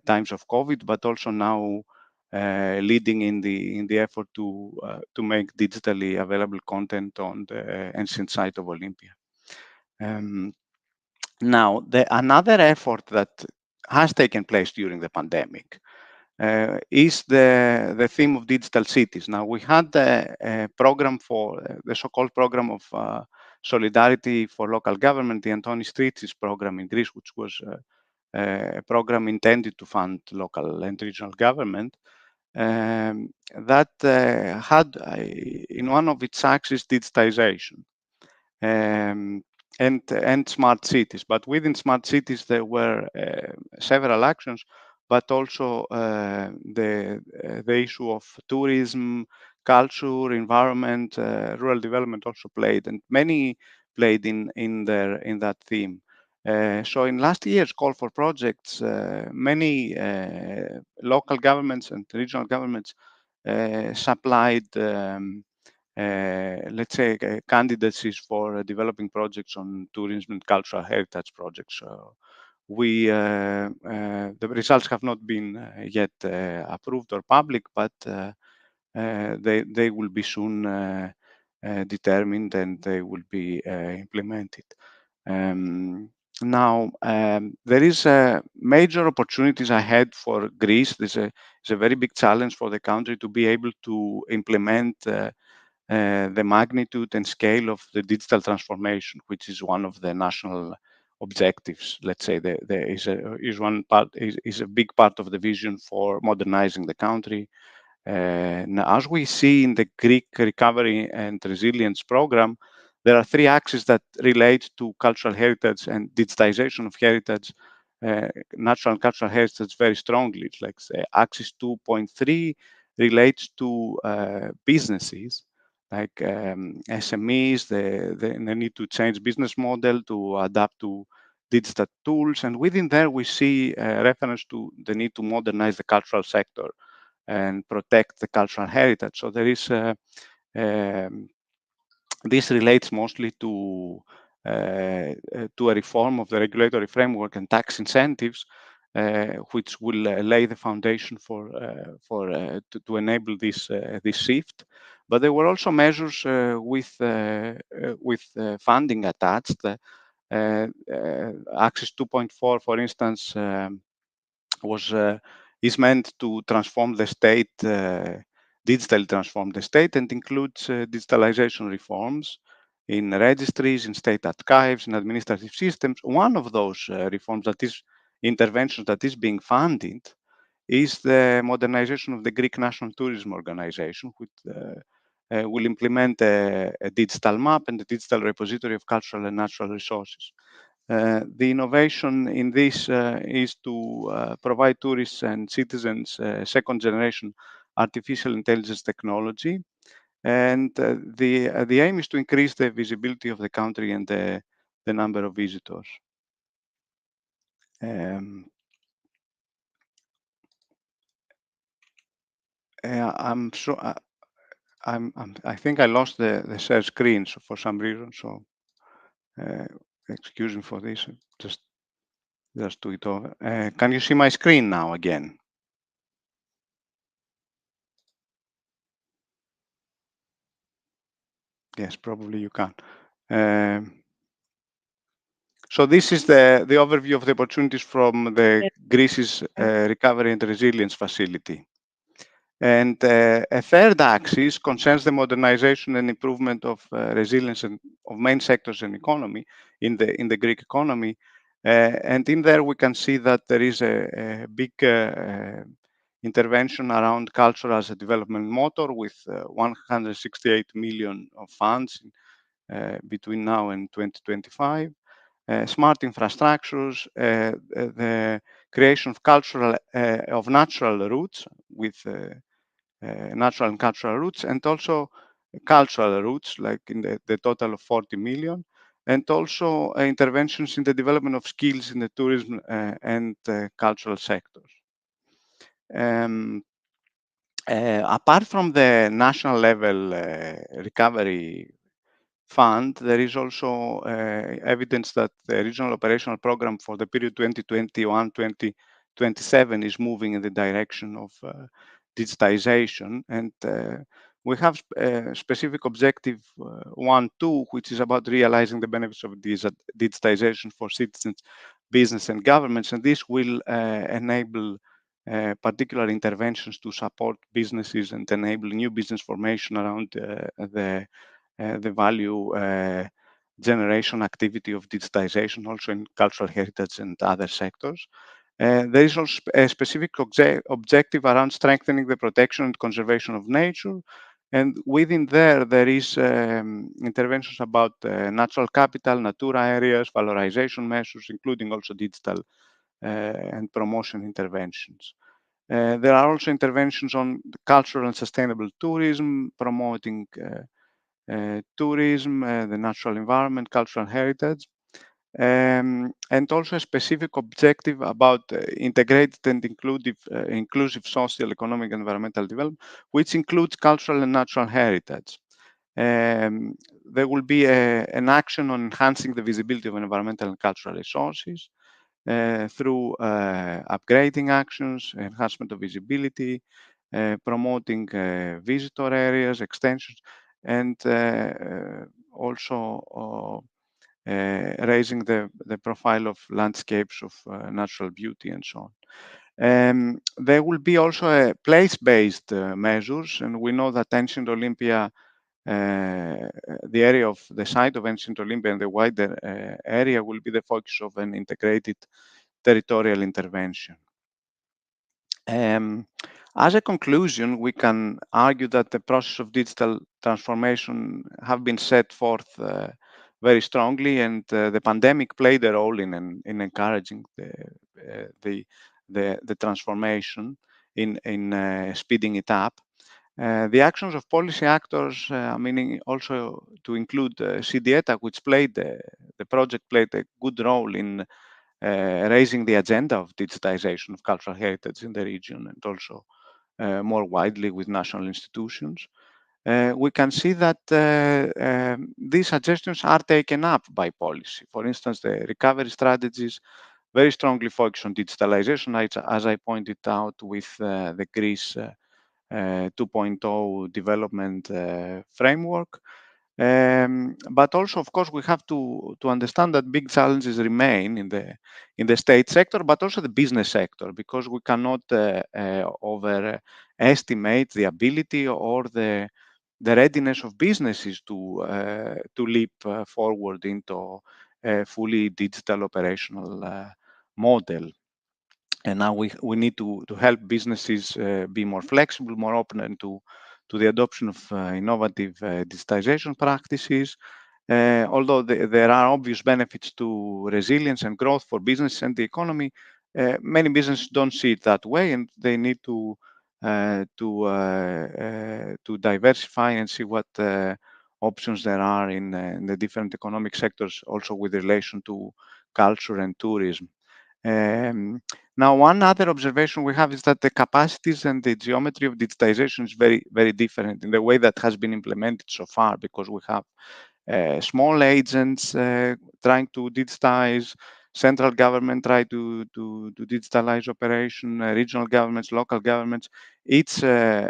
times of COVID, but also now leading in the effort to make digitally available content on the ancient site of Olympia. Now, another effort that has taken place during the pandemic is the theme of digital cities. Now, we had a program for the so-called program of solidarity for local government, the Antonis Stritsis program in Greece, which was a program intended to fund local and regional government, that had in one of its axes digitization and smart cities. But within smart cities, there were several actions, but also the issue of tourism, culture, environment, rural development also played, and many played in that theme. So in last year's call for projects, many local governments and regional governments supplied let's say candidacies for developing projects on tourism and cultural heritage projects. The results have not been yet approved or public, but they will be soon determined and they will be implemented. Now, there is major opportunities ahead for Greece. It's a very big challenge for the country to be able to implement the magnitude and scale of the digital transformation, which is one of the national objectives. Let's say there is a big part of the vision for modernizing the country. Now, as we see in the Greek Recovery and Resilience Program, there are three axes that relate to cultural heritage and digitization of heritage, natural and cultural heritage very strongly. It's like axis 2.3 relates to businesses, like SMEs, they need to change business model to adapt to digital tools. And within there, we see reference to the need to modernize the cultural sector and protect the cultural heritage. So there is this relates mostly to a reform of the regulatory framework and tax incentives, which will lay the foundation to enable this shift. But there were also measures with funding attached. Axis 2.4, for instance, is meant to transform the state digitally transform the state and includes digitalization reforms in registries, in state archives, in administrative systems. One of those reforms that is interventions that is being funded is the modernization of the Greek National Tourism Organization, which will implement a digital map and a digital repository of cultural and natural resources. The innovation in this is to provide tourists and citizens second generation artificial intelligence technology. And the aim is to increase the visibility of the country and the number of visitors. I'm sure I think I lost the share screen for some reason. So excuse me for this. Just do it over. Can you see my screen now again? Yes, probably you can. So this is the overview of the opportunities from the Greece's Recovery and Resilience Facility. And a third axis concerns the modernization and improvement of resilience and of main sectors and economy in the Greek economy. And in there we can see that there is a big intervention around culture as a development motor with 168 million of funds between now and 2025. Smart infrastructures, the creation of natural routes with natural and cultural routes, and also cultural routes, like in the total of 40 million, and also interventions in the development of skills in the tourism and cultural sectors. Apart from the national level recovery fund, there is also evidence that the regional operational program for the period 2021-2027 is moving in the direction of digitization. And we have specific objective 1.2, which is about realizing the benefits of digitization for citizens, business, and governments. And this will enable particular interventions to support businesses and enable new business formation around the value generation activity of digitization, also in cultural heritage and other sectors. There is also a specific objective around strengthening the protection and conservation of nature. And within there is interventions about natural capital, Natura areas, valorization measures, including also digital and promotion interventions. There are also interventions on cultural and sustainable tourism, promoting tourism, the natural environment, cultural heritage, and also a specific objective about integrated and inclusive social, economic, and environmental development, which includes cultural and natural heritage. There will be an action on enhancing the visibility of environmental and cultural resources through upgrading actions, enhancement of visibility, promoting visitor areas, extensions, and also raising the profile of landscapes of natural beauty and so on. There will be also place-based measures, and we know that ancient Olympia, the area of the site of ancient Olympia and the wider area will be the focus of an integrated territorial intervention. As a conclusion, we can argue that the process of digital transformation have been set forth very strongly, and the pandemic played a role in encouraging the transformation, in speeding it up. The actions of policy actors, meaning also to include CD-ETA, which the project played a good role in raising the agenda of digitization of cultural heritage in the region, and also more widely with national institutions. We can see that these suggestions are taken up by policy. For instance, the recovery strategies very strongly focus on digitalization, as I pointed out with the Greece 2.0 development framework. But also, of course, we have to understand that big challenges remain in the state sector, but also the business sector, because we cannot overestimate the ability or the readiness of businesses to leap forward into a fully digital operational model. And now we need to help businesses be more flexible, more open, and to the adoption of innovative digitization practices. Although there are obvious benefits to resilience and growth for business and the economy, many businesses don't see it that way, and they need to diversify and see what options there are in the different economic sectors, also with relation to culture and tourism. Now, one other observation we have is that the capacities and the geometry of digitization is very, very different in the way that has been implemented so far, because we have small agents trying to digitize, central government try to digitalize operation, regional governments, local governments. It's obviously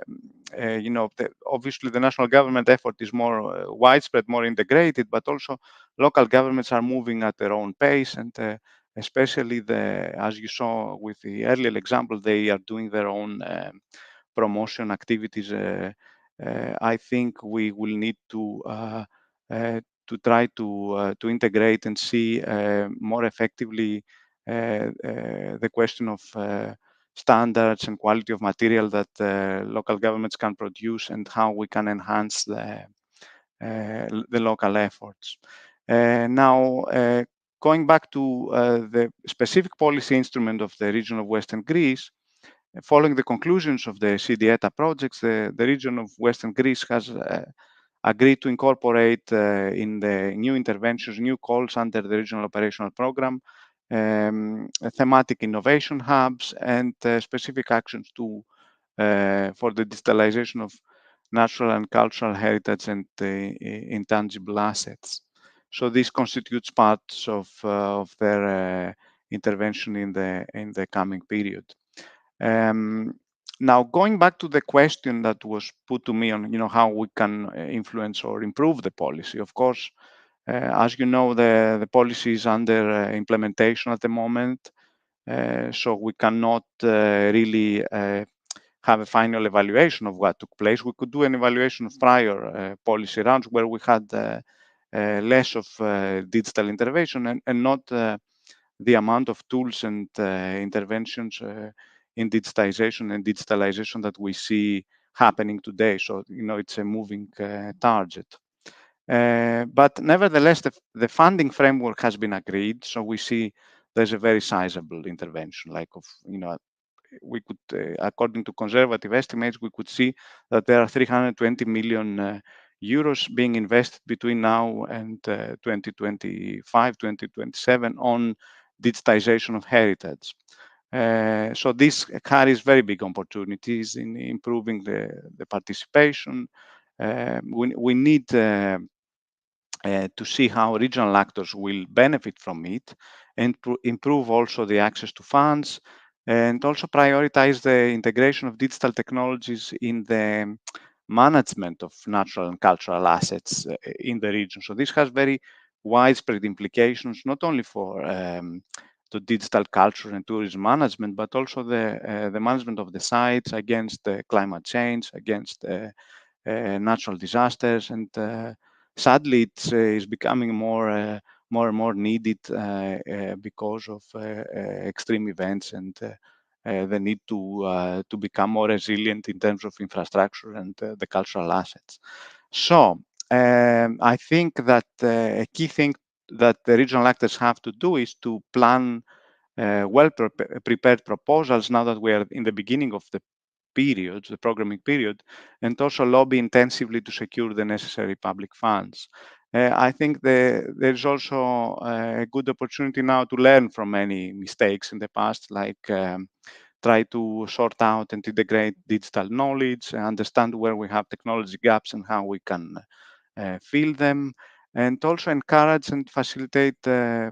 the national government effort is more widespread, more integrated, but also local governments are moving at their own pace, and especially as you saw with the earlier example, they are doing their own promotion activities. I think we will need to try to integrate and see more effectively the question of standards and quality of material that local governments can produce, and how we can enhance the local efforts. Now, going back to the specific policy instrument of the region of Western Greece, following the conclusions of the CD-ETA projects, the region of Western Greece has agreed to incorporate in the new interventions, new calls under the regional operational program, thematic innovation hubs and specific actions for the digitalization of natural and cultural heritage and intangible assets. So this constitutes parts of their intervention in the coming period. Now, going back to the question that was put to me on, how we can influence or improve the policy. Of course, as you know, the policy is under implementation at the moment, so we cannot really have a final evaluation of what took place. We could do an evaluation of prior policy rounds where we had less of digital intervention and not the amount of tools and interventions in digitization and digitalization that we see happening today. So, it's a moving target. But nevertheless, the funding framework has been agreed. So we see there's a very sizable intervention, we could, according to conservative estimates, we could see that there are 320 million euros being invested between now and 2025, 2027 on digitization of heritage. So this carries very big opportunities in improving the participation. We need to see how regional actors will benefit from it, and improve also the access to funds, and also prioritize the integration of digital technologies in the management of natural and cultural assets in the region. So this has very widespread implications, not only for the digital culture and tourism management, but also the management of the sites against climate change, against natural disasters, and sadly, it's becoming more and more needed because of extreme events and the need to become more resilient in terms of infrastructure and the cultural assets. So I think that a key thing that the regional actors have to do is to plan well-prepared proposals now that we are in the beginning of the period, the programming period, and also lobby intensively to secure the necessary public funds. I think there's also a good opportunity now to learn from any mistakes in the past, like try to sort out and integrate digital knowledge, understand where we have technology gaps and how we can fill them, and also encourage and facilitate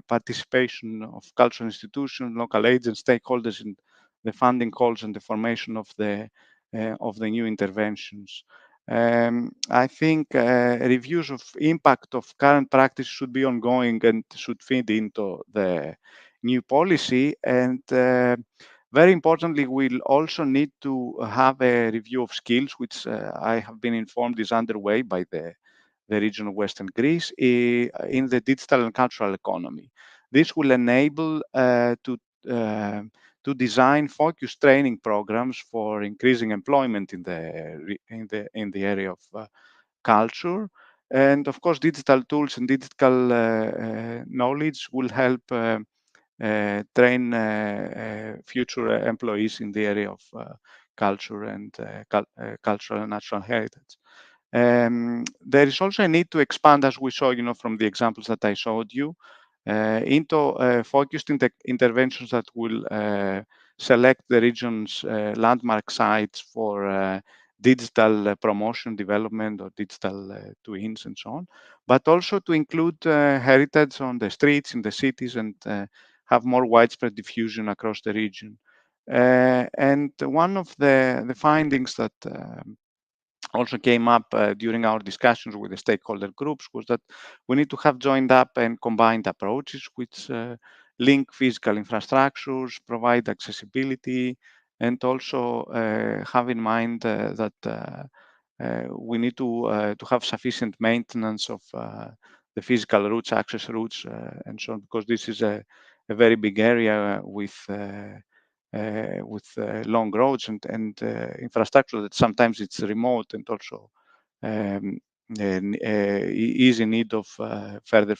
participation of cultural institutions, local agents, stakeholders in the funding calls and the formation of the new interventions. I think reviews of impact of current practice should be ongoing and should feed into the new policy. And very importantly, we'll also need to have a review of skills, which I have been informed is underway by the region of Western Greece in the digital and cultural economy. This will enable to design focused training programs for increasing employment in the area of culture. And of course, digital tools and digital knowledge will help train future employees in the area of culture and cultural and natural heritage. There is also a need to expand, as we saw, from the examples that I showed you, into focused interventions that will select the region's landmark sites for digital promotion, development, or digital twins and so on, but also to include heritage on the streets, in the cities, and have more widespread diffusion across the region. And one of the findings that also came up during our discussions with the stakeholder groups was that we need to have joined up and combined approaches which link physical infrastructures, provide accessibility, and also have in mind that we need to have sufficient maintenance of the physical routes, access routes, and so on, because this is a very big area with long roads and infrastructure that sometimes it's remote and also is in need of further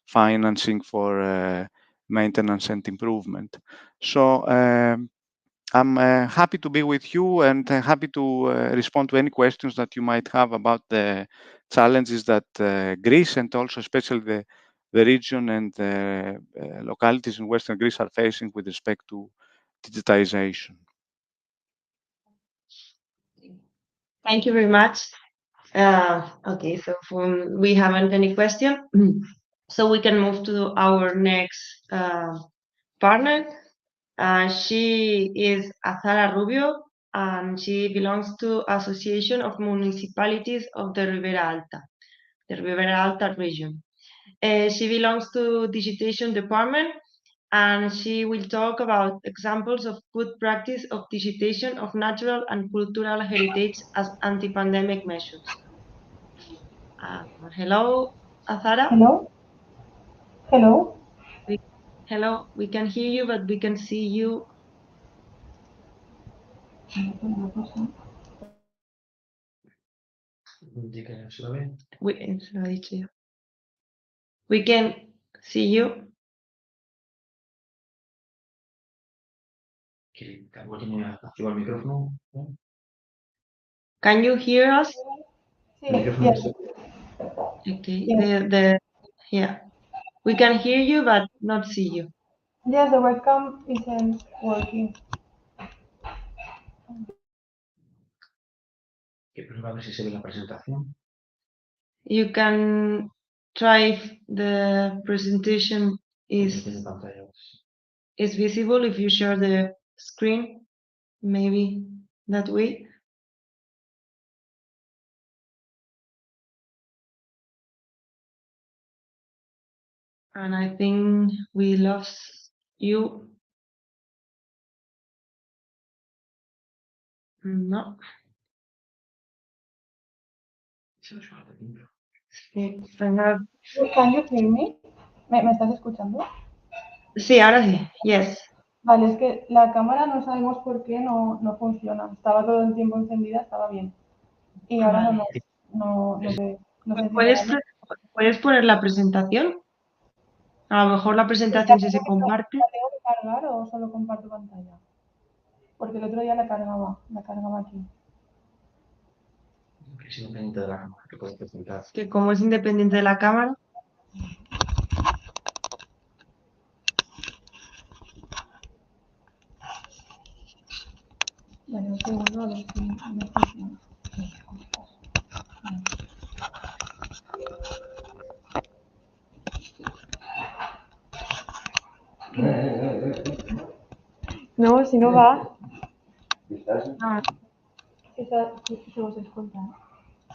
financing for maintenance and improvement. So I'm happy to be with you and happy to respond to any questions that you might have about the challenges that Greece and also especially the region and the localities in Western Greece are facing with respect to digitization. Thank you very much. Okay, so we haven't any question, so we can move to our next partner. She is Azara Rubio, and she belongs to Association of Municipalities of the Ribera Alta region. She belongs to Digitization Department, and she will talk about examples of good practice of digitization of natural and cultural heritage as anti-pandemic measures. Hello, Azara? Hello? Hello? Hello, we can hear you, but we can see you. We can see you. Can you hear us? Yes. Okay. Yeah. We can hear you, but not see you. Yes, the webcam isn't working. You can try if the presentation is visible if you share the screen, maybe that way. And I think we lost you. No. Can you hear me? ¿Me estás escuchando? Sí, ahora sí. Yes. Vale, es que la cámara no sabemos por qué no funciona. Estaba todo el tiempo encendida, estaba bien. Y ahora no sé si ¿Puedes poner la presentación? A lo mejor la presentación si se comparte. ¿La tengo que cargar o solo comparto pantalla? Porque el otro día la cargaba aquí. Que como es independiente de la cámara. Vale, un segundo a ver si me funciona. No, si no va. Ah. se os escucha.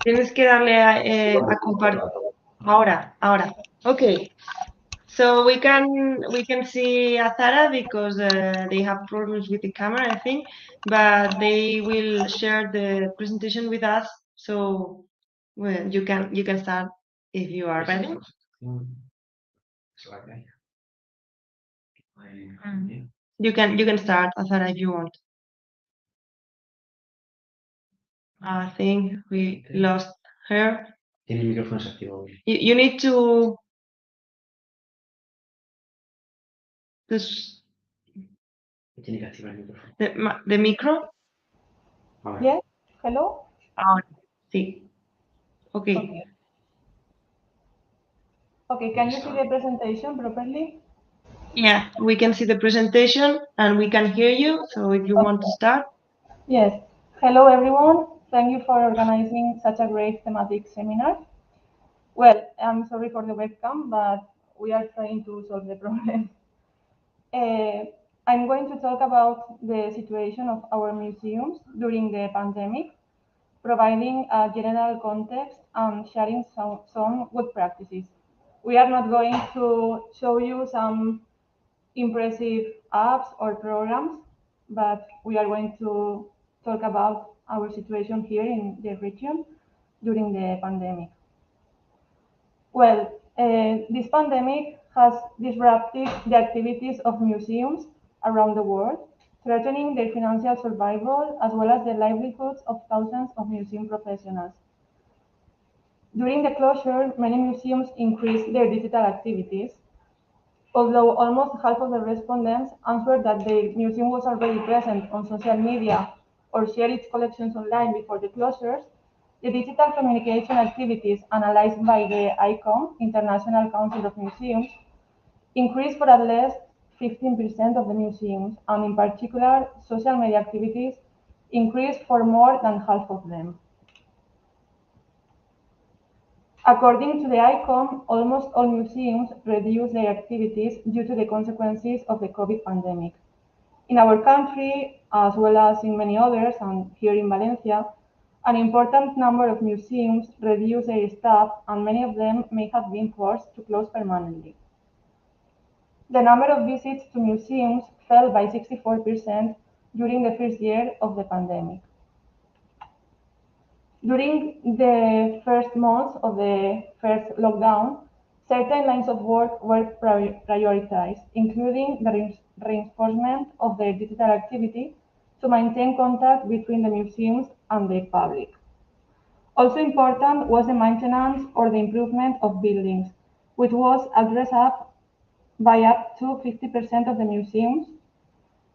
Tienes que darle a compartir. Ahora. Okay. So we can see Azara because they have problems with the camera, I think, but they will share the presentation with us. So well, you can start if you are ready. You can start, Azara, if you want. I think we lost her. You need to this the micro. Yes, hello? Ahora, sí. Okay. Okay, can you see the presentation properly? Yeah, we can see the presentation and we can hear you. So if you want to start. Yes. Hello, everyone. Thank you for organizing such a great thematic seminar. Well, I'm sorry for the webcam, but we are trying to solve the problem. I'm going to talk about the situation of our museums during the pandemic, providing a general context and sharing some good practices. We are not going to show you some impressive apps or programs, but we are going to talk about our situation here in the region during the pandemic. Well, this pandemic has disrupted the activities of museums around the world, threatening their financial survival as well as the livelihoods of thousands of museum professionals. During the closure, many museums increased their digital activities, although almost half of the respondents answered that the museum was already present on social media or shared its collections online before the closures. The digital communication activities analyzed by the ICOM, International Council of Museums, increased for at least 15% of the museums, and in particular, social media activities increased for more than half of them. According to the ICOM, almost all museums reduced their activities due to the consequences of the COVID pandemic. In our country, as well as in many others, and here in Valencia, an important number of museums reduced their staff, and many of them may have been forced to close permanently. The number of visits to museums fell by 64% during the first year of the pandemic. During the first months of the first lockdown, certain lines of work were prioritized, including the reinforcement of their digital activity to maintain contact between the museums and the public. Also important was the maintenance or the improvement of buildings, which was addressed by up to 50% of the museums,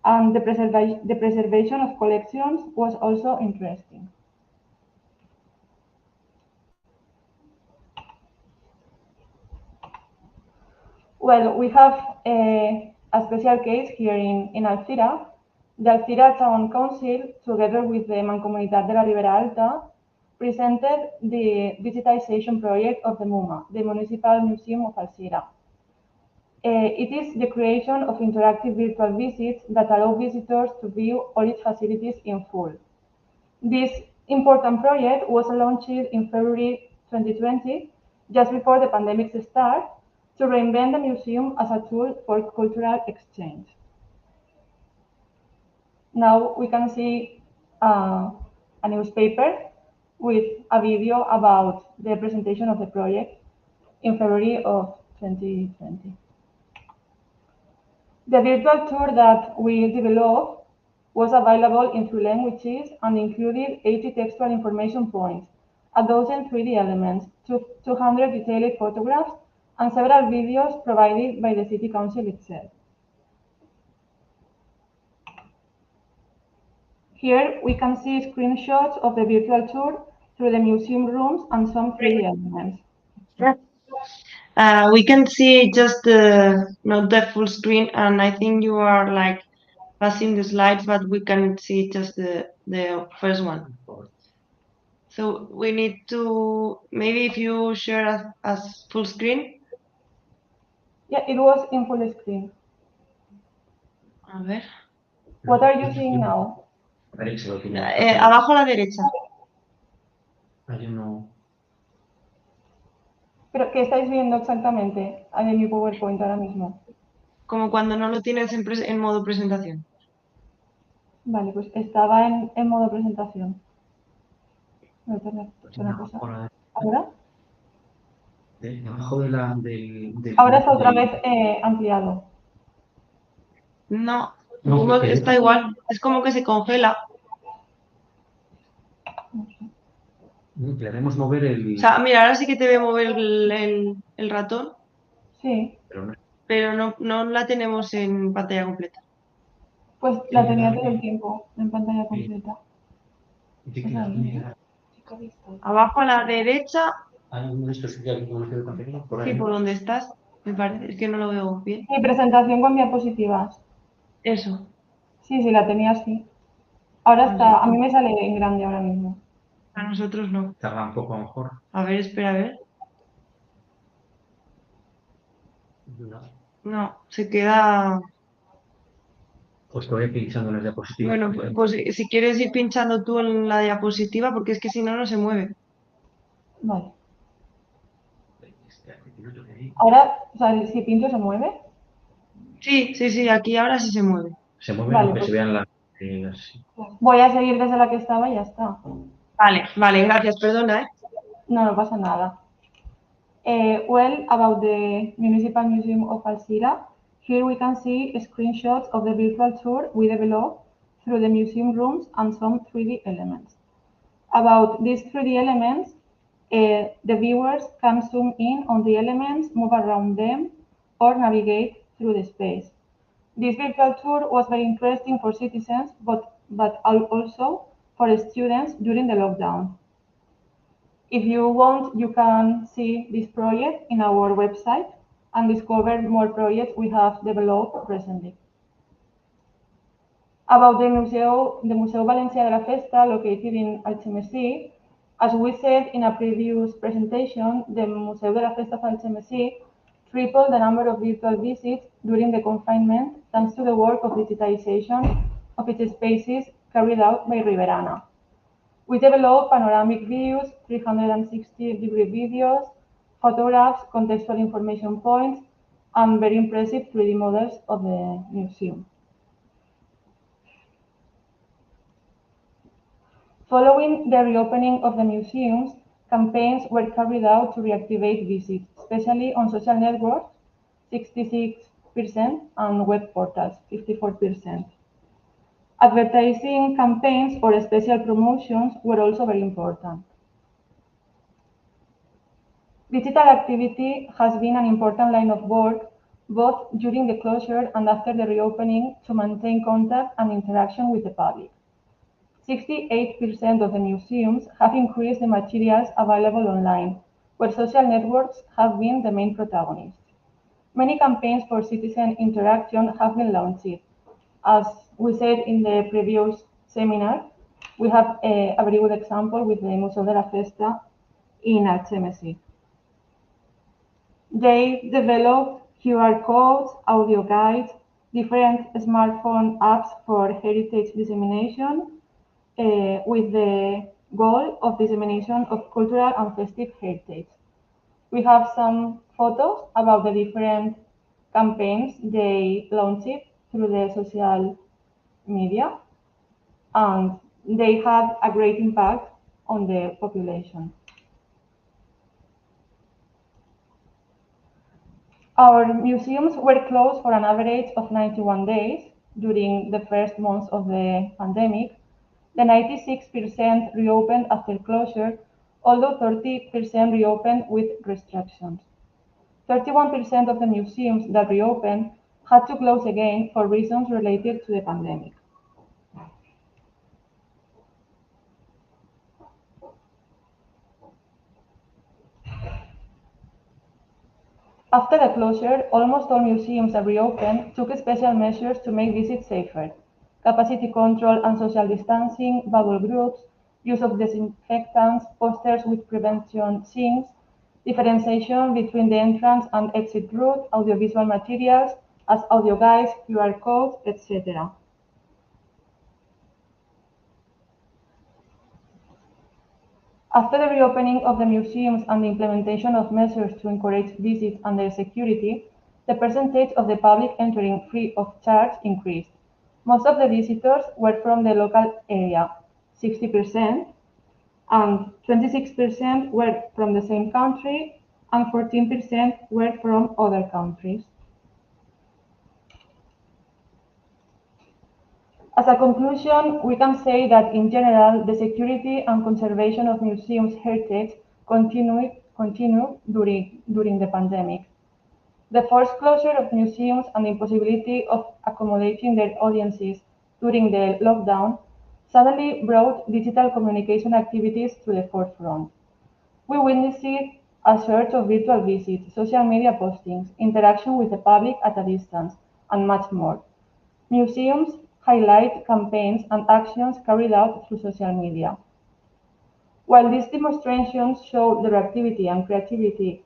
and the preservation of collections was also interesting. Well, we have a special case here in Alcira. The Alcira Town Council, together with the Mancomunitat de la Ribera Alta, presented the digitization project of the MUMA, the Municipal Museum of Alcira. It is the creation of interactive virtual visits that allow visitors to view all its facilities in full. This important project was launched in February 2020, just before the pandemic's start, to reinvent the museum as a tool for cultural exchange. Now we can see a newspaper with a video about the presentation of the project in February of 2020. The virtual tour that we developed was available in 3 languages and included 80 textual information points, a dozen 3D elements, 200 detailed photographs, and several videos provided by the City Council itself. Here we can see screenshots of the virtual tour through the museum rooms and some 3D elements. We can see just not the full screen, and I think you are like passing the slides, but we can see just the first one. So we need to, maybe if you share as full screen. Yeah, it was in full screen. A ver. What are you seeing now? Abajo a la derecha. ¿Pero qué estáis viendo exactamente en mi PowerPoint ahora mismo? Como cuando no lo tienes en modo presentación. Vale, pues estaba en modo presentación. Voy a tener una cosa. ¿Ahora? Debajo Ahora está otra vez ampliado. No, está igual. Es como que se congela. Queremos mover el... O sea, mira, ahora sí que te voy a mover el ratón, Sí, pero no la tenemos en pantalla completa. pues la tenía todo el tiempo en pantalla completa. Pues ahí, Abajo a la derecha, Hay uno de estos que hay que contenido por sí, ahí. por donde estás, me parece, es que no lo veo bien. Mi presentación con diapositivas. Eso. Sí, sí, la tenía así. Ahora Vale. está, a mí me sale en grande ahora mismo. A nosotros no. Tarda un poco a lo mejor. A ver, espera, a ver. No, se queda... Pues te voy pinchando en las diapositivas. Bueno, pues si quieres ir pinchando tú en la diapositiva, porque es que si no, no se mueve. Vale. Ahora, o sea, si pincho se mueve. Sí, aquí ahora sí se mueve. Se mueven Vale, aunque pues se vean las... voy a seguir desde la que estaba y ya está. Vale, gracias, perdona, ¿eh? No, no pasa nada. Well, about the Municipal Museum of Alcira, here we can see screenshots of the virtual tour we developed through the museum rooms and some 3D elements. About these 3D elements, the viewers can zoom in on the elements, move around them, or navigate through the space. This virtual tour was very interesting for citizens, but also for students during the lockdown. If you want, you can see this project in our website and discover more projects we have developed recently. About the Museu Valencià de la Festa, located in Algemesí, as we said in a previous presentation, the Museu de la Festa of Algemesí tripled the number of virtual visits during the confinement thanks to the work of digitization of its spaces carried out by Riverana. We developed panoramic views, 360-degree videos, photographs, contextual information points, and very impressive 3D models of the museum. Following the reopening of the museums, campaigns were carried out to reactivate visits, especially on social networks, 66%, and web portals, 54%. Advertising campaigns or special promotions were also very important. Digital activity has been an important line of work, both during the closure and after the reopening, to maintain contact and interaction with the public. 68% of the museums have increased the materials available online, where social networks have been the main protagonists. Many campaigns for citizen interaction have been launched. As we said in the previous seminar, we have a very good example with the Museo de la Festa in Algemesí. They developed QR codes, audio guides, different smartphone apps for heritage dissemination, with the goal of dissemination of cultural and festive heritage. We have some photos about the different campaigns they launched through the social media, and they had a great impact on the population. Our museums were closed for an average of 91 days during the first months of the pandemic. The 96% reopened after closure, although 30% reopened with restrictions. 31% of the museums that reopened had to close again for reasons related to the pandemic. After the closure, almost all museums that reopened took special measures to make visits safer. Capacity control and social distancing, bubble groups, use of disinfectants, posters with prevention signs, differentiation between the entrance and exit route, audiovisual materials as audio guides, QR codes, etc. After the reopening of the museums and the implementation of measures to encourage visits and their security, the percentage of the public entering free of charge increased. Most of the visitors were from the local area, 60%, and 26% were from the same country, and 14% were from other countries. As a conclusion, we can say that in general, the security and conservation of museums' heritage continued during the pandemic. The forced closure of museums and the impossibility of accommodating their audiences during the lockdown suddenly brought digital communication activities to the forefront. We witnessed a surge of virtual visits, social media postings, interaction with the public at a distance, and much more. Museums highlight campaigns and actions carried out through social media. While these demonstrations show the reactivity and creativity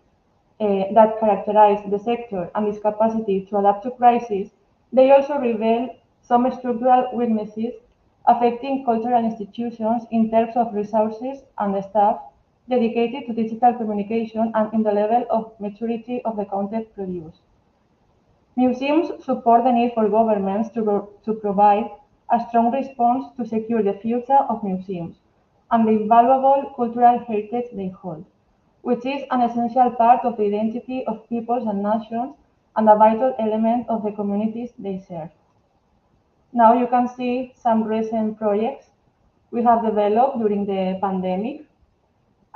that characterize the sector and its capacity to adapt to crises, they also reveal some structural weaknesses affecting cultural institutions in terms of resources and staff dedicated to digital communication and in the level of maturity of the content produced. Museums support the need for governments to provide a strong response to secure the future of museums and the invaluable cultural heritage they hold, which is an essential part of the identity of peoples and nations and a vital element of the communities they serve. Now you can see some recent projects we have developed during the pandemic.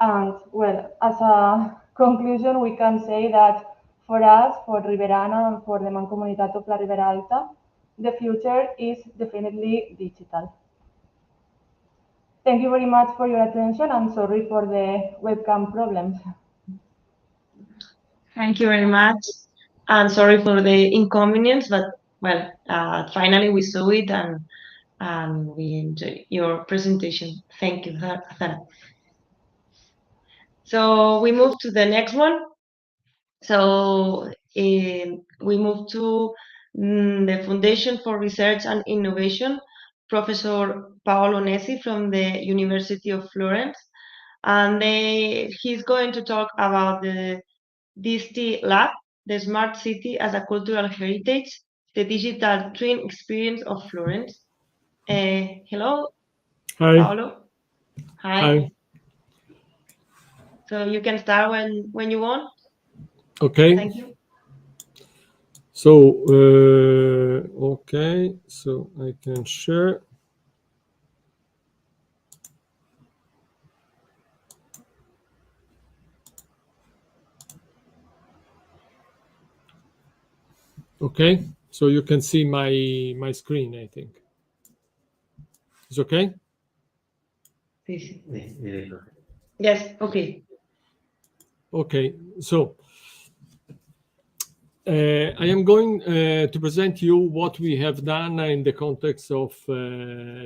And well, as a conclusion, we can say that for us, for Riberana and for the Mancomunitat of la Ribera Alta, the future is definitely digital. Thank you very much for your attention and sorry for the webcam problems. Thank you very much. And sorry for the inconvenience, but well, finally we saw it and we enjoyed your presentation. Thank you, Zara. So we move to the next one. So we move to the Foundation for Research and Innovation, Professor Paolo Nesi from the University of Florence. And he's going to talk about the DST Lab, the Smart City as a Cultural Heritage, the Digital Twin Experience of Florence. Hello. Hi. Paolo. Hi. Hi. So you can start when you want. Okay. Thank you. So, okay, so I can share. Okay, so you can see my screen, I think. It's okay? Yes, okay. Okay, so I am going to present you what we have done in the context of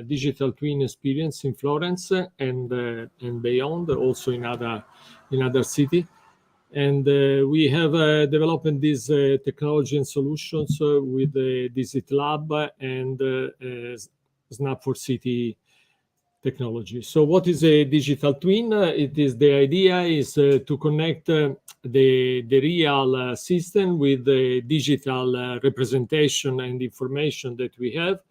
digital twin experience in Florence and beyond, also in other cities. And we have developed this technology and solutions with the DST Lab and Snap for City technology. So what is a digital twin? The idea is to connect the real system with the digital representation and information that we have.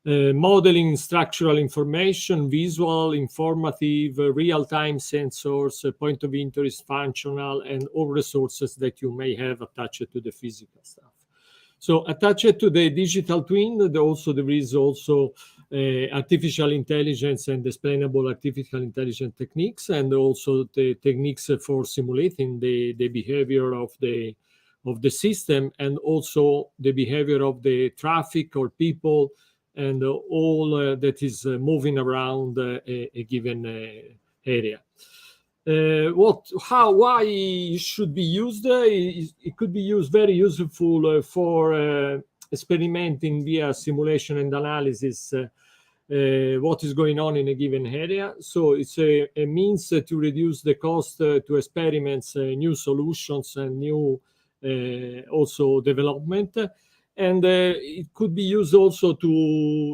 Modeling structural information, visual, informative, real-time sensors, point of interest, functional, and all resources that you may have attached to the physical stuff. So attached to the digital twin, there is also artificial intelligence and explainable artificial intelligence techniques, and also the techniques for simulating the behavior of the system, and also the behavior of the traffic or people, and all that is moving around a given area. Why it should be used? It could be used very useful for experimenting via simulation and analysis what is going on in a given area. So it's a means to reduce the cost to experiments, new solutions, and new also development. And it could be used also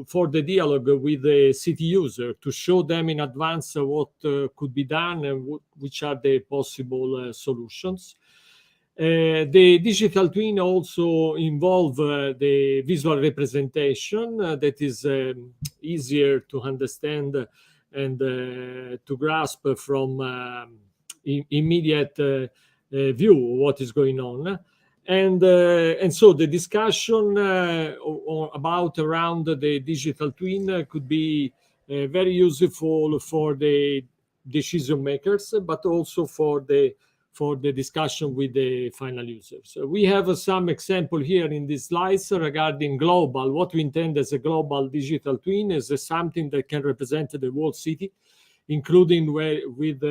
for the dialogue with the city user, to show them in advance what could be done and which are the possible solutions. The digital twin also involve the visual representation that is easier to understand and to grasp from immediate view of what is going on. And so the discussion around the digital twin could be very useful for the decision makers, but also for the discussion with the final users. We have some example here in these slides regarding global. What we intend as a global digital twin is something that can represent the whole city, including with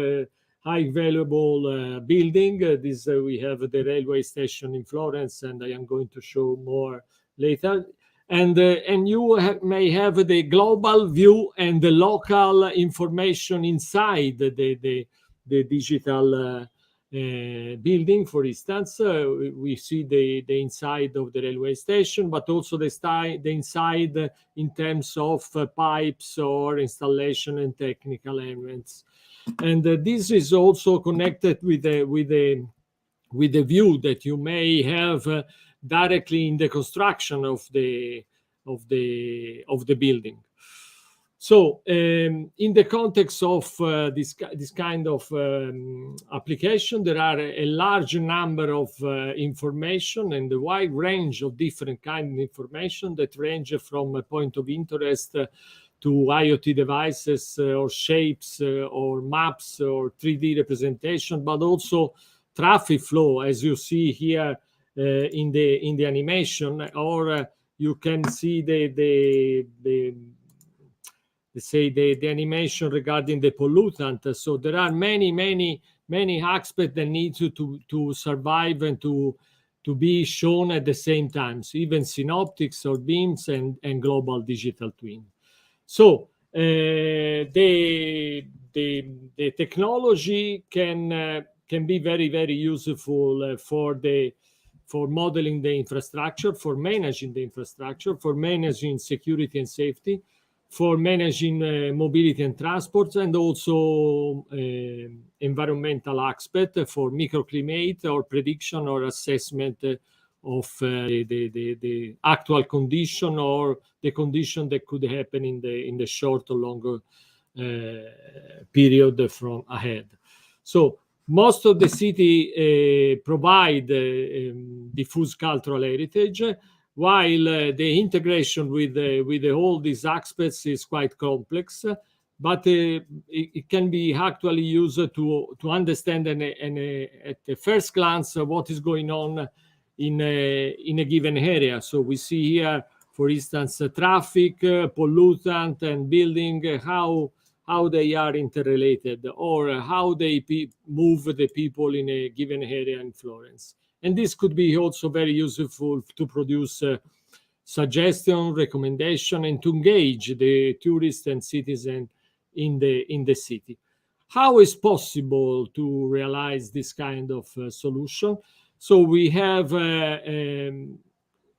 high valuable building. We have the railway station in Florence, and I am going to show more later. And you may have the global view and the local information inside the digital building. For instance, we see the inside of the railway station, but also the inside in terms of pipes or installation and technical elements. And this is also connected with the view that you may have directly in the construction of the building. So in the context of this kind of application, there are a large number of information and a wide range of different kinds of information that range from a point of interest to IoT devices or shapes or maps or 3D representation, but also traffic flow, as you see here in the animation, or you can see the animation regarding the pollutant. So there are many aspects that need to survive and to be shown at the same time. So even synoptics or beams and global digital twin. So the technology can be very useful for modeling the infrastructure, for managing the infrastructure, for managing security and safety, for managing mobility and transport, and also environmental aspect for microclimate or prediction or assessment of the actual condition or the condition that could happen in the short or longer period from ahead. So most of the city provide diffuse cultural heritage, while the integration with all these aspects is quite complex, but it can be actually used to understand at the first glance what is going on in a given area. So we see here, for instance, traffic, pollutant, and building, how they are interrelated, or how they move the people in a given area in Florence. And this could be also very useful to produce suggestion, recommendation, and to engage the tourists and citizens in the city. How is possible to realize this kind of solution? So we have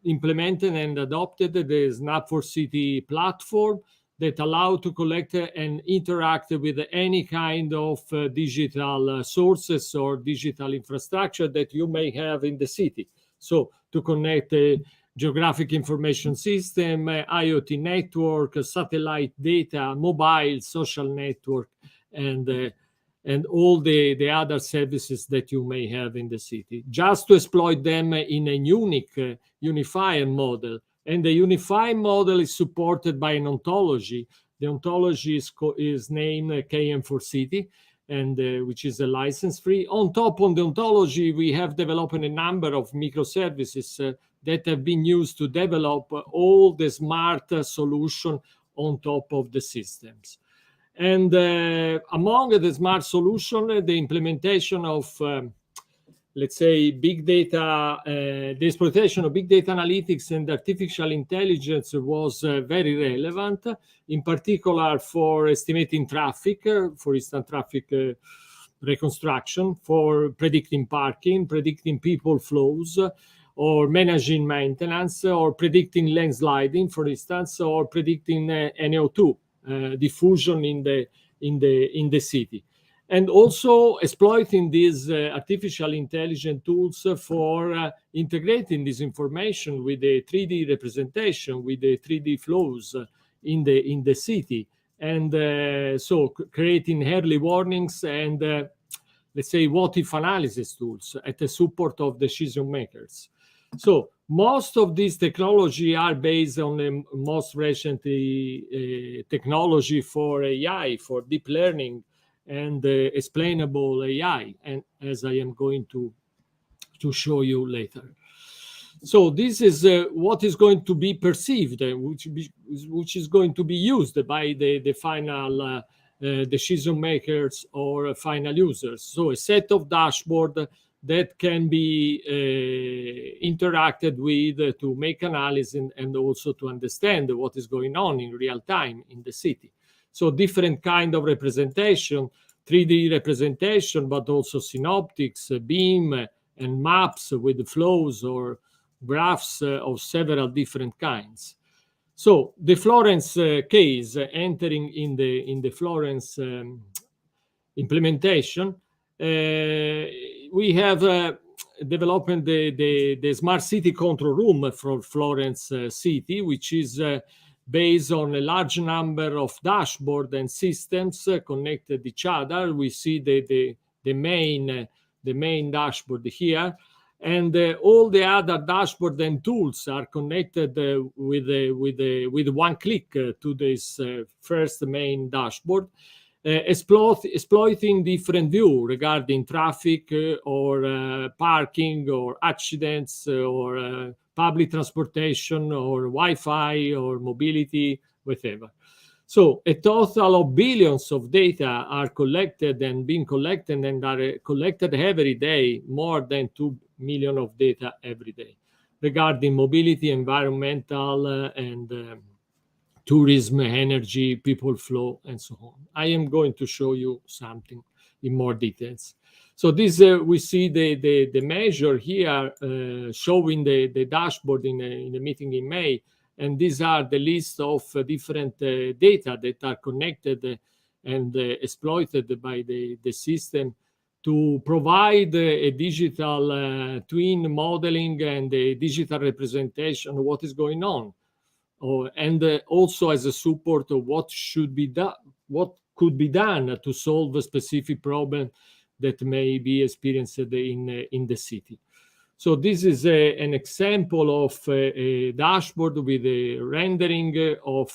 implemented and adopted the Snap for City platform that allow to collect and interact with any kind of digital sources or digital infrastructure that you may have in the city. So to connect a geographic information system, IoT network, satellite data, mobile, social network, and all the other services that you may have in the city, just to exploit them in a unique, unified model. And the unified model is supported by an ontology. The ontology is named KM for City, and which is a license free. On top of the ontology, we have developed a number of microservices that have been used to develop all the smart solution on top of the systems. And among the smart solution, the implementation of let's say big data, the exploitation of big data analytics and artificial intelligence was very relevant, in particular for estimating traffic, for instance, traffic reconstruction, for predicting parking, predicting people flows, or managing maintenance, or predicting landsliding, for instance, or predicting NO2 diffusion in the city. And also exploiting these artificial intelligence tools for integrating this information with the 3D representation, with the 3D flows in the city, and so creating early warnings and let's say what-if analysis tools at the support of decision makers. So most of these technology are based on the most recent technology for AI, for deep learning, and explainable AI, and as I am going to show you later. So this is what is going to be perceived, which is going to be used by the final decision makers or final users. So a set of dashboard that can be interacted with to make analysis and also to understand what is going on in real time in the city. So different kind of representation, 3D representation, but also synoptics, beam, and maps with flows or graphs of several different kinds. So the Florence case, entering in the Florence implementation, we have developed the smart city control room for Florence city, which is based on a large number of dashboards and systems connected each other. We see the main dashboard here, and all the other dashboard and tools are connected with one click to this first main dashboard, exploiting different view regarding traffic or parking or accidents or public transportation or Wi-Fi or mobility, whatever. So a total of billions of data are collected and being collected and are collected every day, more than 2 million of data every day regarding mobility, environmental, and tourism, energy, people flow, and so on. I am going to show you something in more details. So this we see the measure here showing the dashboard in a meeting in May, and these are the list of different data that are connected and exploited by the system to provide a digital twin modeling and a digital representation of what is going on. And also as a support of what should be done, what could be done to solve a specific problem that may be experienced in the city. So this is an example of a dashboard with a rendering of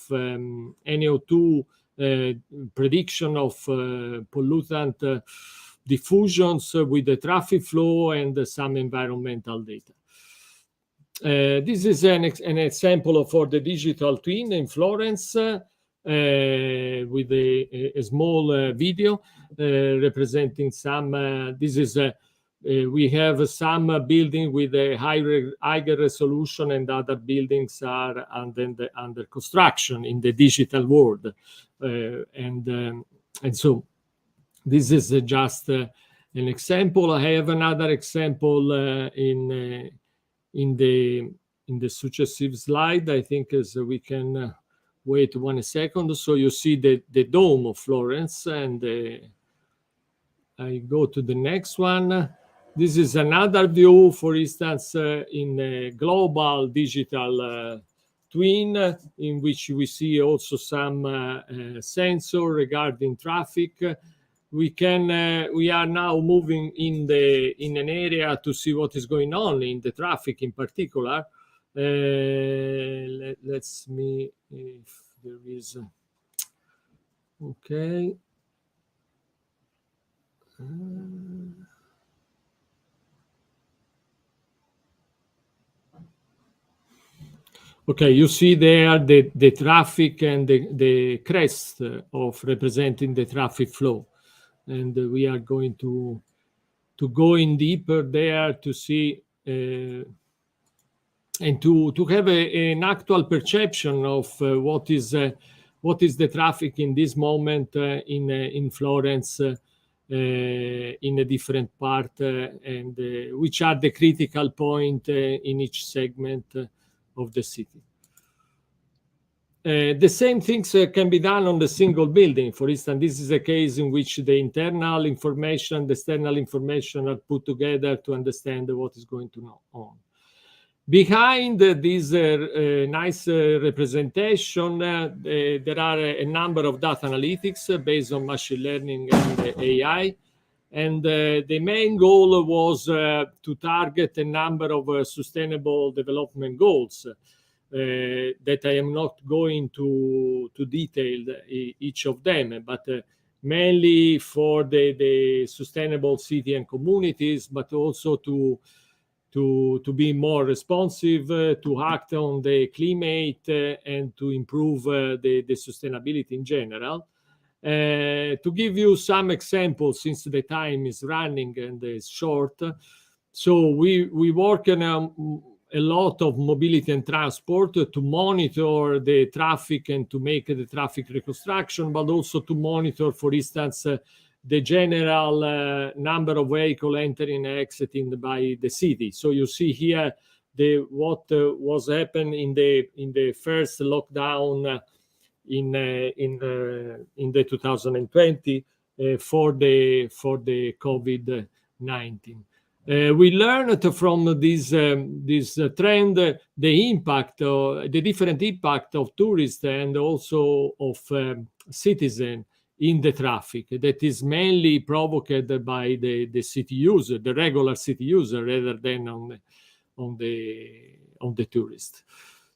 NO2 prediction of pollutant diffusions with the traffic flow and some environmental data. This is an example for the digital twin in Florence with a small video representing some. This is we have some building with a higher resolution, and other buildings are under construction in the digital world, and so this is just an example. I have another example in the successive slide. I think as we can wait 1 second. So you see the dome of Florence, and I go to the next one. This is another view, for instance, in a global digital twin, in which we see also some sensor regarding traffic. We are now moving in an area to see what is going on in the traffic in particular. Let's me if there is okay. Okay, you see there the traffic and the crest of representing the traffic flow. And we are going to go in deeper there to see and to have an actual perception of what is the traffic in this moment in Florence in a different part, and which are the critical point in each segment of the city. The same things can be done on the single building. For instance, this is a case in which the internal information, the external information are put together to understand what is going to go on. Behind this nice representation, there are a number of data analytics based on machine learning and AI. And the main goal was to target a number of sustainable development goals that I am not going to detail each of them, but mainly for the sustainable city and communities, but also to be more responsive, to act on the climate, and to improve the sustainability in general. To give you some examples, since the time is running and is short, so we work on a lot of mobility and transport to monitor the traffic and to make the traffic reconstruction, but also to monitor, for instance, the general number of vehicles entering and exiting by the city. So you see here what was happening in the first lockdown in the 2020 for the COVID-19. We learned from this trend the impact, the different impact of tourists and also of citizens in the traffic that is mainly provoked by the city user, the regular city user, rather than on the tourist.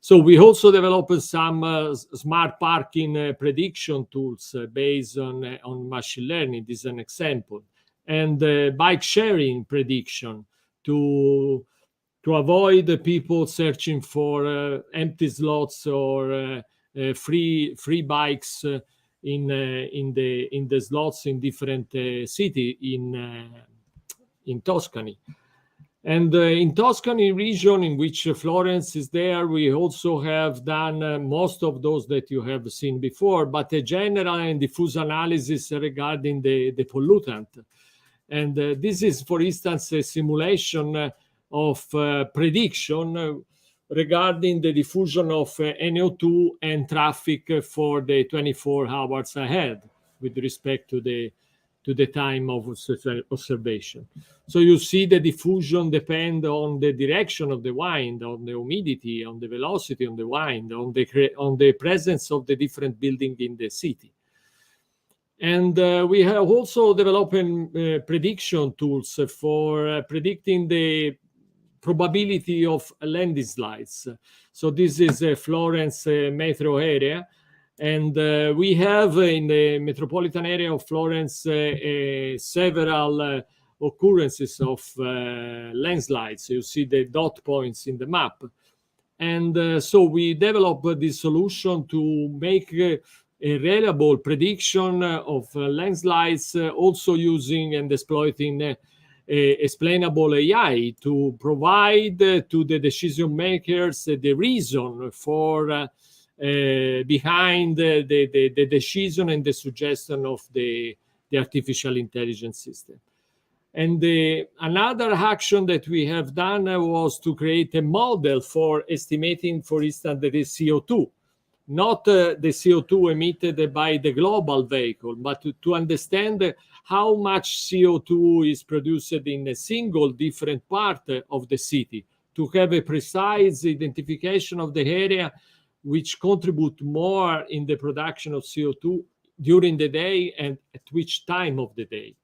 So we also developed some smart parking prediction tools based on machine learning. This is an example. And bike sharing prediction to avoid people searching for empty slots or free bikes in the slots in different cities in Tuscany. And in Tuscany region, in which Florence is there, we also have done most of those that you have seen before, but a general and diffuse analysis regarding the pollutant. And this is, for instance, a simulation of prediction regarding the diffusion of NO2 and traffic for the 24 hours ahead with respect to the time of observation. So you see the diffusion depend on the direction of the wind, on the humidity, on the velocity on the wind, on the presence of the different buildings in the city. And we have also developed prediction tools for predicting the probability of landslides. So this is a Florence metro area. And we have in the metropolitan area of Florence several occurrences of landslides. You see the dot points in the map. And so we developed this solution to make a reliable prediction of landslides, also using and exploiting explainable AI to provide to the decision makers the reason for behind the decision and the suggestion of the artificial intelligence system. And another action that we have done was to create a model for estimating, for instance, the CO2, not the CO2 emitted by the global vehicle, but to understand how much CO2 is produced in a single different part of the city, to have a precise identification of the area which contribute more in the production of CO2 during the day and at which time of the day.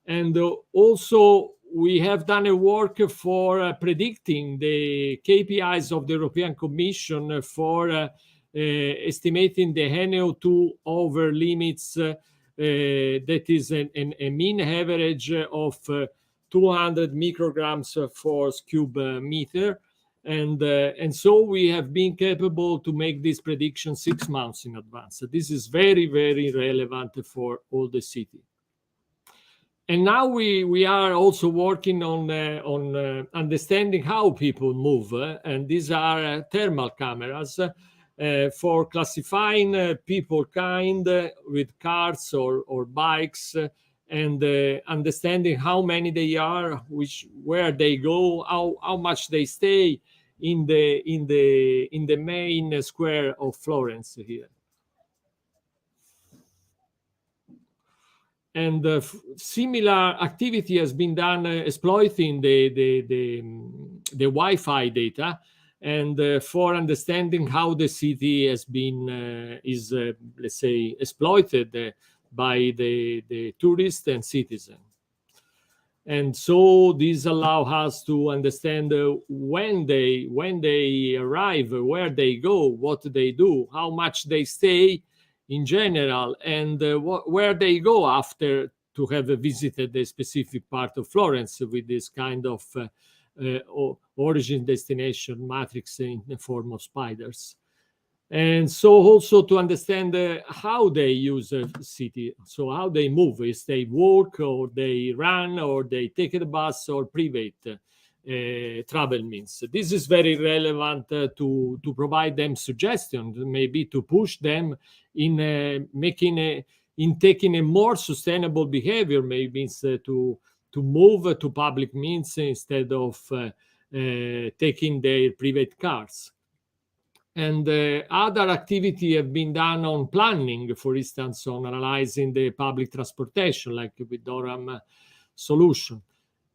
And also, we have done a work for predicting the KPIs of the European Commission for estimating the NO2 over limits that is a mean average of 200 micrograms for cube meter. And so we have been capable to make this prediction 6 months in advance. So this is very, very relevant for all the city. And now we are also working on understanding how people move. And these are thermal cameras for classifying people kind with cars or bikes and understanding how many they are, where they go, how much they stay in the main square of Florence here. And similar activity has been done exploiting the Wi-Fi data, and for understanding how the city has been let's say exploited by the tourists and citizens. And so this allows us to understand when they arrive, where they go, what they do, how much they stay in general, and where they go after to have visited a specific part of Florence with this kind of origin destination matrix in the form of spiders. And so also to understand how they use a city, so how they move, if they walk or they run or they take a bus or private travel means. This is very relevant to provide them suggestions, maybe to push them in taking a more sustainable behavior, maybe to move to public means instead of taking their private cars. And other activity have been done on planning, for instance, on analyzing the public transportation, like with Durham solution,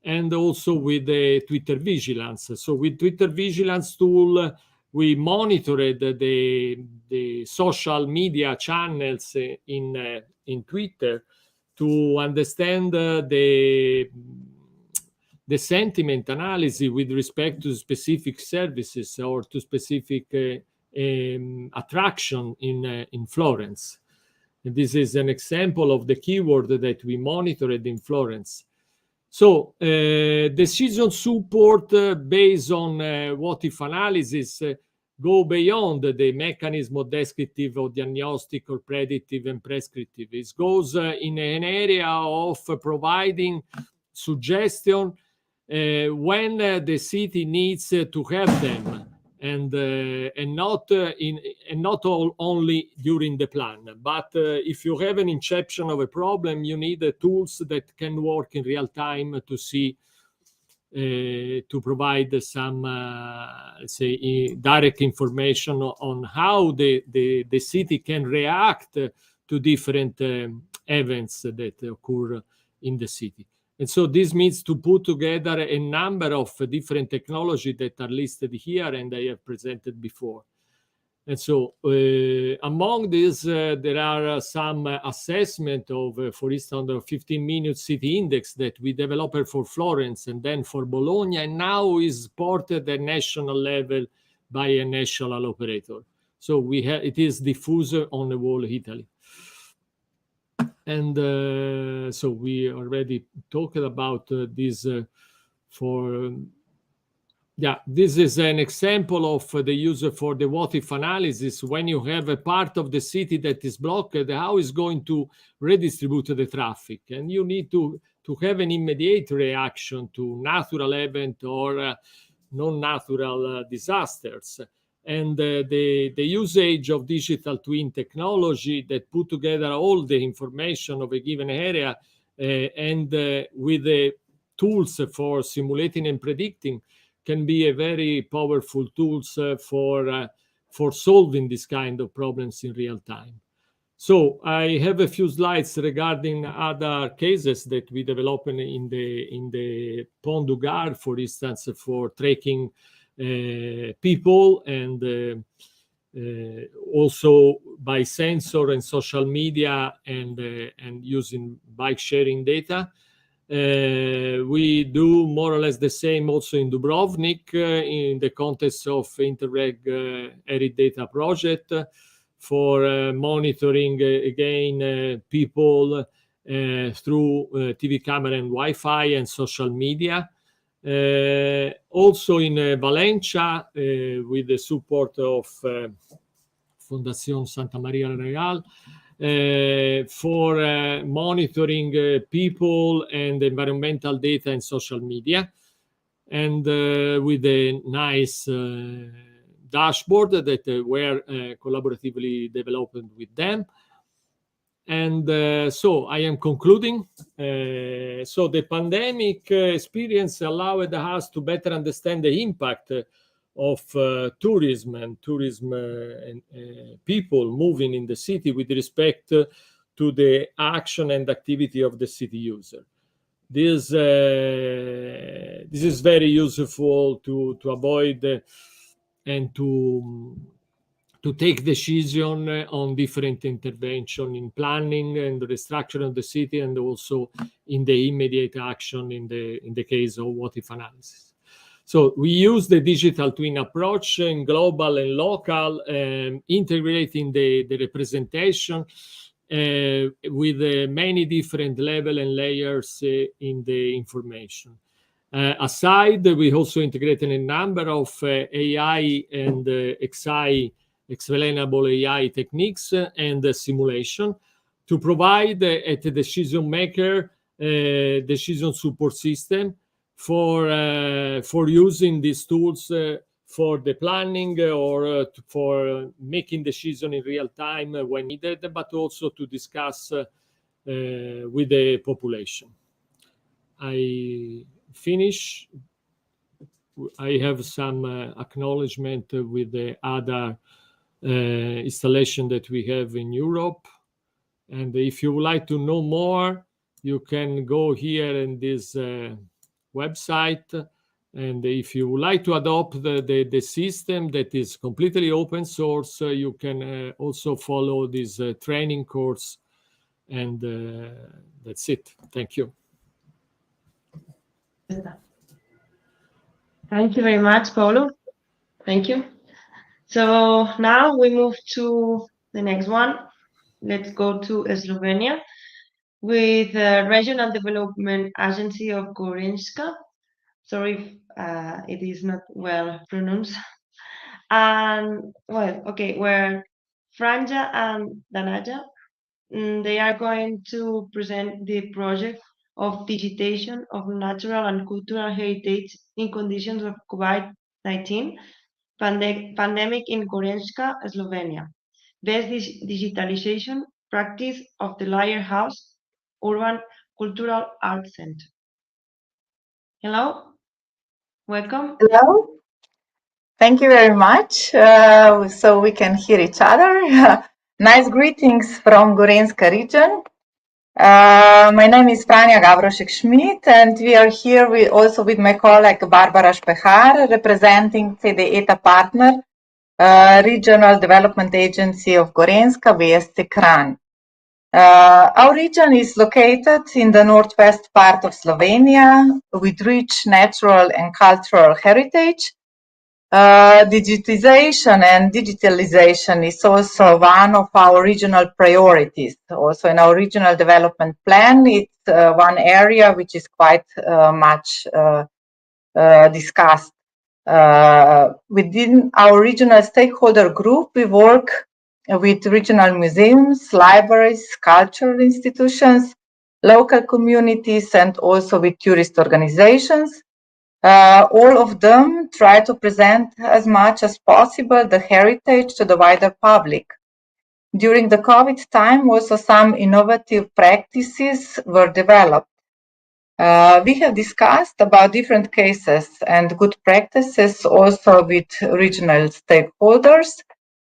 and also with the Twitter vigilance. So with Twitter vigilance tool, we monitored the social media channels in Twitter to understand the sentiment analysis with respect to specific services or to specific attraction in Florence. And this is an example of the keyword that we monitored in Florence. So decision support based on what-if analysis go beyond the mechanism of descriptive or diagnostic or predictive and prescriptive. It goes in an area of providing suggestion when the city needs to have them, and not only during the plan. But if you have an inception of a problem, you need tools that can work in real time to see, to provide some, say, direct information on how the city can react to different events that occur in the city. And so this means to put together a number of different technologies that are listed here and I have presented before. And so among these, there are some assessment of, for instance, the 15-minute city index that we developed for Florence and then for Bologna, and now is ported at national level by a national operator. So it is diffused on the whole Italy. And so we already talked about this this is an example of the use for the what-if analysis. When you have a part of the city that is blocked, how is going to redistribute the traffic? And you need to have an immediate reaction to natural event or non-natural disasters. And the usage of digital twin technology that put together all the information of a given area and with the tools for simulating and predicting can be a very powerful tools for solving this kind of problems in real time. So I have a few slides regarding other cases that we developed in the Pont du Gard, for instance, for tracking people and also by sensor and social media and using bike sharing data. We do more or less the same also in Dubrovnik in the context of Interreg Arid Data Project for monitoring again people through TV camera and Wi-Fi and social media. Also in Valencia with the support of Fundación Santa María la Real for monitoring people and environmental data and social media, and with a nice dashboard that were collaboratively developed with them. And so I am concluding. So the pandemic experience allowed us to better understand the impact of tourism and people moving in the city with respect to the action and activity of the city user. This is very useful to avoid and to take decision on different intervention in planning and the restructuring of the city, and also in the immediate action in the case of what-if analysis. So we use the digital twin approach in global and local, integrating the representation with many different levels and layers in the information. Aside, we also integrated a number of AI and XI, explainable AI techniques and simulation to provide at the decision maker decision support system for using these tools for the planning or for making decision in real time when needed, but also to discuss with the population. I finish. I have some acknowledgement with the other installation that we have in Europe. And if you would like to know more, you can go here in this website. And if you would like to adopt the system that is completely open source, you can also follow this training course. And that's it. Thank you. Thank you very much, Paulo. Thank you. So now we move to the next one. Let's go to Slovenia with the Regional Development Agency of Gorenjska. Sorry if it is not well pronounced. And well, okay, where Franja and Danaja, they are going to present the project of digitization of natural and cultural heritage in conditions of COVID-19 pandemic in Gorenjska, Slovenia. Best digitalization practice of the Lighthouse Urban Cultural Arts Center. Hello, welcome. Hello. Thank you very much. So we can hear each other. Nice greetings from Gorenjska region. My name is Franja Gavrošek-Schmidt, and we are here also with my colleague Barbara Špehar, representing CD-ETA Partner, Regional Development Agency of Gorenjska, VSC Kranj. Our region is located in the northwest part of Slovenia with rich natural and cultural heritage. Digitization and digitalization is also one of our regional priorities. Also in our regional development plan, it's one area which is quite much discussed. Within our regional stakeholder group, we work with regional museums, libraries, cultural institutions, local communities, and also with tourist organizations. All of them try to present as much as possible the heritage to the wider public. During the COVID time, also some innovative practices were developed. We have discussed about different cases and good practices also with regional stakeholders.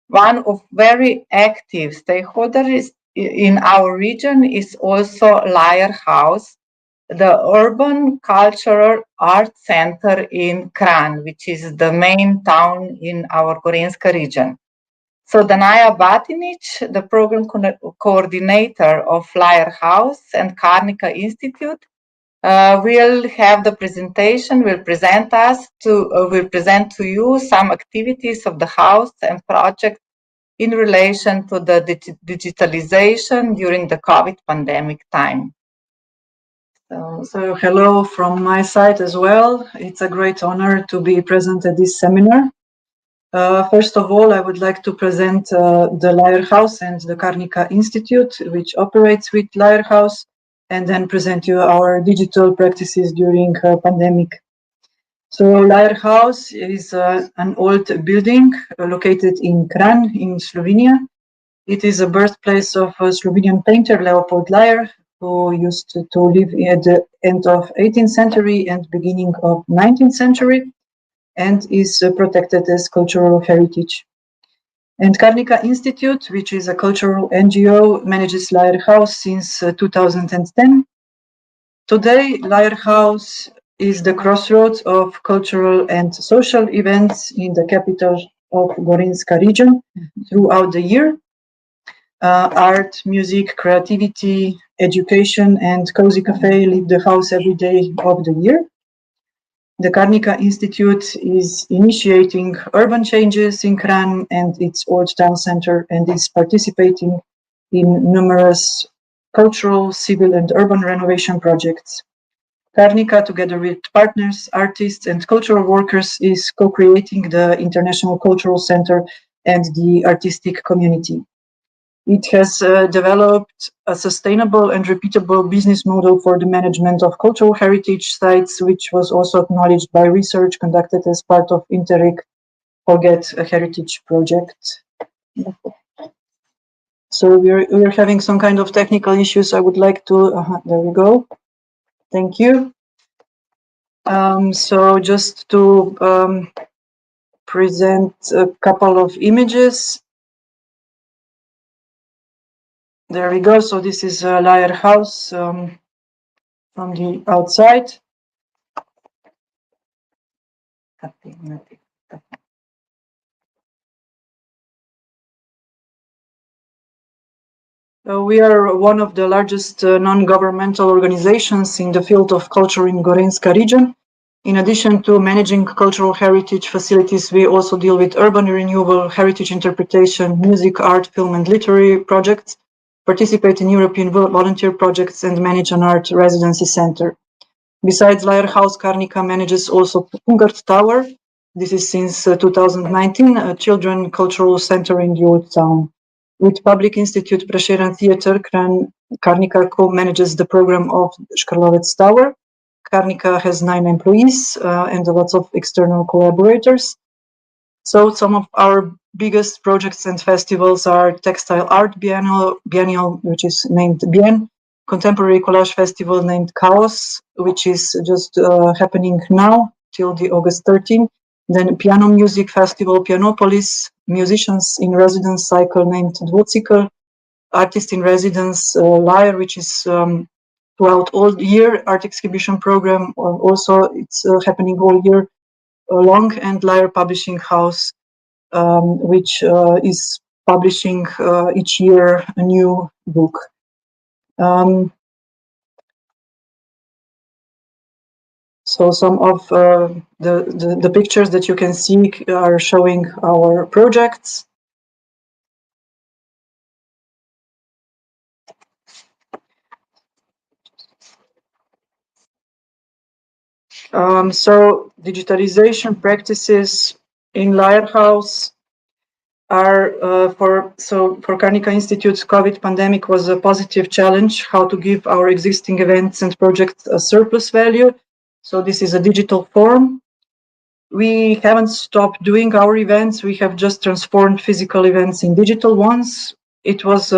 One of very active stakeholders in our region is also Lighthouse, the Urban Cultural Arts Center in Kranj, which is the main town in our Gorenjska region. So Danaja Batinic, the program coordinator of Lighthouse and Karnika Institute, will have the presentation, will present to you some activities of the house and project in relation to the digitalization during the COVID pandemic time. So hello from my side as well. It's a great honor to be present at this seminar. First of all, I would like to present the Lighthouse and the Karnika Institute, which operates with Lighthouse, and then present you our digital practices during pandemic. So Lighthouse is an old building located in Kranj in Slovenia. It is a birthplace of a Slovenian painter Leopold Lajer, who used to live at the end of 18th century and beginning of 19th century, and is protected as cultural heritage. And Karnika Institute, which is a cultural NGO, manages Lajer House since 2010. Today, Lajer House is the crossroads of cultural and social events in the capital of Gorinska region throughout the year. Art, music, creativity, education, and cozy cafe leave the house every day of the year. The Karnika Institute is initiating urban changes in Kran and its old town center, and is participating in numerous cultural, civil, and urban renovation projects. Karnika, together with partners, artists, and cultural workers, is co-creating the International Cultural Center and the artistic community. It has developed a sustainable and repeatable business model for the management of cultural heritage sites, which was also acknowledged by research conducted as part of Interreg Forget a Heritage project. So we're having some kind of technical issues. I would like to, there we go. Thank you. So just to present a couple of images. There we go. So this is Lajer House from the outside. We are one of the largest non-governmental organizations in the field of culture in Gorinska region. In addition to managing cultural heritage facilities, we also deal with urban renewal, heritage interpretation, music, art, film, and literary projects, participate in European volunteer projects, and manage an art residency center. Besides Lajer House, Karnika manages also Pungart Tower. This is since 2019, a children cultural center in the Old Town. With Public Institute Prešeren Theatre, Karnika co-manages the program of Škrlovec Tower. Karnika has 9 employees and lots of external collaborators. So some of our biggest projects and festivals are Textile Art Biennial, which is named Bien, Contemporary Collage Festival named Chaos, which is just happening now till the August 13th. Then Piano Music Festival Pianopolis, Musicians in Residence cycle named Dvocikl, Artist in Residence Lajer, which is throughout all year art exhibition program. Also, it's happening all year long, and Lajer Publishing House, which is publishing each year a new book. So some of the pictures that you can see are showing our projects. So digitalization practices in Lajer House are for Karnika Institute's COVID pandemic was a positive challenge, how to give our existing events and projects a surplus value. So this is a digital form. We haven't stopped doing our events. We have just transformed physical events in digital ones. It was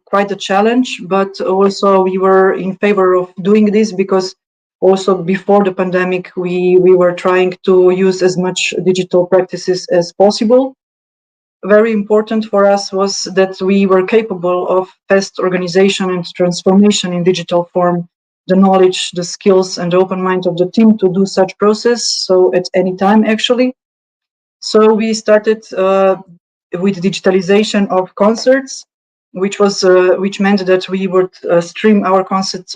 quite a challenge, but also we were in favor of doing this because also before the pandemic, we were trying to use as much digital practices as possible. Very important for us was that we were capable of fast organization and transformation in digital form, the knowledge, the skills, and the open mind of the team to do such process, so at any time actually. So we started with digitalization of concerts, which meant that we would stream our concerts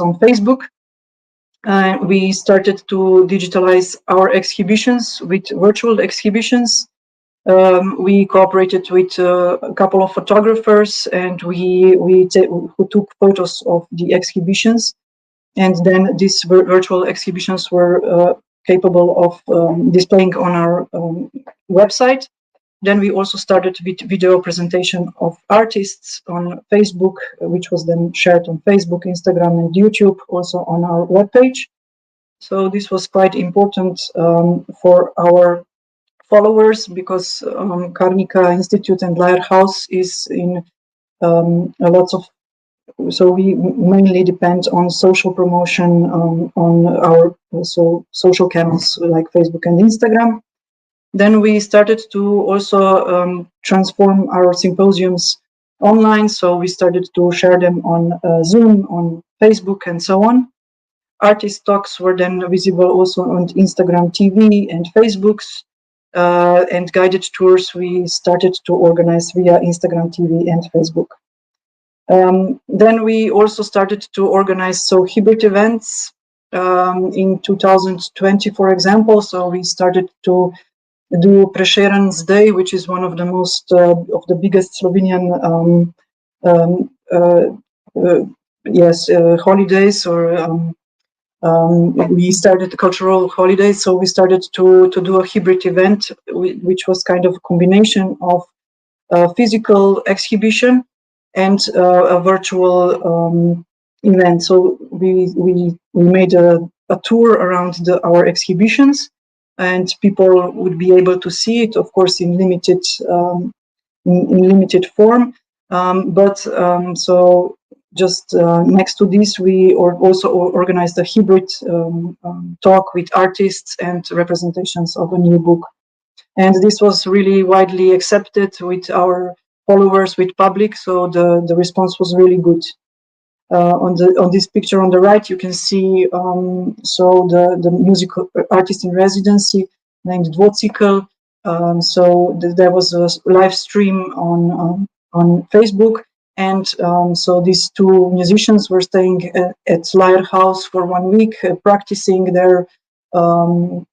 on Facebook. We started to digitalize our exhibitions with virtual exhibitions. We cooperated with a couple of photographers, and who took photos of the exhibitions, and then these virtual exhibitions were capable of displaying on our website. Then we also started with video presentation of artists on Facebook, which was then shared on Facebook, Instagram, and YouTube, also on our webpage. So this was quite important for our followers, because Karnika Institute and Lajer House is in a lot of. So we mainly depend on social promotion on our social channels like Facebook and Instagram. Then we started to also transform our symposiums online. So we started to share them on Zoom, on Facebook, and so on. Artist talks were then visible also on Instagram TV and Facebooks. And guided tours we started to organize via Instagram TV and Facebook. Then we also started to organize hybrid events in 2020, for example. So we started to do Prešeren's Day, which is one of the most of the biggest Slovenian holidays, or we started cultural holidays. So we started to do a hybrid event, which was kind of a combination of physical exhibition and a virtual event. So we made a tour around our exhibitions, and people would be able to see it, of course, in limited form. So just next to this, we also organized a hybrid talk with artists and representations of a new book. And this was really widely accepted with our followers, with public, so the response was really good. On this picture on the right, you can see the music artist in residency named Dvocikl. There was a live stream on Facebook, and so these two musicians were staying at Lyre House for 1 week, practicing there, so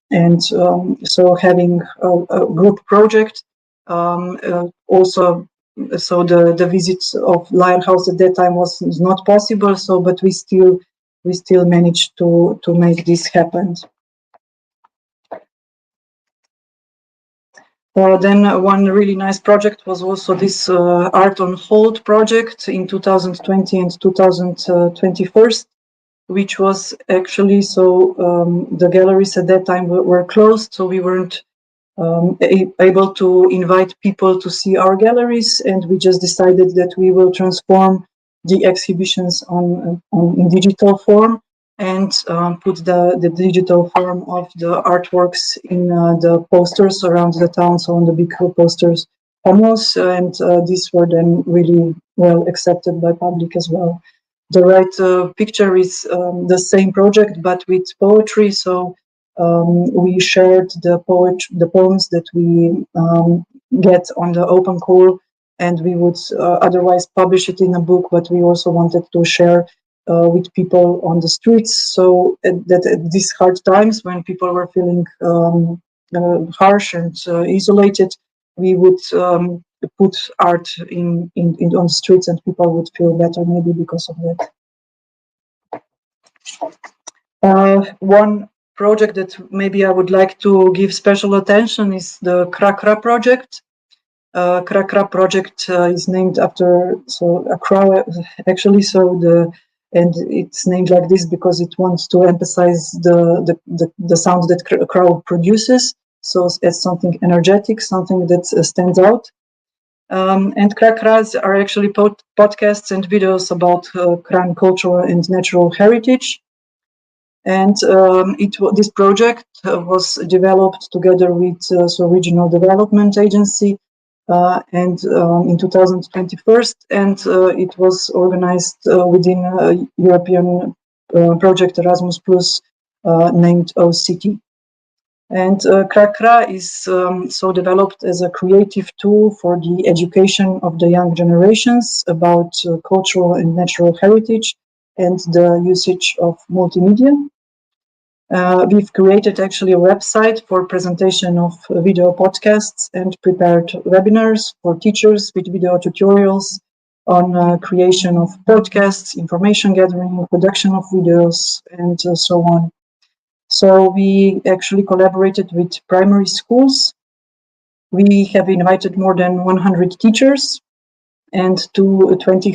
having a group project. Also, so the visits of Lyre House at that time was not possible. So, but we still managed to make this happen. Then one really nice project was also this Art on Hold project in 2020 and 2021, which was actually the galleries at that time were closed, so we weren't able to invite people to see our galleries, and we just decided that we will transform the exhibitions in digital form and put the digital form of the artworks in the posters around the town, so on the big posters almost, and these were then really well accepted by public as well. The right picture is the same project but with poetry, so we shared the poems that we get on the open call, and we would otherwise publish it in a book, but we also wanted to share with people on the streets, so that at these hard times when people were feeling harsh and isolated, we would put art on the streets, and people would feel better maybe because of that. One project that maybe I would like to give special attention is the Krakra project. Krakra project is named after a crow, actually. And it's named like this because it wants to emphasize the sound that a crow produces. So it's something energetic, something that stands out. And Krakras are actually podcasts and videos about Kran cultural and natural heritage. And this project was developed together with Regional Development Agency and in 2021, and it was organized within a European project Erasmus Plus named OCT. And Krakra is developed as a creative tool for the education of the young generations about cultural and natural heritage and the usage of multimedia. We've created actually a website for presentation of video podcasts and prepared webinars for teachers with video tutorials on creation of podcasts, information gathering, production of videos, and so on. So we actually collaborated with primary schools. We have invited more than 100 teachers, and 20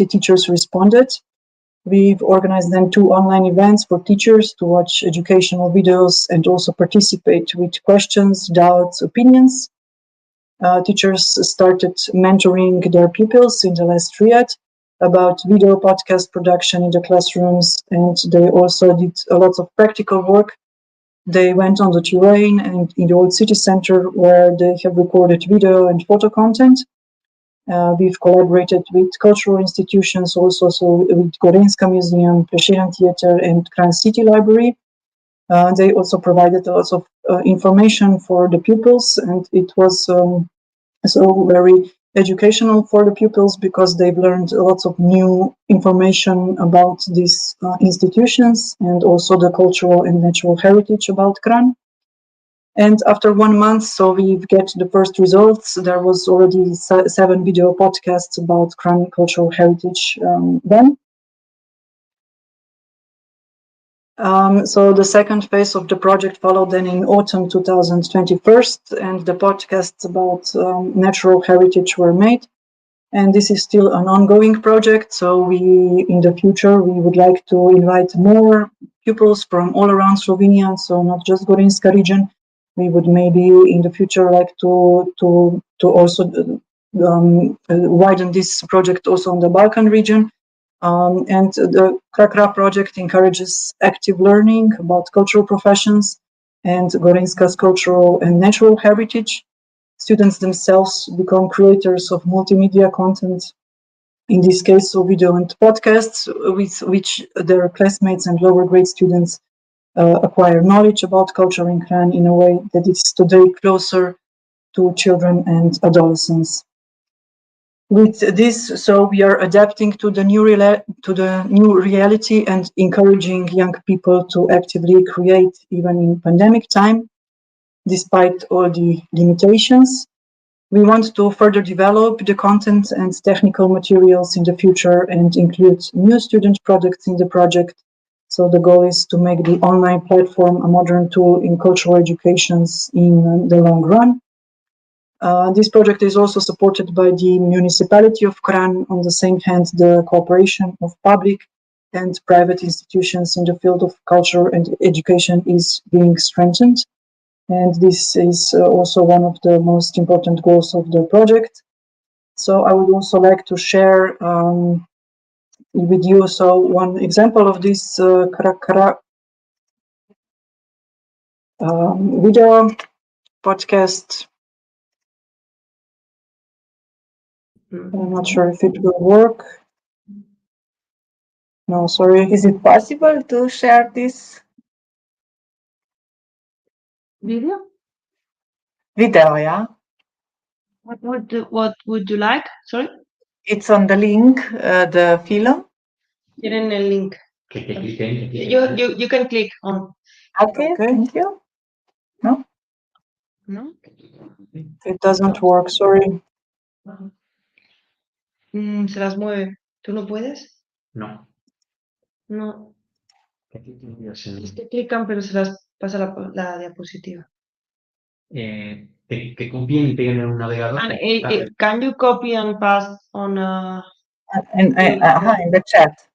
teachers responded. We've organized then 2 online events for teachers to watch educational videos and also participate with questions, doubts, opinions. teachers started mentoring their pupils in the last triad about video podcast production in the classrooms, and they also did a lot of practical work. They went on the terrain and in the old city center where they have recorded video and photo content. We've collaborated with cultural institutions also, so with Gorenska Museum, Prešeren Theater, and Kranj City Library. They also provided a lot of information for the pupils, and it was so very educational for the pupils because they've learned lots of new information about these institutions and also the cultural and natural heritage about Kranj. And after 1 month, so we get the first results. There was already 7 video podcasts about Kranj cultural heritage then. So the second phase of the project followed then in autumn 2021, and the podcasts about natural heritage were made. And this is still an ongoing project. So in the future, we would like to invite more pupils from all around Slovenia. So not just Gorenska region. We would maybe in the future like to also widen this project also on the Balkan region. And the Krakra project encourages active learning about cultural professions and Gorenska's cultural and natural heritage. Students themselves become creators of multimedia content, in this case, so video and podcasts, with which their classmates and lower grade students acquire knowledge about culture in Kranj in a way that is today closer to children and adolescents. With this, so we are adapting to the new reality and encouraging young people to actively create even in pandemic time, despite all the limitations. We want to further develop the content and technical materials in the future and include new student products in the project. So the goal is to make the online platform a modern tool in cultural educations in the long run. This project is also supported by the municipality of Kranj. On the same hand, the cooperation of public and private institutions in the field of culture and education is being strengthened. And this is also one of the most important goals of the project. So I would also like to share with you one example of this video podcast. I'm not sure if it will work. No, sorry. Is it possible to share this Video? video? Yeah. What would you like? Sorry? It's on the link, the film. Tienen el link. You can click on. Okay, thank you. No? No? It doesn't work, sorry. Se las mueve. ¿Tú no puedes? No. No. Es que clican, pero se las pasa la diapositiva. Que copien y peguen en un navegador. Can you copy and paste on in the chat.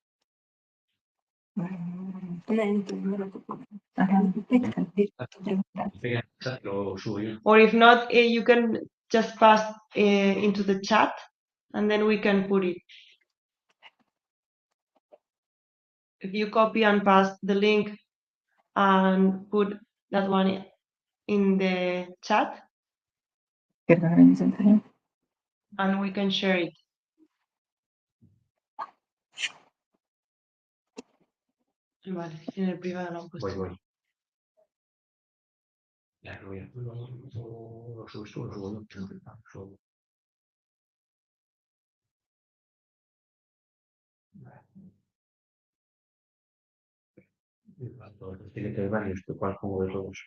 Or if not, you can just pass into the chat and then we can put it. If you copy and paste the link and put that one in the chat, and we can share it. Vale, en el privado lo han puesto. Voy. Ya, lo subes tú, lo subo yo. Tiene que haber varios, ¿cuál pongo de todos?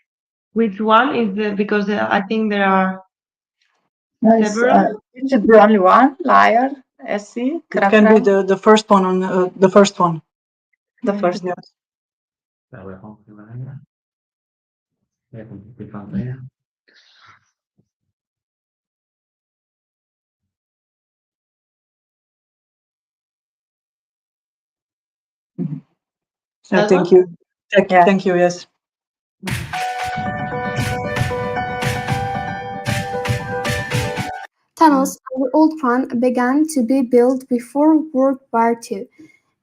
Which one is because I think there are several. It should be only one, liar, SC. It can be the first one on the first one. The first one. La voy a compartir pantalla. Voy a compartir pantalla. Thank you. Thank you, yes. tunnels over Old Kran began to be built before World War II.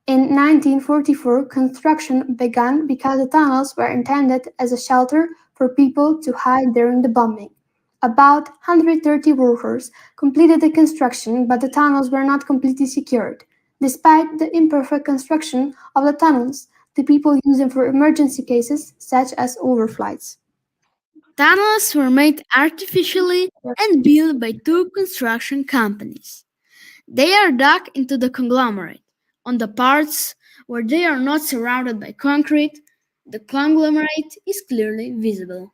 In 1944, construction began because the tunnels were intended as a shelter for people to hide during the bombing. About 130 workers completed the construction, but the tunnels were not completely secured. Despite the imperfect construction of the tunnels, the people used them for emergency cases such as overflights. Tunnels were made artificially and built by two construction companies. They are dug into the conglomerate. On the parts where they are not surrounded by concrete, the conglomerate is clearly visible.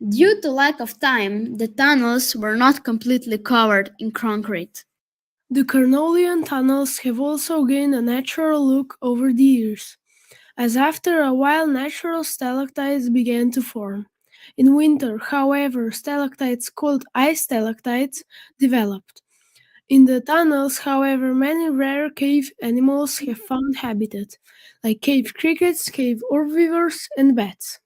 Due to lack of time, the tunnels were not completely covered in concrete. The Carnolian tunnels have also gained a natural look over the years, as after a while natural stalactites began to form. In winter, however, stalactites called ice stalactites developed. In the tunnels, however, many rare cave animals have found habitat, like cave crickets, cave herbivores, and bats.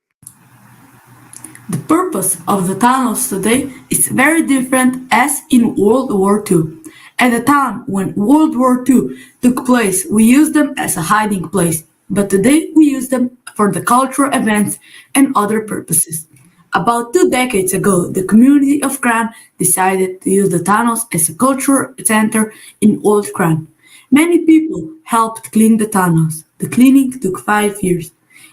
The purpose of the tunnels today is very different as in World War II. At the time when World War II took place, we used them as a hiding place, but today we use them for the cultural events and other purposes. About 2 decades ago, the community of Kran decided to use the tunnels as a cultural center in Old Kran. Many people helped clean the tunnels. The cleaning took 5 years.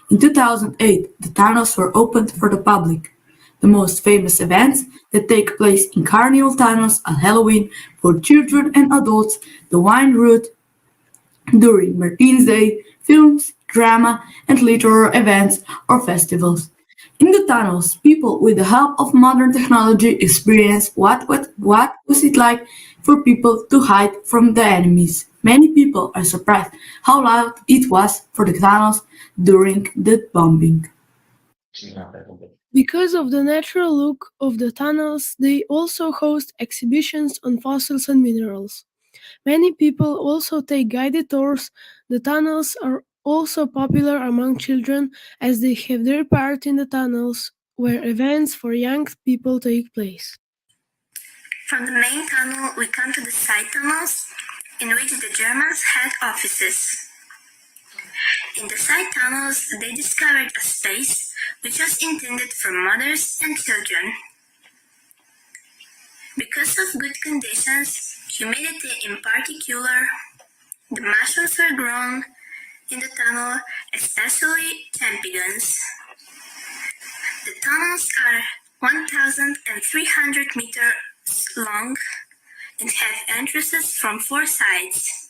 In 2008, the tunnels were opened for the public. The most famous events that take place in Carnival tunnels are Halloween for children and adults, the Wine Route during Martin's Day, films, drama, and literary events or festivals. In the tunnels, people, with the help of modern technology, experience what was it like for people to hide from the enemies. Many people are surprised how loud it was for the tunnels during the bombing. Because of the natural look of the tunnels, they also host exhibitions on fossils and minerals. Many people also take guided tours. The tunnels are also popular among children as they have their part in the tunnels where events for young people take place. From the main tunnel, we come to the side tunnels, in which the Germans had offices. In the side tunnels, they discovered a space which was intended for mothers and children. Because of good conditions, humidity in particular, the mushrooms were grown in the tunnel, especially champignons. The tunnels are 1,300 meters long and have entrances from 4 sides.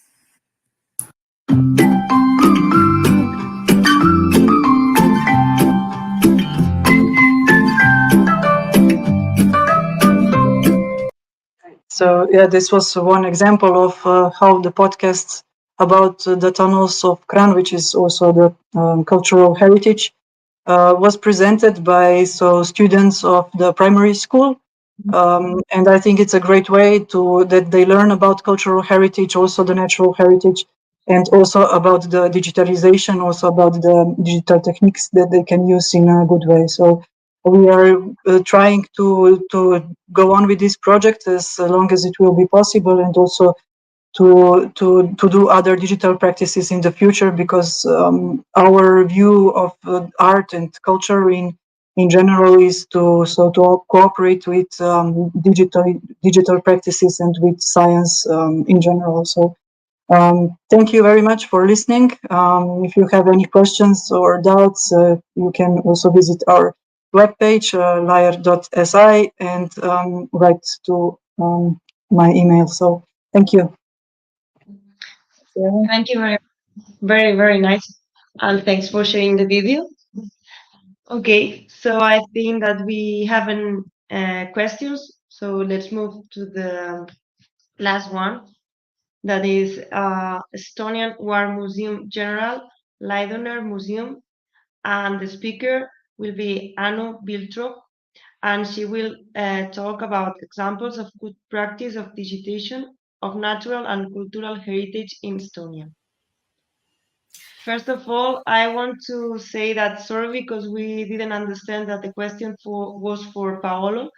So yeah, this was one example of how the podcast about the tunnels of Kran, which is also the cultural heritage, was presented by students of the primary school. And I think it's a great way that they learn about cultural heritage, also the natural heritage, and also about the digitalization, also about the digital techniques that they can use in a good way. So we are trying to go on with this project as long as it will be possible, and also to do other digital practices in the future, because our view of art and culture in general is to cooperate with digital practices and with science in general. So thank you very much for listening. If you have any questions or doubts, you can also visit our webpage, lyre.si, and write to my email. So thank you. Thank you very, very nice. And thanks for sharing the video. Okay, so I think that we have questions. So let's move to the last one. That is Estonian War Museum General, Laidoner Museum. And the speaker will be Anu Biltrop, and she will talk about examples of good practice of digitization of natural and cultural heritage in Estonia. First of all, I want to say that sorry because we didn't understand that the question was for Paolo.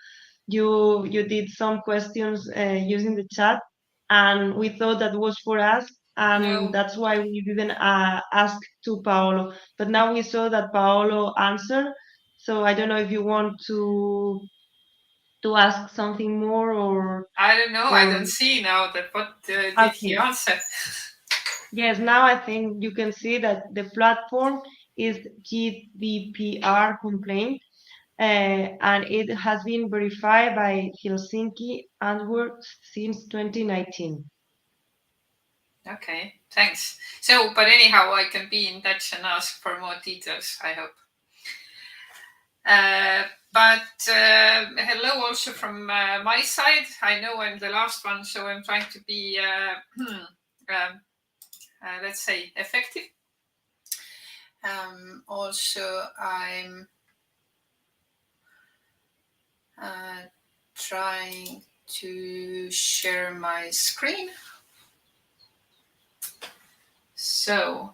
you did some questions using the chat, and we thought that was for us, and that's why we didn't ask to Paolo. But now we saw that Paolo answered, so I don't know if you want to ask something more, or I don't know. I don't see now that what did he answer. Yes, now I think you can see that the platform is GDPR complaint, and it has been verified by Helsinki Antwerp since 2019. Okay, thanks. So, but anyhow, I can be in touch and ask for more details, I hope. Hello also from my side. I know I'm the last one, so I'm trying to be, let's say, effective. Also, I'm trying to share my screen. So,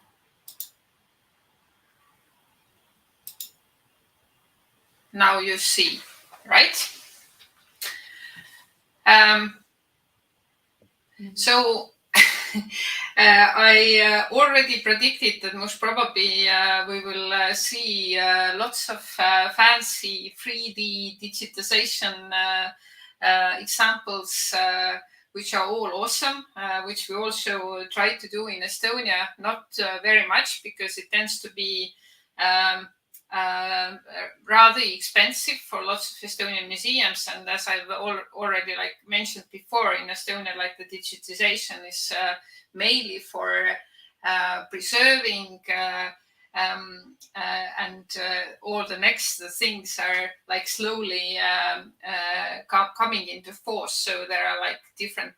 now you see, right? So I already predicted that most probably we will see lots of fancy 3D digitization examples, which are all awesome, which we also try to do in Estonia. Not very much, because it tends to be rather expensive for lots of Estonian museums, and as I've already mentioned before, in Estonia, the digitization is mainly for preserving, and all the next things are slowly coming into force. So there are different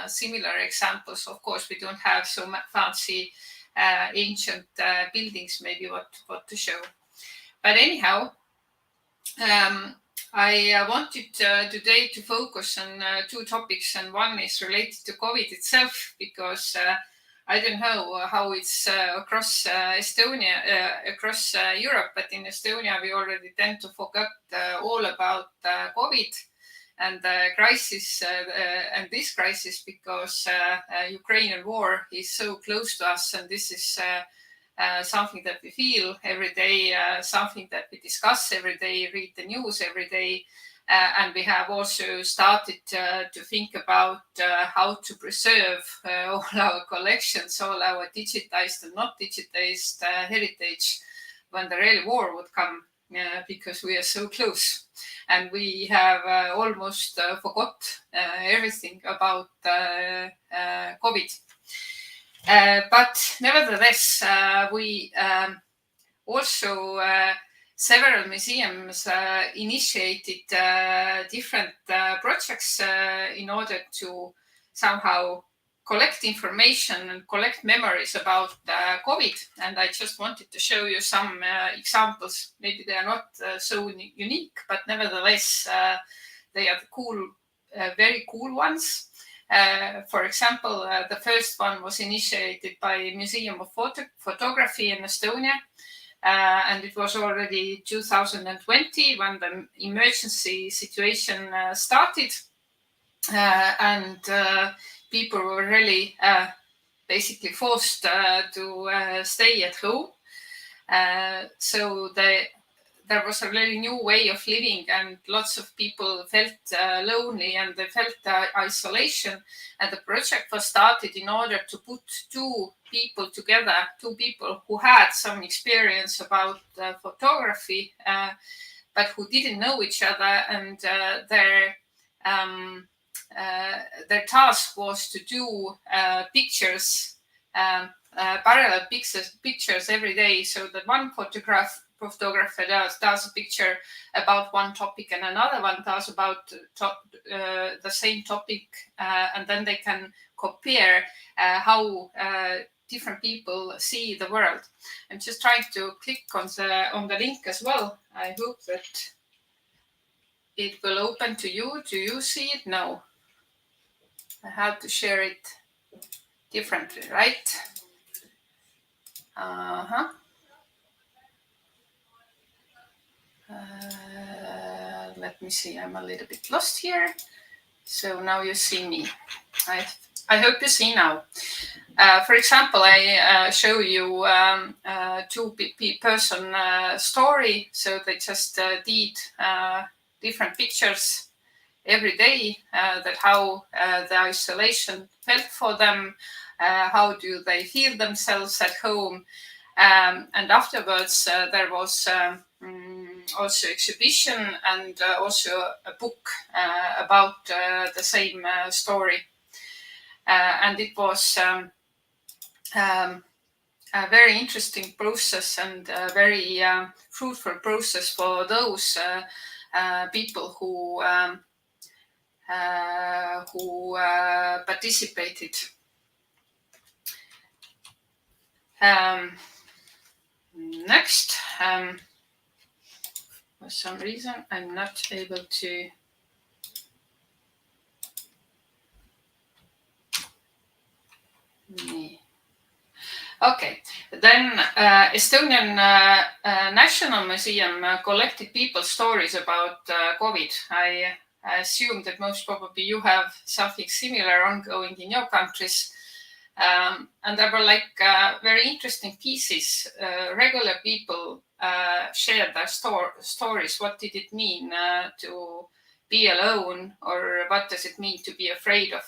similar examples. Of course, we don't have so fancy ancient buildings maybe what to show. But anyhow, I wanted today to focus on two topics, and one is related to COVID itself, because I don't know how it's across Estonia, across Europe, but in Estonia we already tend to forget all about COVID and crisis, and this crisis, because Ukrainian war is so close to us, and this is something that we feel every day, something that we discuss every day, read the news every day. And we have also started to think about how to preserve all our collections, all our digitized and not digitized heritage when the real war would come, because we are so close. And we have almost forgot everything about COVID. But nevertheless, we also, several museums initiated different projects in order to somehow collect information and collect memories about COVID. And I just wanted to show you some examples. Maybe they are not so unique, but nevertheless, they are cool, very cool ones. For example, the first one was initiated by Museum of Photography in Estonia, and it was already 2020 when the emergency situation started, and people were really basically forced to stay at home. So there was a really new way of living, and lots of people felt lonely and they felt isolation. And the project was started in order to put two people together, two people who had some experience about photography, but who didn't know each other. And their task was to do pictures, parallel pictures every day, so that one photographer does a picture about one topic and another one does about the same topic, and then they can compare how different people see the world. I'm just trying to click on the link as well. I hope that it will open to you. Do you see it? No. I have to share it differently, right? let me see, I'm a little bit lost here. So now you see me. I hope you see now. For example, I show you two-person story. So they just did different pictures every day, that how the isolation felt for them, how do they feel themselves at home. And afterwards, there was also exhibition and also a book about the same story. And it was a very interesting process and a very fruitful process for those people who participated. Next, for some reason, I'm not able to. Okay, then Estonian National Museum collected people's stories about COVID. I assume that most probably you have something similar ongoing in your countries. And there were like very interesting pieces. Regular people shared their stories. What did it mean to be alone, or what does it mean to be afraid of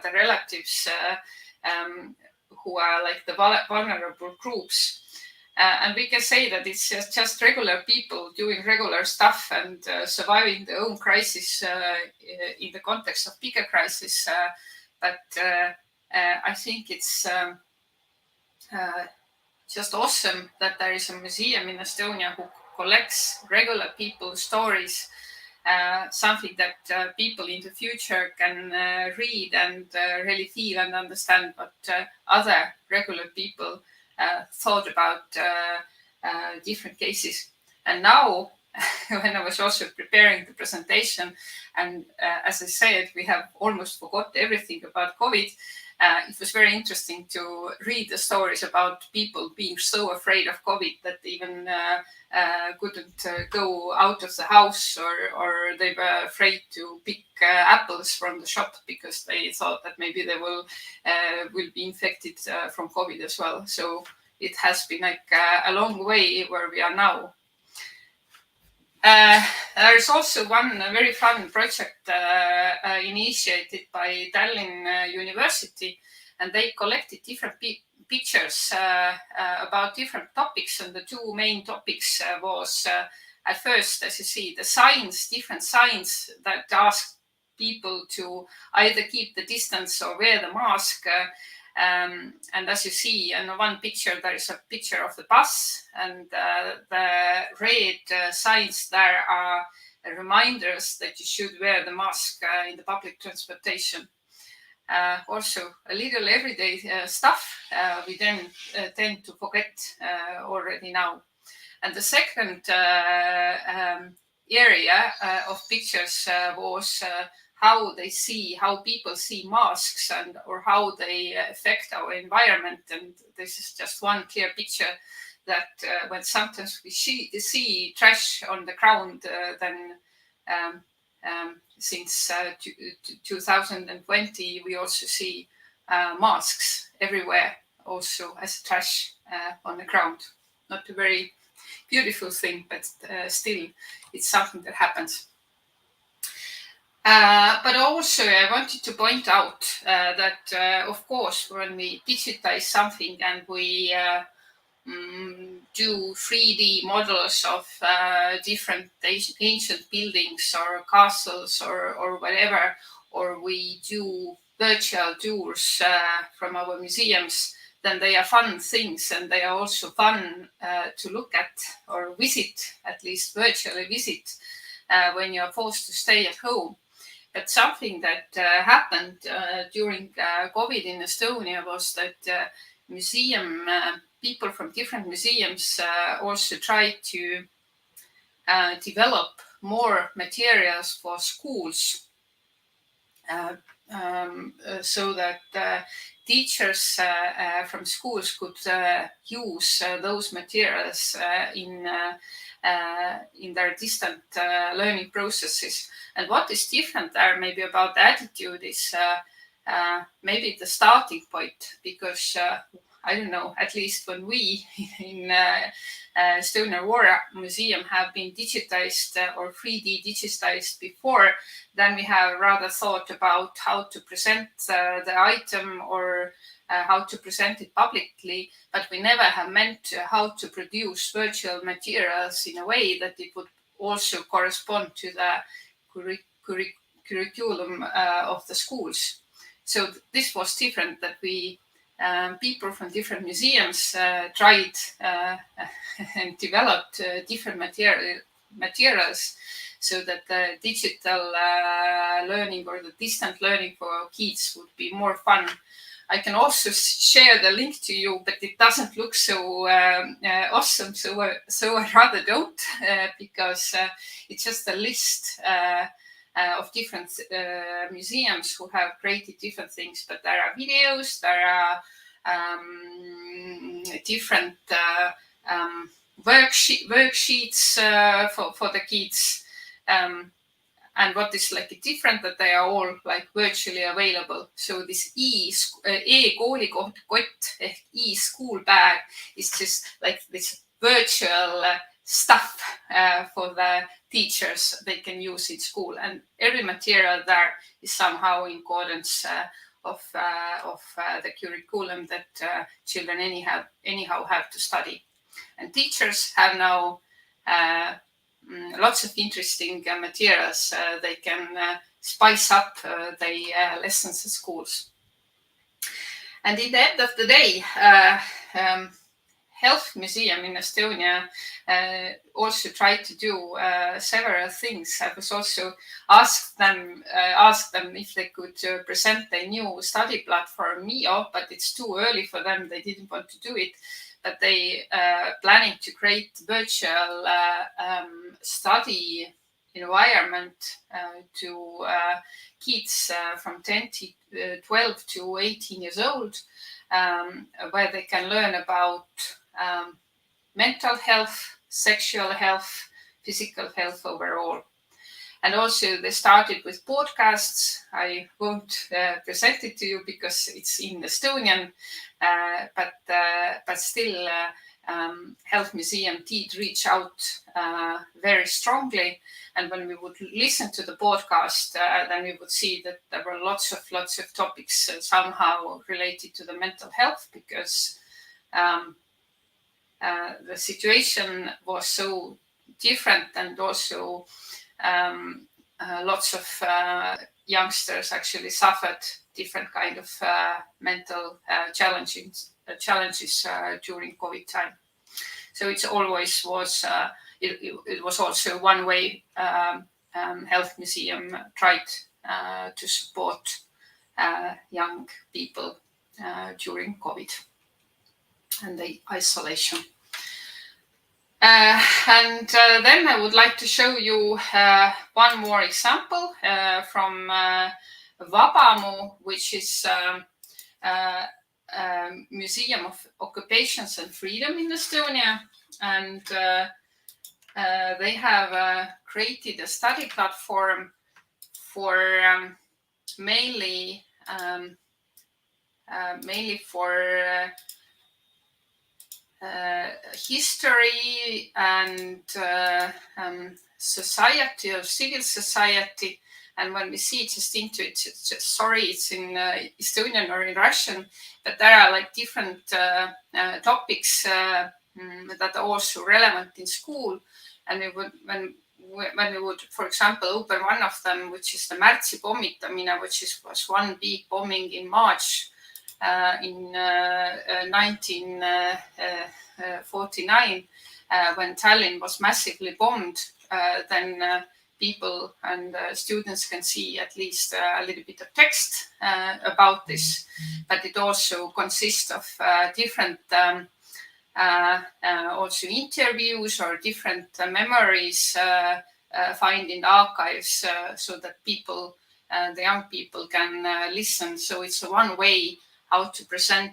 the relatives who are like the vulnerable groups? And we can say that it's just regular people doing regular stuff and surviving their own crisis in the context of bigger crisis. But I think it's just awesome that there is a museum in Estonia who collects regular people's stories, something that people in the future can read and really feel and understand what other regular people thought about different cases. And now, when I was also preparing the presentation, and as I said, we have almost forgot everything about COVID. It was very interesting to read the stories about people being so afraid of COVID that even couldn't go out of the house, or they were afraid to pick apples from the shop because they thought that maybe they will be infected from COVID as well. So it has been like a long way where we are now. There is also one very fun project initiated by Tallinn University, and they collected different pictures about different topics. And the two main topics was at first, as you see, the signs, different signs that ask people to either keep the distance or wear the mask. And as you see in one picture, there is a picture of the bus, and the red signs there are reminders that you should wear the mask in the public transportation. Also, a little everyday stuff we then tend to forget already now. And the second area of pictures was how people see masks, and or how they affect our environment. And this is just one clear picture that when sometimes we see trash on the ground, then since 2020, we also see masks everywhere, also as trash on the ground. Not a very beautiful thing, but still, it's something that happens. But also, I wanted to point out that, of course, when we digitize something and we do 3D models of different ancient buildings or castles or whatever, or we do virtual tours from our museums, then they are fun things, and they are also fun to look at or visit, at least virtually visit, when you are forced to stay at home. But something that happened during COVID in Estonia was that people from different museums also tried to develop more materials for schools. so that teachers from schools could use those materials in their distant learning processes. And what is different there maybe about the attitude is maybe the starting point, because I don't know, at least when we in Estonian War Museum have been digitized or 3D digitized before, then we have rather thought about how to present the item or how to present it publicly, but we never have meant how to produce virtual materials in a way that it would also correspond to the curriculum of the schools. So this was different, that we people from different museums tried and developed different materials so that the digital learning or the distant learning for kids would be more fun. I can also share the link to you, but it doesn't look so awesome, so I rather don't, because it's just a list of different museums who have created different things. But there are videos, there are different worksheets for the kids. And what is like different, that they are all like virtually available. So this e-koolikott ehk e-school bag is just like this virtual stuff for the teachers they can use in school, and every material there is somehow in accordance of the curriculum that children anyhow have to study. And teachers have now lots of interesting materials they can spice up their lessons at schools. And in the end of the day, Health Museum in Estonia also tried to do several things. I was also asked them if they could present their new study platform, MIO, but it's too early for them. They didn't want to do it. But they planning to create virtual study environment to kids from 12 to 18 years old, where they can learn about mental health, sexual health, physical health overall. And also they started with podcasts. I won't present it to you because it's in Estonian, but still Health Museum did reach out very strongly. And when we would listen to the podcast, then we would see that there were lots of topics somehow related to the mental health, because the situation was so different, and also lots of youngsters actually suffered different kind of mental challenges during COVID time. So it always was. It was also one way Health Museum tried to support young people during COVID and the isolation. And then I would like to show you one more example from Vabamu, which is Museum of Occupations and Freedom in Estonia. And they have created a study platform for mainly for history and society, or civil society. And when we see just into it, it's just, sorry, it's in Estonian or in Russian, but there are like different topics that are also relevant in school. And we would, when we would, for example, open one of them, which is the Märtsi pommitamine, which was one big bombing in March in 1949, when Tallinn was massively bombed, then people and students can see at least a little bit of text about this, but it also consists of different also interviews or different memories find in archives, so that people the young people can listen. So it's one way how to present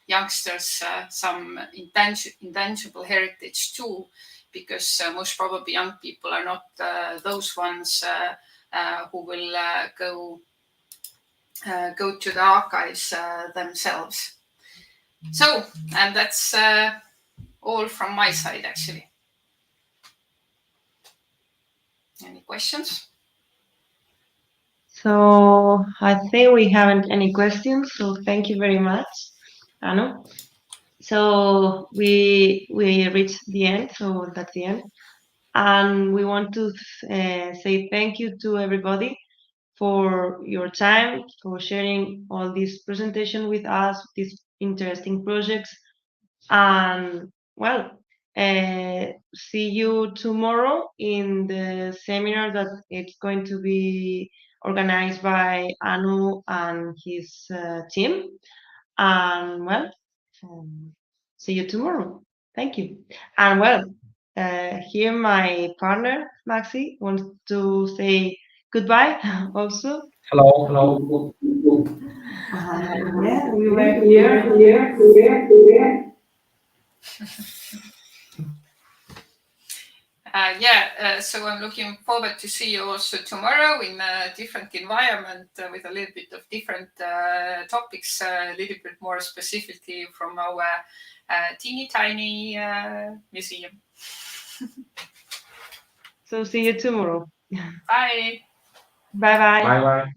youngsters some intangible heritage too, because most probably young people are not those ones who will go to the archives themselves. So, and that's all from my side, actually. Any questions? So I think we haven't any questions. So thank you very much, Anu. So we reached the end. So that's the end, and we want to say thank you to everybody for your time, for sharing all this presentation with us, these interesting projects, and well, see you tomorrow in the seminar that it's going to be organized by Anu and his team. And well, see you tomorrow. Thank you. And well, here my partner Maxi wants to say goodbye also. Hello. Hello. Yeah, we were here. So I'm looking forward to see you also tomorrow in a different environment with a little bit of different topics, a little bit more specifically from our teeny tiny museum. So see you tomorrow. Bye. Bye bye. Bye bye.